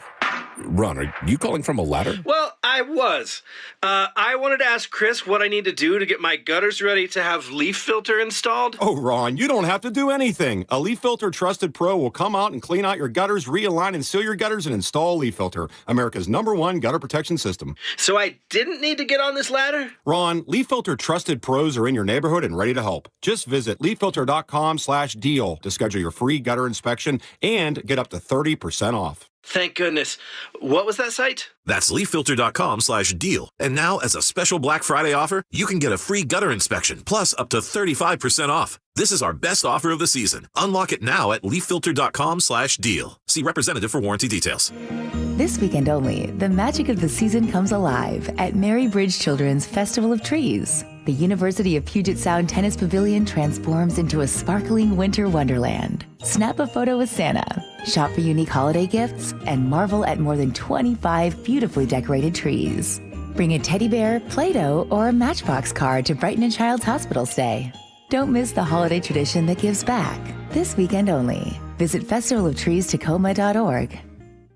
Speaker 27: Ron, are you calling from a ladder?
Speaker 28: Well, I was. I wanted to ask Chris what I need to do to get my gutters ready to have leaf filter installed.
Speaker 21: Oh, Ron, you don't have to do anything. A Leaf Filter Trusted Pro will come out and clean out your gutters, realign and seal your gutters, and install Leaf Filter, America's #1 gutter protection system.
Speaker 28: So I didn't need to get on this ladder?
Speaker 21: Ron, Leaf Filter Trusted Pros are in your neighborhood and ready to help. Just visit leaffilter.com/deal to schedule your free gutter inspection and get up to 30% off.
Speaker 28: Thank goodness. What was that site?
Speaker 20: That's leaffilter.com/deal. And now, as a special Black Friday offer, you can get a free gutter inspection, plus up to 35% off. This is our best offer of the season. Unlock it now at leaffilter.com/deal. See representative for warranty details.
Speaker 29: This weekend only, the magic of the season comes alive at Mary Bridge Children's Festival of Trees. The University of Puget Sound Tennis Pavilion transforms into a sparkling winter wonderland. Snap a photo with Santa, shop for unique holiday gifts, and marvel at more than 25 beautifully decorated trees. Bring a teddy bear, Play-Doh, or a Matchbox card to brighten a child's hospital stay. Don't miss the holiday tradition that gives back. This weekend only. Visit festivalofTreesTacoma.org.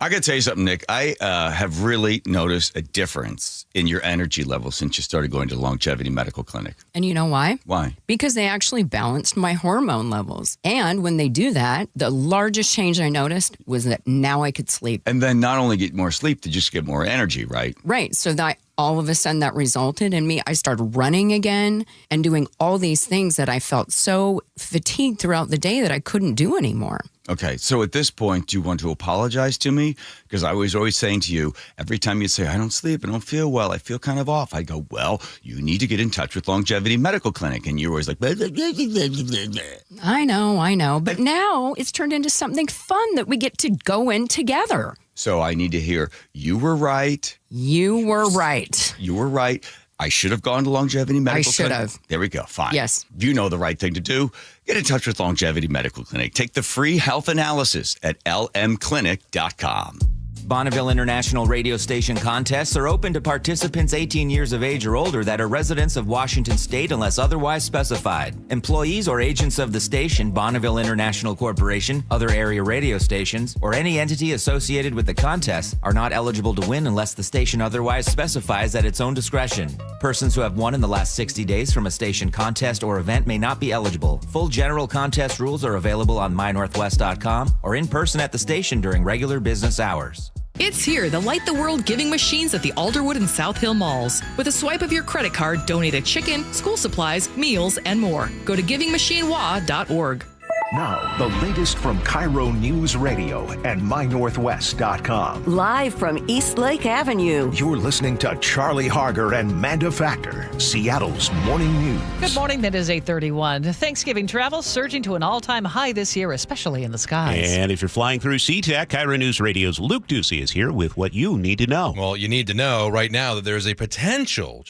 Speaker 17: I got to tell you something, Nick. I have really noticed a difference in your energy level since you started going to the Longevity Medical Clinic.
Speaker 7: And you know why?
Speaker 17: Why?
Speaker 7: Because they actually balanced my hormone levels. And when they do that, the largest change I noticed was that now I could sleep.
Speaker 17: And then not only get more sleep, to just get more energy, right?
Speaker 7: Right. So that all of a sudden that resulted in me, I started running again and doing all these things that I felt so fatigued throughout the day that I couldn't do anymore.
Speaker 17: Okay, so at this point, do you want to apologize to me? Because I was always saying to you, every time you say, I don't sleep, I don't feel well, I feel kind of off, I go, well, you need to get in touch with Longevity Medical Clinic. And you're always like, blah, blah, blah, blah, blah, blah.
Speaker 7: I know. But now it's turned into something fun that we get to go in together.
Speaker 17: So I need to hear, you were right.
Speaker 7: You were right.
Speaker 17: You were right. I should have gone to Longevity Medical Clinic.
Speaker 7: I should have.
Speaker 17: There we go. Fine.
Speaker 7: Yes.
Speaker 17: You know the right thing to do. Get in touch with Longevity Medical Clinic. Take the free health analysis at lmclinic.com.
Speaker 8: Bonneville International Radio Station contests are open to participants 18 years of age or older that are residents of Washington State unless otherwise specified. Employees or agents of the station, Bonneville International Corporation, other area radio stations, or any entity associated with the contest are not eligible to win unless the station otherwise specifies at its own discretion. Persons who have won in the last 60 days from a station contest or event may not be eligible. Full general contest rules are available on mynorthwest.com or in person at the station during regular business hours.
Speaker 9: It's here, the Light the World giving machines at the Alderwood and South Hill malls. With a swipe of your credit card, donate a chicken, school supplies, meals, and more. Go to givingmachinewa.org.
Speaker 14: Now, the latest from KIRO Newsradio and mynorthwest.com.
Speaker 10: Live from East Lake Avenue.
Speaker 14: You're listening to Charlie Harger and Manda Factor, Seattle's morning news.
Speaker 4: Good morning. That is 8:31. Thanksgiving travel surging to an all-time high this year, especially in the skies.
Speaker 2: And if you're flying through SeaTac, KIRO News Radio's Luke Ducey is here with what you need to know.
Speaker 11: Well, you need to know right now that there's a potential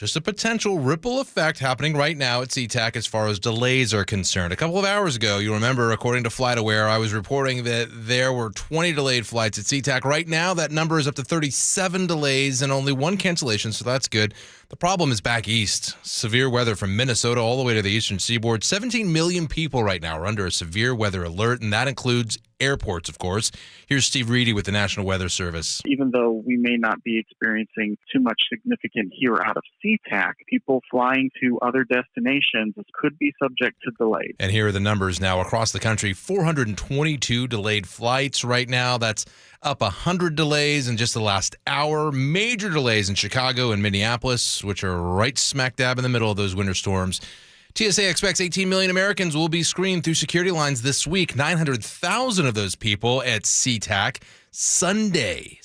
Speaker 11: ripple effect happening right now at SeaTac as far as delays are concerned. A couple of hours ago, you remember, according to FlightAware, I was reporting that there were 20 delayed flights at SeaTac. Right now, that number is up to 37 delays and only one cancellation, so that's good. The problem is back east. Severe weather from Minnesota all the way to the eastern seaboard. 17 million people right now are under a severe weather alert, and that includes airports, of course. Here's Steve Reedy with the National Weather Service.
Speaker 22: Even though we may not be experiencing too much significant here out of SeaTac, people flying to other destinations could be subject to delays.
Speaker 11: And here are the numbers now across the country. 422 delayed flights right now. That's up 100 delays in just the last hour. Major delays in Chicago and Minneapolis, which are right smack dab in the middle of those winter storms. TSA expects 18 million Americans will be screened through security lines this week. 900,000 of those people at SeaTac. Sunday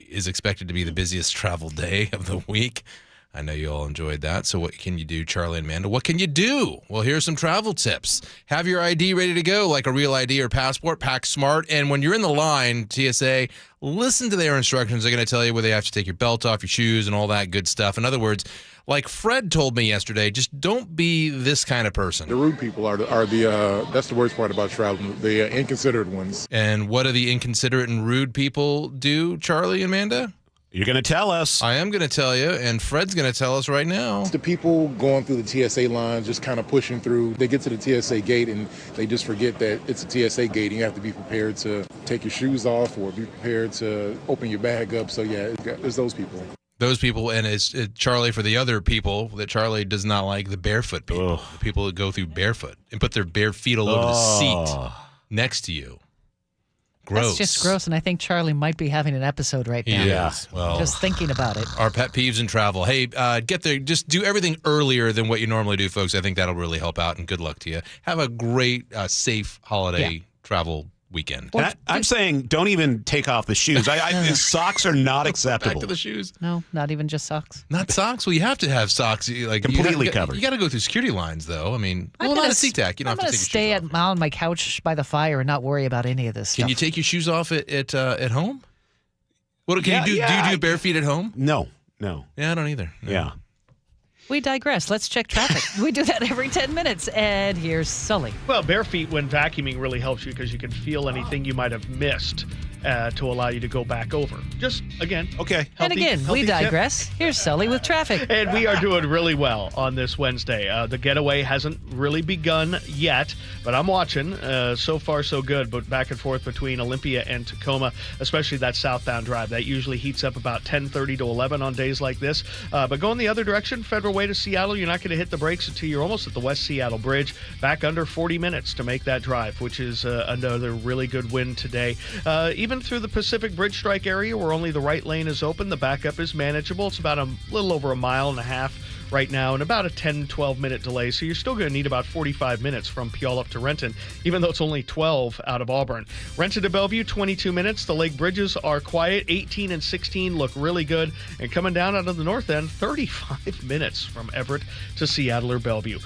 Speaker 11: is expected to be the busiest travel day of the week. I know you all enjoyed that. So what can you do, Charlie and Amanda? What can you do? Well, here's some travel tips. Have your ID ready to go, like a real ID or passport. Pack smart. And when you're in the line, TSA, listen to their instructions. They're going to tell you where they have to take your belt off, your shoes, and all that good stuff. In other words, like Fred told me yesterday, just don't be this kind of person.
Speaker 24: The rude people are that's the worst part about traveling, the inconsiderate ones.
Speaker 11: And what do the inconsiderate and rude people do, Charlie and Amanda?
Speaker 2: You're going to tell us.
Speaker 11: I am going to tell you, and Fred's going to tell us right now.
Speaker 24: It's the people going through the TSA lines, just kind of pushing through. They get to the TSA gate, and they just forget that it's a TSA gate, and you have to be prepared to take your shoes off or be prepared to open your bag up. So, yeah, it's those people.
Speaker 11: Those people, and it's Charlie for the other people that Charlie does not like, the barefoot people. The people that go through barefoot and put their bare feet all over the seat next to you. Gross.
Speaker 4: That's just gross, and I think Charlie might be having an episode right now.
Speaker 11: Yeah, well,
Speaker 4: just thinking about it.
Speaker 11: Our pet peeves in travel. Hey, get there. Just do everything earlier than what you normally do, folks. I think that'll really help out, and good luck to you. Have a great, safe holiday travel weekend.
Speaker 2: I'm saying don't even take off the shoes. Socks are not acceptable.
Speaker 11: Back to the shoes.
Speaker 4: No, not even just socks.
Speaker 11: Not socks? Well, you have to have socks. Like
Speaker 2: completely covered.
Speaker 11: You got to go through security lines, though. I mean, not a SeaTac. You don't have to take your shoes off.
Speaker 4: I'm going to stay on my couch by the fire and not worry about any of this stuff.
Speaker 11: Can you take your shoes off at home? What can you do? Do you do bare feet at home?
Speaker 2: No.
Speaker 11: Yeah, I don't either. No.
Speaker 2: Yeah.
Speaker 4: We digress. Let's check traffic. We do that every 10 minutes. And here's Sully.
Speaker 1: Well, bare feet when vacuuming really helps you because you can feel anything you might have missed. to allow you to go back over. Just, again,
Speaker 2: okay.
Speaker 4: And again, we digress. Here's Sully with traffic.
Speaker 1: And we are doing really well on this Wednesday. The getaway hasn't really begun yet, but I'm watching. So far, so good. But back and forth between Olympia and Tacoma, especially that southbound drive. That usually heats up about 10:30 to 11 on days like this. But going the other direction, Federal Way to Seattle, you're not going to hit the brakes until you're almost at the West Seattle Bridge. Back under 40 minutes to make that drive, which is another really good win today. Even through the Pacific Bridge Strike area, where only the right lane is open, the backup is manageable. It's about a little over a mile and a half right now and about a 10-12 minute delay. So you're still going to need about 45 minutes from Puyallup to Renton, even though it's only 12 out of Auburn. Renton to Bellevue, 22 minutes. The Lake Bridges are quiet. 18 and 16 look really good. And coming down out of the north end, 35 minutes from Everett to Seattle or Bellevue.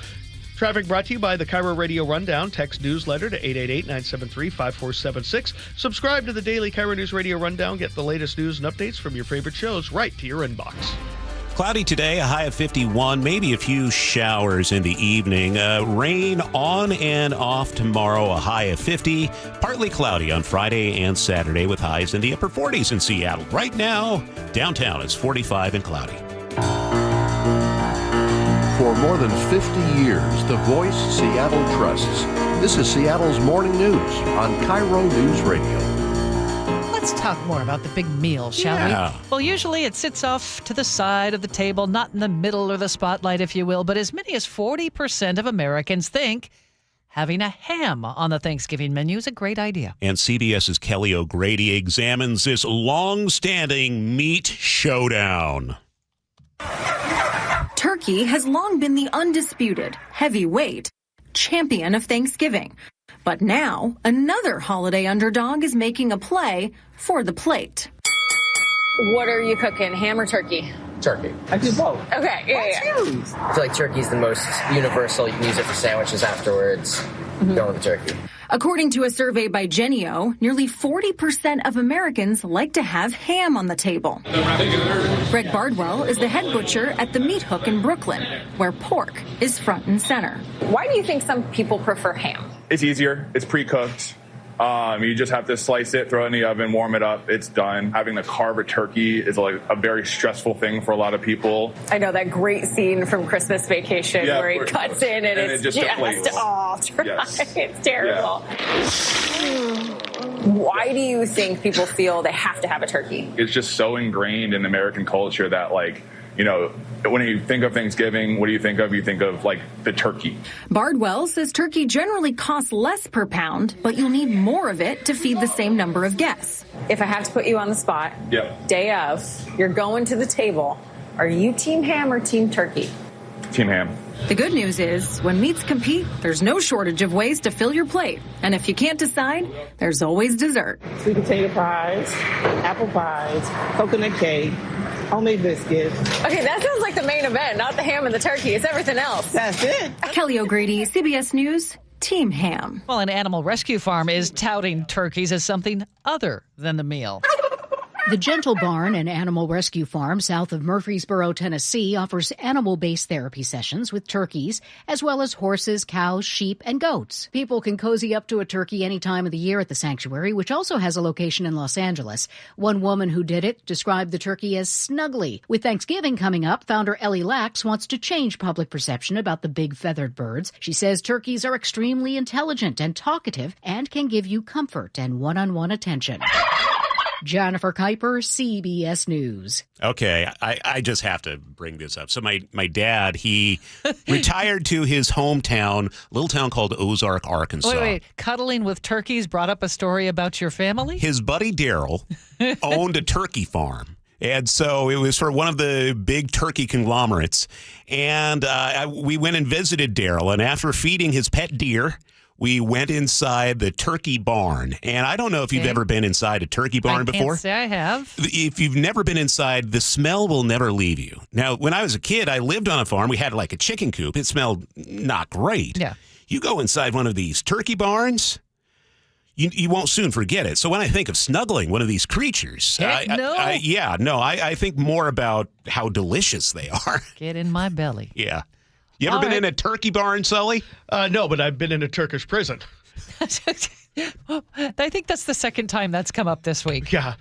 Speaker 1: Traffic brought to you by the KIRO Radio Rundown. Text newsletter to 888-973-5476. Subscribe to the daily KIRO News Radio Rundown. Get the latest news and updates from your favorite shows right to your inbox.
Speaker 2: Cloudy today, a high of 51, maybe a few showers in the evening. Rain on and off tomorrow, a high of 50. Partly cloudy on Friday and Saturday with highs in the upper 40s in Seattle. Right now, downtown is 45 and cloudy.
Speaker 3: For more than 50 years, the voice Seattle trusts. This is Seattle's Morning News on KIRO News Radio.
Speaker 4: Let's talk more about the big meal, shall we? Well, usually it sits off to the side of the table, not in the middle or the spotlight, if you will, but as many as 40% of Americans think having a ham on the Thanksgiving menu is a great idea.
Speaker 2: And CBS's Kelly O'Grady examines this long-standing meat showdown.
Speaker 5: Turkey has long been the undisputed heavyweight champion of Thanksgiving. But now, another holiday underdog is making a play for the plate.
Speaker 12: What are you cooking, ham or turkey?
Speaker 13: Turkey. I do both.
Speaker 12: Okay, yeah.
Speaker 13: I feel like turkey's the most universal. You can use it for sandwiches afterwards. Go with the turkey.
Speaker 5: According to a survey by Genio, nearly 40% of Americans like to have ham on the table. Greg Bardwell is the head butcher at the Meat Hook in Brooklyn, where pork is front and center.
Speaker 12: Why do you think some people prefer ham?
Speaker 15: It's easier. It's pre-cooked. You just have to slice it, throw it in the oven, warm it up. It's done. Having to carve a turkey is like a very stressful thing for a lot of people.
Speaker 12: I know that great scene from Christmas Vacation where he cuts in and it's just all dry. Yes. It's terrible. Yeah. Why do you think people feel they have to have a turkey?
Speaker 15: It's just so ingrained in American culture that, like, you know, when you think of Thanksgiving, what do you think of? You think of, like, the turkey.
Speaker 5: Bardwell says turkey generally costs less per pound, but you'll need more of it to feed the same number of guests.
Speaker 12: If I have to put you on the spot, day of, you're going to the table. Are you team ham or team turkey?
Speaker 15: Team ham.
Speaker 5: The good news is, when meats compete, there's no shortage of ways to fill your plate. And if you can't decide, there's always dessert.
Speaker 19: Sweet potato pies, apple pies, coconut cake, homemade biscuits.
Speaker 12: Okay, that sounds like the main event, not the ham and the turkey. It's everything else.
Speaker 19: That's it.
Speaker 5: Kelly O'Grady, CBS News, Team Ham.
Speaker 4: Well, an animal rescue farm is touting turkeys as something other than the meal.
Speaker 23: The Gentle Barn, an animal rescue farm south of Murfreesboro, Tennessee, offers animal-based therapy sessions with turkeys, as well as horses, cows, sheep, and goats. People can cozy up to a turkey any time of the year at the sanctuary, which also has a location in Los Angeles. One woman who did it described the turkey as snuggly. With Thanksgiving coming up, founder Ellie Lax wants to change public perception about the big feathered birds. She says turkeys are extremely intelligent and talkative and can give you comfort and one-on-one attention. Jennifer Kuiper, CBS News.
Speaker 2: Okay, I just have to bring this up. So my dad, he retired to his hometown, little town called Ozark, Arkansas.
Speaker 4: Wait. Cuddling with turkeys brought up a story about your family?
Speaker 2: His buddy Daryl owned a turkey farm. And so it was for one of the big turkey conglomerates. And we went and visited Daryl. And after feeding his pet deer, we went inside the turkey barn. And I don't know if you've ever been inside a turkey barn before.
Speaker 4: I can't say I have.
Speaker 2: If you've never been inside, the smell will never leave you. Now, when I was a kid, I lived on a farm. We had like a chicken coop. It smelled not great.
Speaker 4: Yeah.
Speaker 2: You go inside one of these turkey barns, you won't soon forget it. So when I think of snuggling one of these creatures, I think more about how delicious they are.
Speaker 4: Get in my belly.
Speaker 2: Yeah. You ever been in a turkey barn, Sully?
Speaker 1: No, but I've been in a Turkish prison.
Speaker 4: I think that's the second time that's come up this week.
Speaker 1: Yeah.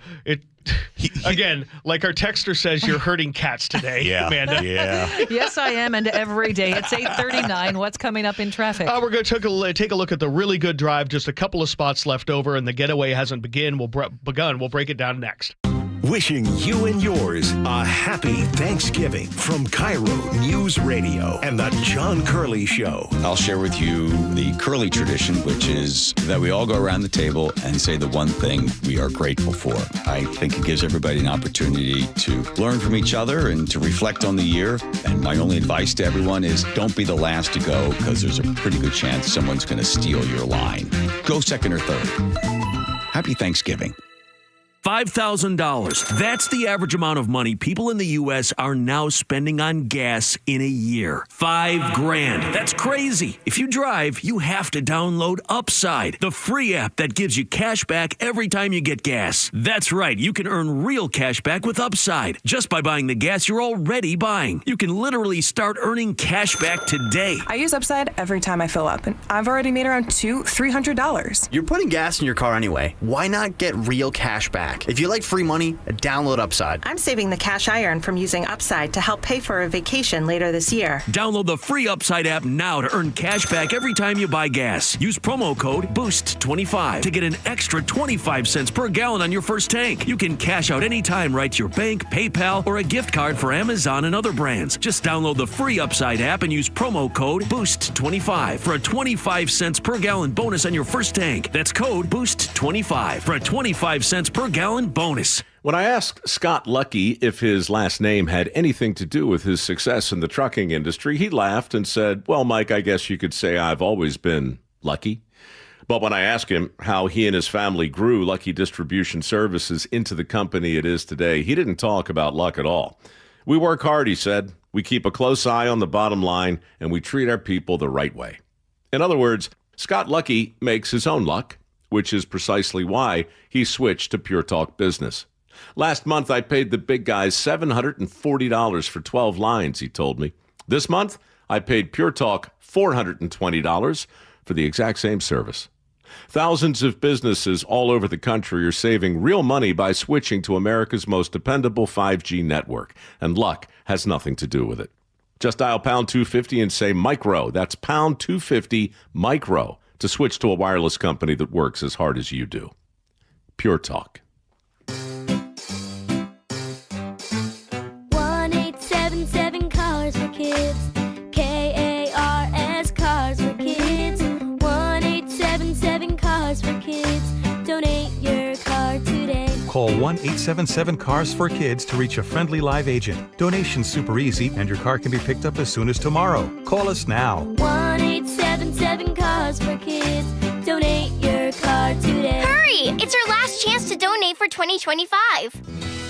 Speaker 1: Again, like our texter says, you're hurting cats today, Amanda.
Speaker 2: Yeah.
Speaker 4: Yes, I am, and every day. It's 8:39. What's coming up in traffic?
Speaker 1: We're going to take a look at the really good drive. Just a couple of spots left over, and the getaway hasn't begun. We'll break it down next.
Speaker 14: Wishing you and yours a happy Thanksgiving from KIRO Newsradio and the John Curley Show.
Speaker 17: I'll share with you the Curley tradition, which is that we all go around the table and say the one thing we are grateful for. I think it gives everybody an opportunity to learn from each other and to reflect on the year. And my only advice to everyone is don't be the last to go, because there's a pretty good chance someone's going to steal your line. Go second or third. Happy Thanksgiving.
Speaker 6: $5,000. That's the average amount of money people in the U.S. are now spending on gas in a year. $5,000. That's crazy. If you drive, you have to download Upside, the free app that gives you cash back every time you get gas. That's right. You can earn real cash back with Upside just by buying the gas you're already buying. You can literally start earning cash back today.
Speaker 16: I use Upside every time I fill up, and I've already made around $200-$300.
Speaker 18: You're putting gas in your car anyway. Why not get real cash back? If you like free money, download Upside.
Speaker 20: I'm saving the cash I earn from using Upside to help pay for a vacation later this year.
Speaker 6: Download the free Upside app now to earn cash back every time you buy gas. Use promo code BOOST25 to get an extra 25 cents per gallon on your first tank. You can cash out anytime right to your bank, PayPal, or a gift card for Amazon and other brands. Just download the free Upside app and use promo code BOOST25 for a 25 cents per gallon bonus on your first tank. That's code BOOST25 for a 25 cents per gallon bonus.
Speaker 21: When I asked Scott Lucky if his last name had anything to do with his success in the trucking industry, he laughed and said, "Well, Mike, I guess you could say I've always been lucky." But when I asked him how he and his family grew Lucky Distribution Services into the company it is today, he didn't talk about luck at all. "We work hard," he said. "We keep a close eye on the bottom line, and we treat our people the right way." In other words, Scott Lucky makes his own luck, which is precisely why he switched to Pure Talk Business. "Last month, I paid the big guys $740 for 12 lines," he told me. "This month, I paid Pure Talk $420 for the exact same service." Thousands of businesses all over the country are saving real money by switching to America's most dependable 5G network, and luck has nothing to do with it. Just dial pound 250 and say micro. That's pound 250 micro to switch to a wireless company that works as hard as you do. Pure Talk.
Speaker 25: 1-877 Cars for Kids. KARS Cars for Kids. 1-877 Cars for Kids. Donate your car today.
Speaker 26: Call 1-877 Cars for Kids to reach a friendly live agent. Donation's super easy, and your car can be picked up as soon as tomorrow. Call us now.
Speaker 25: 1-877 Cars for Kids. Donate your car today.
Speaker 27: Hurry! It's our last chance to donate for 2025.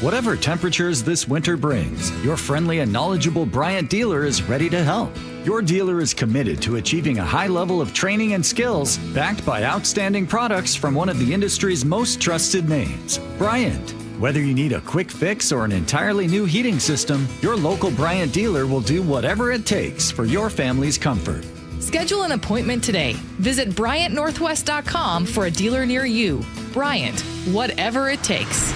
Speaker 28: Whatever temperatures this winter brings, your friendly and knowledgeable Bryant dealer is ready to help. Your dealer is committed to achieving a high level of training and skills, backed by outstanding products from one of the industry's most trusted names, Bryant. Whether you need a quick fix or an entirely new heating system, your local Bryant dealer will do whatever it takes for your family's comfort.
Speaker 9: Schedule an appointment today. Visit BryantNorthwest.com for a dealer near you. Bryant, whatever it takes.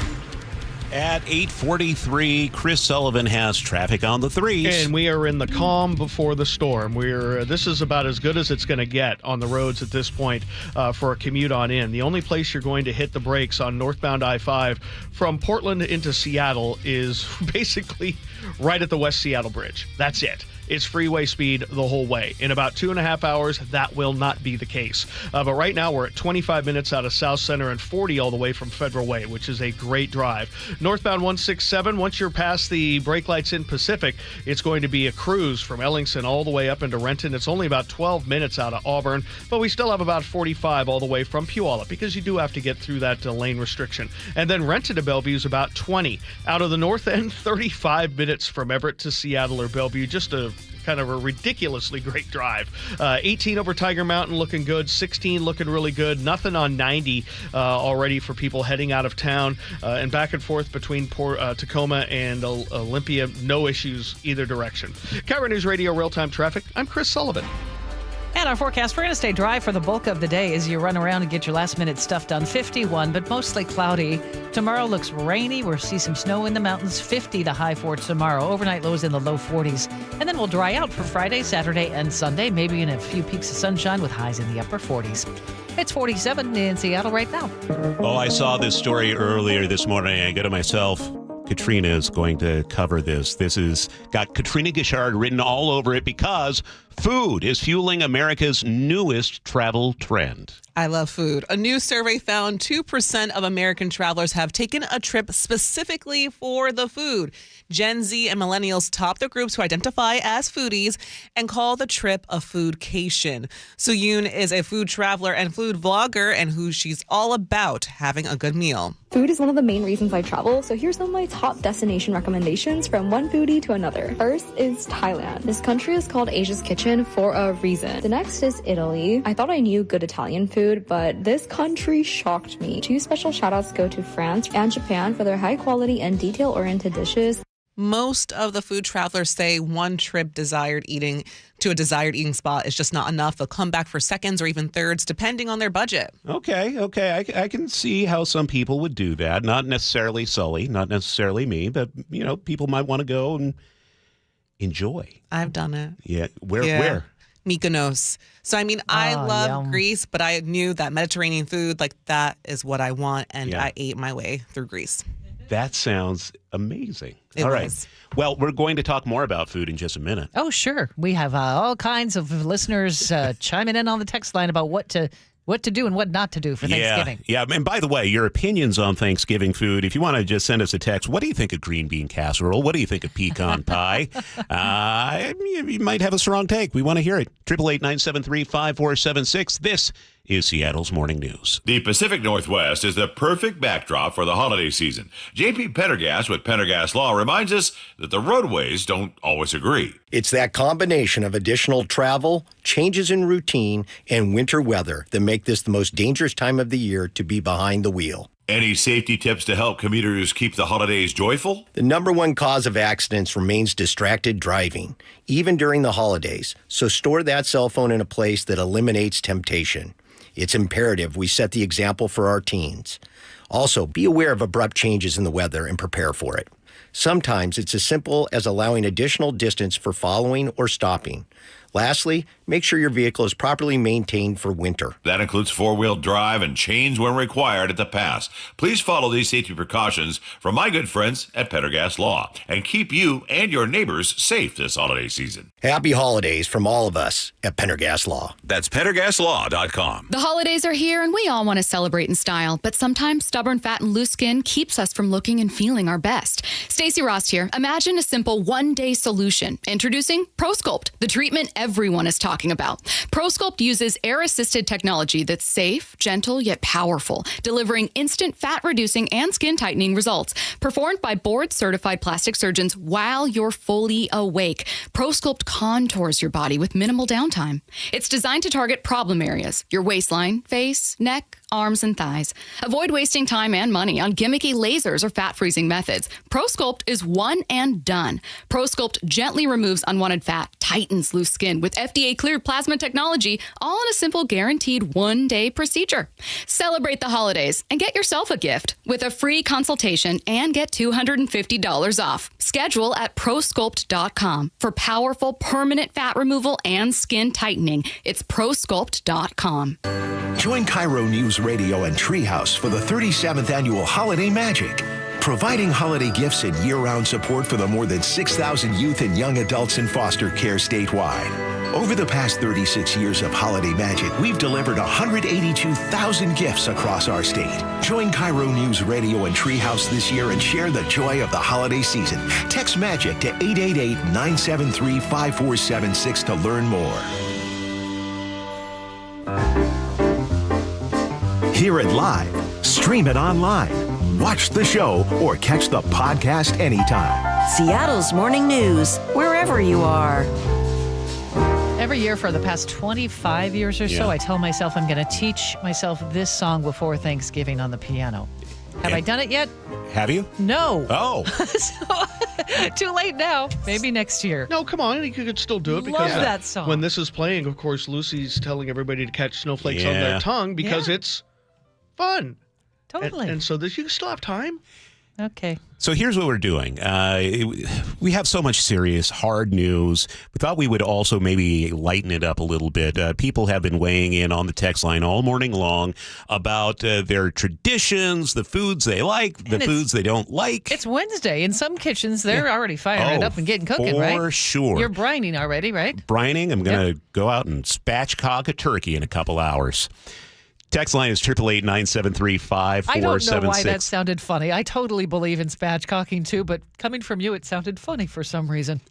Speaker 2: At 8:43, Chris Sullivan has traffic on the 3s.
Speaker 1: And we are in the calm before the storm. This is about as good as it's going to get on the roads at this point for a commute on in. The only place you're going to hit the brakes on northbound I-5 from Portland into Seattle is basically right at the West Seattle Bridge. That's it. It's freeway speed the whole way. In about 2.5 hours, that will not be the case. But right now, we're at 25 minutes out of South Center and 40 all the way from Federal Way, which is a great drive. Northbound 167, once you're past the brake lights in Pacific, it's going to be a cruise from Ellingson all the way up into Renton. It's only about 12 minutes out of Auburn, but we still have about 45 all the way from Puyallup because you do have to get through that lane restriction. And then Renton to Bellevue is about 20. Out of the north end, 35 minutes from Everett to Seattle or Bellevue. Just a kind of a ridiculously great drive. 18 over Tiger Mountain looking good. 16 looking really good. Nothing on 90 already for people heading out of town. And back and forth between Tacoma and Olympia. No issues either direction. KIRO News Radio Real-Time Traffic. I'm Chris Sullivan.
Speaker 4: And our forecast, we're going to stay dry for the bulk of the day as you run around and get your last-minute stuff done. 51, but mostly cloudy. Tomorrow looks rainy. We'll see some snow in the mountains. 50 the high for tomorrow. Overnight lows in the low 40s. And then we'll dry out for Friday, Saturday, and Sunday. Maybe in a few peaks of sunshine with highs in the upper 40s. It's 47 in Seattle right now.
Speaker 2: Oh, I saw this story earlier this morning. I go to myself, Katrina is going to cover this. This is got Katrina Gishard written all over it because food is fueling America's newest travel trend.
Speaker 3: I love food. A new survey found 2% of American travelers have taken a trip specifically for the food. Gen Z and millennials top the groups who identify as foodies and call the trip a foodcation. Soo-Yoon is a food traveler and food vlogger, and who she's all about having a good meal.
Speaker 7: Food is one of the main reasons I travel, so here's some of my top destination recommendations from one foodie to another. First is Thailand. This country is called Asia's Kitchen for a reason. The next is Italy. I thought I knew good Italian food, but this country shocked me. 2 special shoutouts go to France and Japan for their high quality and detail-oriented dishes.
Speaker 3: Most of the food travelers say one trip to a desired eating spot is just not enough. They'll come back for seconds or even thirds, depending on their budget.
Speaker 2: Okay. I can see how some people would do that. Not necessarily Sully, not necessarily me, but, people might want to go and enjoy.
Speaker 3: I've done it.
Speaker 2: Yeah. Where?
Speaker 3: Mykonos. So, I love
Speaker 4: yum.
Speaker 3: Greece, but I knew that Mediterranean food, that is what I want, and I ate my way through Greece.
Speaker 2: That sounds amazing.
Speaker 3: It
Speaker 2: all
Speaker 3: was.
Speaker 2: right. Well, we're going to talk more about food in just a minute.
Speaker 4: Oh, sure. We have all kinds of listeners chiming in on the text line about what to do and what not to do for Thanksgiving.
Speaker 2: Yeah. And by the way, your opinions on Thanksgiving food, if you want to just send us a text, what do you think of green bean casserole? What do you think of pecan pie? You might have a strong take. We want to hear it. 888-973-5476. This is Seattle's Morning News.
Speaker 8: The Pacific Northwest is the perfect backdrop for the holiday season. JP Pendergast with Pendergast Law reminds us that the roadways don't always agree.
Speaker 10: It's that combination of additional travel, changes in routine, and winter weather that make this the most dangerous time of the year to be behind the wheel.
Speaker 8: Any safety tips to help commuters keep the holidays joyful?
Speaker 10: The number one cause of accidents remains distracted driving, even during the holidays. So store that cell phone in a place that eliminates temptation. It's imperative we set the example for our teens. Also, be aware of abrupt changes in the weather and prepare for it. Sometimes it's as simple as allowing additional distance for following or stopping. Lastly, make sure your vehicle is properly maintained for winter.
Speaker 8: That includes four-wheel drive and chains when required at the pass. Please follow these safety precautions from my good friends at Pendergast Law and keep you and your neighbors safe this holiday season.
Speaker 10: Happy holidays from all of us at Pendergast Law.
Speaker 8: That's PendergastLaw.com.
Speaker 11: The holidays are here and we all want to celebrate in style, but sometimes stubborn fat and loose skin keeps us from looking and feeling our best. Stacey Rost here. Imagine a simple one-day solution. Introducing ProSculpt, the treatment everyone is talking about. ProSculpt uses air-assisted technology that's safe, gentle, yet powerful, delivering instant fat-reducing and skin-tightening results. Performed by board-certified plastic surgeons while you're fully awake. ProSculpt contours your body with minimal downtime. It's designed to target problem areas, your waistline, face, neck, arms, and thighs. Avoid wasting time and money on gimmicky lasers or fat-freezing methods. ProSculpt is one and done. ProSculpt gently removes unwanted fat, tightens loose skin with FDA-cleared plasma technology, all in a simple, guaranteed one-day procedure. Celebrate the holidays and get yourself a gift with a free consultation and get $250 off. Schedule at ProSculpt.com for powerful, permanent fat removal and skin tightening. It's ProSculpt.com.
Speaker 14: Join KIRO Newsradio and Treehouse for the 37th Annual Holiday Magic, providing holiday gifts and year-round support for the more than 6,000 youth and young adults in foster care statewide. Over the past 36 years of Holiday Magic, we've delivered 182,000 gifts across our state. Join KIRO Newsradio and Treehouse this year and share the joy of the holiday season. Text MAGIC to 888-973-5476 to learn more. Hear it live, stream it online, watch the show, or catch the podcast anytime.
Speaker 13: Seattle's Morning News, wherever you are.
Speaker 4: Every year for the past 25 years or so, I tell myself I'm going to teach myself this song before Thanksgiving on the piano. Have I done it yet?
Speaker 2: Have you?
Speaker 4: No.
Speaker 2: Oh.
Speaker 4: So, too late now. Maybe next year.
Speaker 1: No, come on. You could still do it.
Speaker 4: Love
Speaker 1: Because
Speaker 4: that song.
Speaker 1: when this is playing, of course, Lucy's telling everybody to catch snowflakes on their tongue because it's fun.
Speaker 4: Totally.
Speaker 1: And so you can still have time.
Speaker 4: Okay.
Speaker 2: So here's what we're doing. We have so much serious, hard news. We thought we would also maybe lighten it up a little bit. People have been weighing in on the text line all morning long about their traditions, the foods they like, the foods they don't like.
Speaker 4: It's Wednesday. In some kitchens, they're already firing it up and getting cooking, right?
Speaker 2: For sure.
Speaker 4: You're brining already, right?
Speaker 2: Brining. I'm going to go out and spatchcock a turkey in a couple hours. Text line is 888-973-5476.
Speaker 4: I don't know why that sounded funny. I totally believe in spatchcocking too, but coming from you, it sounded funny for some reason.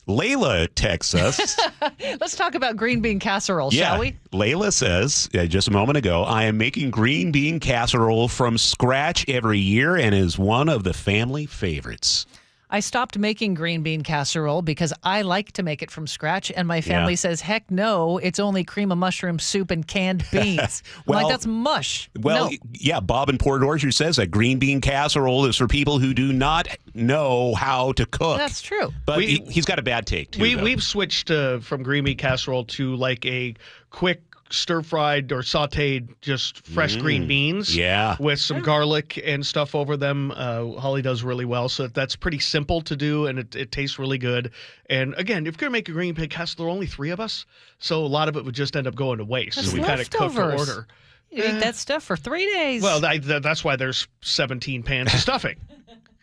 Speaker 2: Layla texts us.
Speaker 4: Let's talk about green bean casserole, shall we?
Speaker 2: Layla says, just a moment ago, I am making green bean casserole from scratch every year and is one of the family favorites.
Speaker 4: I stopped making green bean casserole because I like to make it from scratch, and my family says, heck no, it's only cream of mushroom soup and canned beans. I'm like, that's mush.
Speaker 2: Well,
Speaker 4: no.
Speaker 2: yeah, Bob in Port Orchard says that green bean casserole is for people who do not know how to cook.
Speaker 4: That's true.
Speaker 2: But he's got a bad take, too.
Speaker 1: We've switched from green bean casserole to like a quick stir-fried or sautéed just fresh green beans with some garlic and stuff over them. Holly does really well, so that's pretty simple to do, and it tastes really good. And again, if you're going to make a green bean casserole, there are only 3 of us, so a lot of it would just end up going to waste.
Speaker 4: That's
Speaker 1: so we kind of cook to order.
Speaker 4: You eat that stuff for 3 days.
Speaker 1: Well, that's why there's 17 pans of stuffing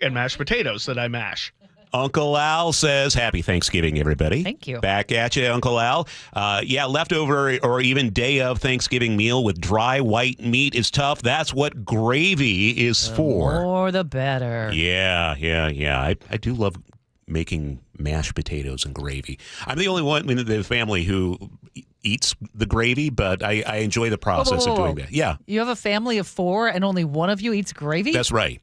Speaker 1: and mashed potatoes that I mash.
Speaker 2: Uncle Al says, happy Thanksgiving, everybody.
Speaker 4: Thank you.
Speaker 2: Back at you, Uncle Al. Leftover or even day of Thanksgiving meal with dry white meat is tough. That's what gravy is for.
Speaker 4: The more the better.
Speaker 2: Yeah. I do love making mashed potatoes and gravy. I'm the only one in the family who eats the gravy, but I enjoy the process of doing that. Yeah.
Speaker 4: You have a family of 4 and only one of you eats gravy?
Speaker 2: That's right.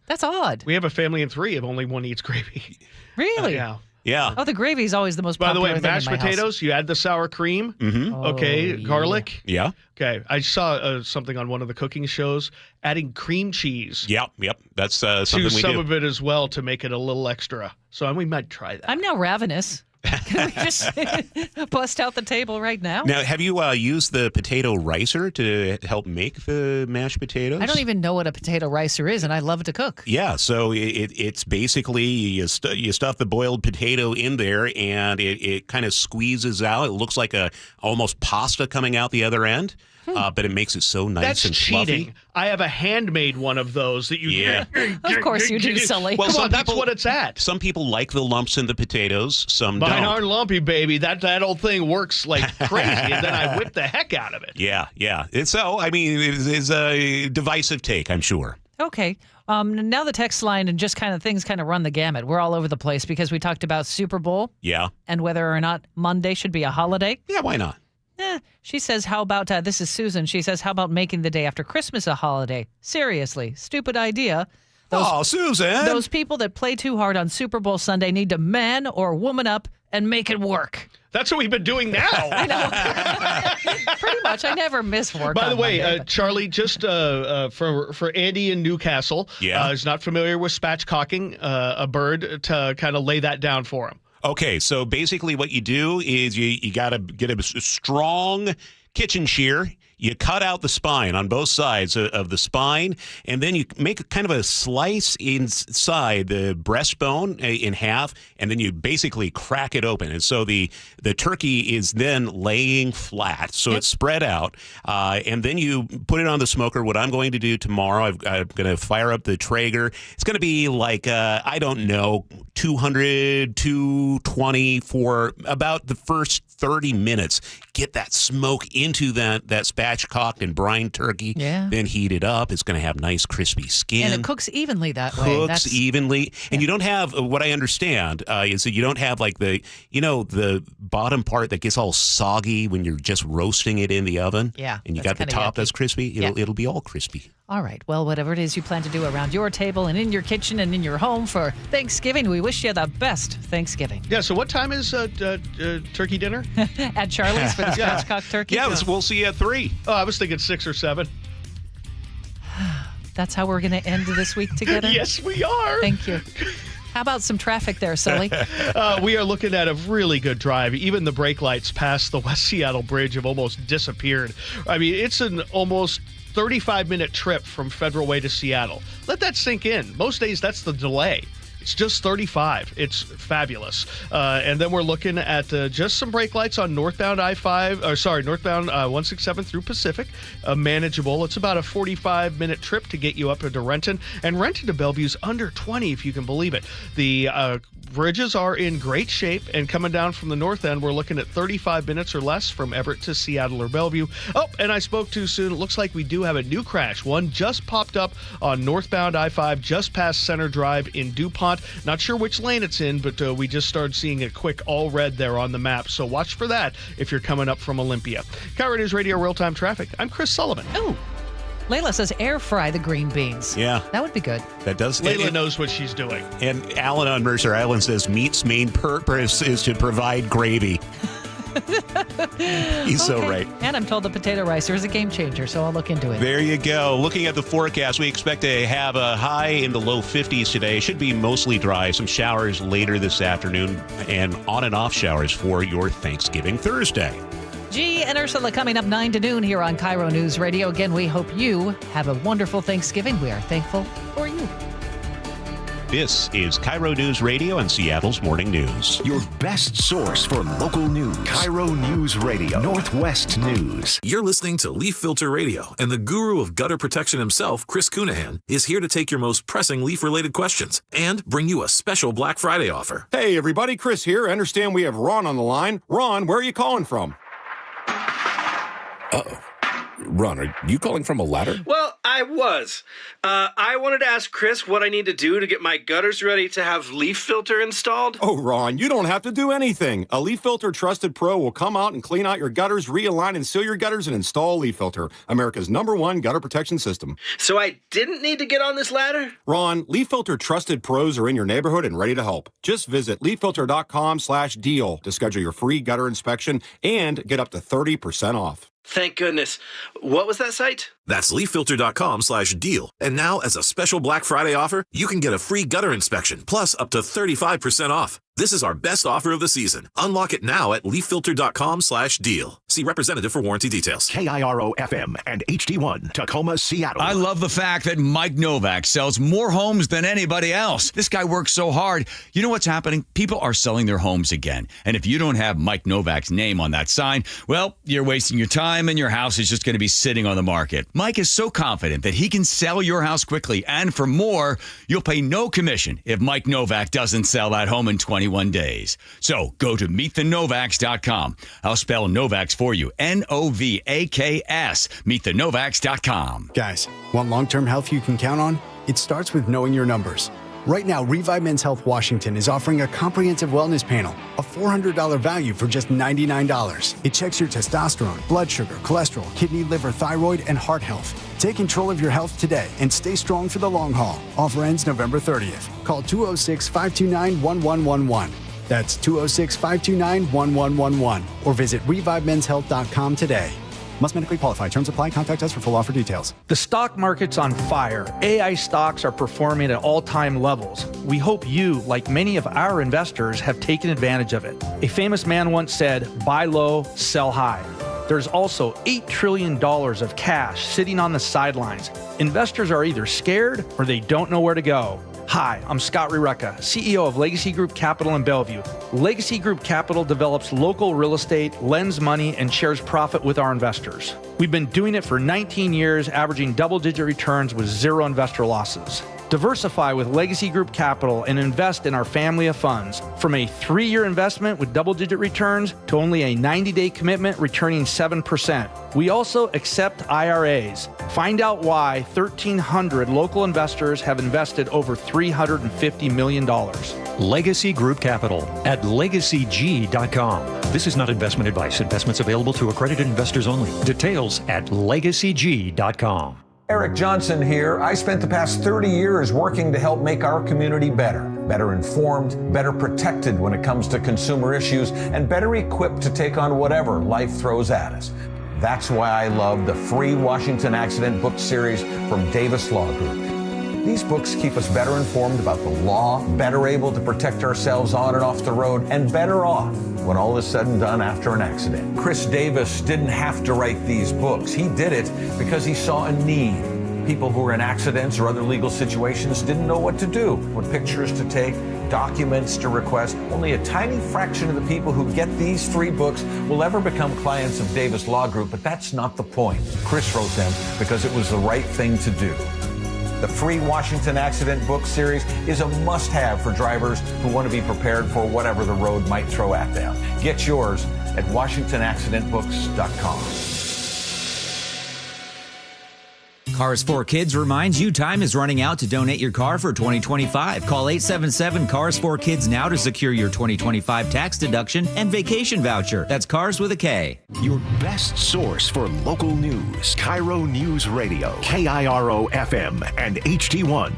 Speaker 4: That's odd.
Speaker 1: We have a family of 3 and only one eats gravy.
Speaker 4: Really?
Speaker 2: Yeah.
Speaker 4: Oh, the gravy is always the most
Speaker 1: By the
Speaker 4: popular
Speaker 1: way,
Speaker 4: thing
Speaker 1: mashed
Speaker 4: in my
Speaker 1: potatoes,
Speaker 4: house.
Speaker 1: you add the sour cream.
Speaker 2: Mm-hmm.
Speaker 1: Okay, garlic.
Speaker 2: Yeah.
Speaker 1: Okay, I saw something on one of the cooking shows, adding cream cheese.
Speaker 2: Yep. That's something we do.
Speaker 1: To some of it as well to make it a little extra. So we might try that.
Speaker 4: I'm now ravenous. Can we just bust out the table right now?
Speaker 2: Now, have you used the potato ricer to help make the mashed potatoes?
Speaker 4: I don't even know what a potato ricer is, and I love to cook.
Speaker 2: Yeah, so it's basically you stuff the boiled potato in there, and it kind of squeezes out. It looks like almost pasta coming out the other end, but it makes it so nice
Speaker 1: That's
Speaker 2: and
Speaker 1: cheating.
Speaker 2: fluffy.
Speaker 1: I have a handmade one of those that you
Speaker 4: Of course you do, Sully.
Speaker 2: Well,
Speaker 1: Come on, that's what it's at.
Speaker 2: Some people like the lumps in the potatoes, some
Speaker 1: Mine
Speaker 2: don't.
Speaker 1: aren't lumpy, baby. That old thing works like crazy, and then I whip the heck out of it.
Speaker 2: Yeah. It's a divisive take, I'm sure.
Speaker 4: Okay. Now the text line and just things run the gamut. We're all over the place because we talked about Super Bowl.
Speaker 2: Yeah.
Speaker 4: And whether or not Monday should be a holiday.
Speaker 2: Yeah, why not?
Speaker 4: She says, how about, this is Susan, she says, how about making the day after Christmas a holiday? Seriously, stupid idea.
Speaker 2: Susan!
Speaker 4: Those people that play too hard on Super Bowl Sunday need to man or woman up and make it work.
Speaker 1: That's what we've been doing now.
Speaker 4: I know. Pretty much. I never miss work.
Speaker 1: By the way,
Speaker 4: Monday,
Speaker 1: Charlie, just for Andy in Newcastle, is not familiar with spatchcocking a bird, to kind of lay that down for him.
Speaker 2: Okay, so basically what you do is you got to get a strong kitchen shear. You cut out the spine on both sides of the spine, and then you make kind of a slice inside the breastbone in half, and then you basically crack it open. And so the turkey is then laying flat, so it's spread out. And then you put it on the smoker. What I'm going to do tomorrow, I'm going to fire up the Traeger. It's going to be like, 200, 220 for about the first 30 minutes. Get that smoke into that spatchcocked and brined turkey.
Speaker 4: Yeah.
Speaker 2: Then heat it up. It's going to have nice crispy skin.
Speaker 4: And it cooks evenly that way.
Speaker 2: Cooks evenly. And you don't have, what I understand, is that you don't have like the bottom part that gets all soggy when you're just roasting it in the oven.
Speaker 4: Yeah.
Speaker 2: And you got the top that's crispy. It'll be all crispy.
Speaker 4: All right. Well, whatever it is you plan to do around your table and in your kitchen and in your home for Thanksgiving, we wish you the best Thanksgiving.
Speaker 1: Yeah, so what time is turkey dinner?
Speaker 4: At Charlie's for the spatchcock turkey?
Speaker 2: Yeah, we'll see you at 3.
Speaker 1: Oh, I was thinking 6 or 7.
Speaker 4: That's how we're going to end this week together?
Speaker 1: Yes, we are.
Speaker 4: Thank you. How about some traffic there, Sully?
Speaker 1: We are looking at a really good drive. Even the brake lights past the West Seattle Bridge have almost disappeared. I mean, it's an almost 35-minute trip from Federal Way to Seattle. Let that sink in. Most days, that's the delay. It's just 35. It's fabulous. And then we're looking at just some brake lights on northbound northbound 167 through Pacific. Manageable. It's about a 45-minute trip to get you up into Renton. And Renton to Bellevue's under 20, if you can believe it. The bridges are in great shape. And coming down from the north end, we're looking at 35 minutes or less from Everett to Seattle or Bellevue. Oh, and I spoke too soon. It looks like we do have a new crash. One just popped up on northbound I-5 just past Center Drive in DuPont. Not sure which lane it's in, but we just started seeing a quick all red there on the map. So watch for that if you're coming up from Olympia. KIRO Newsradio Real-Time Traffic. I'm Chris Sullivan.
Speaker 4: Oh, Layla says air fry the green beans.
Speaker 2: Yeah.
Speaker 4: That would be good.
Speaker 2: That does.
Speaker 1: Layla knows what she's doing.
Speaker 2: And Alan on Mercer Island says meat's main purpose is to provide gravy. He's so right.
Speaker 4: And I'm told the potato ricer is a game changer, so I'll look into it.
Speaker 2: There you go. Looking at the forecast, we expect to have a high in the low 50s today. Should be mostly dry. Some showers later this afternoon and on and off showers for your Thanksgiving Thursday.
Speaker 4: G and Ursula coming up 9 to noon here on KIRO News Radio. Again, we hope you have a wonderful Thanksgiving. We are thankful for you.
Speaker 2: This is KIRO News Radio and Seattle's Morning News.
Speaker 14: Your best source for local news. KIRO News Radio, Northwest News.
Speaker 5: You're listening to Leaf Filter Radio, and the guru of gutter protection himself, Chris Coonahan, is here to take your most pressing leaf-related questions and bring you a special Black Friday offer.
Speaker 12: Hey, everybody, Chris here. I understand we have Ron on the line. Ron, where are you calling from?
Speaker 15: Uh-oh. Ron, are you calling from a ladder?
Speaker 17: Well, I was. I wanted to ask Chris what I need to do to get my gutters ready to have leaf filter installed.
Speaker 12: Oh, Ron, you don't have to do anything. A Leaf Filter Trusted Pro will come out and clean out your gutters, realign and seal your gutters, and install Leaf Filter, America's #1 gutter protection system.
Speaker 17: So I didn't need to get on this ladder?
Speaker 12: Ron, Leaf Filter Trusted Pros are in your neighborhood and ready to help. Just visit leaffilter.com/deal to schedule your free gutter inspection and get up to 30% off.
Speaker 17: Thank goodness. What was that site?
Speaker 5: That's leaffilter.com/deal. And now, as a special Black Friday offer, you can get a free gutter inspection, plus up to 35% off. This is our best offer of the season. Unlock it now at leaffilter.com/deal. See representative for warranty details.
Speaker 14: KIRO FM and HD1, Tacoma, Seattle.
Speaker 19: I love the fact that Mike Novak sells more homes than anybody else. This guy works so hard. You know what's happening? People are selling their homes again. And if you don't have Mike Novak's name on that sign, well, you're wasting your time and your house is just going to be sitting on the market. Mike is so confident that he can sell your house quickly. And for more, you'll pay no commission if Mike Novak doesn't sell that home in 21 days. So go to meetthenovaks.com. I'll spell Novaks for you. Novaks. Meetthenovaks.com.
Speaker 22: Guys, want long-term health you can count on? It starts with knowing your numbers. Right now, Revive Men's Health Washington is offering a comprehensive wellness panel, a $400 value for just $99. It checks your testosterone, blood sugar, cholesterol, kidney, liver, thyroid, and heart health. Take control of your health today and stay strong for the long haul. Offer ends November 30th. Call 206-529-1111. That's 206-529-1111. Or visit ReviveMen'sHealth.com today. Must medically qualify. Terms apply. Contact us for full offer details.
Speaker 23: The stock market's on fire. AI stocks are performing at all-time levels. We hope you, like many of our investors, have taken advantage of it. A famous man once said, buy low, sell high. There's also $8 trillion of cash sitting on the sidelines. Investors are either scared or they don't know where to go. Hi, I'm Scott Rireka, CEO of Legacy Group Capital in Bellevue. Legacy Group Capital develops local real estate, lends money, and shares profit with our investors. We've been doing it for 19 years, averaging double-digit returns with zero investor losses. Diversify with Legacy Group Capital and invest in our family of funds. From a 3-year investment with double-digit returns to only a 90-day commitment returning 7%. We also accept IRAs. Find out why 1,300 local investors have invested over $350 million.
Speaker 24: Legacy Group Capital at legacyg.com. This is not investment advice. Investments available to accredited investors only. Details at legacyg.com.
Speaker 29: Eric Johnson here. I spent the past 30 years working to help make our community better informed, better protected when it comes to consumer issues, and better equipped to take on whatever life throws at us. That's why I love the free Washington Accident book series from Davis Law Group. These books keep us better informed about the law, better able to protect ourselves on and off the road, and better off when all is said and done after an accident. Chris Davis didn't have to write these books. He did it because he saw a need. People who were in accidents or other legal situations didn't know what to do, what pictures to take, documents to request. Only a tiny fraction of the people who get these 3 books will ever become clients of Davis Law Group, but that's not the point. Chris wrote them because it was the right thing to do. The free Washington Accident book series is a must-have for drivers who want to be prepared for whatever the road might throw at them. Get yours at WashingtonAccidentBooks.com.
Speaker 6: Cars for Kids reminds you time is running out to donate your car for 2025. Call 877-CARS4KIDS now to secure your 2025 tax deduction and vacation voucher. That's Cars with a K.
Speaker 14: Your best source for local news. KIRO News Radio. KIRO FM and HD1.